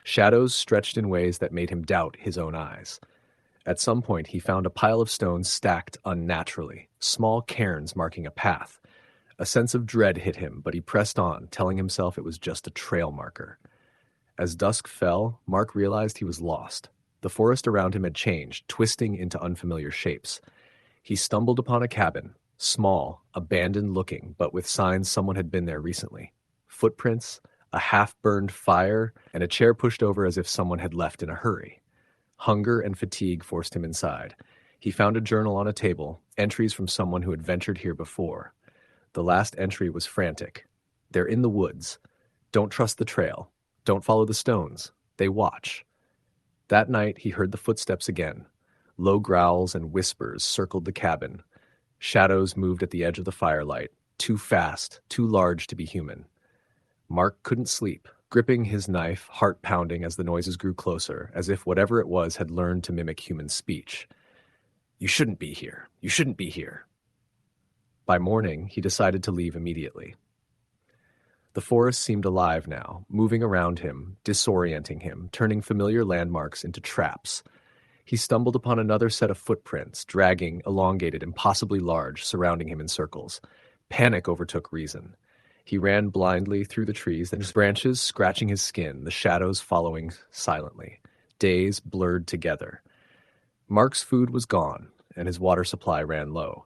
Shadows stretched in ways that made him doubt his own eyes. At some point, he found a pile of stones stacked unnaturally, small cairns marking a path. A sense of dread hit him, but he pressed on, telling himself it was just a trail marker. As dusk fell, Mark realized he was lost. The forest around him had changed, twisting into unfamiliar shapes. He stumbled upon a cabin, small, abandoned-looking, but with signs someone had been there recently. Footprints, a half-burned fire, and a chair pushed over as if someone had left in a hurry. Hunger and fatigue forced him inside. He found a journal on a table, entries from someone who had ventured here before. The last entry was frantic. They're in the woods. Don't trust the trail. Don't follow the stones. They watch. That night, he heard the footsteps again. Low growls and whispers circled the cabin. Shadows moved at the edge of the firelight, too fast, too large to be human. Mark couldn't sleep, gripping his knife, heart pounding as the noises grew closer, as if whatever it was had learned to mimic human speech. You shouldn't be here. You shouldn't be here. By morning, he decided to leave immediately. The forest seemed alive now, moving around him, disorienting him, turning familiar landmarks into traps. He stumbled upon another set of footprints, dragging, elongated, impossibly large, surrounding him in circles. Panic overtook reason. He ran blindly through the trees, the branches scratching his skin, the shadows following silently. Days blurred together. Mark's food was gone, and his water supply ran low.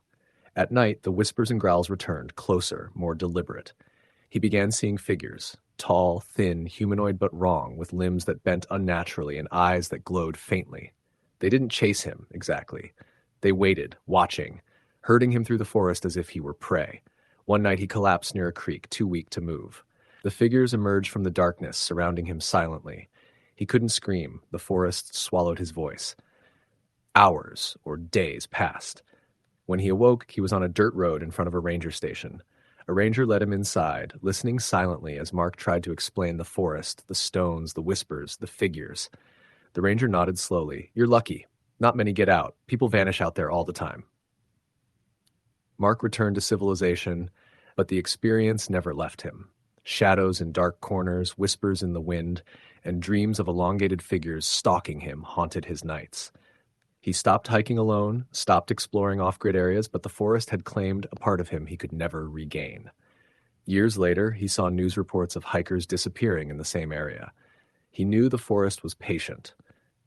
At night, the whispers and growls returned, closer, more deliberate. He began seeing figures, tall, thin, humanoid but wrong, with limbs that bent unnaturally and eyes that glowed faintly. They didn't chase him, exactly. They waited, watching, herding him through the forest as if he were prey. One night he collapsed near a creek, too weak to move. The figures emerged from the darkness, surrounding him silently. He couldn't scream. The forest swallowed his voice. Hours or days passed. When he awoke, he was on a dirt road in front of a ranger station. A ranger led him inside, listening silently as Mark tried to explain the forest, the stones, the whispers, the figures. The ranger nodded slowly. "You're lucky. Not many get out. People vanish out there all the time." Mark returned to civilization, but the experience never left him. Shadows in dark corners, whispers in the wind, and dreams of elongated figures stalking him haunted his nights. He stopped hiking alone, stopped exploring off-grid areas, but the forest had claimed a part of him he could never regain. Years later, he saw news reports of hikers disappearing in the same area. He knew the forest was patient.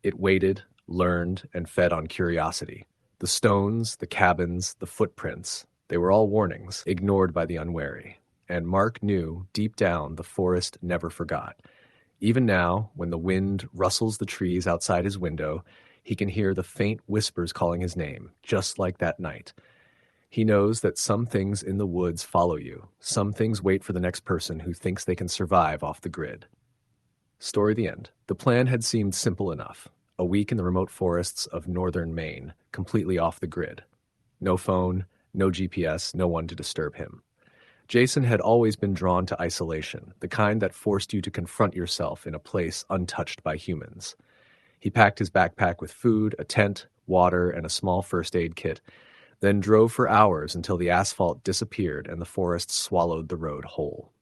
It waited, learned, and fed on curiosity. The stones, the cabins, the footprints, they were all warnings, ignored by the unwary. And Mark knew, deep down, the forest never forgot. Even now, when the wind rustles the trees outside his window, he can hear the faint whispers calling his name, just like that night. He knows that some things in the woods follow you. Some things wait for the next person who thinks they can survive off the grid. Story the end. The plan had seemed simple enough. A week in the remote forests of northern Maine, completely off the grid. No phone, no GPS, no one to disturb him. Jason had always been drawn to isolation, the kind that forced you to confront yourself in a place untouched by humans. He packed his backpack with food, a tent, water, and a small first aid kit, then drove for hours until the asphalt disappeared and the forest swallowed the road whole.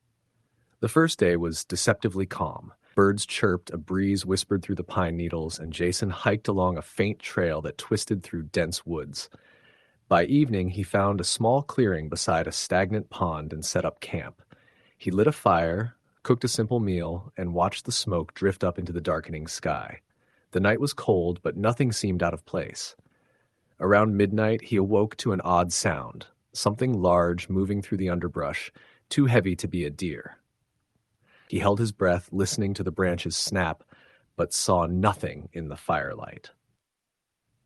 The first day was deceptively calm. Birds chirped, a breeze whispered through the pine needles, and Jason hiked along a faint trail that twisted through dense woods. By evening, he found a small clearing beside a stagnant pond and set up camp. He lit a fire, cooked a simple meal, and watched the smoke drift up into the darkening sky. The night was cold, but nothing seemed out of place. Around midnight, he awoke to an odd sound, something large moving through the underbrush, too heavy to be a deer. He held his breath, listening to the branches snap, but saw nothing in the firelight.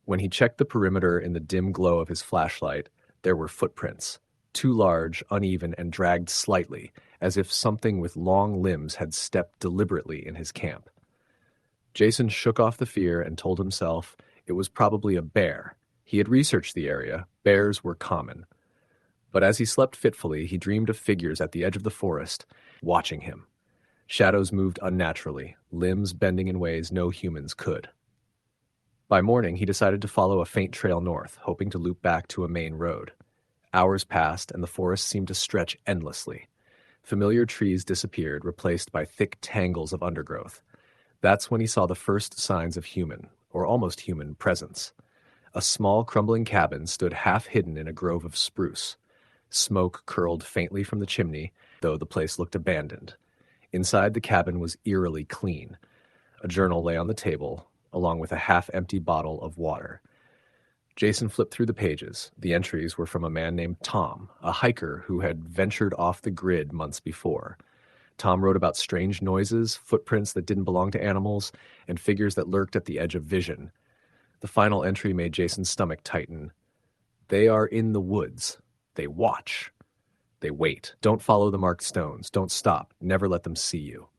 When he checked the perimeter in the dim glow of his flashlight, there were footprints, too large, uneven, and dragged slightly, as if something with long limbs had stepped deliberately in his camp. Jason shook off the fear and told himself it was probably a bear. He had researched the area. Bears were common. But as he slept fitfully, he dreamed of figures at the edge of the forest, watching him. Shadows moved unnaturally, limbs bending in ways no humans could. By morning, he decided to follow a faint trail north, hoping to loop back to a main road. Hours passed, and the forest seemed to stretch endlessly. Familiar trees disappeared, replaced by thick tangles of undergrowth. That's when he saw the first signs of human, or almost human, presence. A small, crumbling cabin stood half hidden in a grove of spruce. Smoke curled faintly from the chimney, though the place looked abandoned. Inside the cabin was eerily clean. A journal lay on the table, along with a half-empty bottle of water. Jason flipped through the pages. The entries were from a man named Tom, a hiker who had ventured off the grid months before. Tom wrote about strange noises, footprints that didn't belong to animals, and figures that lurked at the edge of vision. The final entry made Jason's stomach tighten. They are in the woods. They watch. They wait. Don't follow the marked stones. Don't stop. Never let them see you.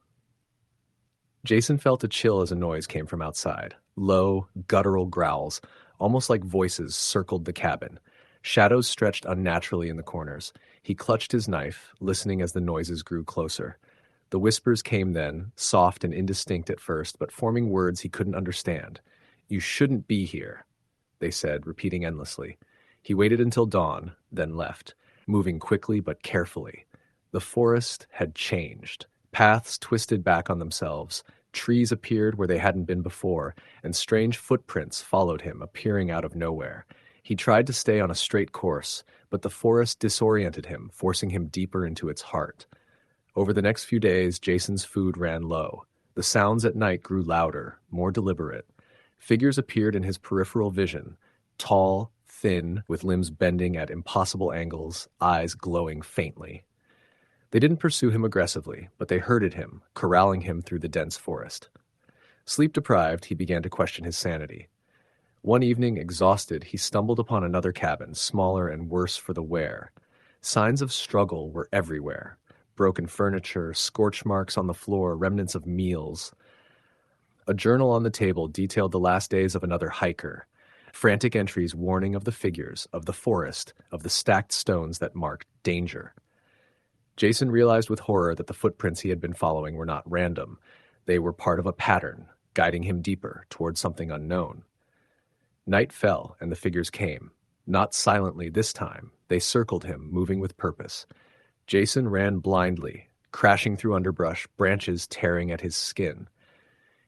Jason felt a chill as a noise came from outside. Low, guttural growls, almost like voices, circled the cabin. Shadows stretched unnaturally in the corners. He clutched his knife, listening as the noises grew closer. The whispers came then, soft and indistinct at first, but forming words he couldn't understand. "You shouldn't be here," they said, repeating endlessly. He waited until dawn, then left, moving quickly but carefully. The forest had changed. Paths twisted back on themselves. Trees appeared where they hadn't been before, and strange footprints followed him, appearing out of nowhere. He tried to stay on a straight course, but the forest disoriented him, forcing him deeper into its heart. Over the next few days, Jason's food ran low. The sounds at night grew louder, more deliberate. Figures appeared in his peripheral vision, tall, thin, with limbs bending at impossible angles, eyes glowing faintly. They didn't pursue him aggressively, but they herded him, corralling him through the dense forest. Sleep-deprived, he began to question his sanity. One evening, exhausted, he stumbled upon another cabin, smaller and worse for the wear. Signs of struggle were everywhere. Broken furniture, scorch marks on the floor, remnants of meals. A journal on the table detailed the last days of another hiker. Frantic entries warning of the figures, of the forest, of the stacked stones that marked danger. Jason realized with horror that the footprints he had been following were not random. They were part of a pattern, guiding him deeper towards something unknown. Night fell, and the figures came. Not silently this time. They circled him, moving with purpose. Jason ran blindly, crashing through underbrush, branches tearing at his skin.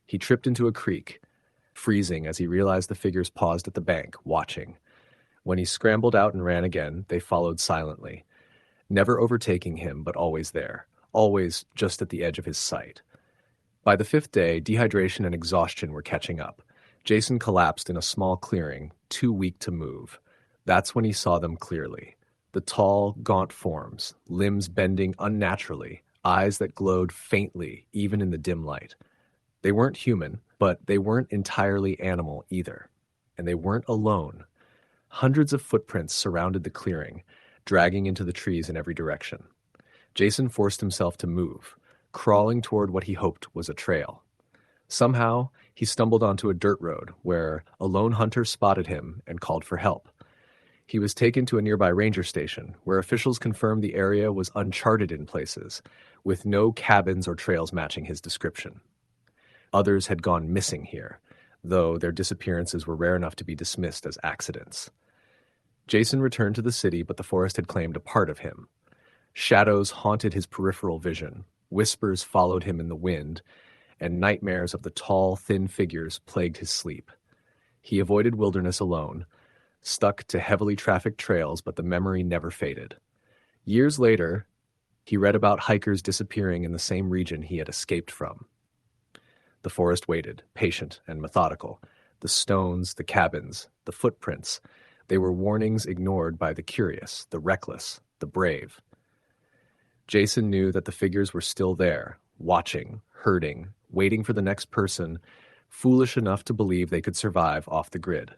He tripped into a creek, freezing as he realized the figures paused at the bank, watching. When he scrambled out and ran again, they followed silently, never overtaking him, but always there, always just at the edge of his sight. By the fifth day, dehydration and exhaustion were catching up. Jason collapsed in a small clearing, too weak to move. That's when he saw them clearly. The tall, gaunt forms, limbs bending unnaturally, eyes that glowed faintly, even in the dim light. They weren't human, but they weren't entirely animal either. And they weren't alone. Hundreds of footprints surrounded the clearing, dragging into the trees in every direction. Jason forced himself to move, crawling toward what he hoped was a trail. Somehow, he stumbled onto a dirt road where a lone hunter spotted him and called for help. He was taken to a nearby ranger station, where officials confirmed the area was uncharted in places, with no cabins or trails matching his description. Others had gone missing here, though their disappearances were rare enough to be dismissed as accidents. Jason returned to the city, but the forest had claimed a part of him. Shadows haunted his peripheral vision, whispers followed him in the wind, and nightmares of the tall, thin figures plagued his sleep. He avoided wilderness alone, stuck to heavily trafficked trails, but the memory never faded. Years later, he read about hikers disappearing in the same region he had escaped from. The forest waited, patient and methodical. The stones, the cabins, the footprints, they were warnings ignored by the curious, the reckless, the brave. Jason knew that the figures were still there, watching, herding, waiting for the next person, foolish enough to believe they could survive off the grid.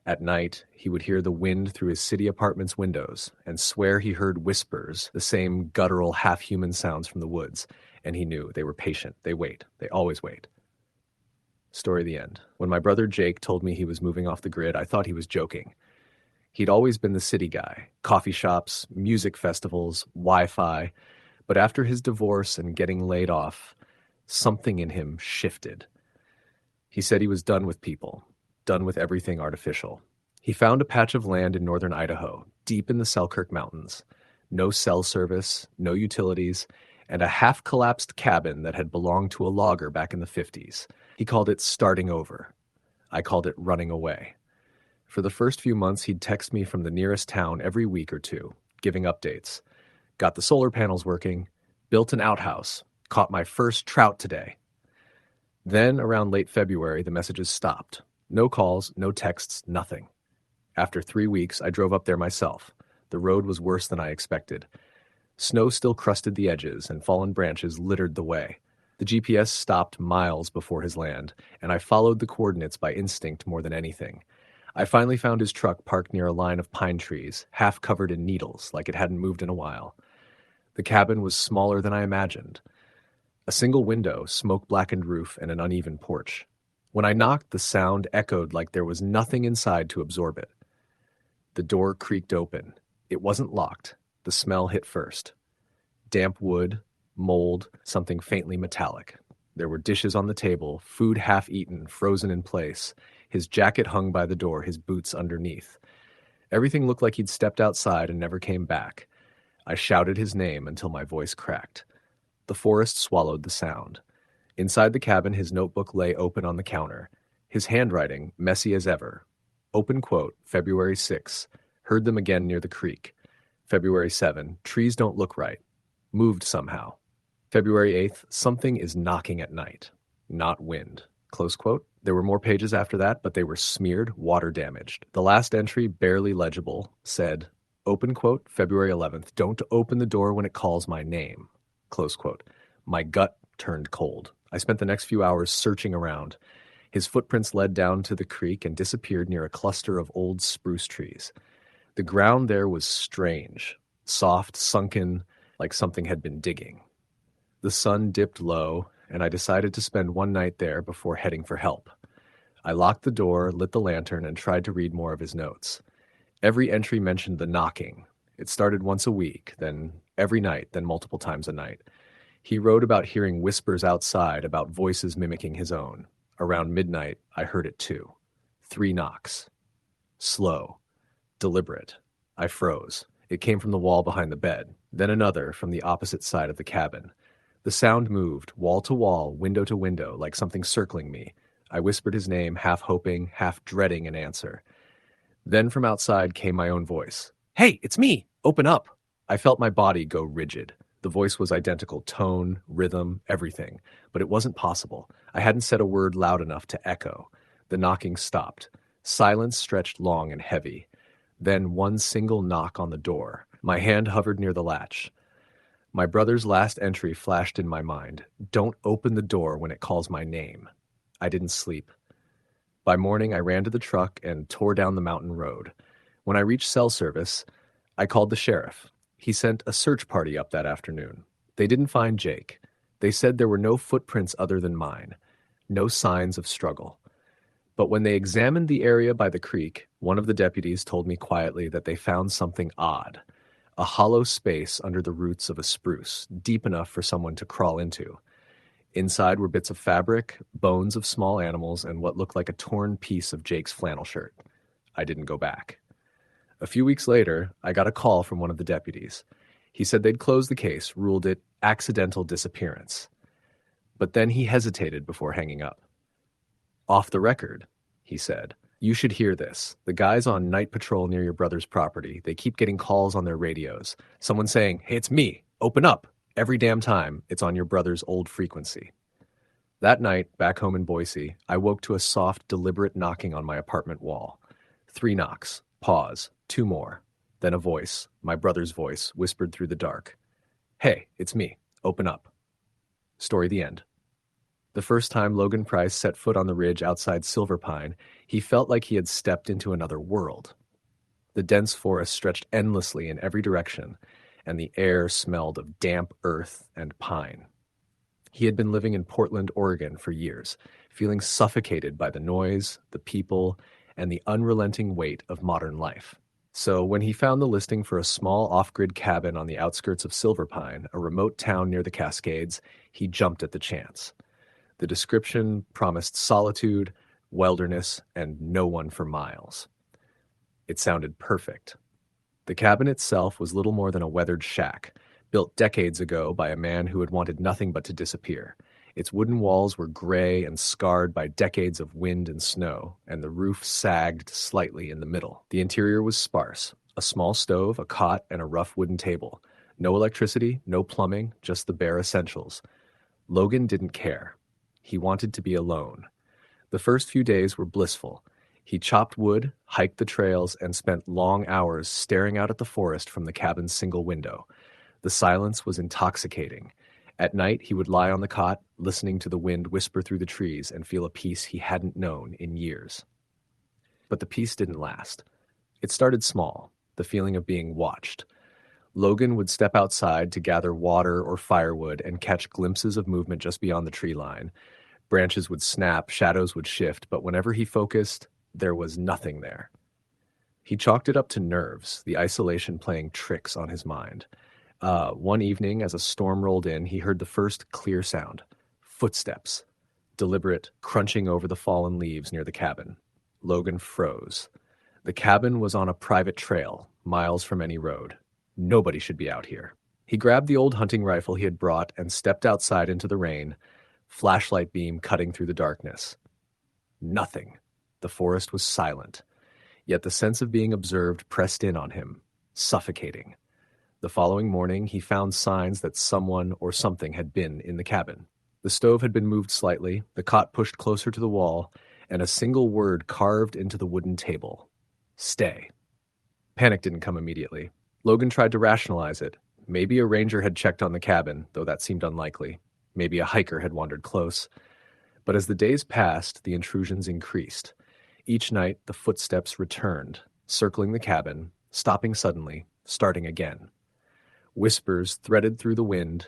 At night, he would hear the wind through his city apartment's windows and swear he heard whispers, the same guttural, half-human sounds from the woods, and he knew they were patient. They wait. They always wait. Story the end. When my brother Jake told me he was moving off the grid, I thought he was joking. He'd always been the city guy, coffee shops, music festivals, Wi-Fi, but after his divorce and getting laid off, something in him shifted. He said he was done with people, done with everything artificial. He found a patch of land in northern Idaho, deep in the Selkirk Mountains. No cell service, no utilities, and a half-collapsed cabin that had belonged to a logger back in the 50s. He called it starting over. I called it running away. For the first few months, he'd text me from the nearest town every week or two, giving updates. Got the solar panels working, built an outhouse, caught my first trout today. Then, around late February, the messages stopped. No calls, no texts, nothing. After 3 weeks, I drove up there myself. The road was worse than I expected. Snow still crusted the edges, and fallen branches littered the way. The GPS stopped miles before his land, and I followed the coordinates by instinct more than anything. I finally found his truck parked near a line of pine trees, half covered in needles, like it hadn't moved in a while. The cabin was smaller than I imagined. A single window, smoke-blackened roof, and an uneven porch. When I knocked, the sound echoed like there was nothing inside to absorb it. The door creaked open. It wasn't locked. The smell hit first. Damp wood, mold, something faintly metallic. There were dishes on the table, food half-eaten, frozen in place. His jacket hung by the door, his boots underneath. Everything looked like he'd stepped outside and never came back. I shouted his name until my voice cracked. The forest swallowed the sound. Inside the cabin, his notebook lay open on the counter. His handwriting, messy as ever. Open quote, February 6. Heard them again near the creek. February 7. Trees don't look right. Moved somehow. February 8th. Something is knocking at night. Not wind. Close quote. There were more pages after that, but they were smeared, water damaged. The last entry, barely legible, said, open quote, February 11th. Don't open the door when it calls my name. Close quote. My gut turned cold. I spent the next few hours searching around. His footprints led down to the creek and disappeared near a cluster of old spruce trees. The ground there was strange, soft, sunken, like something had been digging. The sun dipped low, and I decided to spend one night there before heading for help. I locked the door, lit the lantern, and tried to read more of his notes. Every entry mentioned the knocking, It started once a week, then every night, then multiple times a night. He wrote about hearing whispers outside, about voices mimicking his own. Around midnight, I heard it too. 3 knocks. Slow. Deliberate. I froze. It came from the wall behind the bed, then another from the opposite side of the cabin. The sound moved, wall to wall, window to window, like something circling me. I whispered his name, half hoping, half dreading an answer. Then from outside came my own voice. "Hey, it's me! Open up!" I felt my body go rigid. The voice was identical, tone, rhythm, everything. But it wasn't possible. I hadn't said a word loud enough to echo. The knocking stopped. Silence stretched long and heavy. Then one single knock on the door. My hand hovered near the latch. My brother's last entry flashed in my mind. Don't open the door when it calls my name. I didn't sleep. By morning, I ran to the truck and tore down the mountain road. When I reached cell service, I called the sheriff. He sent a search party up that afternoon. They didn't find Jake. They said there were no footprints other than mine, no signs of struggle. But when they examined the area by the creek, one of the deputies told me quietly that they found something odd. A hollow space under the roots of a spruce, deep enough for someone to crawl into. Inside were bits of fabric, bones of small animals, and what looked like a torn piece of Jake's flannel shirt. I didn't go back. A few weeks later, I got a call from one of the deputies. He said they'd closed the case, ruled it accidental disappearance. But then he hesitated before hanging up. "Off the record," he said. "You should hear this. The guys on night patrol near your brother's property, they keep getting calls on their radios. Someone saying, 'Hey, it's me. Open up.' Every damn time it's on your brother's old frequency." That night, back home in Boise, I woke to a soft, deliberate knocking on my apartment wall. 3 knocks. Pause. 2 more. Then a voice, my brother's voice, whispered through the dark. "Hey, it's me. Open up." Story the end. The first time Logan Price set foot on the ridge outside Silver Pine, he felt like he had stepped into another world. The dense forest stretched endlessly in every direction, and the air smelled of damp earth and pine. He had been living in Portland, Oregon for years, feeling suffocated by the noise, the people, and the unrelenting weight of modern life. So when he found the listing for a small off-grid cabin on the outskirts of Silver Pine, a remote town near the Cascades, he jumped at the chance. The description promised solitude, wilderness, and no one for miles. It sounded perfect. The cabin itself was little more than a weathered shack, built decades ago by a man who had wanted nothing but to disappear. Its wooden walls were gray and scarred by decades of wind and snow, and the roof sagged slightly in the middle. The interior was sparse: a small stove, a cot, and a rough wooden table. No electricity, no plumbing, just the bare essentials. Logan didn't care. He wanted to be alone. The first few days were blissful. He chopped wood, hiked the trails, and spent long hours staring out at the forest from the cabin's single window. The silence was intoxicating. At night, he would lie on the cot, listening to the wind whisper through the trees and feel a peace he hadn't known in years. But the peace didn't last. It started small, the feeling of being watched. Logan would step outside to gather water or firewood and catch glimpses of movement just beyond the tree line. Branches would snap, shadows would shift, but whenever he focused, there was nothing there. He chalked it up to nerves, the isolation playing tricks on his mind. One evening, as a storm rolled in, he heard the first clear sound. Footsteps. Deliberate, crunching over the fallen leaves near the cabin. Logan froze. The cabin was on a private trail, miles from any road. Nobody should be out here. He grabbed the old hunting rifle he had brought and stepped outside into the rain, flashlight beam cutting through the darkness. Nothing. The forest was silent. Yet the sense of being observed pressed in on him, suffocating. The following morning, he found signs that someone or something had been in the cabin. The stove had been moved slightly, the cot pushed closer to the wall, and a single word carved into the wooden table. Stay. Panic didn't come immediately. Logan tried to rationalize it. Maybe a ranger had checked on the cabin, though that seemed unlikely. Maybe a hiker had wandered close. But as the days passed, the intrusions increased. Each night, the footsteps returned, circling the cabin, stopping suddenly, starting again. Whispers threaded through the wind,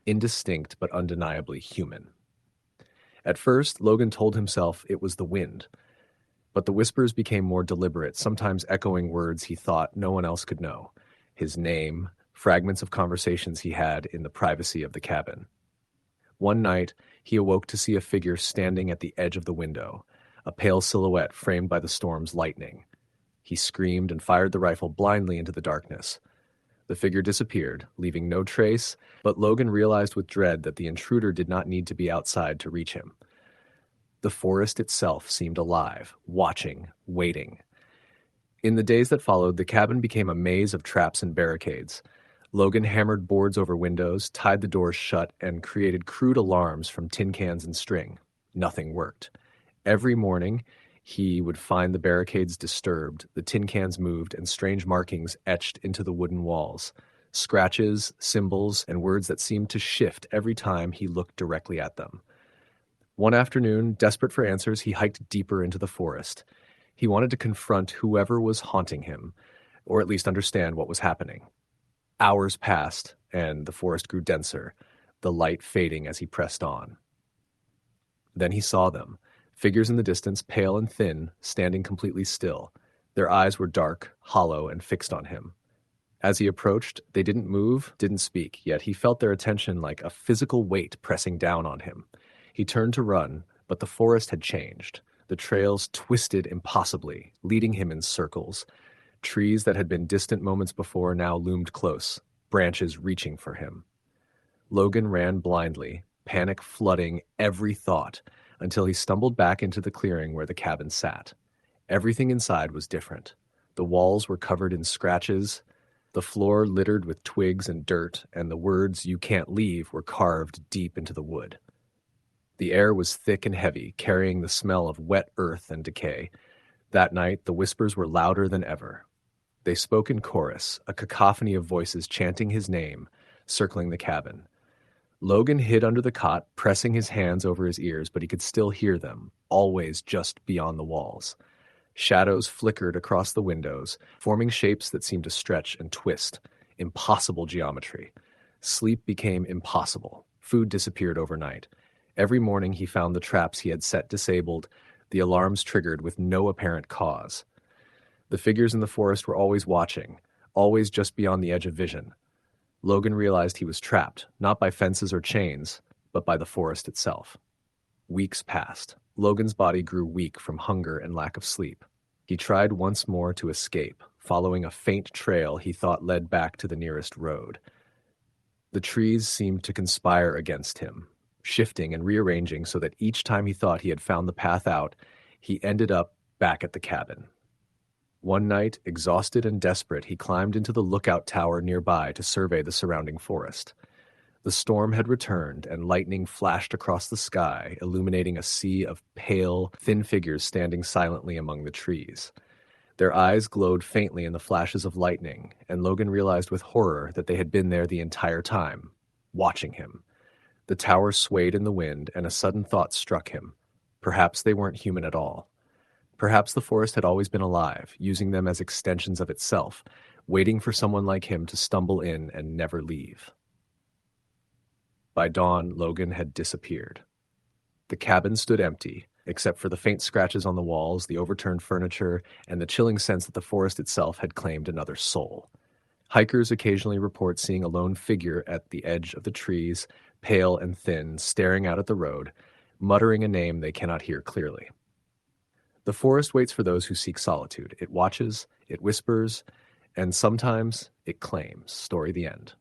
indistinct but undeniably human. At first, Logan told himself it was the wind. But the whispers became more deliberate, sometimes echoing words he thought no one else could know. his name, fragments of conversations he had in the privacy of the cabin. One night, he awoke to see a figure standing at the edge of the window, a pale silhouette framed by the storm's lightning. He screamed and fired the rifle blindly into the darkness. The figure disappeared, leaving no trace, but Logan realized with dread that the intruder did not need to be outside to reach him. The forest itself seemed alive, watching, waiting. In the days that followed, the cabin became a maze of traps and barricades. Logan hammered boards over windows, tied the doors shut, and created crude alarms from tin cans and string. Nothing worked. Every morning, he would find the barricades disturbed, the tin cans moved, and strange markings etched into the wooden walls. Scratches, symbols, and words that seemed to shift every time he looked directly at them. One afternoon, desperate for answers, he hiked deeper into the forest. He wanted to confront whoever was haunting him, or at least understand what was happening. Hours passed, and the forest grew denser, the light fading as he pressed on. Then he saw them, figures in the distance, pale and thin, standing completely still. Their eyes were dark, hollow, and fixed on him. As he approached, they didn't move, didn't speak, yet he felt their attention like a physical weight pressing down on him. He turned to run, but the forest had changed. The trails twisted impossibly, leading him in circles. Trees that had been distant moments before now loomed close, branches reaching for him. Logan ran blindly, panic flooding every thought, until he stumbled back into the clearing where the cabin sat. Everything inside was different. The walls were covered in scratches, the floor littered with twigs and dirt, and the words "you can't leave" were carved deep into the wood. The air was thick and heavy, carrying the smell of wet earth and decay. That night, the whispers were louder than ever. They spoke in chorus, a cacophony of voices chanting his name, circling the cabin. Logan hid under the cot, pressing his hands over his ears, but he could still hear them, always just beyond the walls. Shadows flickered across the windows, forming shapes that seemed to stretch and twist. Impossible geometry. Sleep became impossible. Food disappeared overnight. Every morning he found the traps he had set disabled, the alarms triggered with no apparent cause. The figures in the forest were always watching, always just beyond the edge of vision. Logan realized he was trapped, not by fences or chains, but by the forest itself. Weeks passed. Logan's body grew weak from hunger and lack of sleep. He tried once more to escape, following a faint trail he thought led back to the nearest road. The trees seemed to conspire against him, shifting and rearranging so that each time he thought he had found the path out, he ended up back at the cabin. One night, exhausted and desperate, he climbed into the lookout tower nearby to survey the surrounding forest. The storm had returned, and lightning flashed across the sky, illuminating a sea of pale, thin figures standing silently among the trees. Their eyes glowed faintly in the flashes of lightning, and Logan realized with horror that they had been there the entire time, watching him. The tower swayed in the wind, and a sudden thought struck him. Perhaps they weren't human at all. Perhaps the forest had always been alive, using them as extensions of itself, waiting for someone like him to stumble in and never leave. By dawn, Logan had disappeared. The cabin stood empty, except for the faint scratches on the walls, the overturned furniture, and the chilling sense that the forest itself had claimed another soul. Hikers occasionally report seeing a lone figure at the edge of the trees, pale and thin, staring out at the road, muttering a name they cannot hear clearly. The forest waits for those who seek solitude. It watches, it whispers, and sometimes it claims. Story the end.